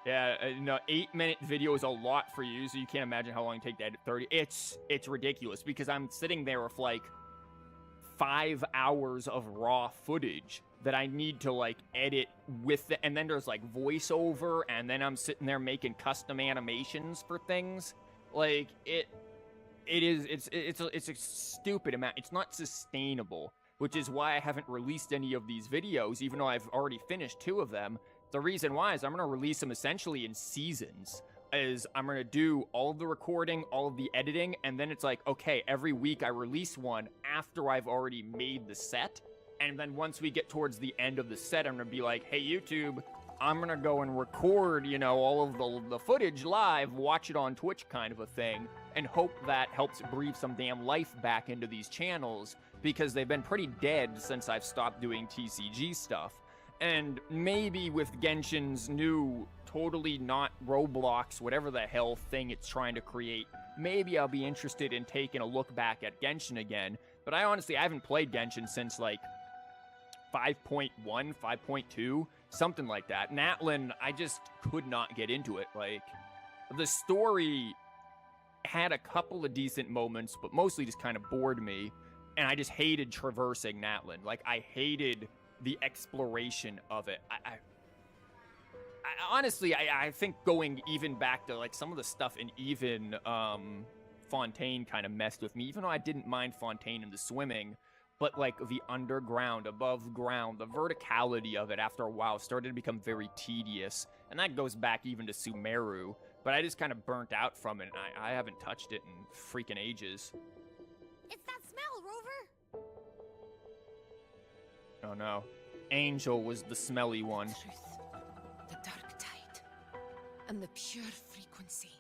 Yeah, no, 8-minute video is a lot for you, so you can't imagine how long it takes to edit 30. It's ridiculous because I'm sitting there with like 5 hours of raw footage that I need to like edit with and then there's like voiceover, and then I'm sitting there making custom animations for things. Like it's a stupid amount. It's not sustainable, which is why I haven't released any of these videos, even though I've already finished 2 of them. The reason why is I'm going to release them essentially in seasons. I'm going to do all of the recording, all of the editing, and then it's like, okay, every week I release one after I've already made the set. And then once we get towards the end of the set, I'm going to be like, hey, YouTube, I'm going to go and record, you know, all of the footage live, watch it on Twitch kind of a thing, and hope that helps breathe some damn life back into these channels, because they've been pretty dead since I've stopped doing TCG stuff. And maybe with Genshin's new, totally not Roblox, whatever the hell thing it's trying to create, maybe I'll be interested in taking a look back at Genshin again. But I haven't played Genshin since like 5.1, 5.2, something like that. Natlin, I just could not get into it. Like, the story had a couple of decent moments, but mostly just kind of bored me. And I just hated traversing Natlin. Like, I hated the exploration of it. I honestly, I think going even back to like some of the stuff in even Fontaine kind of messed with me, even though I didn't mind Fontaine in the swimming, but like the underground, above ground, the verticality of it after a while started to become very tedious, and that goes back even to Sumeru, but I just kind of burnt out from it, and I haven't touched it in freaking ages. It's that smell, Rover! Oh no. Angel was the smelly one. Truth, the dark tide, and the pure frequency.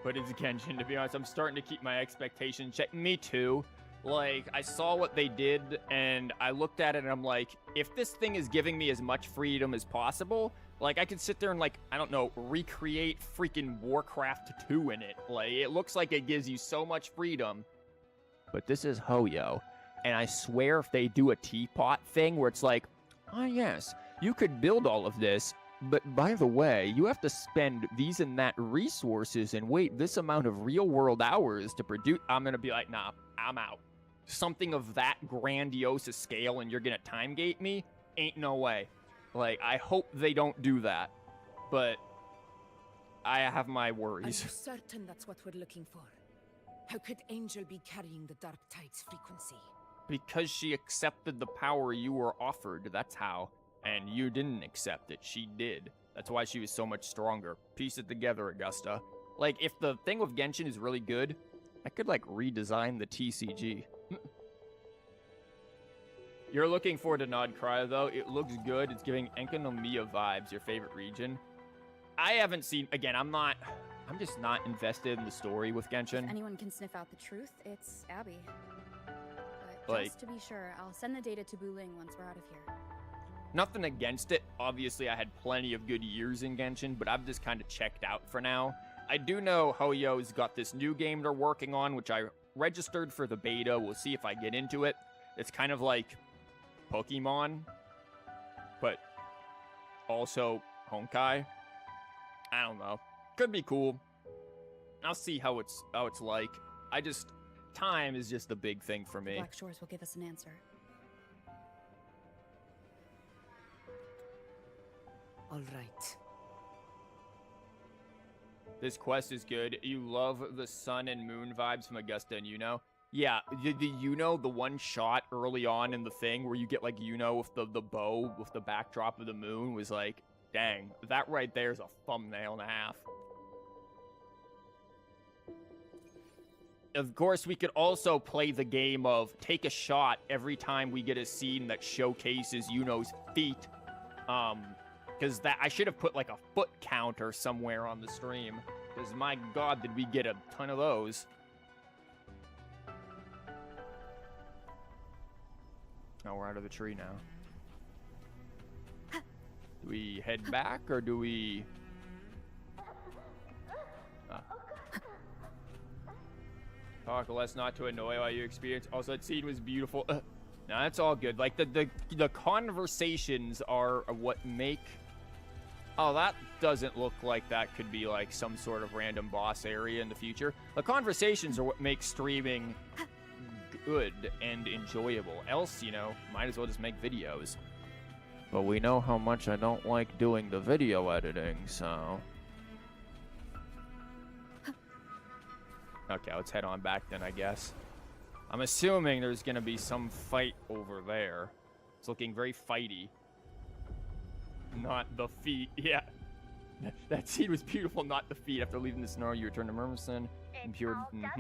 But it's Genshin, to be honest. I'm starting to keep my expectations checked. Me too. Like, I saw what they did, and I looked at it, and I'm like, if this thing is giving me as much freedom as possible, like, I could sit there and, like, I don't know, recreate freaking Warcraft 2 in it. Like, it looks like it gives you so much freedom. But this is Hoyo. And I swear if they do a teapot thing where it's like, oh yes, you could build all of this, but by the way, you have to spend these and that resources and wait this amount of real-world hours to produce, I'm going to be like, nah, I'm out. Something of that grandiose a scale and you're going to time gate me? Ain't no way. Like, I hope they don't do that, but I have my worries. Are you certain that's what we're looking for? How could Angel be carrying the Dark Tide's frequency? Because she accepted the power you were offered, that's how. And you didn't accept it, she did. That's why she was so much stronger. Piece it together, Augusta. Like, if the thing with Genshin is really good, I could, like, redesign the TCG. You're looking forward to Nod Cry, though. It looks good. It's giving Enkanomiya vibes, your favorite region. I haven't seen... Again, I'm just not invested in the story with Genshin. If anyone can sniff out the truth, it's Abby. But Like, just to be sure, I'll send the data to Buling once we're out of here. Nothing against it. Obviously, I had plenty of good years in Genshin, but I've just kind of checked out for now. I do know Hoyo's got this new game they're working on, which I registered for the beta. We'll see if I get into it. It's kind of like Pokemon, but also Honkai. I don't know. Could be cool. I'll see how it's like. Time is just the big thing for me. Black Shores will give us an answer. All right. This quest is good. You love the sun and moon vibes from Augusta and Yuno. Yeah, the Yuno, the one shot early on in the thing where you get like Yuno with the bow with the backdrop of the moon was like, dang, that right there is a thumbnail and a half. Of course, we could also play the game of take a shot every time we get a scene that showcases Yuno's feet. Because that I should have put like a foot counter somewhere on the stream. Because my god, did we get a ton of those. Oh, we're out of the tree now. Do we head back or do we... Talk less, not to annoy while you experience. Also, that scene was beautiful. No, that's all good. Like, the conversations are what make... Oh, that doesn't look like that could be, like, some sort of random boss area in the future. The conversations are what make streaming good and enjoyable. Else, you know, might as well just make videos. But we know how much I don't like doing the video editing, so... Okay, let's head on back then, I guess. I'm assuming there's gonna be some fight over there. It's looking very fighty. Not the feet, yeah. That scene was beautiful, not the feet. After leaving the snow, you return to Murmison. Impure. Tethys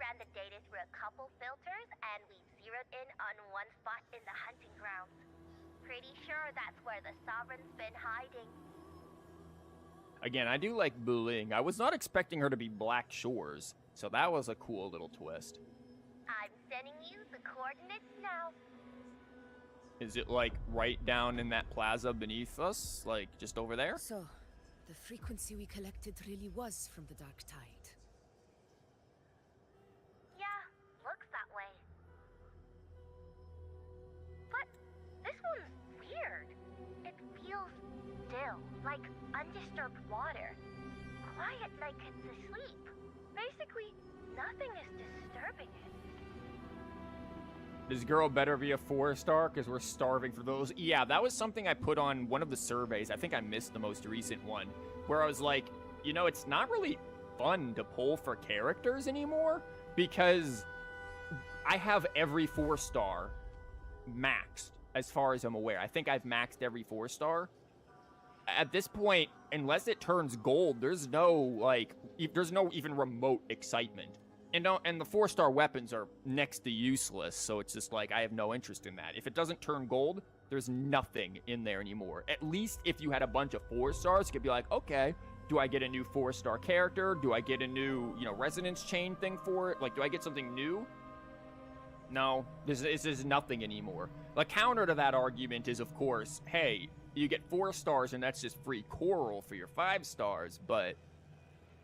ran the data through a couple filters, and we zeroed in on one spot in the hunting grounds. Pretty sure that's where the Sovereign's been hiding. Again, I do like bullying. I was not expecting her to be Black Shores, so that was a cool little twist. I'm sending you the coordinates now. Is it, like, right down in that plaza beneath us? Like, just over there? So, the frequency we collected really was from the Dark Tide. Yeah, looks that way. But this one's weird. It feels still, like undisturbed water. Quiet like it's asleep. Basically, nothing is disturbing it. This girl better be a 4-star because we're starving for those. Yeah, that was something I put on one of the surveys. I think I missed the most recent one, where I was like, you know, it's not really fun to pull for characters anymore because I have every 4-star maxed as far as I'm aware. I think I've maxed every 4-star. At this point, unless it turns gold, there's no, like, there's no even remote excitement. And the 4-star weapons are next to useless, so it's just like, I have no interest in that. If it doesn't turn gold, there's nothing in there anymore. At least if you had a bunch of 4-stars, you could be like, okay, do I get a new 4-star character? Do I get a new, you know, resonance chain thing for it? Like, do I get something new? No, this is nothing anymore. The counter to that argument is, of course, hey, you get 4 stars and that's just free coral for your 5 stars, but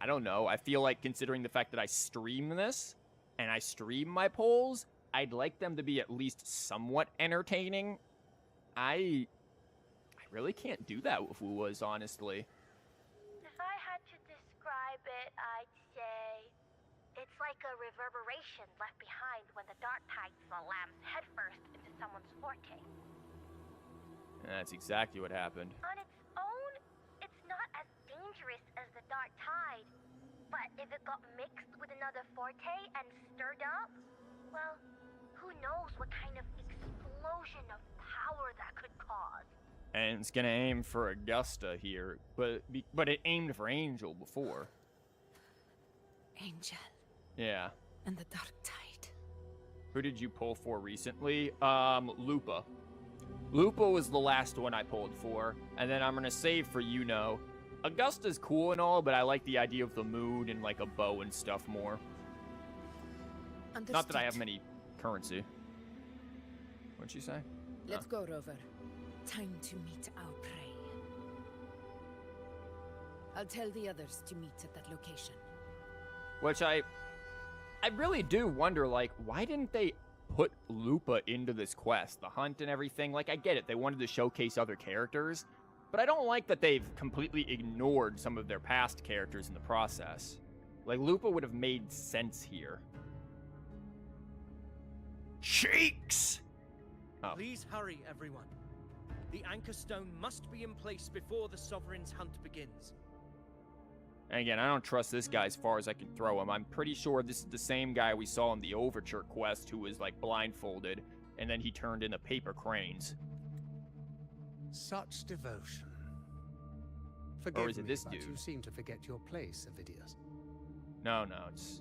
I don't know. I feel like considering the fact that I stream this and I stream my polls, I'd like them to be at least somewhat entertaining. I really can't do that with Wuwas, honestly. If I had to describe it, I'd say it's like a reverberation left behind when the dark tide slams headfirst into someone's forte. That's exactly what happened. On its own, it's not as dangerous as the dark tide. But if it got mixed with another forte and stirred up, well, who knows what kind of explosion of power that could cause. And it's gonna aim for Augusta here, but it aimed for Angel before. Angel. Yeah. And the dark tide. Who did you pull for recently? Lupa. Lupa was the last one I pulled for, and then I'm gonna save for Yuno. Augusta's cool and all, but I like the idea of the moon and like a bow and stuff more. Understood. Not that I have many currency. What'd you say? Let's go, Rover. Time to meet our prey. I'll tell the others to meet at that location. Which I really do wonder, like, why didn't they put Lupa into this quest? The hunt and everything. Like, I get it. They wanted to showcase other characters. But I don't like that they've completely ignored some of their past characters in the process. Like, Lupa would have made sense here. Cheeks! Oh. Please hurry, everyone. The anchor stone must be in place before the Sovereign's hunt begins. And again, I don't trust this guy as far as I can throw him. I'm pretty sure this is the same guy we saw in the Overture quest who was, like, blindfolded, and then he turned into paper cranes. Such devotion. Or Forgive is it me, this but dude? you seem to forget your place, Avidius. No, it's...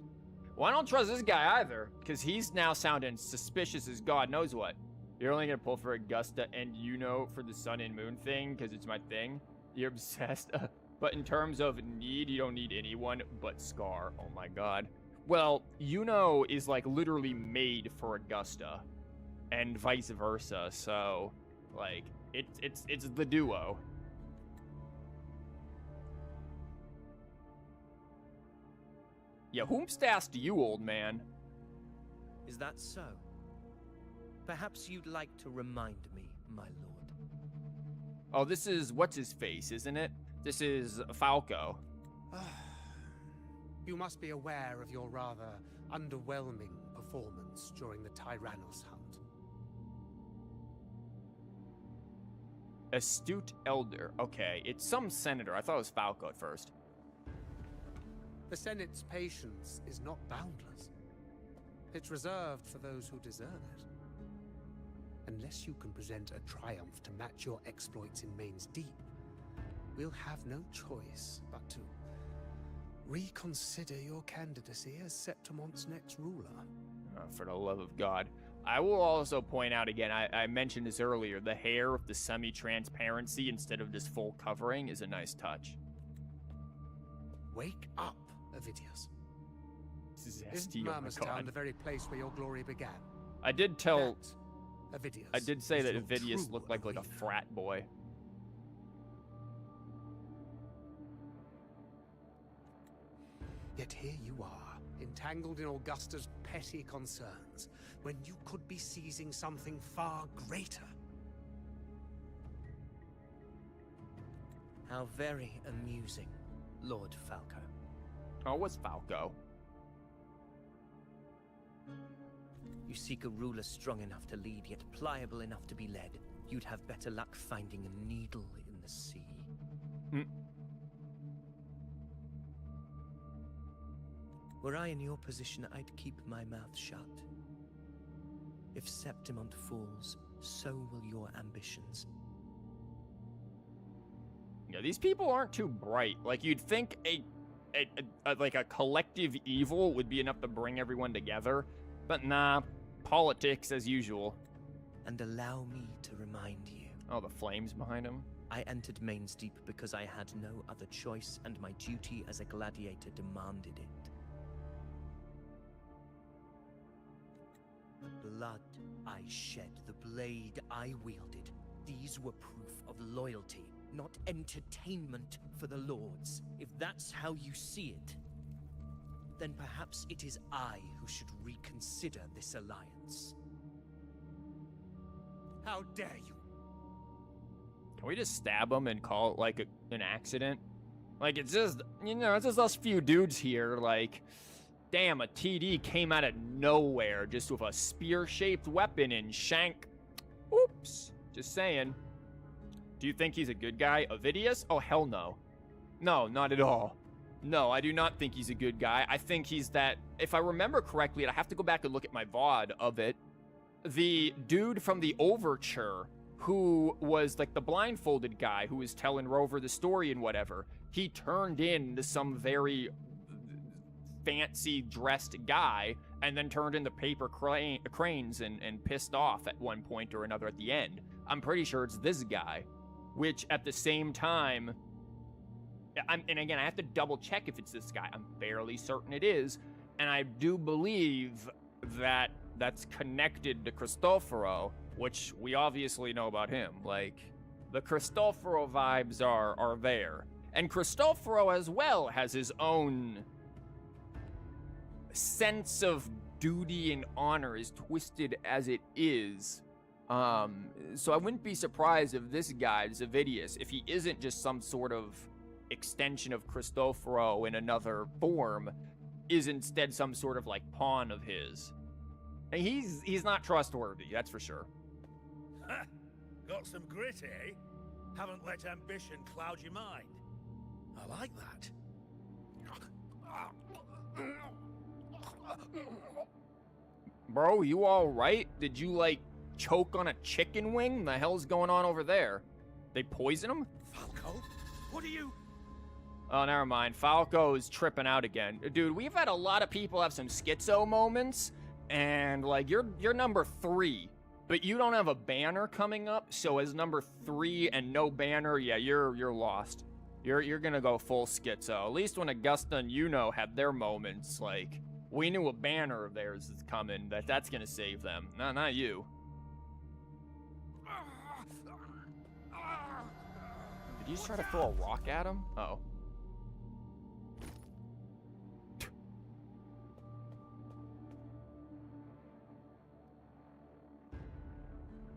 Well, I don't trust this guy either, because he's now sounding suspicious as God knows what. You're only gonna pull for Augusta and for the sun and moon thing, because it's my thing. You're obsessed. But in terms of need, you don't need anyone but Scar. Oh my god. Well, is like literally made for Augusta, and vice versa. So, like, it's the duo. Yeah, whomst asked you, old man? Is that so? Perhaps you'd like to remind me, my lord. Oh, this is what's-his-face, isn't it? This is Falco. You must be aware of your rather underwhelming performance during the Tyrannos hunt. Astute Elder. Okay, it's some senator. I thought it was Falco at first. The Senate's patience is not boundless. It's reserved for those who deserve it. Unless you can present a triumph to match your exploits in Main's Deep, we'll have no choice but to reconsider your candidacy as Septimon's next ruler. For the love of God. I will also point out again, I mentioned this earlier, the hair with the semi-transparency instead of this full covering is a nice touch. Wake up, Avidius. Zesty, Isn't oh my Murmustown God. the very place where your glory began? I did tell... Avidius I did say is that your Avidius true looked like a frat boy. Yet here you are, entangled in Augusta's petty concerns, when you could be seizing something far greater. How very amusing, Lord Falco. Oh, what's Falco? You seek a ruler strong enough to lead, yet pliable enough to be led. You'd have better luck finding a needle in the sea. Were I in your position, I'd keep my mouth shut. If Septimont falls, so will your ambitions. Yeah, these people aren't too bright. Like, you'd think like a collective evil would be enough to bring everyone together, but nah, politics as usual. And allow me to remind you. Oh, the flames behind him? I entered Main's Deep because I had no other choice, and my duty as a gladiator demanded it. The blood I shed, the blade I wielded, these were proof of loyalty, not entertainment for the lords. If that's how you see it, then perhaps it is I who should reconsider this alliance. How dare you? Can we just stab him and call it like an accident? Like, it's just, it's just us few dudes here, like... Damn, a TD came out of nowhere just with a spear-shaped weapon and shank. Oops. Just saying. Do you think he's a good guy? Avidius? Oh, hell no. No, not at all. No, I do not think he's a good guy. I think he's that... If I remember correctly, and I have to go back and look at my VOD of it, the dude from the Overture, who was like the blindfolded guy who was telling Rover the story and whatever, he turned into some very... fancy dressed guy and then turned into paper cranes and pissed off at one point or another at the end. I'm pretty sure it's this guy, which at the same time, and again, I have to double check if it's this guy. I'm fairly certain it is, and I do believe that that's connected to Cristoforo, which we obviously know about him. Like, the Cristoforo vibes are there. And Cristoforo as well has his own sense of duty and honor, as twisted as it is. So I wouldn't be surprised if this guy, Zavidius, if he isn't just some sort of extension of Cristoforo in another form, is instead some sort of like pawn of his. And he's not trustworthy, that's for sure. Got some grit, eh? Haven't let ambition cloud your mind. I like that. Bro, you all right? Did you, like, choke on a chicken wing? The hell's going on over there? They poison him? Falco? What are you... Oh, never mind. Falco is tripping out again. Dude, we've had a lot of people have some schizo moments, and, like, you're number 3. But you don't have a banner coming up, so as number 3 and no banner, yeah, you're lost. You're gonna go full schizo. At least when Augusta and had their moments, like, we knew a banner of theirs is coming, that's gonna save them. No, not you. Did you just try to throw a rock at him? Oh.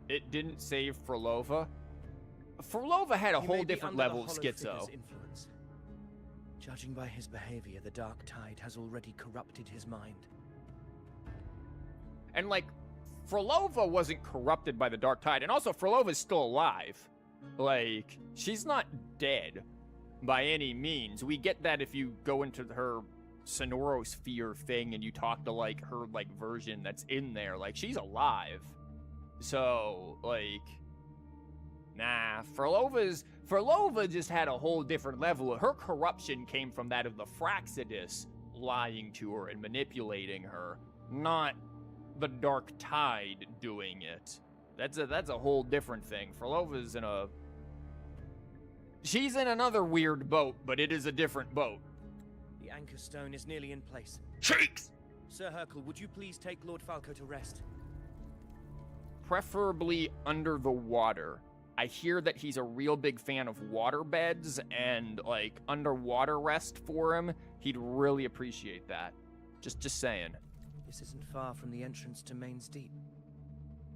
It didn't save Frolova. Frolova had a whole different level of schizo. Influence. Judging by his behavior, the dark tide has already corrupted his mind. And like, Frolova wasn't corrupted by the dark tide, and also Frolova's still alive. Like, she's not dead by any means. We get that if you go into her sonorosphere thing and you talk to like her like version that's in there. Like, she's alive. So, like, nah, Frolova just had a whole different level. Her corruption came from that of the Fraxidus lying to her and manipulating her, not the Dark Tide doing it. That's a whole different thing. Frolova's she's in another weird boat, but it is a different boat. The anchor stone is nearly in place. Shakes! Sir Hercule, would you please take Lord Falco to rest? Preferably under the water. I hear that he's a real big fan of water beds, and like underwater rest for him, he'd really appreciate that. Just saying. This isn't far from the entrance to Main's Deep.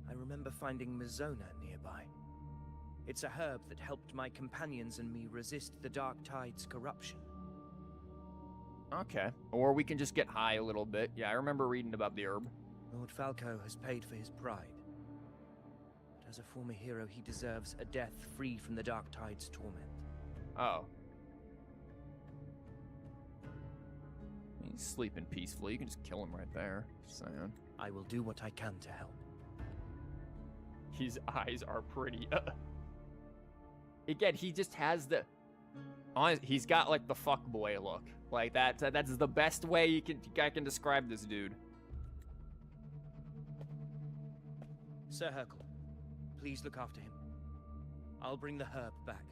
I remember finding Mizona nearby. It's a herb that helped my companions and me resist the Dark Tide's corruption. Okay. Or we can just get high a little bit. Yeah, I remember reading about the herb. Lord Falco has paid for his pride. But as a former hero, he deserves a death free from the Dark Tide's torment. Oh. He's sleeping peacefully. You can just kill him right there. Just saying. I will do what I can to help. His eyes are pretty. Again, he just has the... He's got like the fuckboy look. Like that's the best way I can describe this dude. Sir Hercule, please look after him. I'll bring the herb back.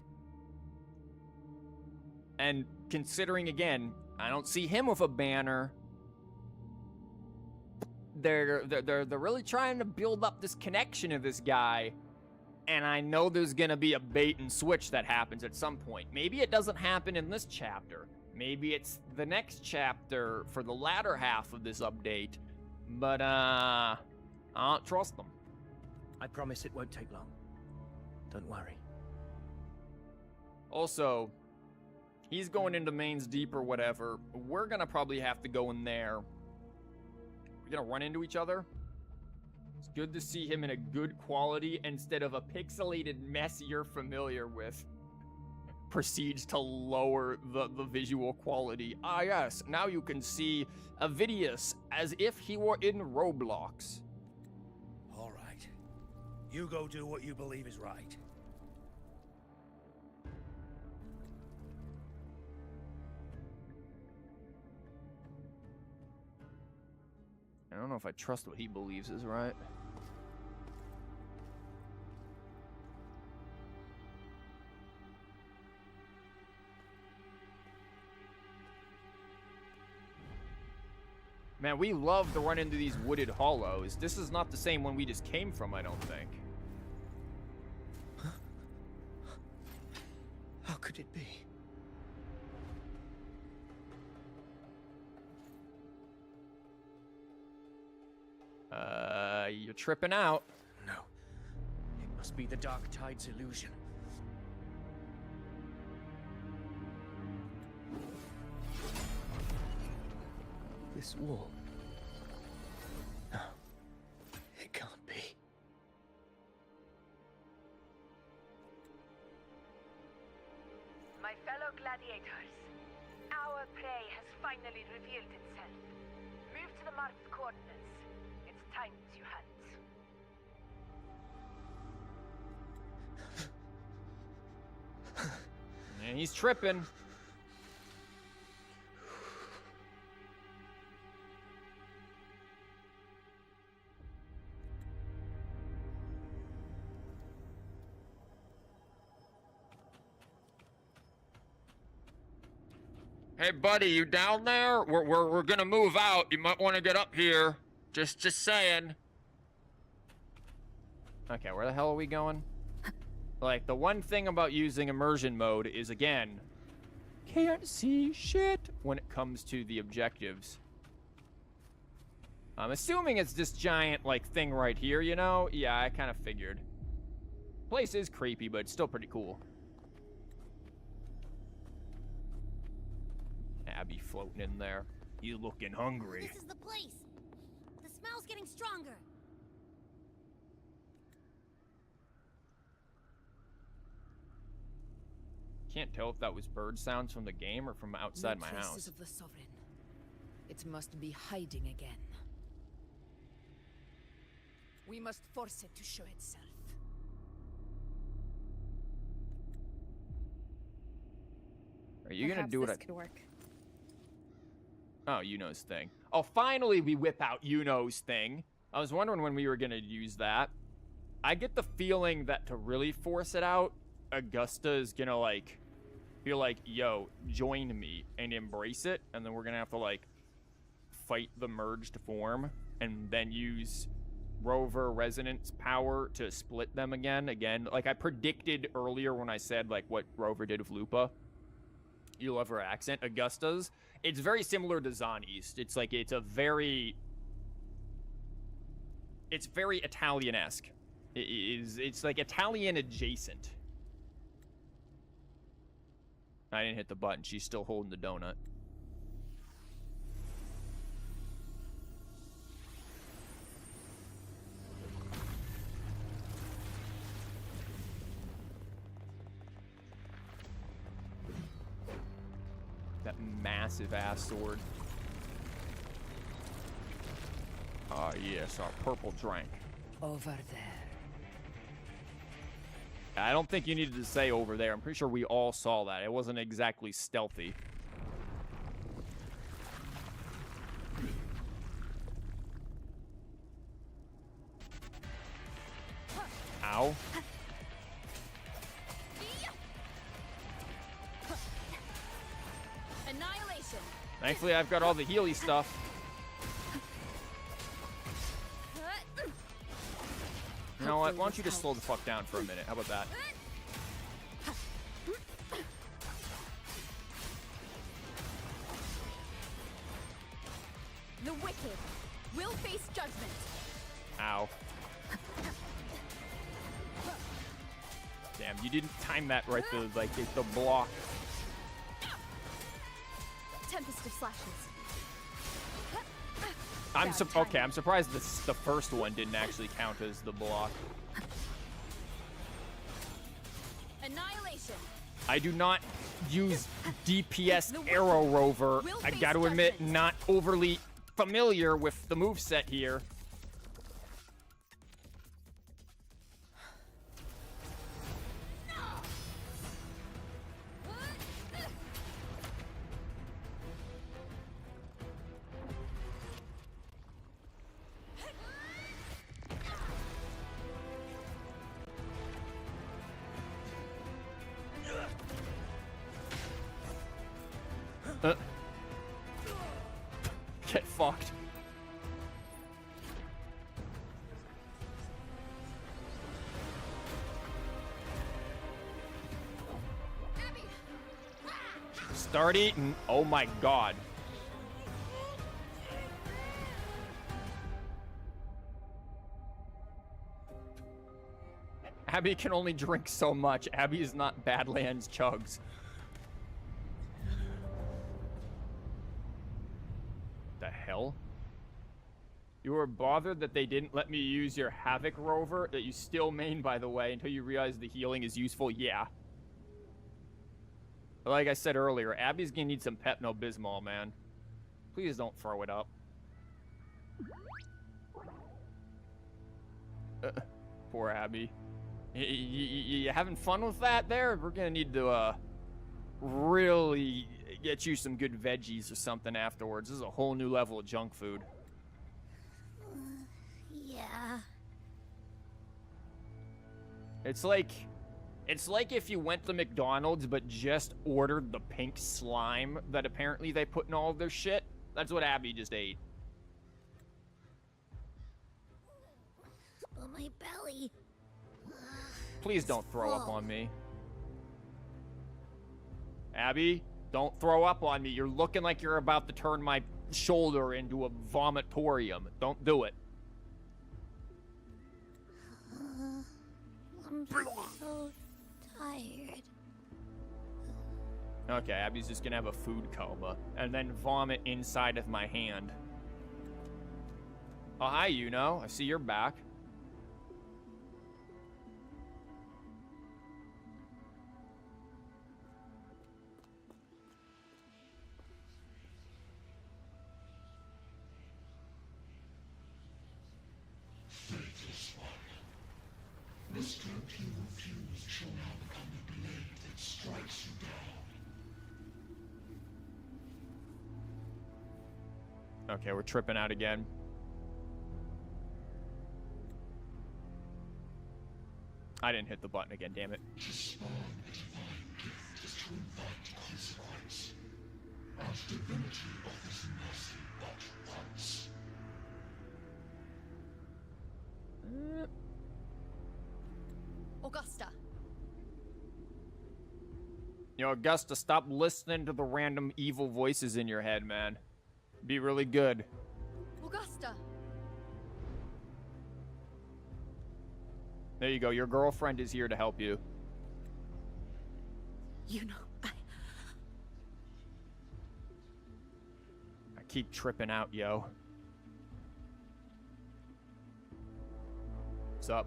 And considering again, I don't see him with a banner. They're really trying to build up this connection of this guy. And I know there's gonna be a bait and switch that happens at some point. Maybe it doesn't happen in this chapter. Maybe it's the next chapter for the latter half of this update. But I don't trust them. I promise it won't take long. Don't worry. Also, he's going into Main's Deep or whatever. We're gonna probably have to go in there. We're gonna run into each other. It's good to see him in a good quality instead of a pixelated mess you're familiar with. Proceeds to lower the visual quality. Ah yes, now you can see Avidius as if he were in Roblox. All right. You go do what you believe is right. I don't know if I trust what he believes is right. Man, we love to run into these wooded hollows. This is not the same one we just came from, I don't think. How could it be? You're tripping out. No. It must be the Dark Tide's illusion. This wall. No. It can't be. My fellow gladiators, our prey has finally revealed itself. Move to the marked coordinates. It's time to hunt. And he's tripping. Hey, buddy, you down there? We're gonna move out. You might want to get up here. Just saying. Okay, where the hell are we going? Like, the one thing about using immersion mode is, again, can't see shit when it comes to the objectives. I'm assuming it's this giant, like, thing right here, you know? Yeah, I kind of figured. Place is creepy, but it's still pretty cool. Abby floating in there. You looking hungry. This is the place. The smell's getting stronger. Can't tell if that was bird sounds from the game or from outside my house. Traces of the Sovereign. It must be hiding again. We must force it to show itself. Are you gonna do this it? Could work. Oh, Yuno's thing. Oh, finally we whip out Yuno's thing. I was wondering when we were gonna use that. I get the feeling that to really force it out, Augusta is gonna, like, be like, yo, join me and embrace it, and then we're gonna have to, like, fight the merged form, and then use Rover resonance power to split them again. Like I predicted earlier when I said, like, what Rover did with Lupa. You love her accent. Augusta's, it's very similar to Zani's. It's like, it's very Italian-esque. It's like Italian adjacent. I didn't hit the button. She's still holding the donut. That massive ass sword. Ah, yes, our purple drink. Over there. I don't think you needed to say over there. I'm pretty sure we all saw that. It wasn't exactly stealthy. Ow. Annihilation. Thankfully, I've got all the Healy stuff. You know what? Why don't you just slow the fuck down for a minute? How about that? The wicked will face judgment. Ow. Damn, you didn't time that right, the block. Tempest of slashes. I'm surprised the first one didn't actually count as the block. Annihilation. I do not use DPS Arrow Rover. I gotta admit, not overly familiar with the moveset here. Get fucked. Start eating. Oh my god. Abby can only drink so much. Abby is not Badlands Chugs. The hell? You were bothered that they didn't let me use your Havoc Rover that you still main, by the way, until you realize the healing is useful? Yeah. But like I said earlier, Abby's gonna need some Pepto-Bismol, man. Please don't throw it up. Poor Abby. You having fun with that there? We're gonna need to, really get you some good veggies or something afterwards. This is a whole new level of junk food. Yeah. It's like It's like if you went to McDonald's but just ordered the pink slime that apparently they put in all of their shit. That's what Abby just ate. But my belly. Please don't throw up on me. Abby, don't throw up on me. You're looking like you're about to turn my shoulder into a vomitorium. Don't do it. I'm so tired. Okay, Abby's just gonna have a food coma and then vomit inside of my hand. Oh, hi, you know. I see you're back. Faithless one. This stroke you refuse shall now become the blade that strikes you down. Okay, we're tripping out again. I didn't hit the button again, damn it. To spawn a divine gift is to invite consequence. And divinity offers mercy but once. Augusta. Yo, Augusta, stop listening to the random evil voices in your head, man. Be really good. Augusta. There you go. Your girlfriend is here to help you. You know, I keep tripping out, yo. What's up?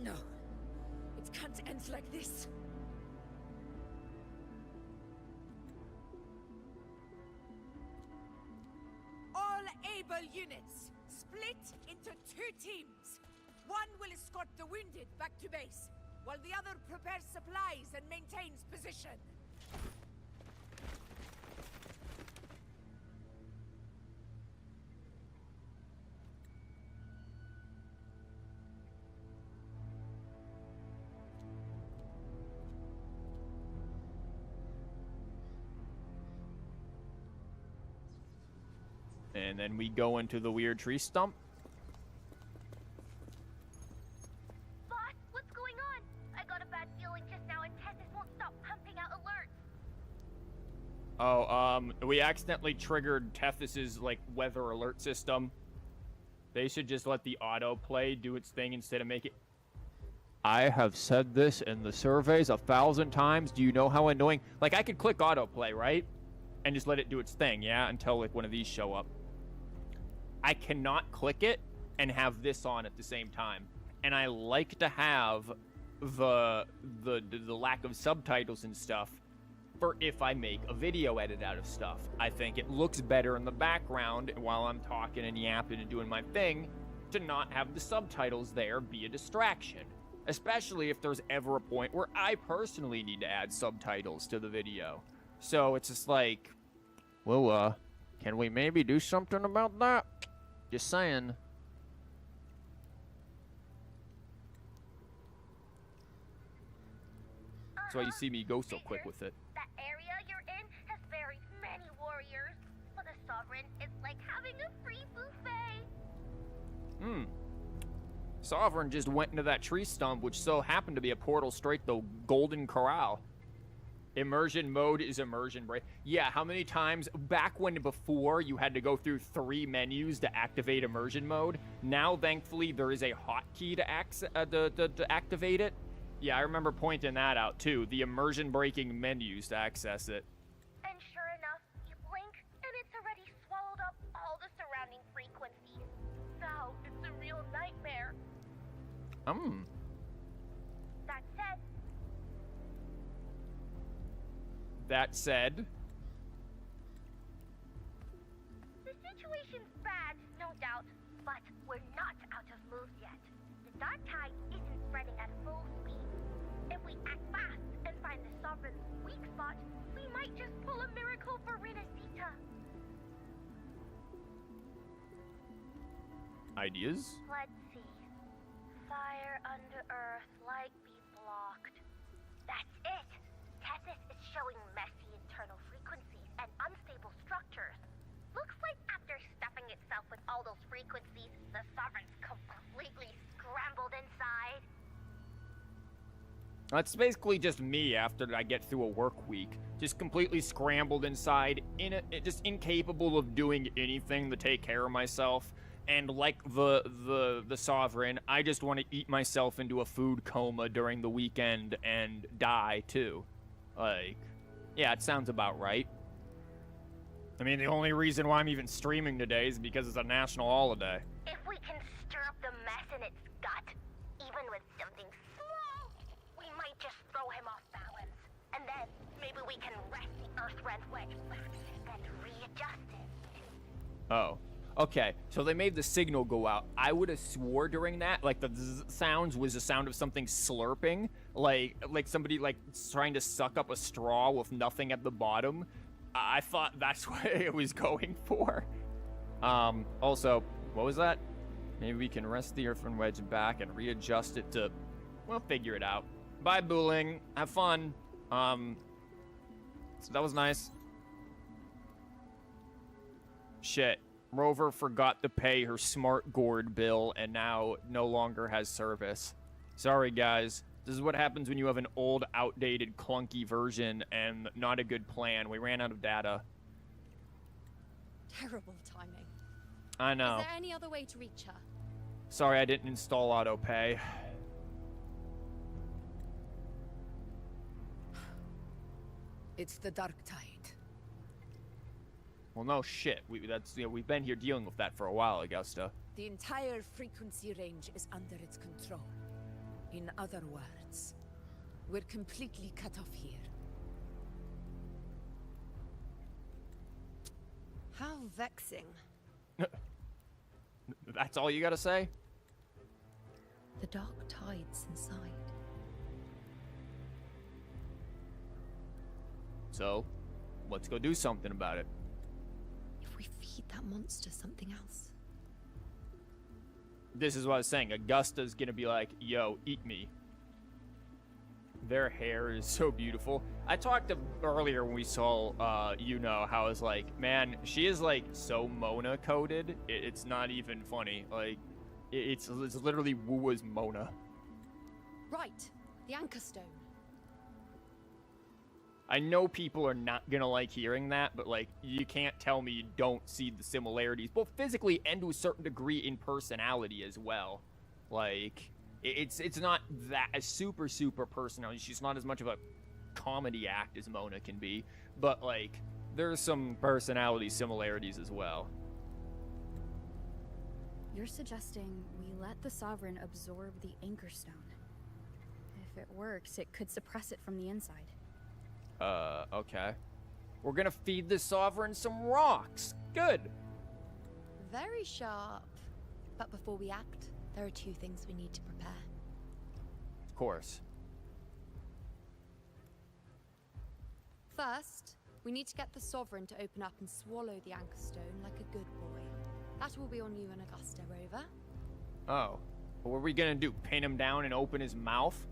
No. It can't end like this. All able units, split into 2 teams. One will escort the wounded back to base, while the other prepares supplies and maintains position. And then we go into the weird tree stump. Boss, what's going on? I got a bad feeling just now and Tessus won't stop pumping out alerts. Oh, we accidentally triggered Tethys's, like, weather alert system. They should just let the autoplay do its thing instead of make it... I have said this in the surveys 1,000 times. Do you know how annoying... Like, I could click autoplay, right? And just let it do its thing, yeah? Until, like, one of these show up. I cannot click it and have this on at the same time. And I like to have the lack of subtitles and stuff for if I make a video edit out of stuff. I think it looks better in the background while I'm talking and yapping and doing my thing to not have the subtitles there be a distraction. Especially if there's ever a point where I personally need to add subtitles to the video. So it's just like, well, can we maybe do something about that? Just saying. That's why you see me go so quick with it. That area you're in has very many warriors. For the Sovereign, it's like having a free buffet. Sovereign just went into that tree stump, which so happened to be a portal straight to Golden Corral. Immersion mode is immersion break. Yeah, how many times back when before you had to go through 3 menus to activate immersion mode? Now, thankfully, there is a hotkey to activate it. Yeah, I remember pointing that out too. The immersion breaking menus to access it. And sure enough, you blink and it's already swallowed up all the surrounding frequencies. So it's a real nightmare. That said, the situation's bad, no doubt, but we're not out of moves yet. The dark tide isn't spreading at full speed. If we act fast and find the Sovereign's weak spot, we might just pull a miracle for Rinascita. Ideas? Let's see. Fire under earth, That's it. Tessus is showing messy internal frequencies and unstable structures. Looks like after stuffing itself with all those frequencies, the Sovereign's completely scrambled inside. That's basically just me after I get through a work week. Just completely scrambled inside, just incapable of doing anything to take care of myself. And like the Sovereign, I just want to eat myself into a food coma during the weekend and die too. Like, yeah, it sounds about right. I mean, the only reason why I'm even streaming today is because it's a national holiday. If we can stir up the mess in its gut, even with something small, we might just throw him off balance. And then maybe we can wrest the Earth-Rend wedge back and readjust it. Oh. Okay, so they made the signal go out. I would have swore during that, like, the sounds was the sound of something slurping, like somebody, like, trying to suck up a straw with nothing at the bottom. I thought that's what it was going for. Also, what was that? Maybe we can rest the Earth-Rend wedge back and readjust it to... We'll figure it out. Bye, Booling. Have fun. So that was nice. Shit. Rover forgot to pay her smart gourd bill and now no longer has service. Sorry, guys. This is what happens when you have an old, outdated, clunky version and not a good plan. We ran out of data. Terrible timing. I know. Is there any other way to reach her? Sorry, I didn't install auto pay. It's the Dark Tide. Well, no shit. We've been here dealing with that for a while, Augusta. The entire frequency range is under its control. In other words, we're completely cut off here. How vexing. That's all you gotta say? The Dark Tide's inside. So, let's go do something about it. If we feed that monster something else. This is what I was saying. Augusta's gonna be like, yo, eat me. Their hair is so beautiful. I talked earlier when we saw, how it's like, man, she is like so Mona coded. It's not even funny. Like, it's literally Wua's Mona. Right, the Anchor Stone. I know people are not gonna like hearing that, but like, you can't tell me you don't see the similarities, both physically and to a certain degree in personality as well. Like, it's not that a super personality. She's not as much of a comedy act as Mona can be, but like, there's some personality similarities as well. You're suggesting we let the Sovereign absorb the Anchor Stone. If it works, it could suppress it from the inside. Okay. We're gonna feed the Sovereign some rocks. Good. Very sharp. But before we act, there are two things we need to prepare. Of course. First, we need to get the Sovereign to open up and swallow the Anchor Stone like a good boy. That will be on you and Augusta, Rover. Oh. What are we gonna do? Pin him down and open his mouth?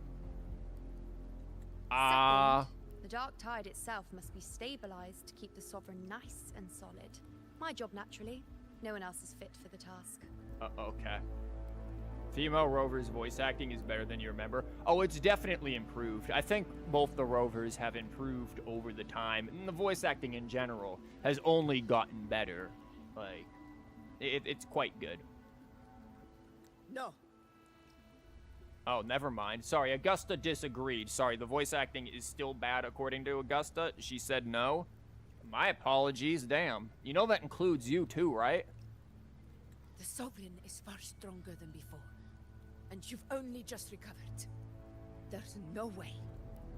Second, the Dark Tide itself must be stabilized to keep the Sovereign nice and solid. My job, naturally. No one else is fit for the task. Okay. Female Rover's voice acting is better than you remember. Oh, it's definitely improved. I think both the Rovers have improved over the time, and the voice acting in general has only gotten better. Like, it's quite good. No. Oh, never mind. Sorry, Augusta disagreed. Sorry, the voice acting is still bad according to Augusta. She said no. My apologies, damn. You know that includes you too, right? The Sovereign is far stronger than before, and you've only just recovered. There's no way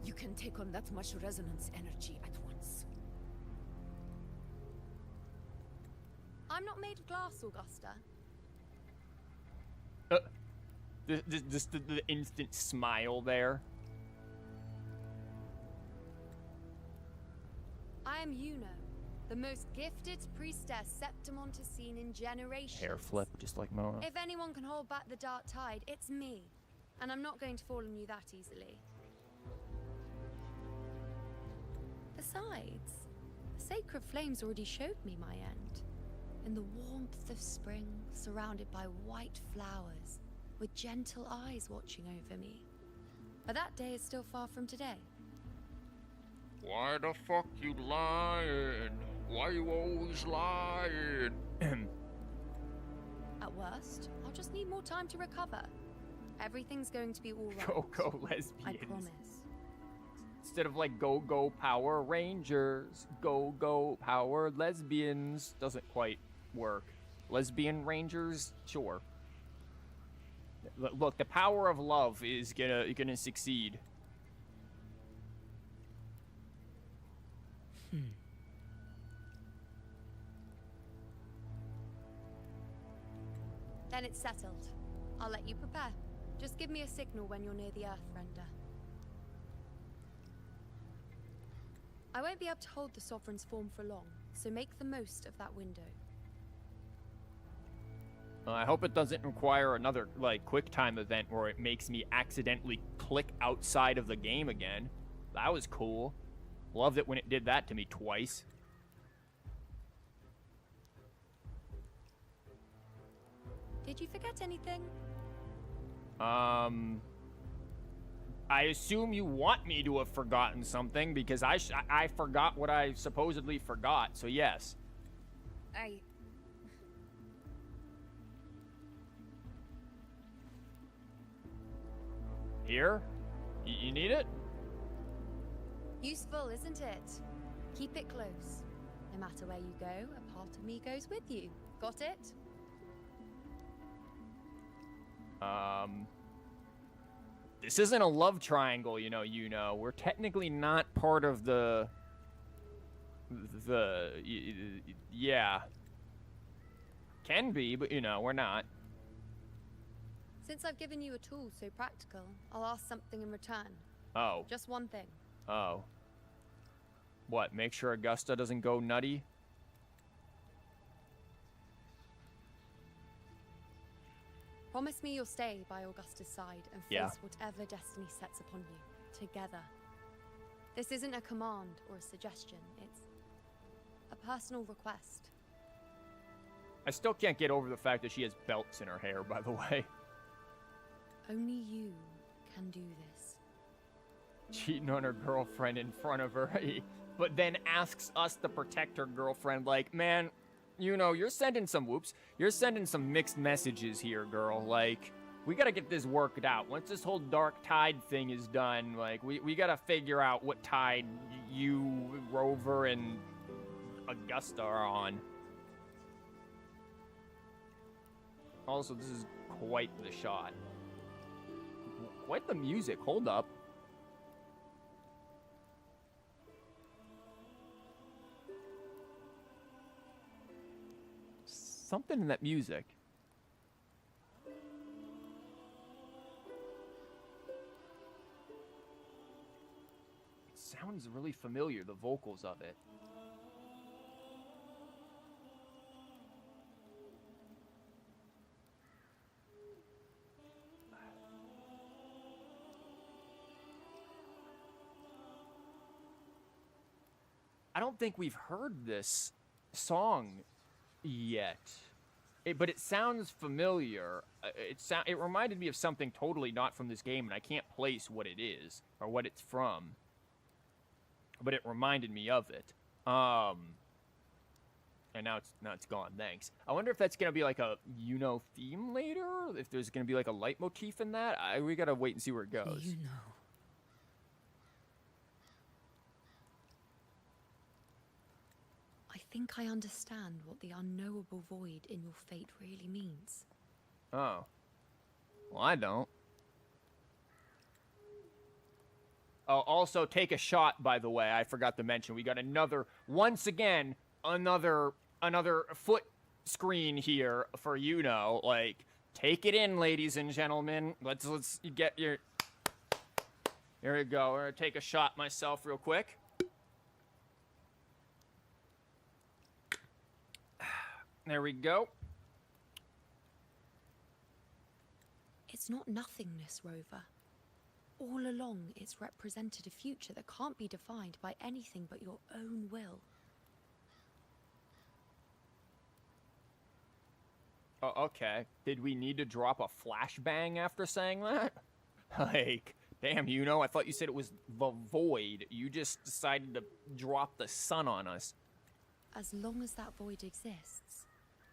you can take on that much resonance energy at once. I'm not made of glass, Augusta. Just the instant smile there. I am Yuno, the most gifted priestess Septimont has seen in generations. Hair flip, just like Mona. If anyone can hold back the Dark Tide, it's me. And I'm not going to fall on you that easily. Besides, the sacred flames already showed me my end. In the warmth of spring, surrounded by white flowers, with gentle eyes watching over me. But that day is still far from today. Why the fuck you lying? Why you always lying? At worst, I'll just need more time to recover. Everything's going to be all right. Go lesbians. I promise. Instead of like go Power Rangers, go Power Lesbians. Doesn't quite work. Lesbian Rangers, sure. Look, the power of love is gonna succeed. Then it's settled. I'll let you prepare. Just give me a signal when you're near the Earthrender. I won't be able to hold the Sovereign's form for long, so make the most of that window. I hope it doesn't require another, like, QuickTime event where it makes me accidentally click outside of the game again. That was cool. Loved it when it did that to me twice. Did you forget anything? I assume you want me to have forgotten something because I forgot what I supposedly forgot, so yes. Here? You need it? Useful, isn't it? Keep it close. No matter where you go, a part of me goes with you. Got it? This isn't a love triangle, you know. We're technically not part of yeah. Can be, but, we're not. Since I've given you a tool so practical, I'll ask something in return. Oh. Just one thing. Oh. What, make sure Augusta doesn't go nutty? Promise me you'll stay by Augusta's side and face whatever destiny sets upon you, together. This isn't a command or a suggestion, it's a personal request. I still can't get over the fact that she has belts in her hair, by the way. Only you can do this. Cheating on her girlfriend in front of her, but then asks us to protect her girlfriend like, man, you're sending some mixed messages here, girl. Like, we gotta get this worked out. Once this whole dark tide thing is done, like, we gotta figure out what tide you, Rover, and Augusta are on. Also, this is quite the shot. Quite the music. Hold up. Something in that music. It sounds really familiar, the vocals of it. I don't think we've heard this song yet, but it sounds familiar. It reminded me of something totally not from this game, and I can't place what it is or what it's from. But it reminded me of it. And now it's gone. Thanks. I wonder if that's gonna be like a theme later. If there's gonna be like a leitmotif in that. We gotta wait and see where it goes. I think I understand what the unknowable void in your fate really means. Oh. Well, I don't. Oh, also take a shot, by the way. I forgot to mention. We got once again, another foot screen here for like, take it in, ladies and gentlemen. Let's get your... Here we go. We're gonna take a shot myself real quick. There we go. It's not nothingness, Rover. All along, it's represented a future that can't be defined by anything but your own will. Oh, okay. Did we need to drop a flashbang after saying that? Like, damn, you know, I thought you said it was the void. You just decided to drop the sun on us. As long as that void exists,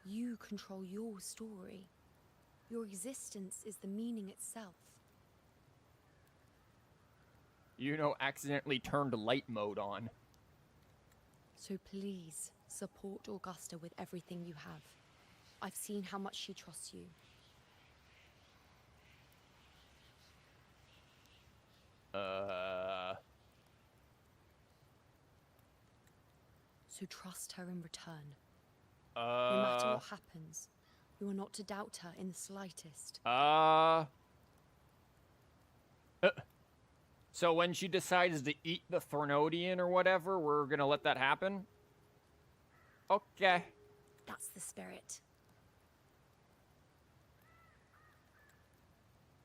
you control your story. Your existence is the meaning itself. You know, accidentally turned light mode on. So please, support Augusta with everything you have. I've seen how much she trusts you. So trust her in return. No matter what happens, you are not to doubt her in the slightest. So when she decides to eat the Threnodian or whatever, we're gonna let that happen? Okay. That's the spirit.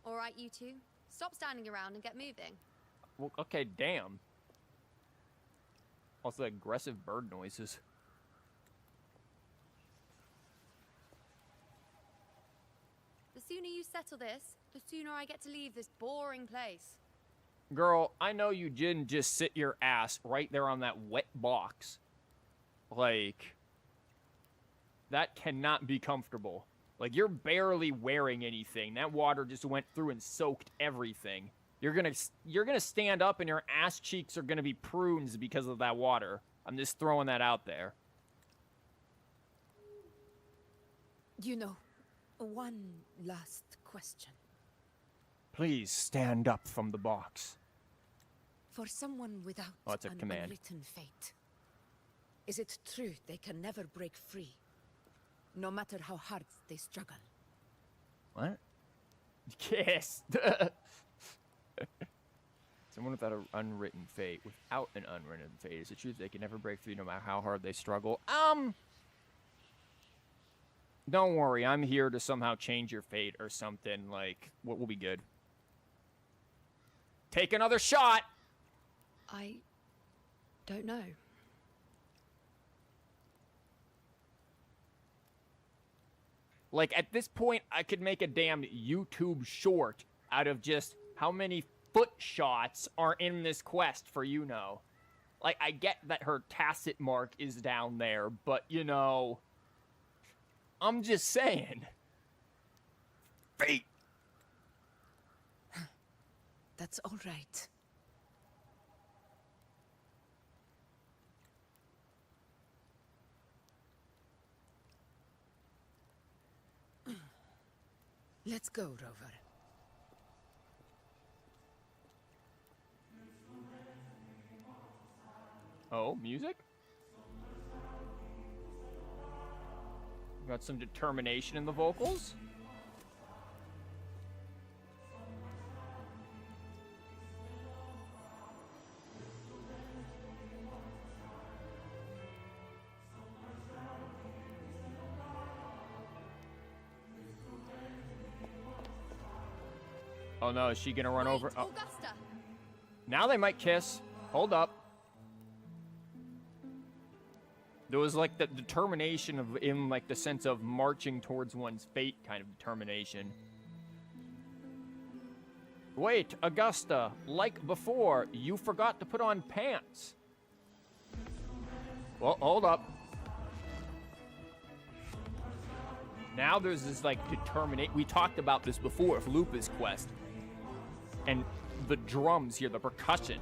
All right, you two. Stop standing around and get moving. Well, okay, damn. Also, aggressive bird noises. The sooner you settle this, the sooner I get to leave this boring place. Girl, I know you didn't just sit your ass right there on that wet box. Like, that cannot be comfortable. Like, you're barely wearing anything. That water just went through and soaked everything. You're gonna stand up and your ass cheeks are gonna be prunes because of that water. I'm just throwing that out there. You know, one last question. Please stand up from the box. For someone without it's a an command. unwritten fate, is it true they can never break free, no matter how hard they struggle? What? Yes. Someone without an unwritten fate. Without an unwritten fate. Is it true they can never break free no matter how hard they struggle? Don't worry. I'm here to somehow change your fate or something. Like, what will be good? Take another shot! I don't know. Like, at this point, I could make a damn YouTube short out of just how many foot shots are in this quest for you know. Like, I get that her tacit mark is down there, but, you know, I'm just saying. Fate! That's all right. Let's go, Rover. Oh, music? Got some determination in the vocals? Oh no, is she gonna run over? Oh. Augusta! Now they might kiss. Hold up. There was like the determination of, in like the sense of marching towards one's fate kind of determination. Wait, Augusta, like before, you forgot to put on pants. Well, hold up. Now there's this like determination. We talked about this before with Lupus Quest. And the drums here, the percussion.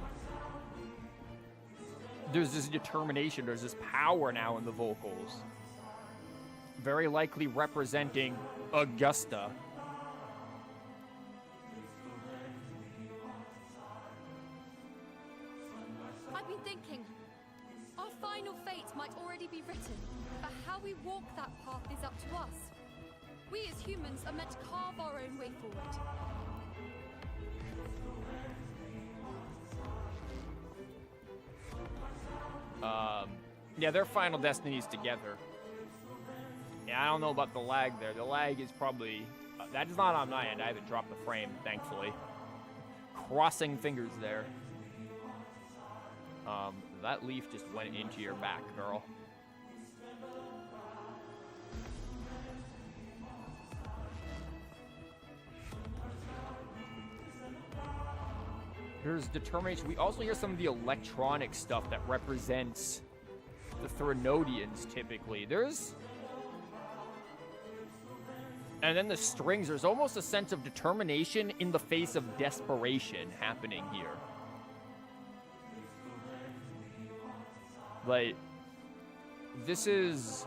There's this determination, there's this power now in the vocals. Very likely representing Augusta. I've been thinking, our final fate might already be written, but how we walk that path is up to us. We as humans are meant to carve our own way forward. Yeah, their final destinies together. Yeah, I don't know about the lag there. The lag is probably... that is not on my end. I haven't dropped the frame, thankfully. crossing fingers there. That leaf just went into your back, girl. There's determination. We also hear some of the electronic stuff that represents the Threnodians typically. And then the strings, there's almost a sense of determination in the face of desperation happening here. Like, this is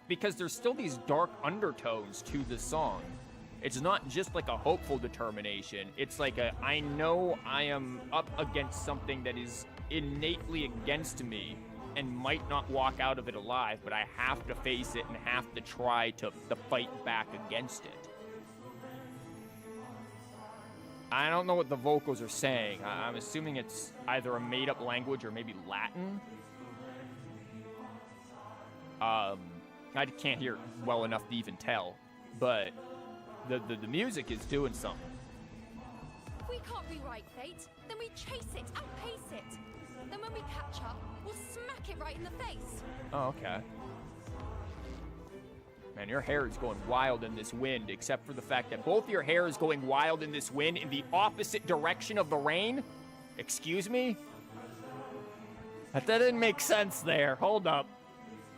because there's still these dark undertones to the song. It's not just like a hopeful determination. It's like I know I am up against something that is innately against me and might not walk out of it alive, but I have to face it and have to try to fight back against it. I don't know what the vocals are saying. I'm assuming it's either a made-up language or maybe Latin. I can't hear it well enough to even tell, but the music is doing something. If we can't rewrite fate, then we chase it, outpace it. Then when we catch up, we'll smack it right in the face. Oh, okay. Man, your hair is going wild in this wind, except for the fact that both your hair is going wild in this wind in the opposite direction of the rain. Excuse me? That didn't make sense there. Hold up.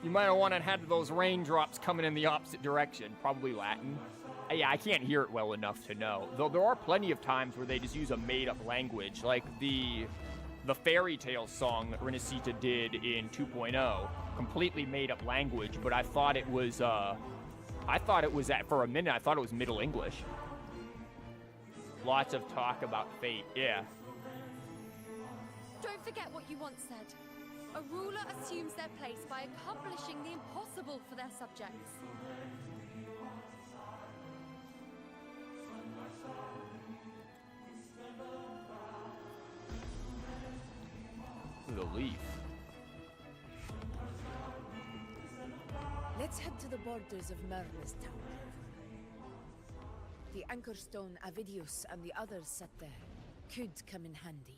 You might have wanted had those raindrops coming in the opposite direction. Probably Latin. Yeah, I can't hear it well enough to know. Though there are plenty of times where they just use a made-up language, like the fairy tale song that Rinascita did in 2.0. Completely made-up language, but I thought it was, for a minute, I thought it was Middle English. Lots of talk about fate, yeah. Don't forget what you once said. A ruler assumes their place by accomplishing the impossible for their subjects. The leaf. Let's head to the borders of Merla's town. The anchor stone Avidius and the others set there could come in handy.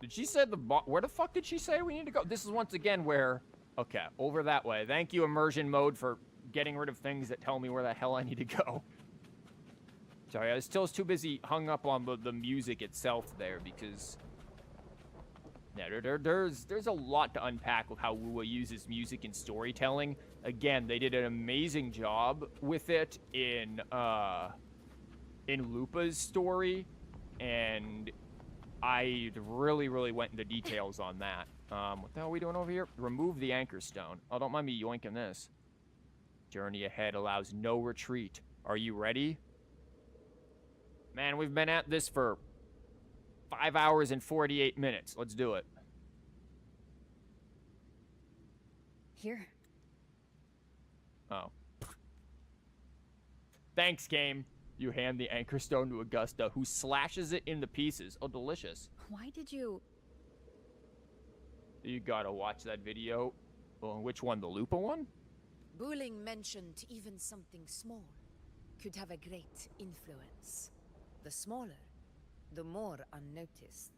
Did she say where the fuck did she say we need to go? This is once again where, okay, over that way. Thank you, immersion mode, for getting rid of things that tell me where the hell I need to go. Sorry, I was still too busy hung up on the music itself there because, yeah, there's a lot to unpack with how Wuwa uses music in storytelling. Again, they did an amazing job with it in Lupa's story, and I really, really went into details on that. What the hell are we doing over here? Remove the anchor stone. Oh, don't mind me yoinking this. Journey ahead allows no retreat. Are you ready? Man, we've been at this for 5 hours and 48 minutes. Let's do it. Here. Oh. Thanks, game. You hand the anchor stone to Augusta, who slashes it into pieces. Oh, delicious. Why did you... You gotta watch that video. Well, which one? The Lupa one? Buling mentioned even something small could have a great influence. The smaller, the more unnoticed.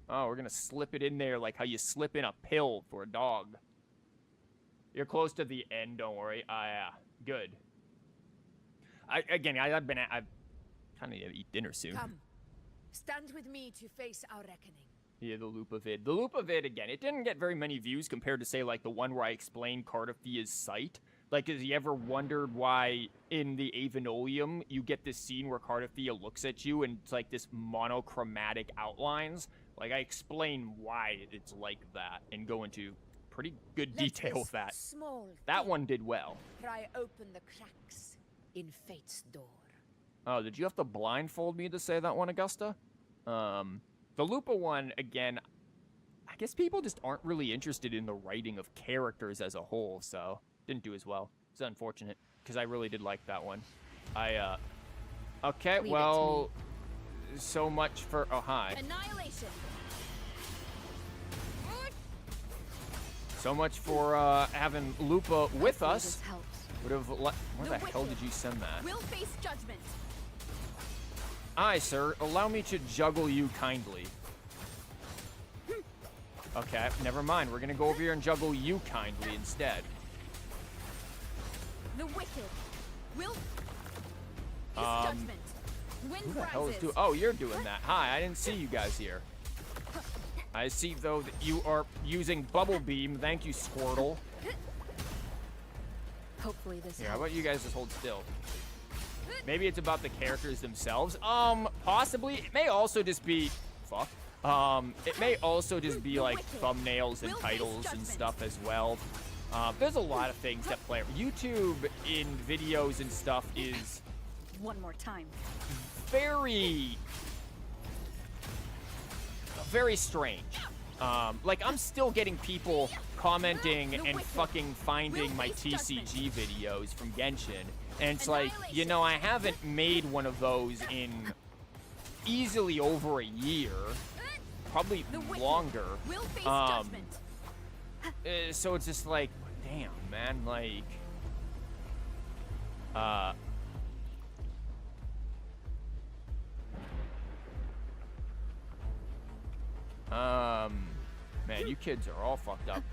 Oh, we're gonna slip it in there like how you slip in a pill for a dog. You're close to the end, don't worry. Yeah, good. I've kind of eat dinner soon. Come, stand with me to face our reckoning. Yeah, the Lupa vid. The Lupa vid, again, it didn't get very many views compared to, say, like, the one where I explained Cardiphia's sight. Like, has you ever wondered why in the Avenolium you get this scene where Cardipia looks at you and it's like this monochromatic outlines? Like, I explain why it's like that and go into pretty good detail with that. That one did well. Pry open the cracks in fate's door. Oh, did you have to blindfold me to say that one, Augusta? The Lupa one, again, I guess people just aren't really interested in the writing of characters as a whole, so didn't do as well. It's unfortunate, because I really did like that one. Okay, well, so much for, oh, hi. Annihilation. So much for having Lupa with us. Would have where the hell did you send that? We'll face judgment. Aye, sir. Allow me to juggle you kindly. Okay, never mind. We're gonna go over here and juggle you kindly instead. The wicked will judgment. Wind Who the hell is rises. doing? Oh, you're doing that. Hi, I didn't see you guys here. I see though that you are using bubble beam. Thank you, Squirtle. Hopefully this. Yeah, how about you guys just hold still? Maybe it's about the characters themselves. Possibly. It may also just be fuck. It may also just be like thumbnails and titles and stuff as well. There's a lot of things that play. YouTube in videos and stuff is One more time. very strange. Like I'm still getting people commenting and fucking finding my TCG videos from Genshin. And it's like, you know, I haven't made one of those in easily over a year. Probably longer. So it's just like, damn, man, like, man, you kids are all fucked up.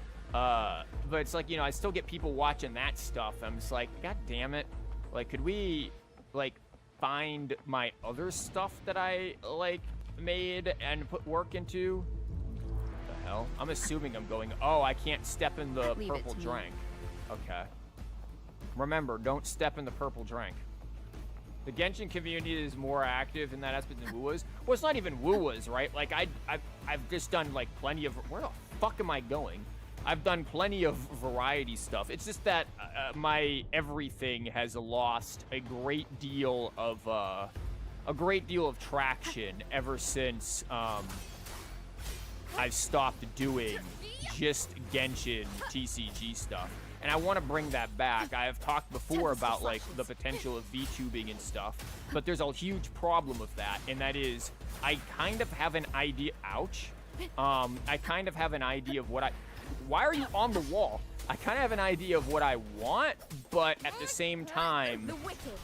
But it's like, you know, I still get people watching that stuff. I'm just like, god damn it. Like, could we, like, find my other stuff that I, like, made and put work into? What the hell? I'm assuming I'm going, oh, I can't step in the purple drink. Okay. Remember, don't step in the purple drink. The Genshin community is more active in that aspect than WUA's. Well, it's not even WUA's, right? Like, I've just done, like, plenty of... Where the fuck am I going? I've done plenty of variety stuff. It's just that my everything has lost a great deal of traction ever since I've stopped doing just Genshin TCG stuff. And I want to bring that back. I have talked before about like the potential of VTubing and stuff, but there's a huge problem with that, and that is I kind of have an idea. Ouch. I kind of have an idea of what I. Why are you on the wall? I kind of have an idea of what I want, but at the same time,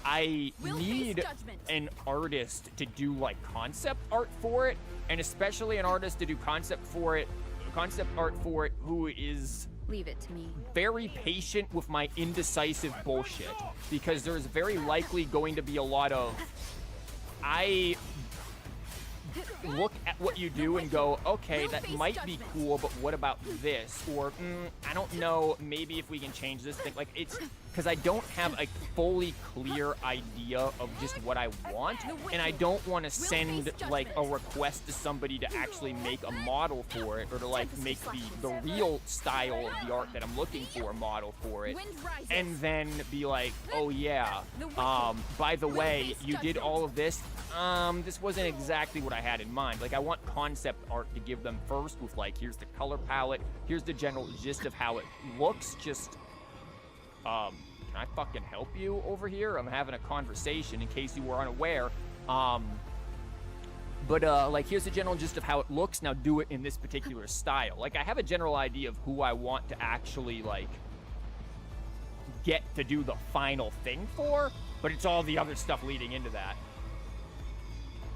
I need an artist to do like concept art for it, and especially an artist to do concept art for it who is Leave it to me. very patient with my indecisive bullshit, because there's very likely going to be a lot of I look at what you do and go, okay, that might be cool, but what about this? Or I don't know, maybe if we can change this thing. Like, it's because I don't have a fully clear idea of just what I want, and I don't want to send like a request to somebody to actually make a model for it, or to like make the real style of the art that I'm looking for a model for it, and then be like, oh yeah, by the way, you did all of this. This wasn't exactly what I had in mind. Like, I want concept art to give them first with like, here's the color palette, here's the general gist of how it looks. Just can I fucking help you over here? I'm having a conversation in case you were unaware. But like, here's the general gist of how it looks. Now do it in this particular style. Like, I have a general idea of who I want to actually like get to do the final thing for, but it's all the other stuff leading into that.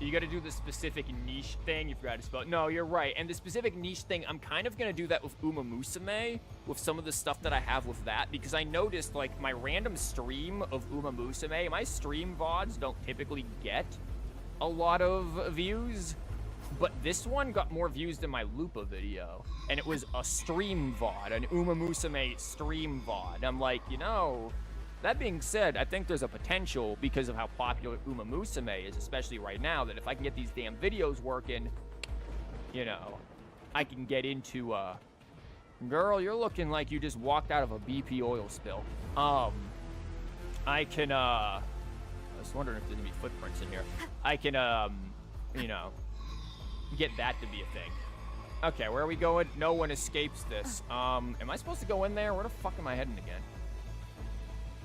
You got to do the specific niche thing. You forgot to spell it. No, you're right. And the specific niche thing, I'm kind of going to do that with Uma Musume, with some of the stuff that I have with that, because I noticed, like, my random stream of Uma Musume, my stream VODs don't typically get a lot of views, but this one got more views than my Lupa video, and it was a stream VOD, an Uma Musume stream VOD. I'm like, you know... That being said, I think there's a potential, because of how popular Uma Musume is, especially right now, that if I can get these damn videos working, you know, I can get into, girl, you're looking like you just walked out of a BP oil spill. I can, I was wondering if there's gonna be footprints in here. I can, you know, get that to be a thing. Okay, where are we going? No one escapes this. Am I supposed to go in there? Where the fuck am I heading again?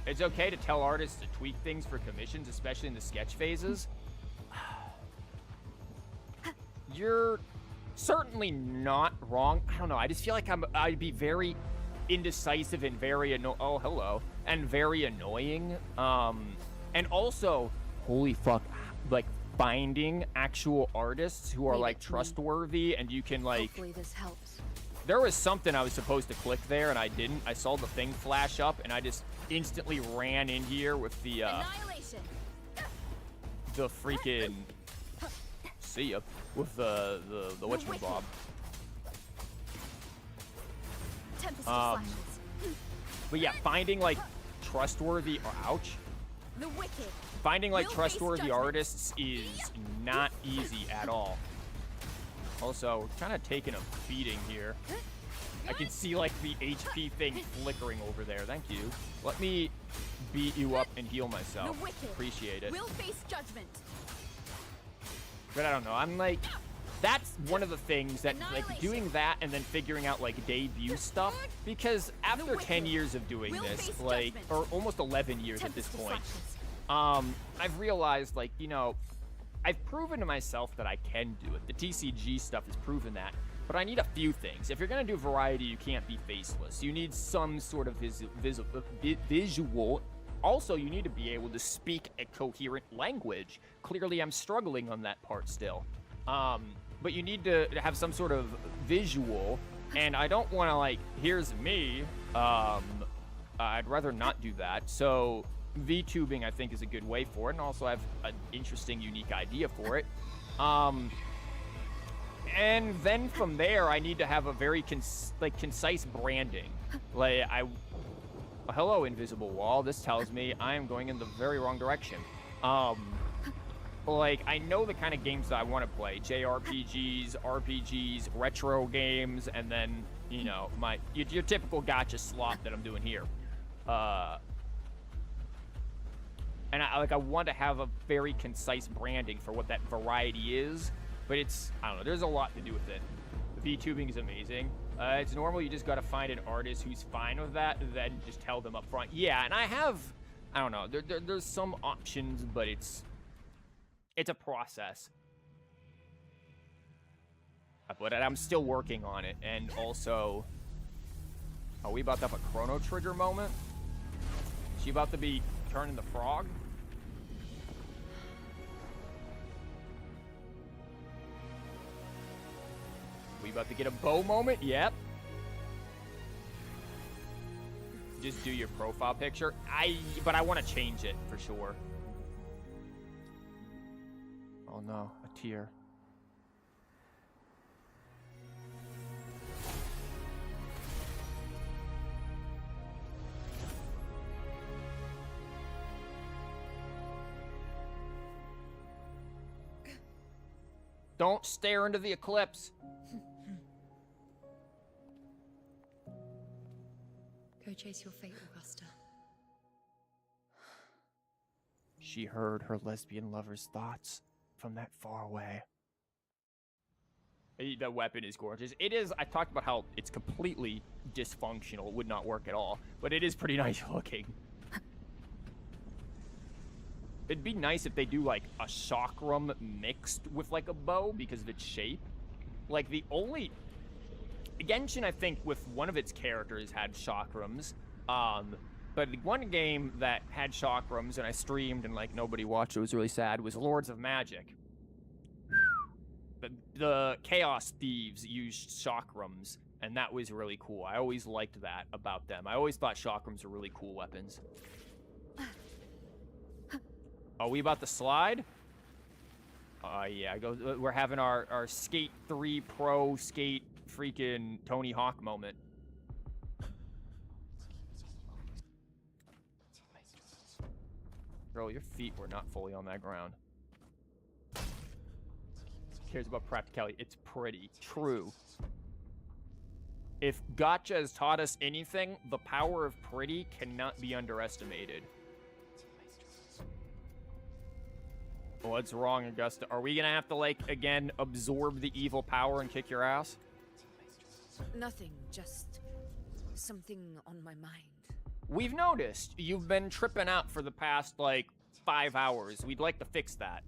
It's okay to tell artists to tweak things for commissions, especially in the sketch phases. You're certainly not wrong. I don't know. I just feel like I'd be very indecisive and very and very annoying. And also, holy fuck, like finding actual artists who are like trustworthy, and you can like. Hopefully this helps. There was something I was supposed to click there, and I didn't. I saw the thing flash up, and I just instantly ran in here with the freaking. See ya with the whatchamacallit. But yeah, finding like trustworthy finding like trustworthy artists is not easy at all. Also, kind of taking a beating here. I can see like the HP thing flickering over there. Thank you. Let me beat you up and heal myself. Appreciate it. We'll face judgment. But I don't know. I'm like, that's one of the things that like doing that and then figuring out like debut stuff, because after 10 years of doing this, like, or almost 11 years at this point, I've realized like, you know, I've proven to myself that I can do it. The TCG stuff has proven that. But I need a few things. If you're going to do variety, you can't be faceless. You need some sort of visual. Also, you need to be able to speak a coherent language. Clearly, I'm struggling on that part still. But you need to have some sort of visual. And I don't want to, like, here's me. I'd rather not do that. So VTubing, I think, is a good way for it. And also, I have an interesting, unique idea for it. And then from there, I need to have a very concise branding. Like, hello, invisible wall. This tells me I am going in the very wrong direction. Like, I know the kind of games that I want to play. JRPGs, RPGs, retro games, and then, you know, your typical gacha slot that I'm doing here. And I want to have a very concise branding for what that variety is. But it's, I don't know, there's a lot to do with it. VTubing is amazing. It's normal, you just gotta find an artist who's fine with that, and then just tell them up front. Yeah, and I don't know, there's some options, but it's a process. But I'm still working on it, and also, are we about to have a Chrono Trigger moment? Is she about to be turning the frog? We about to get a bow moment? Yep. Just do your profile picture. But I want to change it for sure. Oh no, a tear. Don't stare into the eclipse. Go chase your fate, Augusta. She heard her lesbian lover's thoughts from that far away. The weapon is gorgeous. It is, I talked about how it's completely dysfunctional, would not work at all, but it is pretty nice looking. It'd be nice if they do like a chakram mixed with like a bow because of its shape. Like the only... Genshin, I think, with one of its characters had chakrams. But the one game that had chakrams and I streamed and like nobody watched, it was really sad, was Lords of Magic. The Chaos Thieves used chakrams, and that was really cool. I always liked that about them. I always thought chakrams were really cool weapons. Are we about to slide? Yeah, we're having our Skate 3 Pro Skate freaking Tony Hawk moment. Girl, your feet were not fully on that ground. Cares about practicality. It's pretty. True. If gacha has taught us anything, the power of pretty cannot be underestimated. What's wrong, Augusta? Are we gonna have to, like, again, absorb the evil power and kick your ass? Nothing, just something on my mind. We've noticed you've been tripping out for the past, like, 5 hours. We'd like to fix that.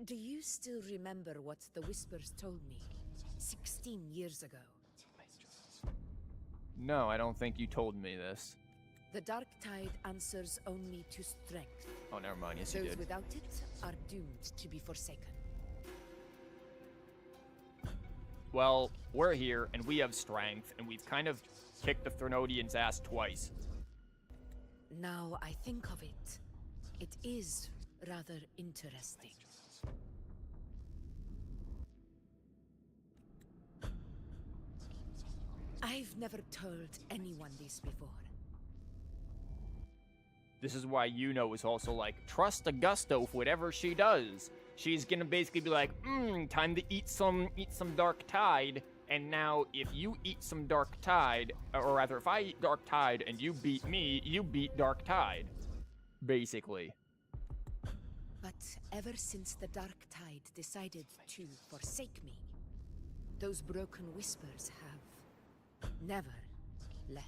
Do you still remember what the Whispers told me 16 years ago? No, I don't think you told me this. The dark tide answers only to strength. Oh, never mind. Yes, you Those did. without it are doomed to be forsaken. Well, we're here, and we have strength, and we've kind of kicked the Threnodian's ass twice. Now I think of it, it is rather interesting. I've never told anyone this before. This is why Yuno is also like, trust Augusta with whatever she does. She's gonna basically be like, time to eat some Dark Tide. And now, if you eat some Dark Tide, or rather, if I eat Dark Tide and you beat me, you beat Dark Tide. Basically. But ever since the Dark Tide decided to forsake me, those broken whispers have never left.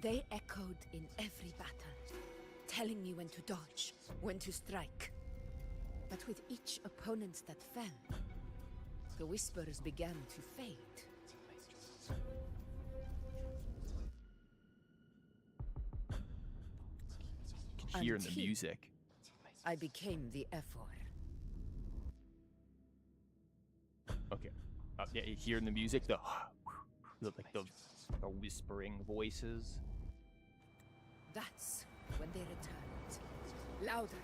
They echoed in every battle, telling me when to dodge, when to strike. But with each opponent that fell, the whispers began to fade. You can hear in the music. I became the Ephor. Okay. Yeah, you hear in the music the whispering voices. That's when they returned. Louder,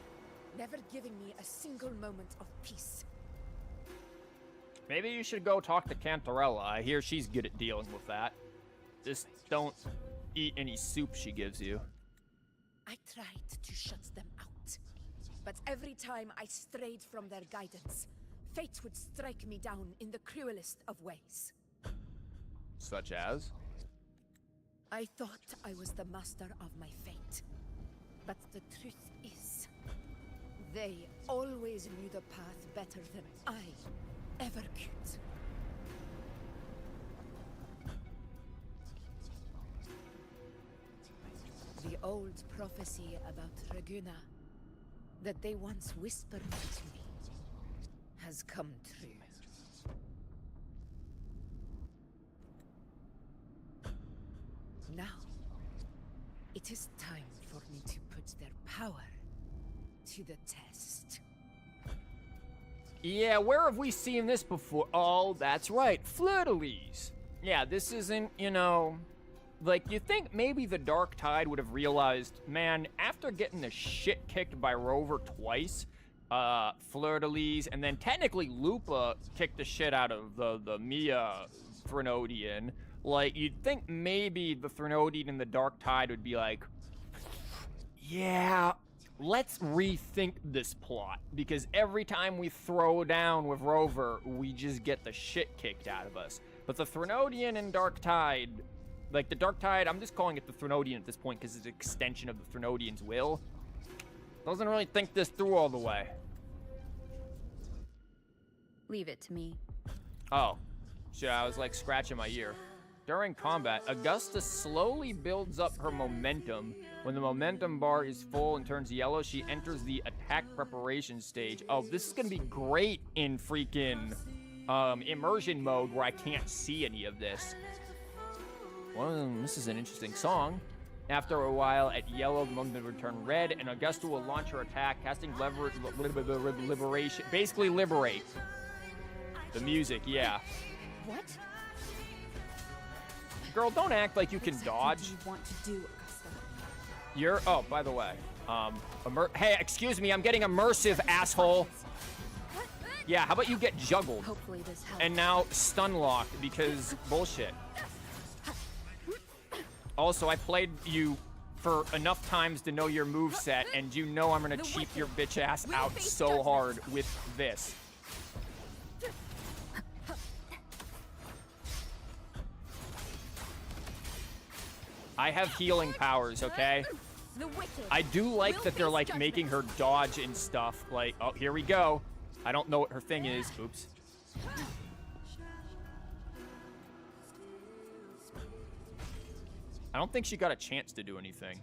never giving me a single moment of peace. Maybe you should go talk to Cantarella. I hear she's good at dealing with that. Just don't eat any soup she gives you. I tried to shut them out, but every time I strayed from their guidance, fate would strike me down in the cruelest of ways. Such as? I thought I was the master of my fate. But the truth is, they always knew the path better than I ever could. The old prophecy about Raguna, that they once whispered to me, has come true. Now, it is time for me to put their power to the test. Yeah, where have we seen this before? Oh, that's right, Fleur-de-Lis. Yeah, this isn't, you know, like, you think maybe the Dark Tide would have realized, man, after getting the shit kicked by Rover twice, Fleur-de-Lis, and then technically Lupa kicked the shit out of the Mia Threnodian. Like, you'd think maybe the Threnodian and the Dark Tide would be like, yeah, let's rethink this plot, because every time we throw down with Rover, we just get the shit kicked out of us. But the Threnodian and Dark Tide, like the Dark Tide, I'm just calling it the Threnodian at this point because it's an extension of the Threnodian's will, doesn't really think this through all the way. Leave it to me. Oh, shit, I was like scratching my ear. During combat, Augusta slowly builds up her momentum. When the momentum bar is full and turns yellow, she enters the attack preparation stage. Oh, this is gonna be great in freaking immersion mode where I can't see any of this. Well, this is an interesting song. After a while, at yellow, the momentum will turn red, and Augusta will launch her attack, casting liberation. Basically, liberate. The music, yeah. What? Girl, don't act like you can dodge. What do you want to do, Augusta? You're, oh, by the way, hey, excuse me, I'm getting immersive, asshole. Yeah, how about you get juggled? Hopefully this helps. And now stun locked because bullshit. Also, I played you for enough times to know your moveset, and you know I'm gonna cheap your bitch ass out so hard with this. I have healing powers, okay? I do like that they're like making her dodge and stuff. Like, oh, here we go. I don't know what her thing is. Oops. I don't think she got a chance to do anything.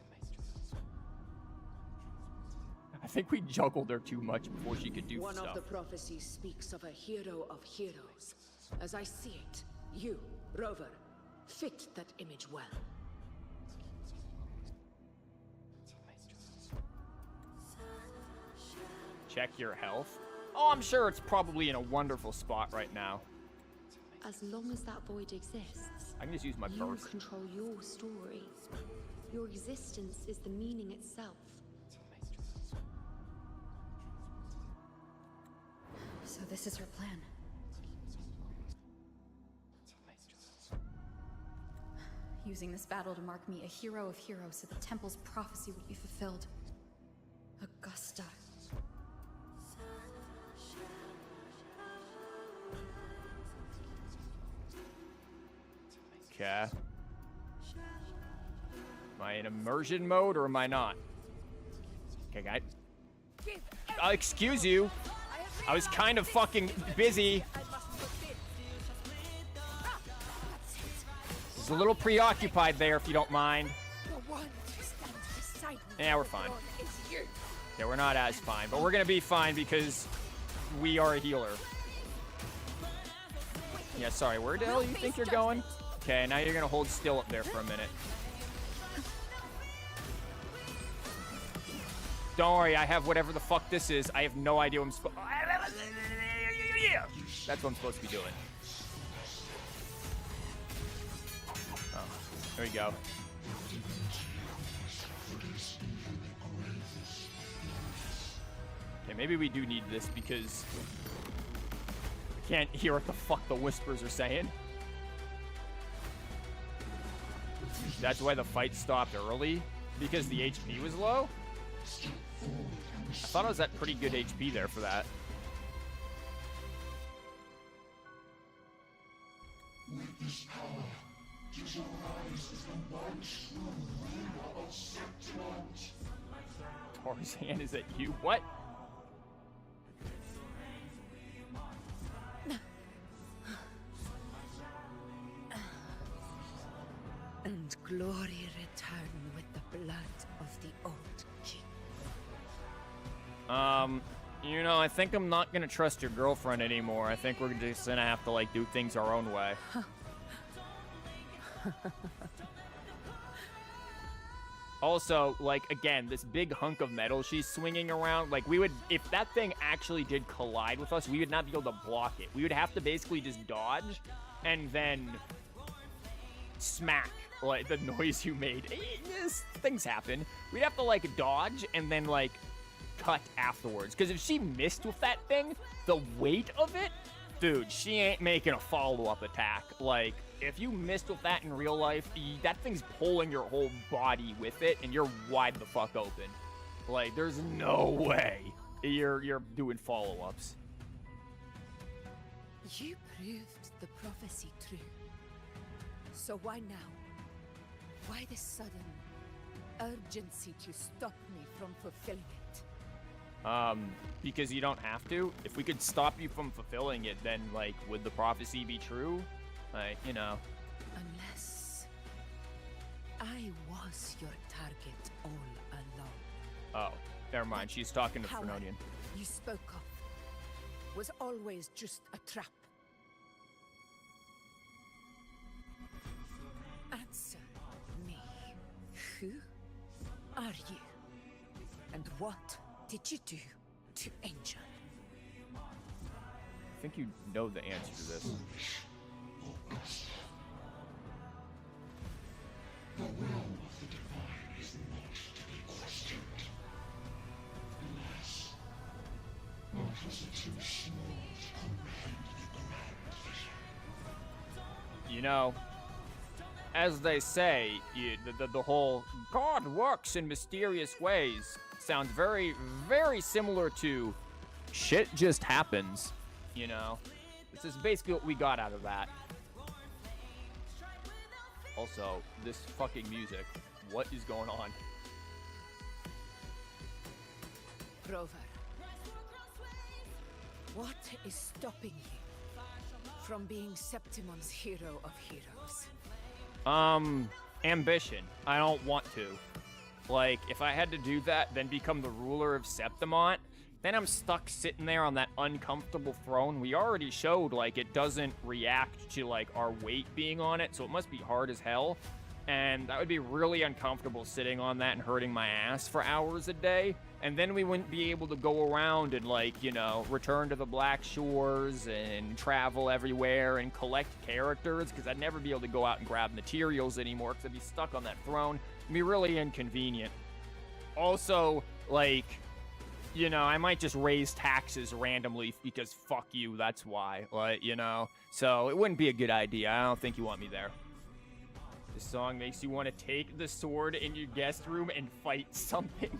I think we juggled her too much before she could do One stuff. of the prophecies speaks of a hero of heroes, As I see it, you, Rover, fit that image well. Check your health. Oh, I'm sure it's probably in a wonderful spot right now. As long as that void exists, I can just use my you burst. control your story. Your existence is the meaning itself. So this is her plan. Using this battle to mark me a hero of heroes so the temple's prophecy would be fulfilled. Augusta. Okay. Am I in immersion mode or am I not? Okay, guy. Excuse you. I was kind of fucking busy. Just a little preoccupied there, if you don't mind. Yeah, we're fine. Yeah, we're not as fine, but we're gonna be fine because we are a healer. Yeah, sorry, where the hell do you think you're going? Okay, now you're gonna hold still up there for a minute. Don't worry, I have whatever the fuck this is. I have no idea what I'm supposed. That's what I'm supposed to be doing. Oh, there we go. Okay, maybe we do need this because I can't hear what the fuck the whispers are saying. That's why the fight stopped early, because the HP was low. I thought I was at pretty good HP there for that. With this power, you shall rise as the one true ruler of Septimont. Tarzan, is that you? What? And glory return with the blood of the old king. You know, I think I'm not gonna trust your girlfriend anymore. I think we're just gonna have to, like, do things our own way. Also, like, again, this big hunk of metal she's swinging around, like, we would, if that thing actually did collide with us, we would not be able to block it. We would have to basically just dodge and then smack, like, the noise you made. Yes, things happen. We'd have to, like, dodge and then, like, cut afterwards. Because if she missed with that thing, the weight of it, dude, she ain't making a follow-up attack. Like, if you missed with that in real life, that thing's pulling your whole body with it, and you're wide the fuck open. Like, there's no way you're doing follow-ups. You proved the prophecy true. So why now? Why this sudden urgency to stop me from fulfilling it? Because you don't have to. If we could stop you from fulfilling it, then, like, would the prophecy be true? Like, you know. Unless I was your target all along. Oh, never mind. She's talking to Power Fernonian. you spoke of was always just a trap. Answer me. Who are you? And what did you do to Angel? I think you know the answer to this. The will of the divine is not to be questioned. Alas, matters are too small to comprehend the grand vision. You know, as they say, the whole God works in mysterious ways sounds very, very similar to shit just happens, you know? This is basically what we got out of that. Also, this fucking music. What is going on? Rover, what is stopping you from being Septimon's hero of heroes? Ambition. I don't want to. Like, if I had to do that, then become the ruler of Septimont, then I'm stuck sitting there on that uncomfortable throne. We already showed, like, it doesn't react to, like, our weight being on it, so it must be hard as hell. And that would be really uncomfortable sitting on that and hurting my ass for hours a day. And then we wouldn't be able to go around and, like, you know, return to the Black Shores and travel everywhere and collect characters, because I'd never be able to go out and grab materials anymore because I'd be stuck on that throne. It'd be really inconvenient. Also, like, you know, I might just raise taxes randomly because fuck you, that's why. Like, you know, so it wouldn't be a good idea. I don't think you want me there. This song makes you want to take the sword in your guest room and fight something.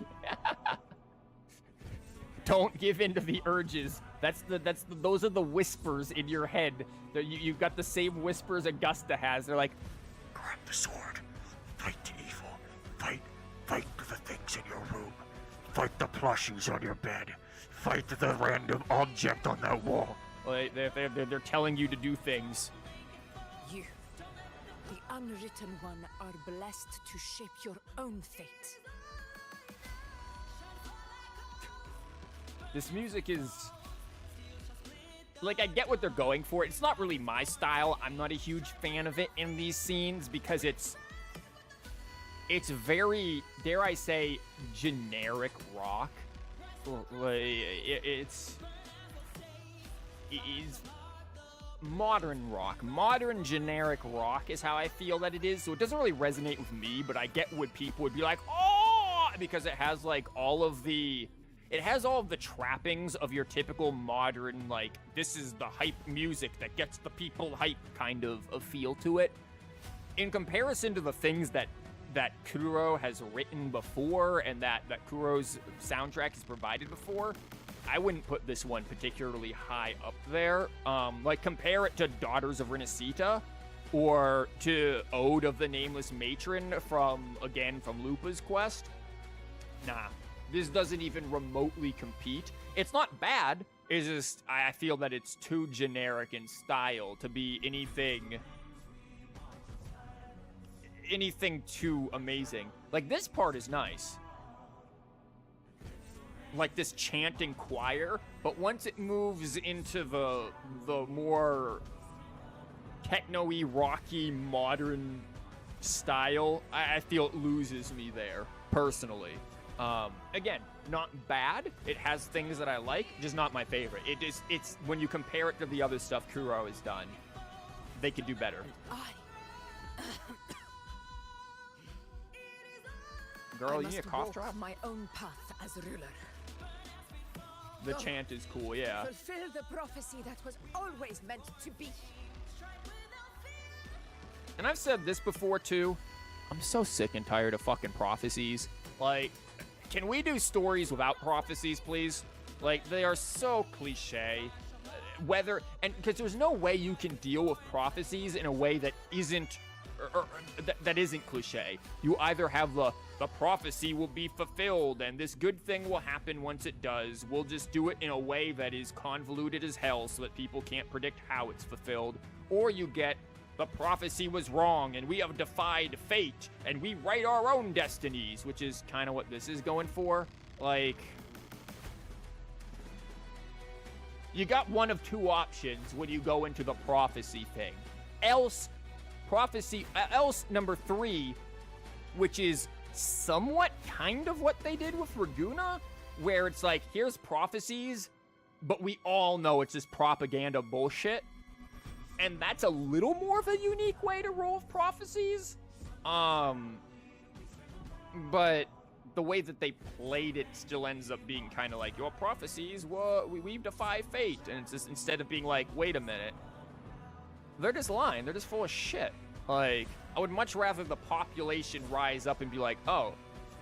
Don't give in to the urges. Those are the whispers in your head. You've got the same whispers Augusta has. They're like, grab the sword, fight evil, fight the things in your room, fight the plushies on your bed, fight the random object on that wall. Like, they're telling you to do things. You, the unwritten one, are blessed to shape your own fate. This music is... Like, I get what they're going for. It's not really my style. I'm not a huge fan of it in these scenes because it's very, dare I say, generic rock. It's modern rock. Modern generic rock is how I feel that it is. So it doesn't really resonate with me, but I get what people would be like, oh, because it has like all of the trappings of your typical modern, like, this is the hype music that gets the people hype kind of a feel to it. In comparison to the things that Kuro has written before and that Kuro's soundtrack has provided before, I wouldn't put this one particularly high up there. Like, compare it to Daughters of Rinascita or to Ode of the Nameless Matron from Lupa's Quest. Nah, this doesn't even remotely compete. It's not bad. It's just, I feel that it's too generic in style to be anything too amazing. Like, this part is nice. Like, this chanting choir, but once it moves into the more techno-y, rocky, modern style, I feel it loses me there, personally. Again, not bad. It has things that I like, just not my favorite. It's when you compare it to the other stuff Kuro has done, they could do better. Girl, you need a cough drop? My own path as ruler. The chant is cool, yeah. Fulfill the prophecy that was always meant to be. And I've said this before too. I'm so sick and tired of fucking prophecies. Like, can we do stories without prophecies, please? Like, they are so cliche. Because there's no way you can deal with prophecies in a way that isn't that isn't cliche. You either have the prophecy will be fulfilled and this good thing will happen once it does. We'll just do it in a way that is convoluted as hell so that people can't predict how it's fulfilled. Or you get the prophecy was wrong and we have defied fate and we write our own destinies, which is kind of what this is going for. Like, you got one of two options when you go into the prophecy thing. Else number 3, which is somewhat kind of what they did with Raguna, where it's like, here's prophecies, but we all know it's just propaganda bullshit. And that's a little more of a unique way to roll with prophecies. But the way that they played it still ends up being kind of like, your prophecies, we defy fate. And it's just, instead of being like, wait a minute, they're just lying. They're just full of shit. Like, I would much rather the population rise up and be like, oh,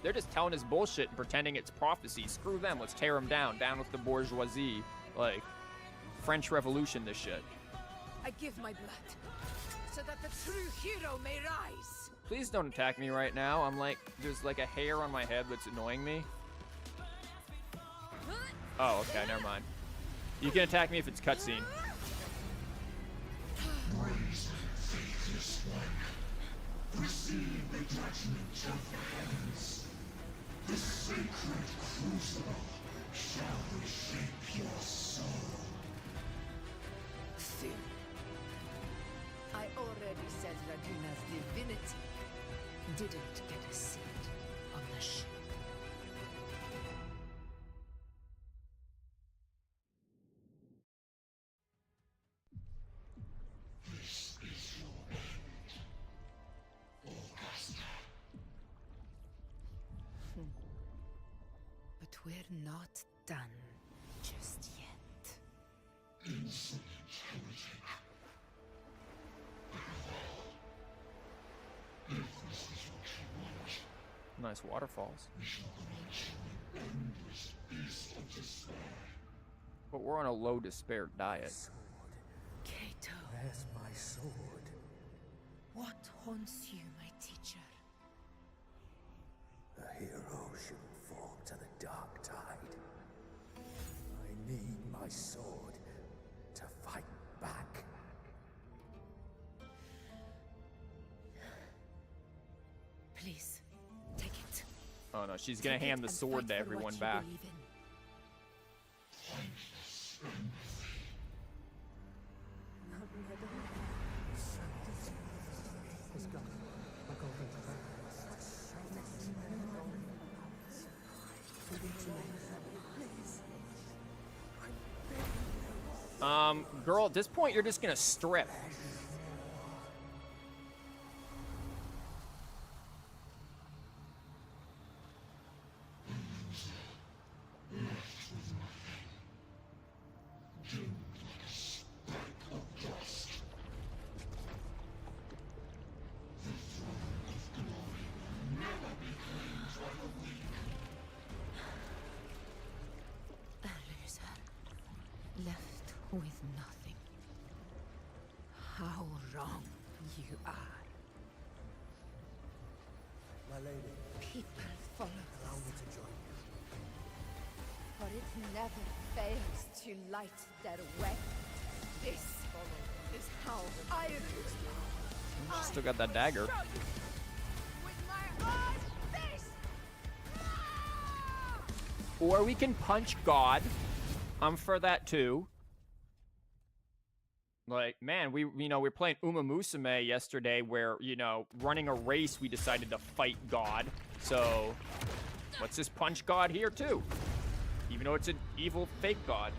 they're just telling us bullshit and pretending it's prophecy. Screw them. Let's tear them down. Down with the bourgeoisie. Like, French Revolution this shit. I give my blood so that the true hero may rise. Please don't attack me right now. I'm like, there's like a hair on my head that's annoying me. Oh, okay, never mind. You can attack me if it's cutscene. Raise, faithless one. Receive the judgment of the heavens. The sacred crucible shall reshape your soul. Phil. I already said Raguna's divinity didn't get a seat on the ship. This is your end, Augusta. But we're not done just yet. Insolent heretic. If this is what you want, Nice waterfalls. we shall grant you an endless feast of despair. But we're on a low despair diet. Kato. Where's my sword? What haunts you, my teacher? A hero shouldn't fall to the dark tide. I need my sword to fight back. Please, take it. Oh no, she's gonna Take it hand the and sword fight to for everyone what you back. believe in. Thankless empathy. Girl, at this point, you're just gonna strip. A loser, left with nothing. How wrong you are. My lady, People follow allow me to join you. For it never fails to light their way. This is how I Still got that dagger. with my own fist. Or we can punch God. I'm for that too. Like, man, we were playing Uma Musume yesterday where, running a race we decided to fight God. So, let's just punch God here too. Even though it's an evil fake God.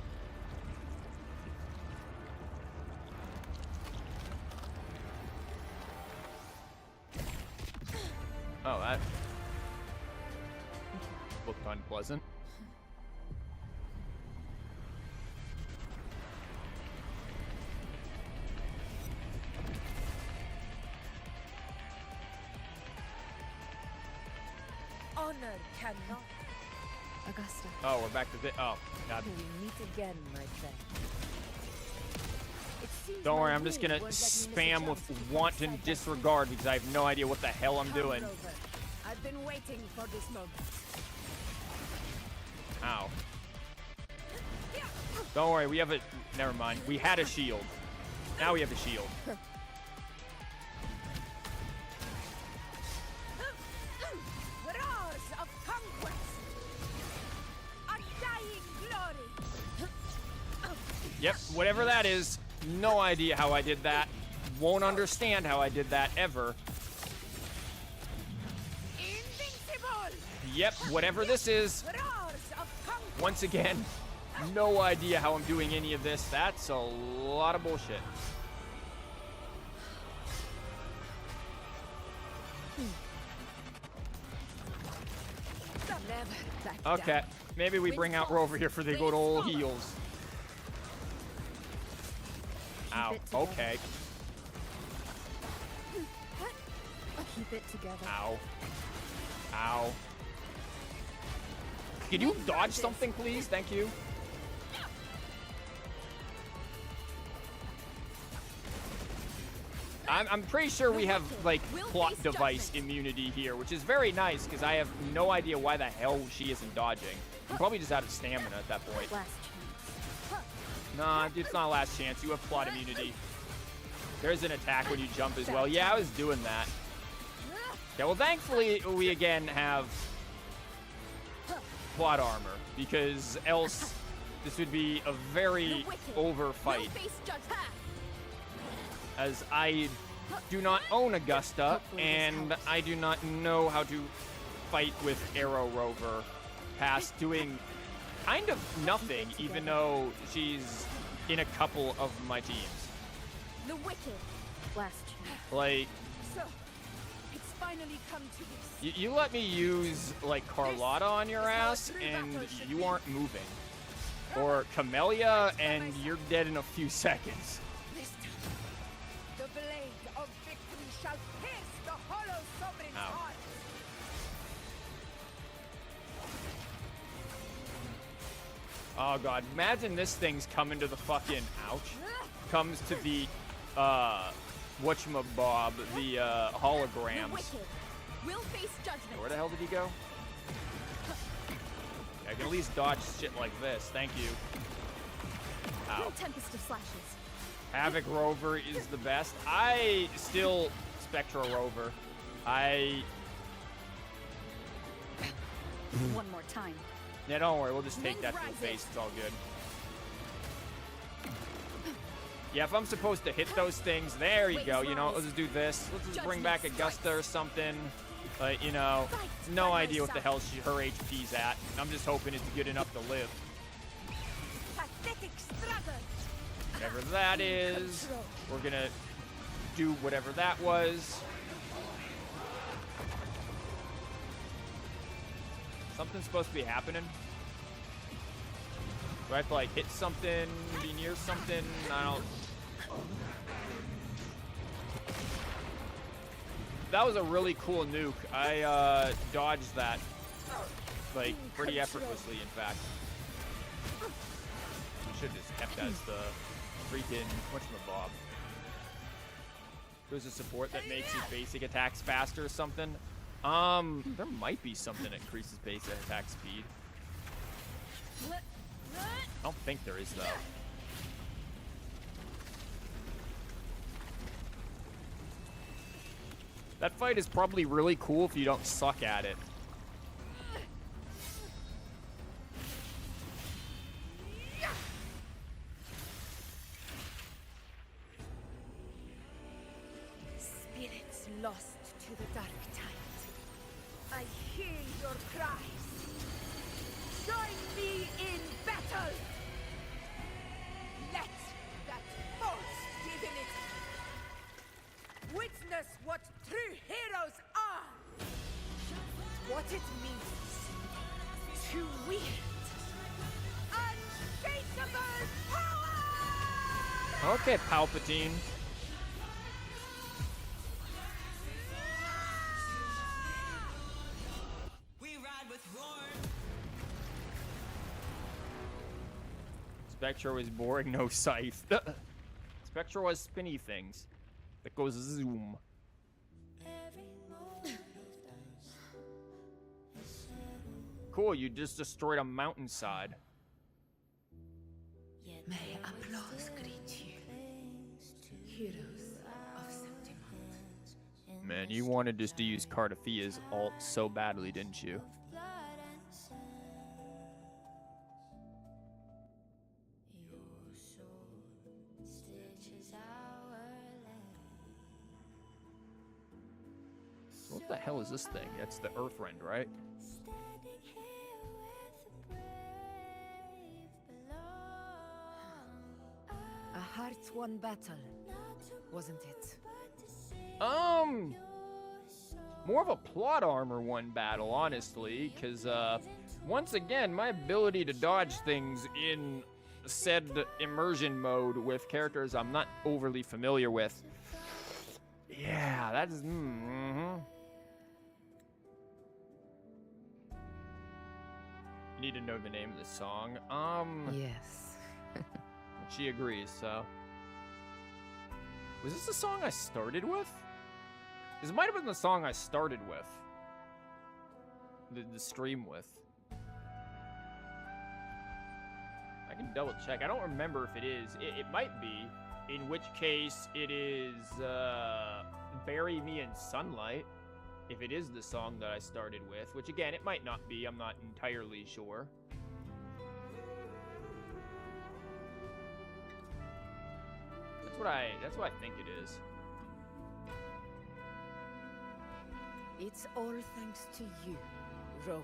Oh, that looked unpleasant. Honor cannot. Augusta. Oh, we're back to the. Oh, God. We meet again, my friend. It seems Don't worry, my I'm just rule gonna won't let me miss a spam with chance to put wanton aside that disregard because I have no idea what the hell I'm Come, doing. Rover. I've been waiting for this moment. Ow. Don't worry, we have a. Never mind. We had a shield. Now we have a shield. Roars of conquest. Undying glory. Yep, whatever that is. No idea how I did that. Won't understand how I did that ever. Invincible. Yep, whatever this is. Roars of conquest. Once again, no idea how I'm doing any of this. That's a lot of bullshit. Never back Okay, down. maybe we bring out Rover here for the good old heals. Ow, okay. Keep it together. Ow. Ow. Can you dodge something, please? Thank you. I'm pretty sure we have, like, plot device immunity here, which is very nice, because I have no idea why the hell she isn't dodging. I'm probably just out of stamina at that point. Last chance. Nah, it's not last chance. You have plot immunity. There's an attack when you jump as well. Yeah, I was doing that. Okay, well, thankfully, we again have plot armor, because else this would be a very over fight. As I do not own Augusta, and I do not know how to fight with Arrow Rover past doing kind of nothing, even though she's in a couple of my teams. The wicked. Last chance. Like, So, it's finally come to this. you let me use, like, Carlotta on your ass, and you aren't moving. Or Camellia, and you're dead in a few seconds. The blade of victory shall pierce the hollow sovereign's heart. Oh god, imagine this thing's coming to the fucking, ouch, comes to the, whatchamabob, the, holograms. We'll face judgment. Where the hell did he go? I can at least dodge shit like this, thank you. Ow. Tempest of slashes. Havoc Rover is the best. I still Spectral Rover. One more time. Yeah, don't worry, we'll just take that to the face, it's all good. Yeah, if I'm supposed to hit those things, there you go, you know, let's just do this. Let's just bring back Augusta or something. But, you know, no idea what the hell her HP's at. I'm just hoping it's good enough to live. Whatever that is, we're gonna do whatever that was. Something's supposed to be happening. Do I have to, like, hit something, be near something? I don't... That was a really cool nuke. I, dodged that, like, pretty effortlessly, in fact. We should have just kept as the freaking whatchamabob. There's a support that makes his basic attacks faster or something. There might be something that increases basic attack speed. I don't think there is, though. That fight is probably really cool if you don't suck at it. Spirits lost to the dark tide. I hear your cries. Join me in battle. Let that false divinity witness what true heroes are. What it means to wield unshakable power. Okay, Palpatine. Spectre was boring, no scythe. Spectre was spinny things that goes zoom. Cool, you just destroyed a mountainside. May applause greet you, heroes of Septimont. Man, you wanted just to use Cardafia's ult so badly, didn't you? What the hell is this thing? That's the Earthrend, right? A heart-won battle, wasn't it? More of a plot armor one battle, honestly, because, once again, my ability to dodge things in said immersion mode with characters I'm not overly familiar with. Yeah, that's, You need to know the name of the song. Yes. She agrees, so. Was this the song I started with? This might have been the song I started with. The stream with. I can double check. I don't remember if it is. It might be. In which case, it is, Bury Me in Sunlight. if it is the song that I started with, which again, it might not be. I'm not entirely sure. That's what I think it is. It's all thanks to you, Rover.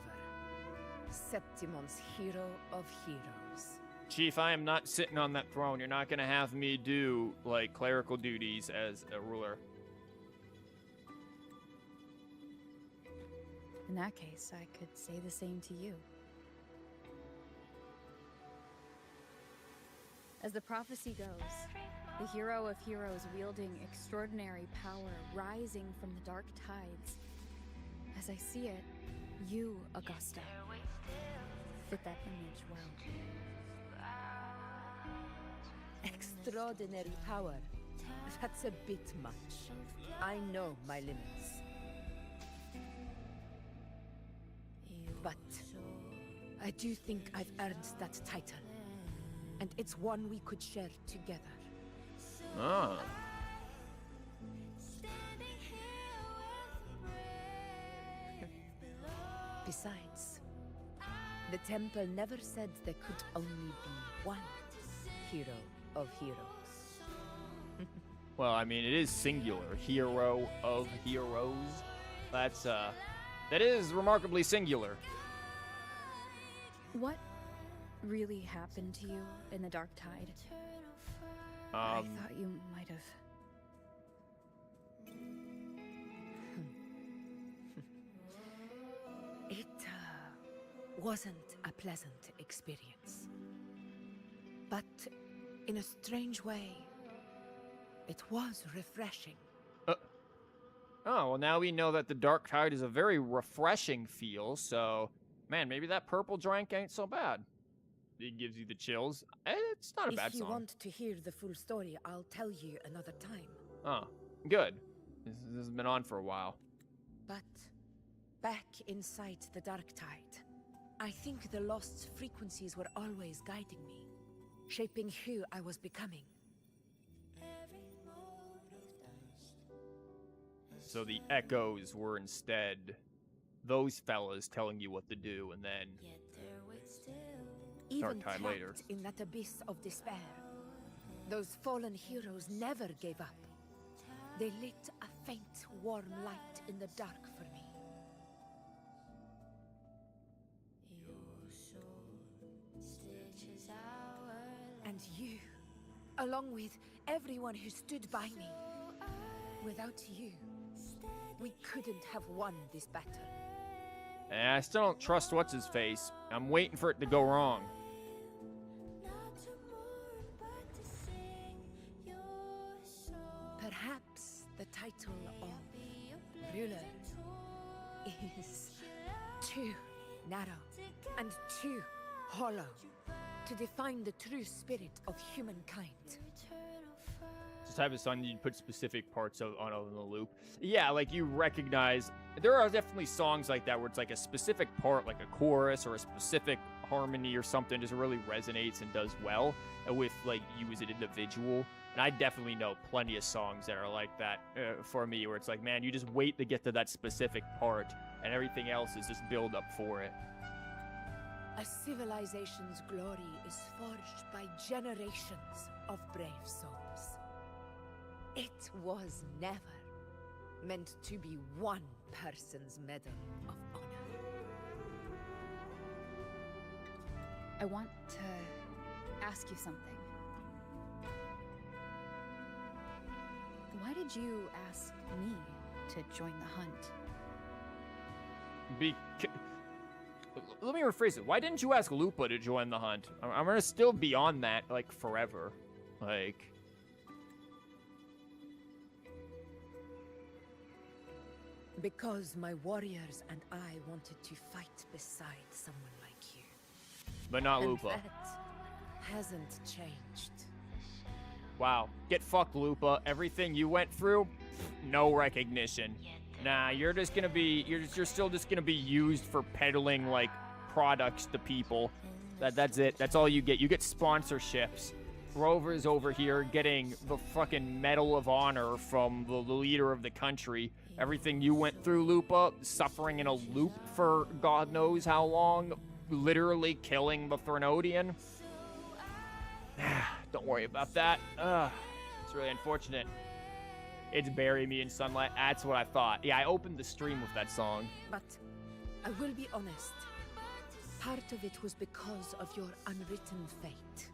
Septimon's hero of heroes. Chief, I am not sitting on that throne. You're not going to have me do, like, clerical duties as a ruler. In that case, I could say the same to you. As the prophecy goes, the hero of heroes wielding extraordinary power rising from the dark tides. As I see it, you, Augusta, fit that image well. Extraordinary power. That's a bit much. I know my limits. But I do think I've earned that title. And it's one we could share together. Ah. Besides, the temple never said there could only be one hero of heroes. Well, I mean, it is singular. Hero of heroes. That is remarkably singular. What really happened to you in the Dark Tide? I thought you might have... It wasn't a pleasant experience. But in a strange way, it was refreshing. Oh, well, now we know that the Dark Tide is a very refreshing feel, so, man, maybe that purple drink ain't so bad. It gives you the chills. It's not a bad song. If you want to hear the full story, I'll tell you another time. Oh, good. This has been on for a while. But back inside the Dark Tide, I think the lost frequencies were always guiding me, shaping who I was becoming. So the echoes were instead those fellas telling you what to do, and then Even Dark Tide later. trapped in that abyss of despair, those fallen heroes never gave up. They lit a faint, warm light in the dark for me. And you, along with everyone who stood by me. Without you, we couldn't have won this battle. And I still don't trust what's-his-face. I'm waiting for it to go wrong. Perhaps the title of ruler is too narrow and too hollow to define the true spirit of humankind. This type of song you'd put specific parts on the loop. Yeah, like you recognize, there are definitely songs like that where it's like a specific part, like a chorus or a specific harmony or something just really resonates and does well with like you as an individual. And I definitely know plenty of songs that are like that for me, where it's like, man, you just wait to get to that specific part and everything else is just build up for it. A civilization's glory is forged by generations of brave souls. It was never meant to be one person's medal of honor. I want to ask you something. Why did you ask me to join the hunt? Let me rephrase it. Why didn't you ask Lupa to join the hunt? I'm gonna still be on that, like, forever. Like... Because my warriors and I wanted to fight beside someone like you. But not And Lupa. that hasn't changed. Wow. Get fucked, Lupa. Everything you went through, no recognition. Nah, you're just gonna be, you're still just gonna be used for peddling, like, products to people. That's it. That's all you get. You get sponsorships. Rover's over here getting the fucking Medal of Honor from the leader of the country Everything you went through, Lupa, suffering in a loop for God knows how long, literally killing the Threnodian. Don't worry about that. It's really unfortunate. It's Bury Me in Sunlight. That's what I thought. Yeah, I opened the stream with that song. But I will be honest. Part of it was because of your unwritten fate.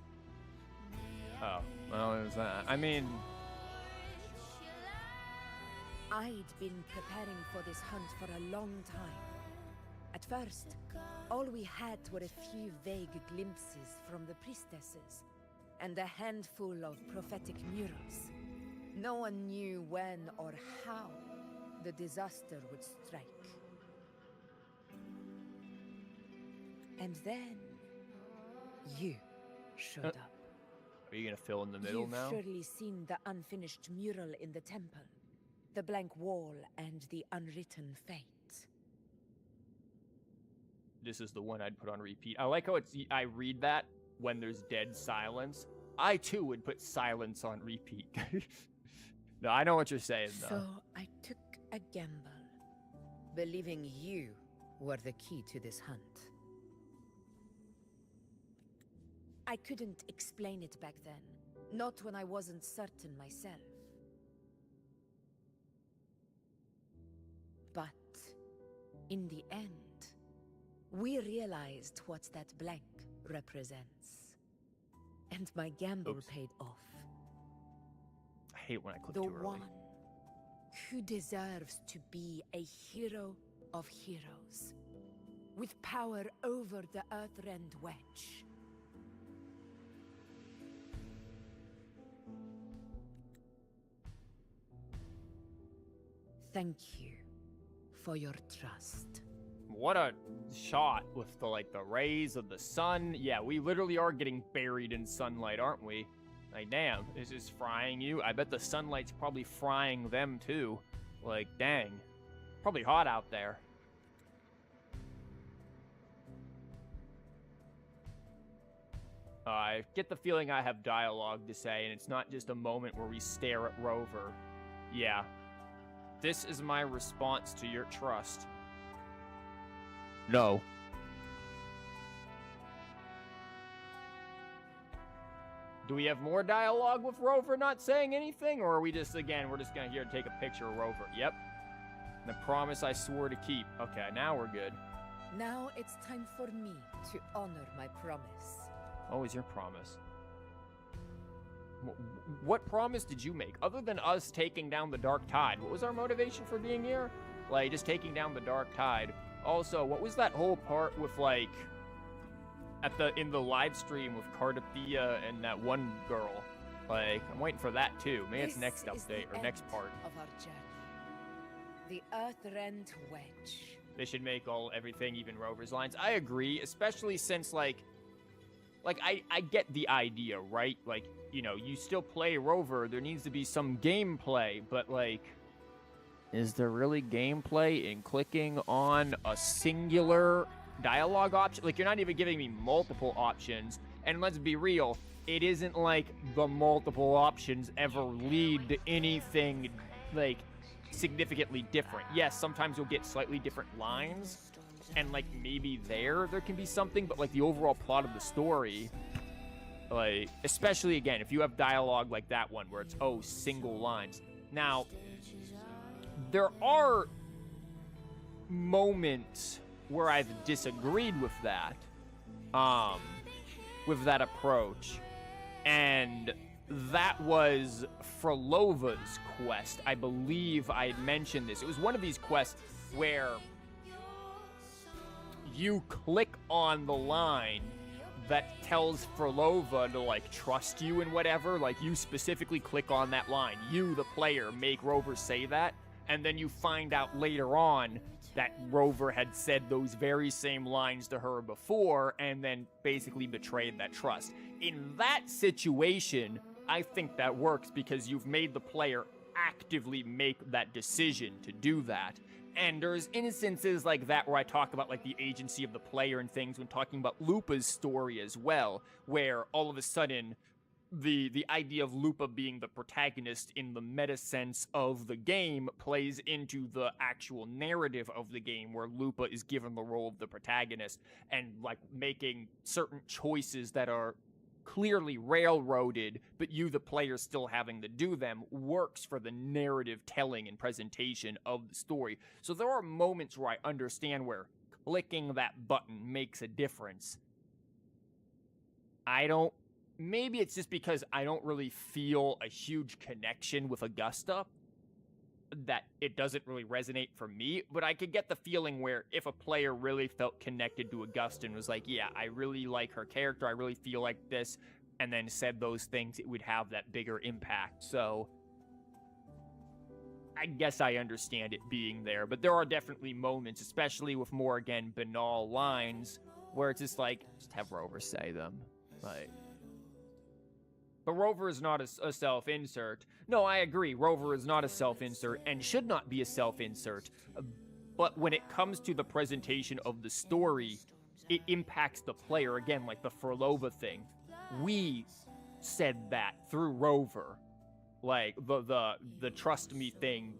Oh, well, it was that. I mean... I'd been preparing for this hunt for a long time. At first, all we had were a few vague glimpses from the priestesses, and a handful of prophetic murals. No one knew when or how the disaster would strike. And then, you showed up. Are you gonna fill in the middle now? You've surely seen the unfinished mural in the temple. The blank wall and the unwritten fate. This is the one I'd put on repeat. I like how I read that when there's dead silence. I too would put silence on repeat. No, I know what you're saying though. So I took a gamble, believing you were the key to this hunt. I couldn't explain it back then, not when I wasn't certain myself. But in the end, we realized what that blank represents. And my gamble paid off. I hate when I click The too early. one who deserves to be a hero of heroes, with power over the Earthrend Wedge. Thank you for your trust. What a shot with the rays of the sun. Yeah, we literally are getting buried in sunlight, aren't we? Like, damn, is this frying you? I bet the sunlight's probably frying them too. Like, dang. Probably hot out there. I get the feeling I have dialogue to say, and it's not just a moment where we stare at Rover. Yeah. This is my response to your trust. No. Do we have more dialogue with Rover not saying anything? Or are we just, again, we're just going to here take a picture of Rover? Yep. The promise I swore to keep. Okay, now we're good. Now it's time for me to honor my promise. Always your promise. What promise did you make? Other than us taking down the Dark Tide, what was our motivation for being here? Like, just taking down the Dark Tide. Also, what was that whole part with, like, in the live stream with Cardathea and that one girl? Like, I'm waiting for that too. Maybe it's next update or next part. Of our journey. The Earthrend Wedge. They should make everything even Rover's lines. I agree, especially since, I get the idea, right? Like, you know, you still play Rover, there needs to be some gameplay, but, like, is there really gameplay in clicking on a singular dialogue option? Like, you're not even giving me multiple options, and let's be real, it isn't like the multiple options ever lead to anything, like, significantly different. Yes, sometimes you'll get slightly different lines, and, like, maybe there can be something, but, like, the overall plot of the story, like, especially, again, if you have dialogue like that one, where it's, single lines. Now, there are moments where I've disagreed with that approach, and that was Frolova's quest. I believe I had mentioned this. It was one of these quests where you click on the line that tells Frolova to, like, trust you and whatever. Like, you specifically click on that line. You, the player, make Rover say that, and then you find out later on that Rover had said those very same lines to her before, and then basically betrayed that trust. In that situation, I think that works because you've made the player actively make that decision to do that. And there's instances like that where I talk about, like, the agency of the player and things when talking about Lupa's story as well, where all of a sudden the idea of Lupa being the protagonist in the meta sense of the game plays into the actual narrative of the game, where Lupa is given the role of the protagonist and like making certain choices that are clearly railroaded, but you, the player, still having to do them, works for the narrative telling and presentation of the story. So there are moments where I understand where clicking that button makes a difference. Maybe it's just because I don't really feel a huge connection with Augusta, that it doesn't really resonate for me, but I could get the feeling where if a player really felt connected to Augusta and was like, yeah, I really like her character, I really feel like this, and then said those things, it would have that bigger impact. So I guess I understand it being there, but there are definitely moments, especially with more, again, banal lines, where it's just like, just have Rover say them. Like, but Rover is not a self-insert. No, I agree. Rover is not a self-insert and should not be a self-insert. But when it comes to the presentation of the story, it impacts the player. Again, like the Furlova thing. We said that through Rover. Like, the trust me thing,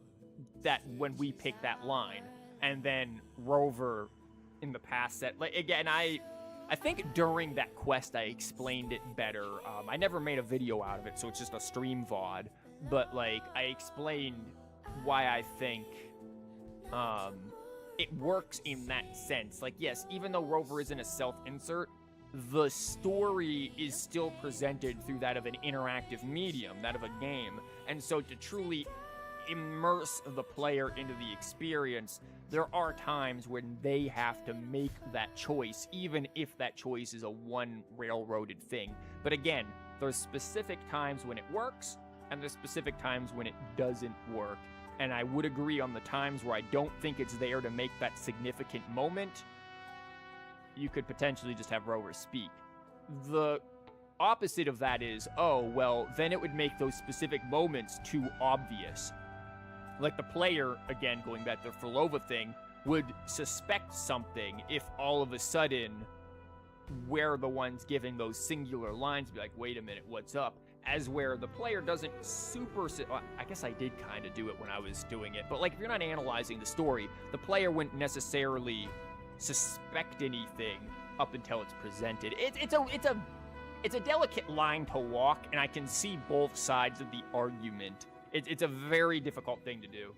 that when we picked that line. And then Rover in the past said, like, again, I think during that quest I explained it better. I never made a video out of it, so it's just a stream VOD. But, like, I explained why I think it works in that sense. Like, yes, even though Rover isn't a self-insert, the story is still presented through that of an interactive medium, that of a game. And so to truly immerse the player into the experience, there are times when they have to make that choice, even if that choice is a one railroaded thing. But again, there's specific times when it works, and there's specific times when it doesn't work. And I would agree on the times where I don't think it's there to make that significant moment, you could potentially just have Rover speak. The opposite of that is, oh, well, then it would make those specific moments too obvious. Like the player, again, going back to the Furlova thing, would suspect something if all of a sudden we're the ones giving those singular lines, be like, wait a minute, what's up? As where the player doesn't I guess I did kind of do it when I was doing it, but like if you're not analyzing the story, the player wouldn't necessarily suspect anything up until it's presented. It's a delicate line to walk, and I can see both sides of the argument. It's a very difficult thing to do.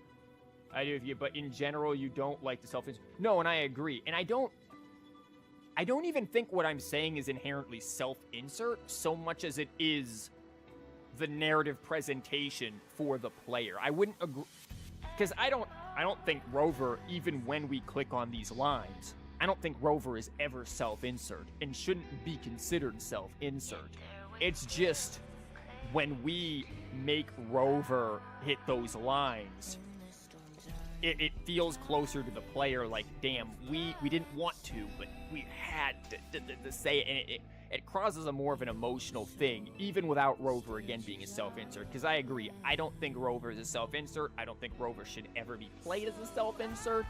I do with you, but in general, you don't like the self-insert. No, and I agree. And I don't even think what I'm saying is inherently self-insert so much as it is the narrative presentation for the player. I wouldn't agree, because I don't think Rover, even when we click on these lines, I don't think Rover is ever self-insert and shouldn't be considered self-insert. It's just when we make Rover hit those lines, it feels closer to the player, like, damn, we didn't want to, but we had to say it, and it causes a more of an emotional thing, even without Rover, again, being a self-insert. Because I agree, I don't think Rover is a self-insert. I don't think Rover should ever be played as a self-insert.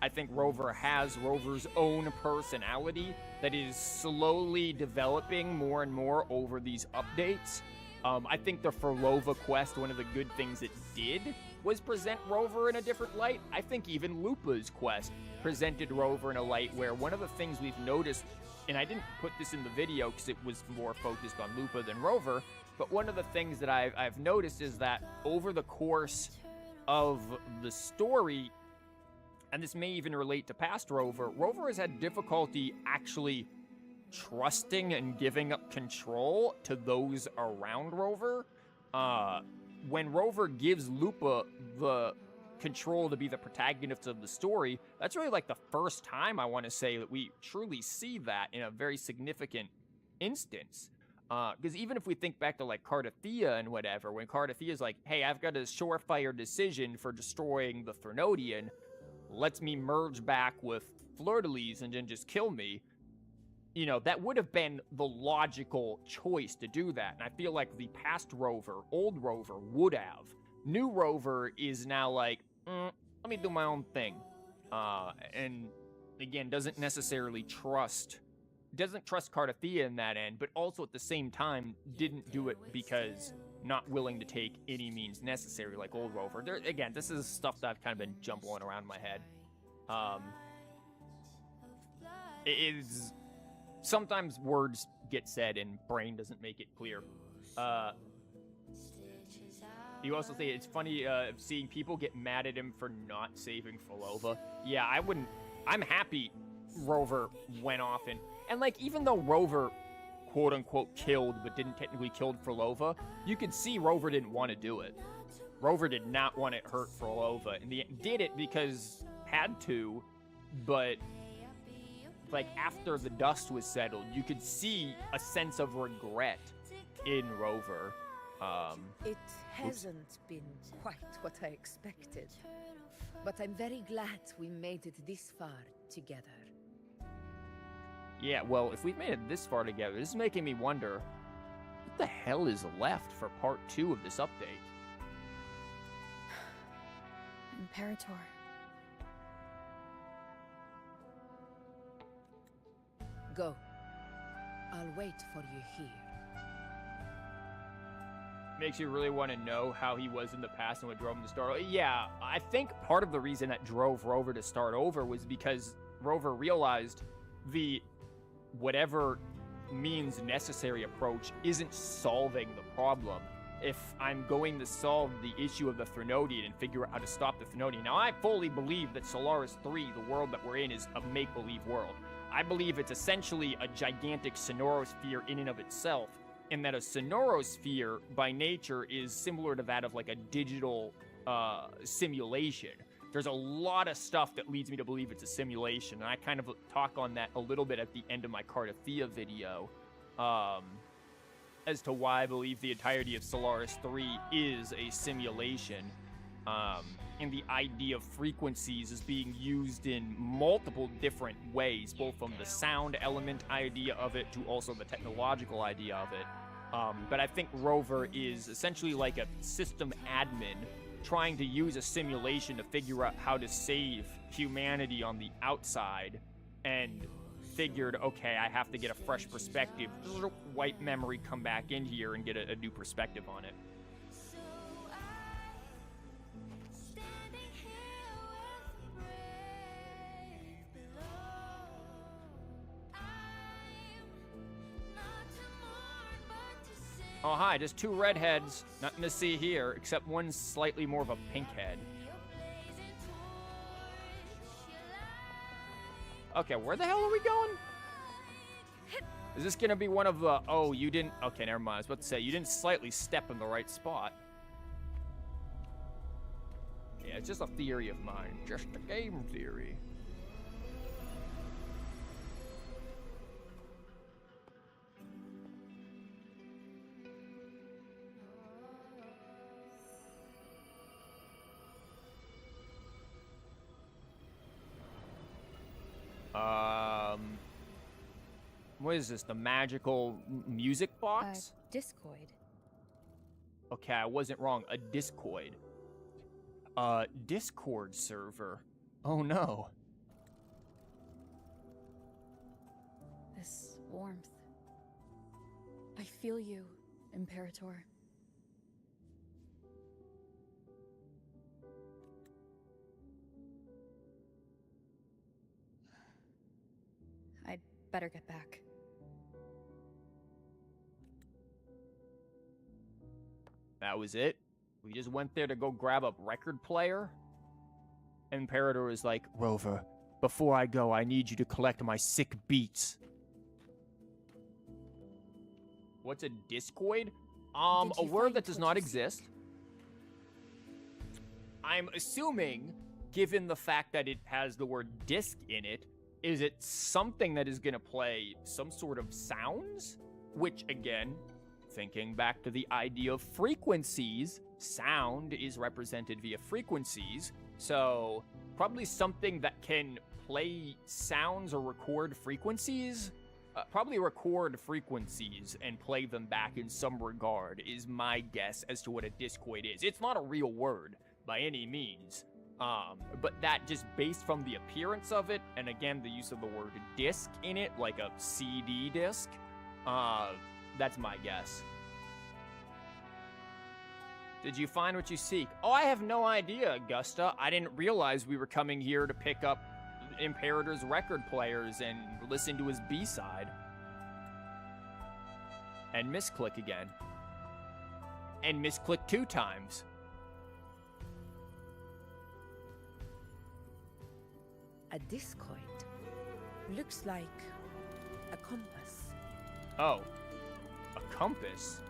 I think Rover has Rover's own personality that is slowly developing more and more over these updates. I think the Furlova quest, one of the good things it did was present Rover in a different light. I think even Lupa's quest presented Rover in a light where one of the things we've noticed, and I didn't put this in the video because it was more focused on Lupa than Rover, but one of the things that I've noticed is that over the course of the story, and this may even relate to past Rover, Rover has had difficulty actually trusting and giving up control to those around Rover. When Rover gives Lupa the control to be the protagonist of the story, that's really like the first time, I want to say, that we truly see that in a very significant instance. Because even if we think back to like Cardathia and whatever, when Cardathia's like, hey, I've got a surefire decision for destroying the Fernodian, lets me merge back with Fleur-de-Lis and then just kill me, you know, that would have been the logical choice to do that. And I feel like the past Rover, old Rover, would have. New Rover is now like, let me do my own thing. And again, doesn't necessarily trust doesn't trust Cardathia in that end, but also at the same time didn't do it because not willing to take any means necessary like old Rover. Again, this is stuff that I've kind of been jumbling around in my head. It is sometimes words get said and brain doesn't make it clear. You also say it's funny seeing people get mad at him for not saving Frolova. Yeah, I wouldn't. I'm happy Rover went off and like, even though Rover quote unquote killed but didn't technically kill Frolova, you could see Rover didn't want to do it. Rover did not want to hurt Frolova, and did it because had to, but like after the dust was settled, you could see a sense of regret in Rover. It hasn't been quite what I expected, but I'm very glad we made it this far together. Yeah, well, if we've made it this far together, this is making me wonder, what the hell is left for part 2 of this update? Imperator. Go. I'll wait for you here. Makes you really want to know how he was in the past and what drove him to start. Yeah, I think part of the reason that drove Rover to start over was because Rover realized the whatever means necessary approach isn't solving the problem. If I'm going to solve the issue of the Threnodian and figure out how to stop the Threnodian. Now, I fully believe that Solaris 3, the world that we're in, is a make-believe world. I believe it's essentially a gigantic sonorosphere in and of itself, in that a sonorosphere, by nature, is similar to that of, like, a digital simulation. There's a lot of stuff that leads me to believe it's a simulation, and I kind of talk on that a little bit at the end of my Cardathia video, as to why I believe the entirety of Solaris 3 is a simulation, and the idea of frequencies is being used in multiple different ways, both from the sound element idea of it to also the technological idea of it. But I think Rover is essentially like a system admin trying to use a simulation to figure out how to save humanity on the outside, and figured, okay, I have to get a fresh perspective, wipe memory, come back in here and get a new perspective on it. Oh, hi, just 2 redheads. Nothing to see here, except one's slightly more of a pink head. Okay, where the hell are we going? Is this gonna be one of the, oh, you didn't, okay, never mind. I was about to say, you didn't slightly step in the right spot. Yeah, it's just a theory of mine. Just a game theory. What is this? The magical music box? Discoid. Okay, I wasn't wrong. A Discoid. Discord server. Oh no. This warmth. I feel you, Imperator. I'd better get back. That was it? We just went there to go grab a record player? Imperator was like, Rover, before I go, I need you to collect my sick beats. What's a discoid? A word that does not exist. I'm assuming, given the fact that it has the word disc in it, is it something that is going to play some sort of sounds? Which, again, thinking back to the idea of frequencies, sound is represented via frequencies, so probably something that can play sounds or record frequencies? Probably record frequencies and play them back in some regard is my guess as to what a discoid is. It's not a real word by any means, But that just based from the appearance of it, and again, the use of the word disc in it, like a CD disc, that's my guess. Did you find what you seek? Oh, I have no idea, Augusta. I didn't realize we were coming here to pick up Imperator's record players and listen to his B-side. And misclick again. And misclick 2 times. A discoid. Looks like a compass. Oh, a compass?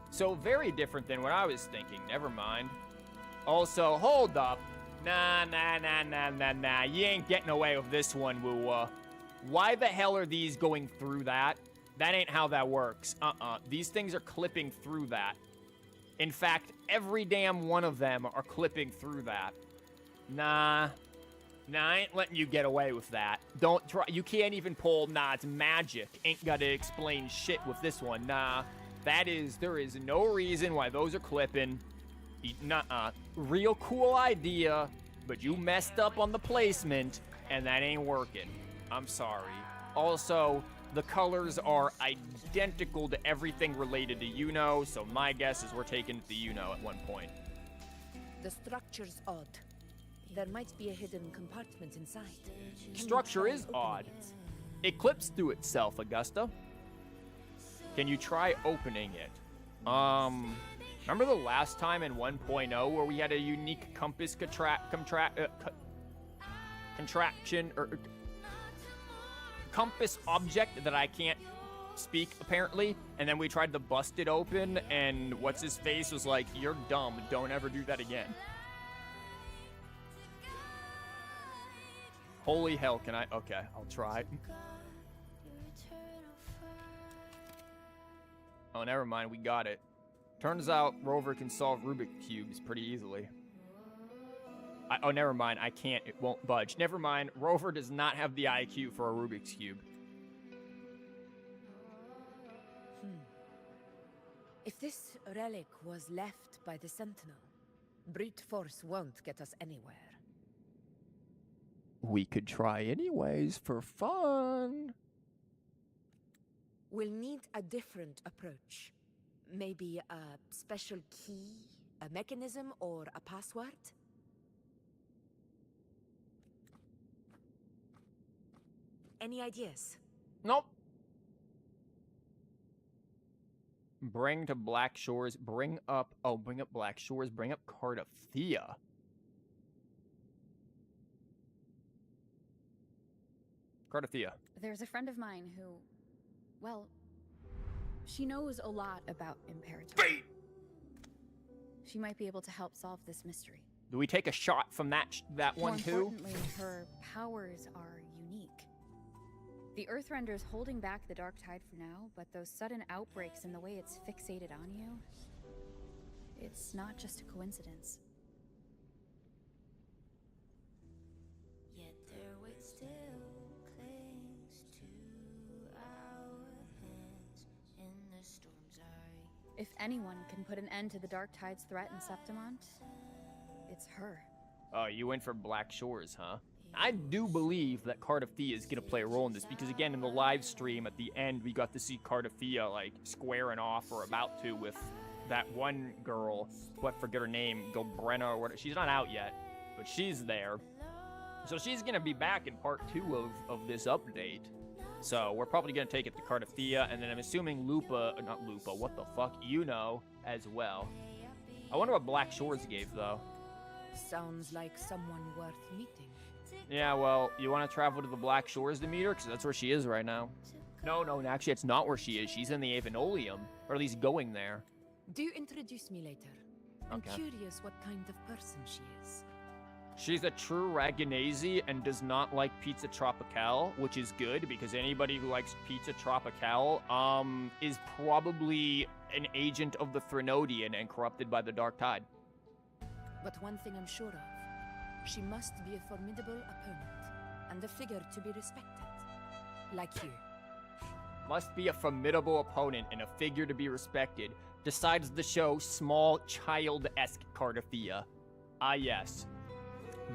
So very different than what I was thinking. Never mind. Also, hold up. Nah. You ain't getting away with this one, Woo. Why the hell are these going through that? That ain't how that works. These things are clipping through that. In fact, every damn one of them are clipping through that. Nah, I ain't letting you get away with that. Don't try. You can't even pull, nah, it's magic. Ain't gotta explain shit with this one. Nah, there is no reason why those are clipping. Nuh-uh. Real cool idea, but you messed up on the placement, and that ain't working. I'm sorry. Also, the colors are identical to everything related to Yuno, so my guess is we're taking the Yuno at one point. The structure's odd. There might be a hidden compartment inside. Structure is odd. It clips through itself, Augusta. Can you try opening it? Remember the last time in 1.0 where we had a unique compass contraction or compass object that I can't speak apparently, and then we tried to bust it open, and what's his face was like, "You're dumb. Don't ever do that again." Holy hell, can I? Okay, I'll try. Oh, never mind, we got it. Turns out Rover can solve Rubik's Cubes pretty easily. Oh, never mind, I can't, it won't budge. Never mind, Rover does not have the IQ for a Rubik's Cube. If this relic was left by the Sentinel, brute force won't get us anywhere. We could try anyways, for fun. We'll need a different approach. Maybe a special key, a mechanism, or a password? Any ideas? Nope. Bring to Black Shores, bring up Black Shores, bring up Cardathea. Cardathea. There's a friend of mine who, well, she knows a lot about Imperator. She might be able to help solve this mystery. Do we take a shot from that one too? More importantly, her powers are unique. The Earthrender's holding back the Dark Tide for now, but those sudden outbreaks and the way it's fixated on you, it's not just a coincidence. Yet their weight still clings to our hands in the storm's eye. If anyone can put an end to the Dark Tide's threat in Septimont, it's her. Oh, you went for Black Shores, huh? I do believe that Cardathea is going to play a role in this, because again, in the live stream at the end, we got to see Cardathea, like, squaring off, or about to, with that one girl, who I forget her name, Gilbrenna, or whatever. She's not out yet, but she's there. So she's going to be back in part 2 of this update. So we're probably going to take it to Cardathea, and then I'm assuming not Lupa, what the fuck, Yuno, as well. I wonder what Black Shores gave, though. Sounds like someone worth meeting. Yeah, well, you want to travel to the Black Shores to meet her? Because that's where she is right now. No, actually, it's not where she is. She's in the Avenolium, or at least going there. Do introduce me later. I'm Okay. curious what kind of person she is. She's a true Raganese and does not like Pizza Tropicale, which is good, because anybody who likes Pizza Tropicale is probably an agent of the Threnodian and corrupted by the Dark Tide. But one thing I'm sure of. She must be a formidable opponent, and a figure to be respected. Like you. Must be a formidable opponent and a figure to be respected. Decides the show small child-esque Cardathea. Ah, yes.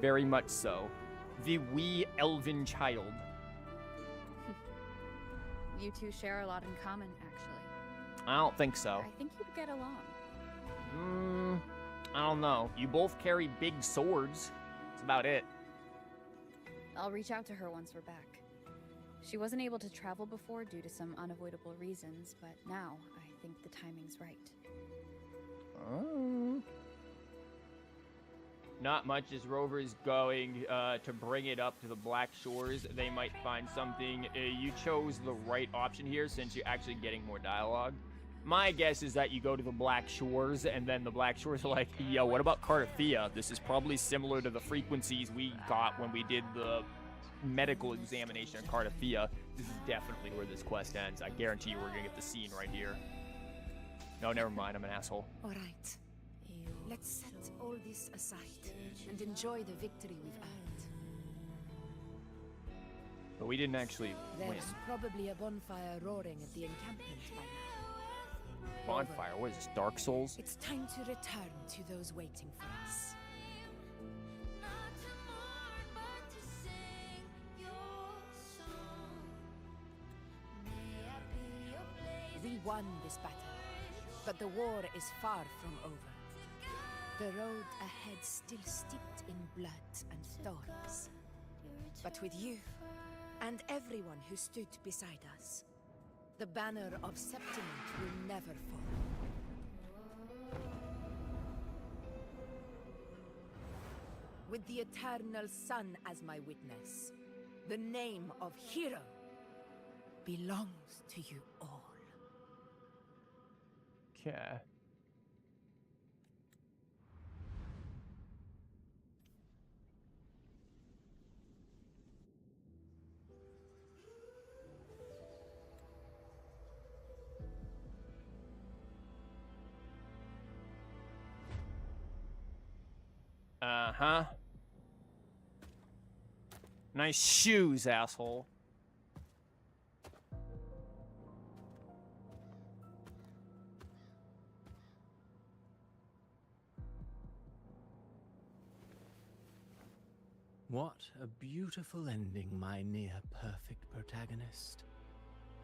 Very much so. The wee elven child. You two share a lot in common, actually. I don't think so. I think you'd get along. I don't know. You both carry big swords. That's about it. I'll reach out to her once we're back. She wasn't able to travel before due to some unavoidable reasons, but now I think the timing's right. Oh. Not much as Rover's going to bring it up to the Black Shores. They might find something. You chose the right option here since you're actually getting more dialogue. My guess is that you go to the Black Shores, and then the Black Shores are like, yo, what about Cardathia? This is probably similar to the frequencies we got when we did the medical examination of Cardathia. This is definitely where this quest ends. I guarantee you we're going to get the scene right here. No, never mind. I'm an asshole. All right. Let's set all this aside and enjoy the victory we've earned. But we didn't actually win. There's probably a bonfire roaring at the encampment by now. Bonfire? What is this, Dark Souls? It's time to return to those waiting for us. We won this battle, but the war is far from over. The road ahead still steeped in blood and thorns. But with you, and everyone who stood beside us, the banner of Septiment will never fall. With the eternal sun as my witness, the name of hero belongs to you all. Okay. Uh-huh. Nice shoes, asshole. What a beautiful ending, my near-perfect protagonist.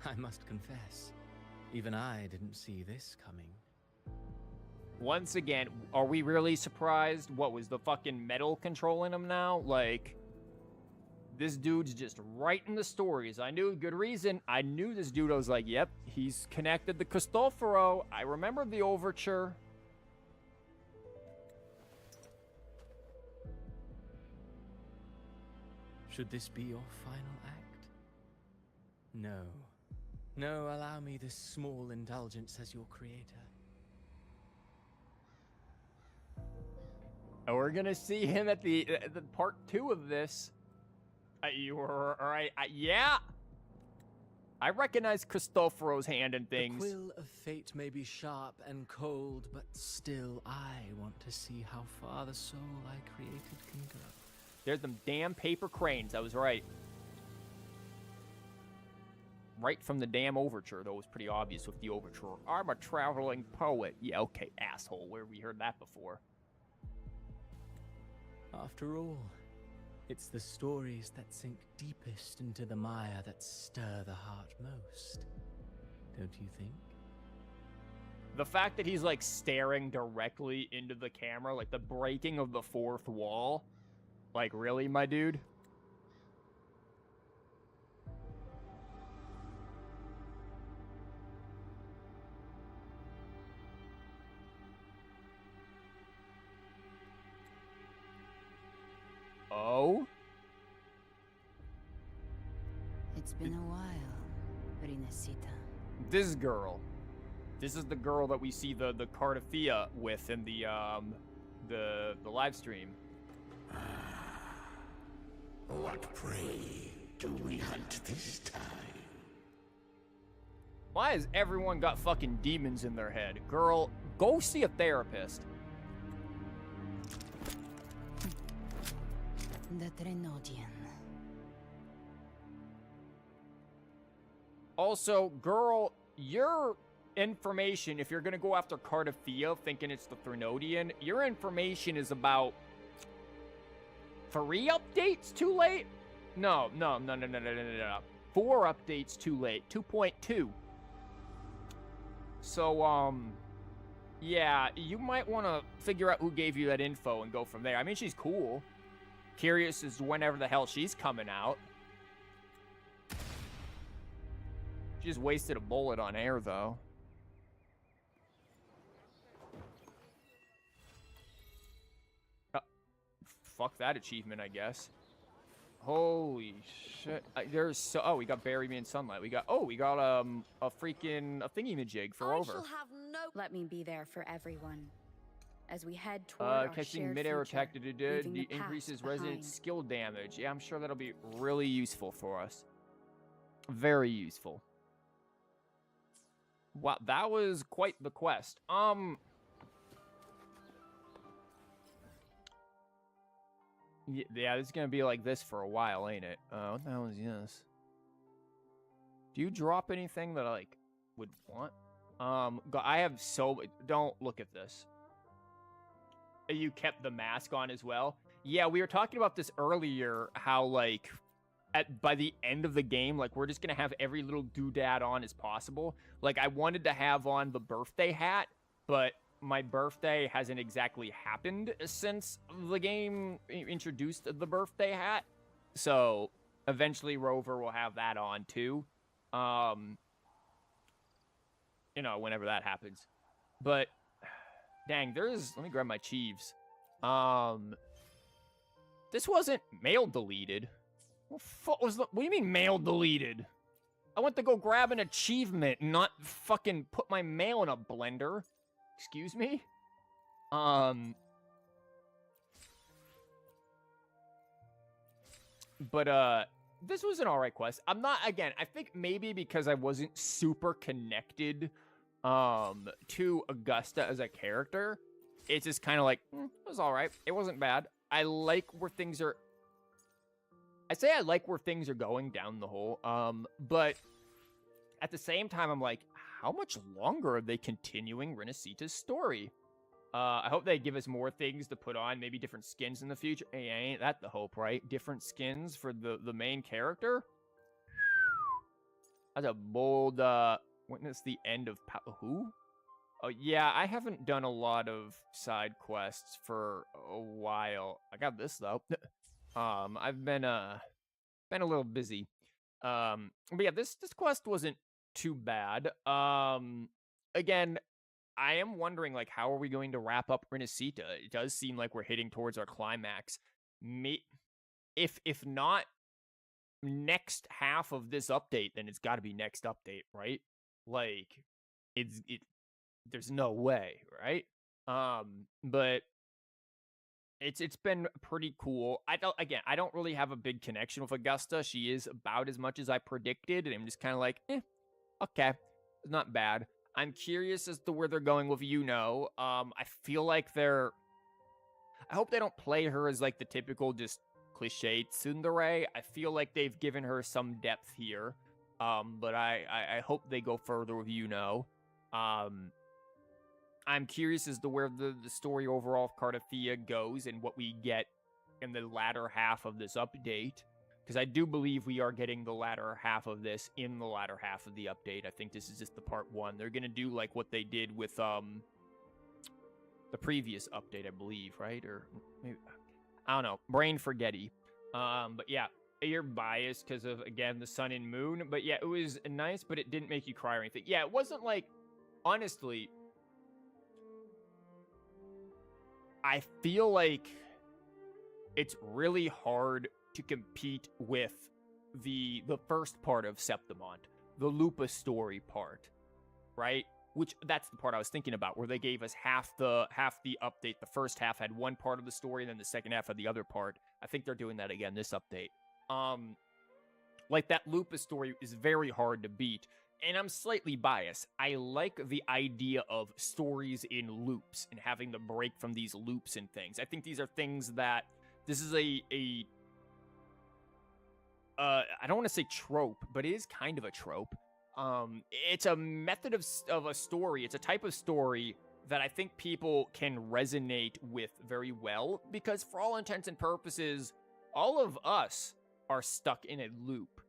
I must confess, even I didn't see this coming. Once again, are we really surprised? What was the fucking metal controlling him now? Like, this dude's just writing the stories. I knew, good reason. I knew this dude. I was like, yep, he's connected to Cristoforo. I remember the overture. Should this be your final act? No. No, allow me this small indulgence as your creator. Oh, we're gonna see him at the part 2 of this. You were all right. Yeah. I recognize Cristoforo's hand in things. The quill of fate may be sharp and cold, but still I want to see how far the soul I created can go. There's them damn paper cranes. I was right. Right from the damn overture, though, it was pretty obvious with the overture. I'm a traveling poet. Yeah, okay, asshole. Where have we heard that before? After all, it's the stories that sink deepest into the mire that stir the heart most. Don't you think? The fact that he's, like, staring directly into the camera, like the breaking of the fourth wall. Like, really, my dude? Oh? It's been a while, Rinascita. This girl. This is the girl that we see the Cardathia with in the live stream. What prey do we hunt this time? Why has everyone got fucking demons in their head? Girl, go see a therapist. The Trenodian. Also, girl, your information, if you're gonna go after Cardathia thinking it's the Thrunodian, your information is about 3 updates too late? No. 4 updates too late. 2.2. So, yeah, you might want to figure out who gave you that info and go from there. I mean, she's cool. Curious as to whenever the hell she's coming out. She just wasted a bullet on air, though. Fuck that achievement, I guess. Holy shit. There's so... Oh, we got Bury Me in Sunlight. We got... Oh, we got, a thingy-majig for Rover. Let me be there for everyone. As we head toward our catching shared mid-air future, attack leaving the increases past resident behind. skill damage. Yeah, I'm sure that'll be really useful for us. Very useful. Wow, that was quite the quest. Yeah, this is gonna be like this for a while, ain't it? What the hell is this? Do you drop anything that I, like, would want? I have so... Don't look at this. You kept the mask on as well? Yeah, we were talking about this earlier, how, like, by the end of the game, like, we're just gonna have every little doodad on as possible. Like, I wanted to have on the birthday hat, but my birthday hasn't exactly happened since the game introduced the birthday hat. So, eventually Rover will have that on, too. You know, whenever that happens. But... Dang, let me grab my Chiefs. This wasn't mail deleted. What do you mean mail deleted? I went to go grab an achievement and not fucking put my mail in a blender. Excuse me? But, this was an alright quest. I'm not, again, I think maybe because I wasn't super connected to Augusta as a character, it's just kind of like, it was all right. It wasn't bad. I like where things are... I like where things are going down the hole, but at the same time, I'm like, how much longer are they continuing Rinascita's story? I hope they give us more things to put on, maybe different skins in the future. Hey, ain't that the hope, right? Different skins for the main character? That's a bold, witness the end of who? Oh, yeah, I haven't done a lot of side quests for a while. I got this, though. I've been a little busy. But yeah, this quest wasn't too bad. Again, I am wondering, like, how are we going to wrap up Rinascita? It does seem like we're hitting towards our climax. If not next half of this update, then it's got to be next update, right? Like, there's no way, right? But it's been pretty cool. I don't really have a big connection with Augusta. She is about as much as I predicted, and I'm just kind of like, okay, it's not bad. I'm curious as to where they're going with I feel like I hope they don't play her as, like, the typical just cliched tsundere. I feel like they've given her some depth here. But I hope they go further with I'm curious as to where the story overall of Cardathia goes and what we get in the latter half of this update. Because I do believe we are getting the latter half of this in the latter half of the update. I think this is just the part 1. They're going to do like what they did with the previous update, I believe, right? Or maybe, I don't know. Brain forgetty. But yeah, you're biased because of, again, the sun and moon. But yeah, it was nice, but it didn't make you cry or anything. Yeah, it wasn't like, honestly, I feel like it's really hard to compete with the first part of Septimont, the Lupa story part, right? Which, that's the part I was thinking about, where they gave us half the update. The first half had one part of the story, and then the second half had the other part. I think they're doing that again this update. Like, that Lupa story is very hard to beat, and I'm slightly biased. I like the idea of stories in loops and having to break from these loops and things. I think these are things that, this is I don't want to say trope, but it is kind of a trope. It's a method of a story. It's a type of story that I think people can resonate with very well, because for all intents and purposes, all of us are stuck in a loop.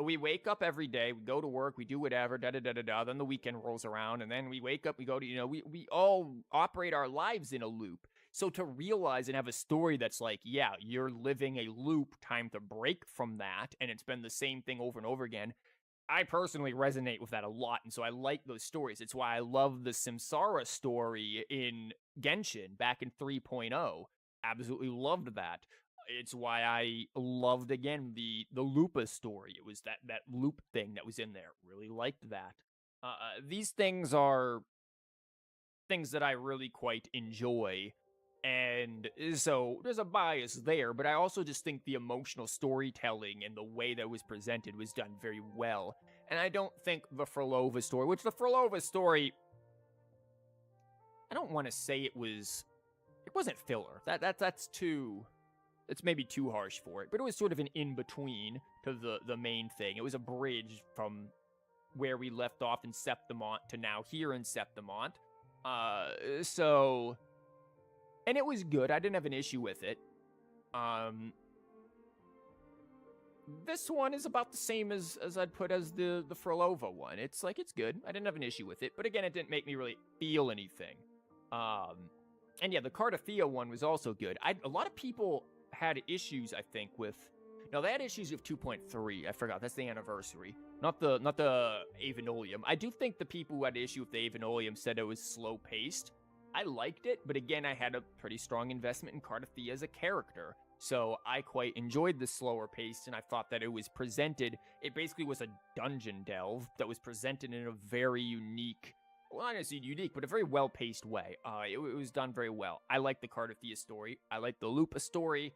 We wake up every day, we go to work, we do whatever, da-da-da-da-da, then the weekend rolls around, and then we wake up, we go to, we all operate our lives in a loop. So to realize and have a story that's like, yeah, you're living a loop, time to break from that, and it's been the same thing over and over again, I personally resonate with that a lot, and so I like those stories. It's why I love the Samsara story in Genshin back in 3.0. Absolutely loved that. It's why I loved, again, the Lupa story. It was that loop thing that was in there. Really liked that. These things are things that I really quite enjoy, and so there's a bias there, but I also just think the emotional storytelling and the way that was presented was done very well. And I don't think the Frolova story, which the Frolova story, I don't want to say it wasn't filler. That's too, it's maybe too harsh for it, but it was sort of an in-between to the main thing. It was a bridge from where we left off in Septimont to now here in Septimont. And it was good. I didn't have an issue with it. This one is about the same as I'd put as the Frolova one. It's good. I didn't have an issue with it, but again, it didn't make me really feel anything. And yeah, the Cardathea one was also good. A lot of people had issues, I think, with... No, they had issues with 2.3. I forgot. That's the anniversary. Not the Avenolium. I do think the people who had an issue with the Avenolium said it was slow-paced. I liked it, but again, I had a pretty strong investment in Cardathea as a character. So I quite enjoyed the slower pace, and I thought that it was presented... It basically was a dungeon delve that was presented in a very unique... Well, not necessarily unique, but a very well-paced way. It was done very well. I like the Cardathea story. I like the Lupa story.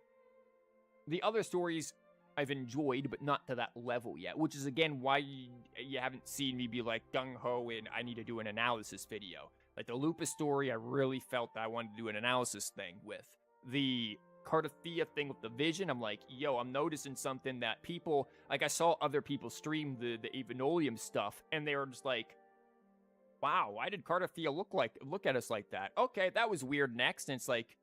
The other stories I've enjoyed, but not to that level yet, which is, again, why you haven't seen me be like gung-ho and I need to do an analysis video. Like, the Lupa story, I really felt that I wanted to do an analysis thing with. The Cardathea thing with the vision, I'm like, yo, I'm noticing something that people... Like, I saw other people stream the Avenolium stuff, and they were just like, wow, why did Cardathea look at us like that? Okay, that was weird next, and it's like,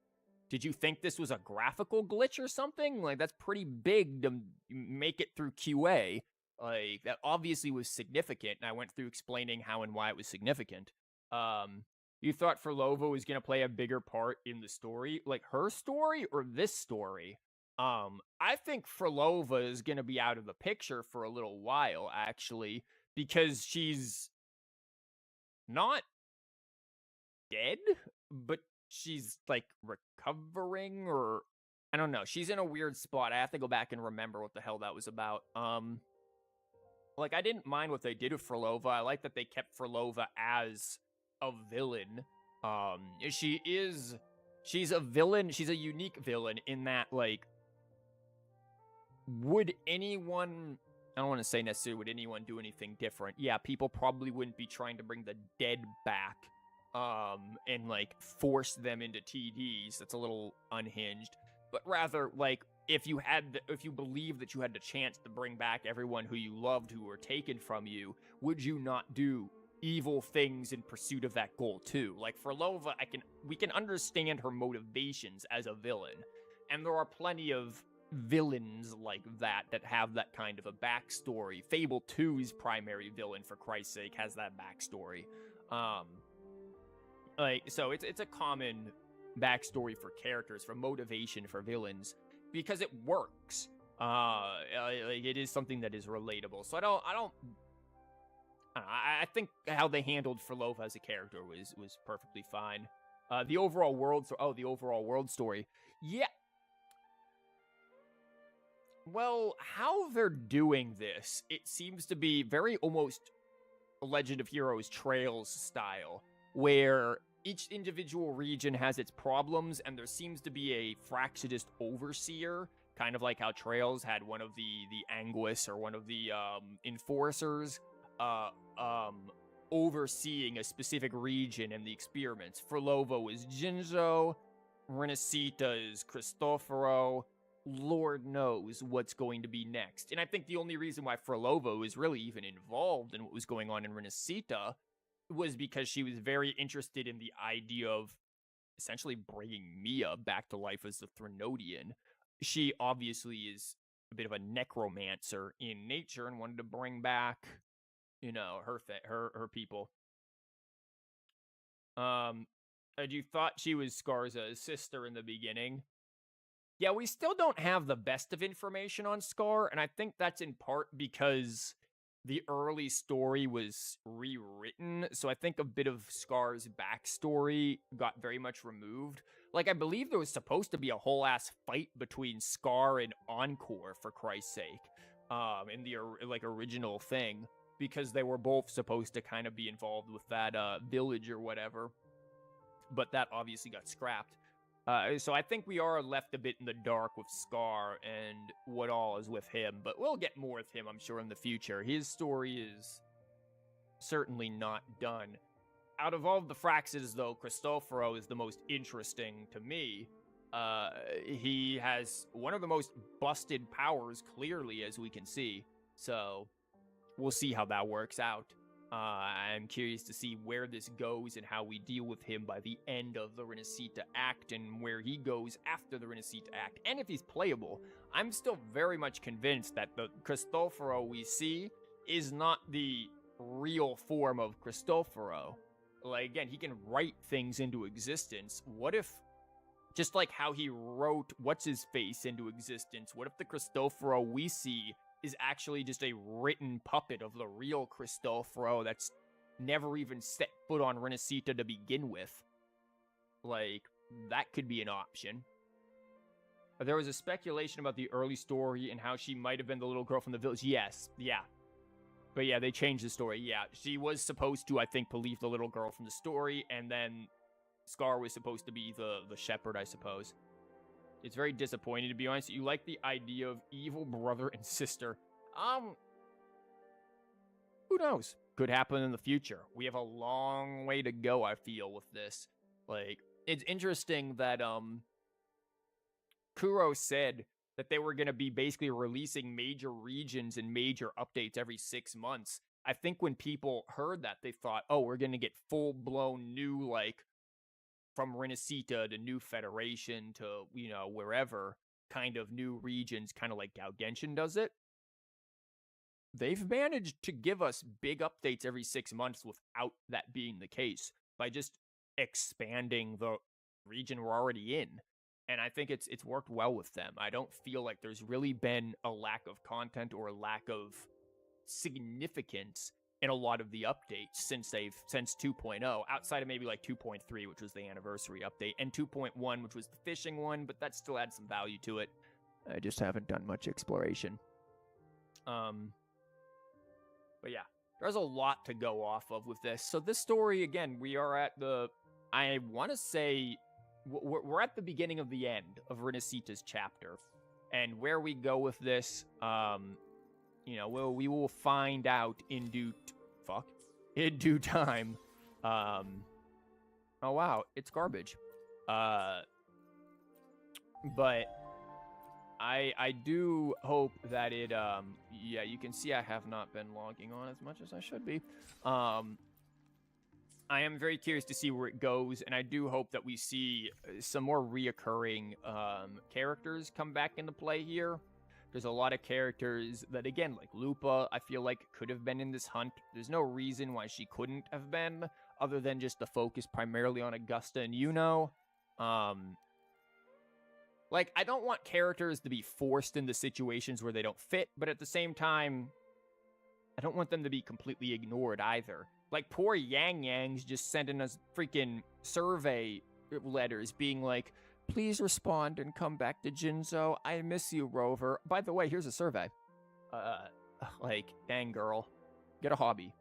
did you think this was a graphical glitch or something? Like, that's pretty big to make it through QA. Like, that obviously was significant, and I went through explaining how and why it was significant. You thought Frolova was going to play a bigger part in the story? Like, her story or this story? I think Frolova is going to be out of the picture for a little while, actually, because she's not dead, but she's, like, recovering, or... I don't know. She's in a weird spot. I have to go back and remember what the hell that was about. Like, I didn't mind what they did with Frolova. I like that they kept Frolova as a villain. She's a villain. She's a unique villain in that, like, would anyone... I don't want to say necessarily would anyone do anything different. Yeah, people probably wouldn't be trying to bring the dead back, and, like, force them into TDs. That's a little unhinged. But rather, like, if you believe that you had the chance to bring back everyone who you loved who were taken from you, would you not do evil things in pursuit of that goal too? Like, for Frolova, we can understand her motivations as a villain, and there are plenty of villains like that have that kind of a backstory. Fable 2's primary villain, for Christ's sake, has that backstory. Like, so it's a common backstory for characters, for motivation for villains, because it works. Like, it is something that is relatable. So I think how they handled Frolova as a character was perfectly fine. The overall world story. Yeah. Well, how they're doing this, it seems to be very almost Legend of Heroes Trails style, where each individual region has its problems, and there seems to be a Fraxidist overseer, kind of like how Trails had one of the Anguis, or one of the enforcers, overseeing a specific region and the experiments. Frolova was Jinzhou, Rinascita is Cristoforo. Lord knows what's going to be next. And I think the only reason why Frolova was really even involved in what was going on in Rinascita was because she was very interested in the idea of essentially bringing Mia back to life as the Threnodian. she obviously is a bit of a necromancer in nature and wanted to bring back, you know, her people. You thought she was Scarza's sister in the beginning. Yeah, we still don't have the best of information on Scar, and I think that's in part because the early story was rewritten, so I think a bit of Scar's backstory got very much removed. Like, I believe there was supposed to be a whole-ass fight between Scar and Encore, for Christ's sake, in the, like, original thing, because they were both supposed to kind of be involved with that, village or whatever, but that obviously got scrapped. So I think we are left a bit in the dark with Scar and what all is with him, but we'll get more with him, I'm sure, in the future. His story is certainly not done. Out of all of the Fraxes, though, Cristoforo is the most interesting to me. He has one of the most busted powers, clearly, as we can see. So we'll see how that works out. I'm curious to see where this goes and how we deal with him by the end of the Rinascita Act and where he goes after the Rinascita Act, and if he's playable. I'm still very much convinced that the Cristoforo we see is not the real form of Cristoforo. Like, again, he can write things into existence. What if, just like how he wrote What's-His-Face into existence, what if the Cristoforo we see is actually just a written puppet of the real Cristoforo that's never even set foot on Rinascita to begin with? Like, that could be an option. There was a speculation about the early story and how she might have been the little girl from the village. Yes, yeah. But yeah, they changed the story. Yeah, she was supposed to, I think, believe the little girl from the story, and then Scar was supposed to be the shepherd, I suppose. It's very disappointing, to be honest. You like the idea of evil brother and sister. Who knows? Could happen in the future. We have a long way to go, I feel, with this. Like, it's interesting that, Kuro said that they were going to be basically releasing major regions and major updates every 6 months. I think when people heard that, they thought, oh, we're going to get full-blown new, like, from Rinascita to New Federation to, you know, wherever, kind of new regions, kind of like Gaudention does it. They've managed to give us big updates every 6 months without that being the case, by just expanding the region we're already in. And I think it's worked well with them. I don't feel like there's really been a lack of content or a lack of significance in a lot of the updates since 2.0, outside of maybe like 2.3, which was the anniversary update, and 2.1, which was the fishing one, but that still had some value to it. I just haven't done much exploration. But yeah, there's a lot to go off of with this. So this story, again, we are at I want to say, we're at the beginning of the end of Rinascita's chapter. And where we go with this, you know, we will find out in due time. Oh wow, it's garbage. But I do hope that it yeah, you can see I have not been logging on as much as I should be. I am very curious to see where it goes, and I do hope that we see some more reoccurring characters come back into play here. There's a lot of characters that, again, like Lupa, I feel like could have been in this hunt. There's no reason why she couldn't have been, other than just the focus primarily on Augusta and Yuno. Like, I don't want characters to be forced into situations where they don't fit, but at the same time, I don't want them to be completely ignored either. Like, poor Yang Yang's just sending us freaking survey letters being like, please respond and come back to Jinzo. I miss you, Rover. By the way, here's a survey. Like, dang girl. Get a hobby.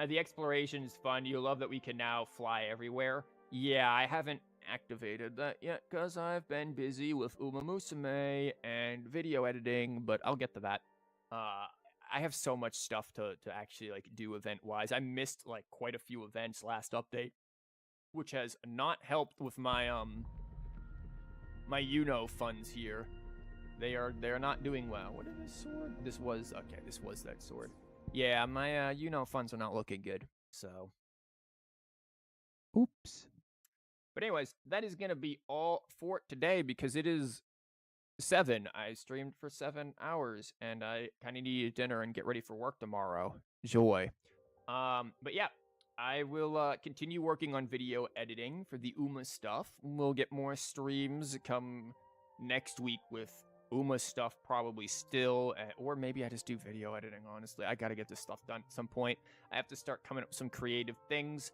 The exploration is fun. You love that we can now fly everywhere. Yeah, I haven't activated that yet because I've been busy with Uma Musume and video editing, but I'll get to that. I have so much stuff to actually, like, do event-wise. I missed, like, quite a few events last update, which has not helped with my, my Yuno funds here. They're not doing well. What is this sword? This was that sword. Yeah, my Yuno funds are not looking good. So, oops. But anyways, that is gonna be all for today because it is 7. I streamed for 7 hours, and I kind of need dinner and get ready for work tomorrow. Joy. But yeah, I will continue working on video editing for the Uma stuff. We'll get more streams come next week with Uma stuff probably still, or maybe I just do video editing, honestly. I gotta get this stuff done at some point. I have to start coming up with some creative things.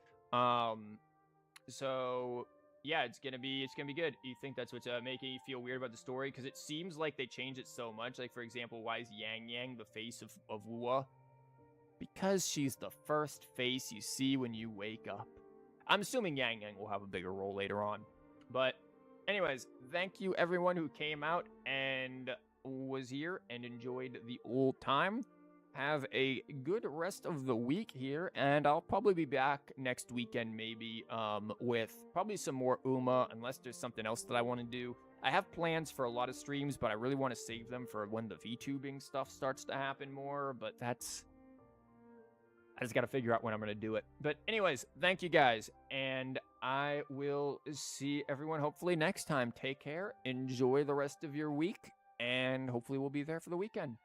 So yeah, it's gonna be good. You think that's what's making you feel weird about the story? Because it seems like they changed it so much. Like, for example, why is Yang Yang the face of Wua? Because she's the first face you see when you wake up. I'm assuming Yang Yang will have a bigger role later on. But anyways, thank you everyone who came out and was here and enjoyed the old time. Have a good rest of the week here, and I'll probably be back next weekend maybe with probably some more Uma, unless there's something else that I want to do. I have plans for a lot of streams, but I really want to save them for when the VTubing stuff starts to happen more, but that's... I just got to figure out when I'm going to do it. But anyways, thank you guys, and I will see everyone hopefully next time. Take care, enjoy the rest of your week, and hopefully we'll be there for the weekend.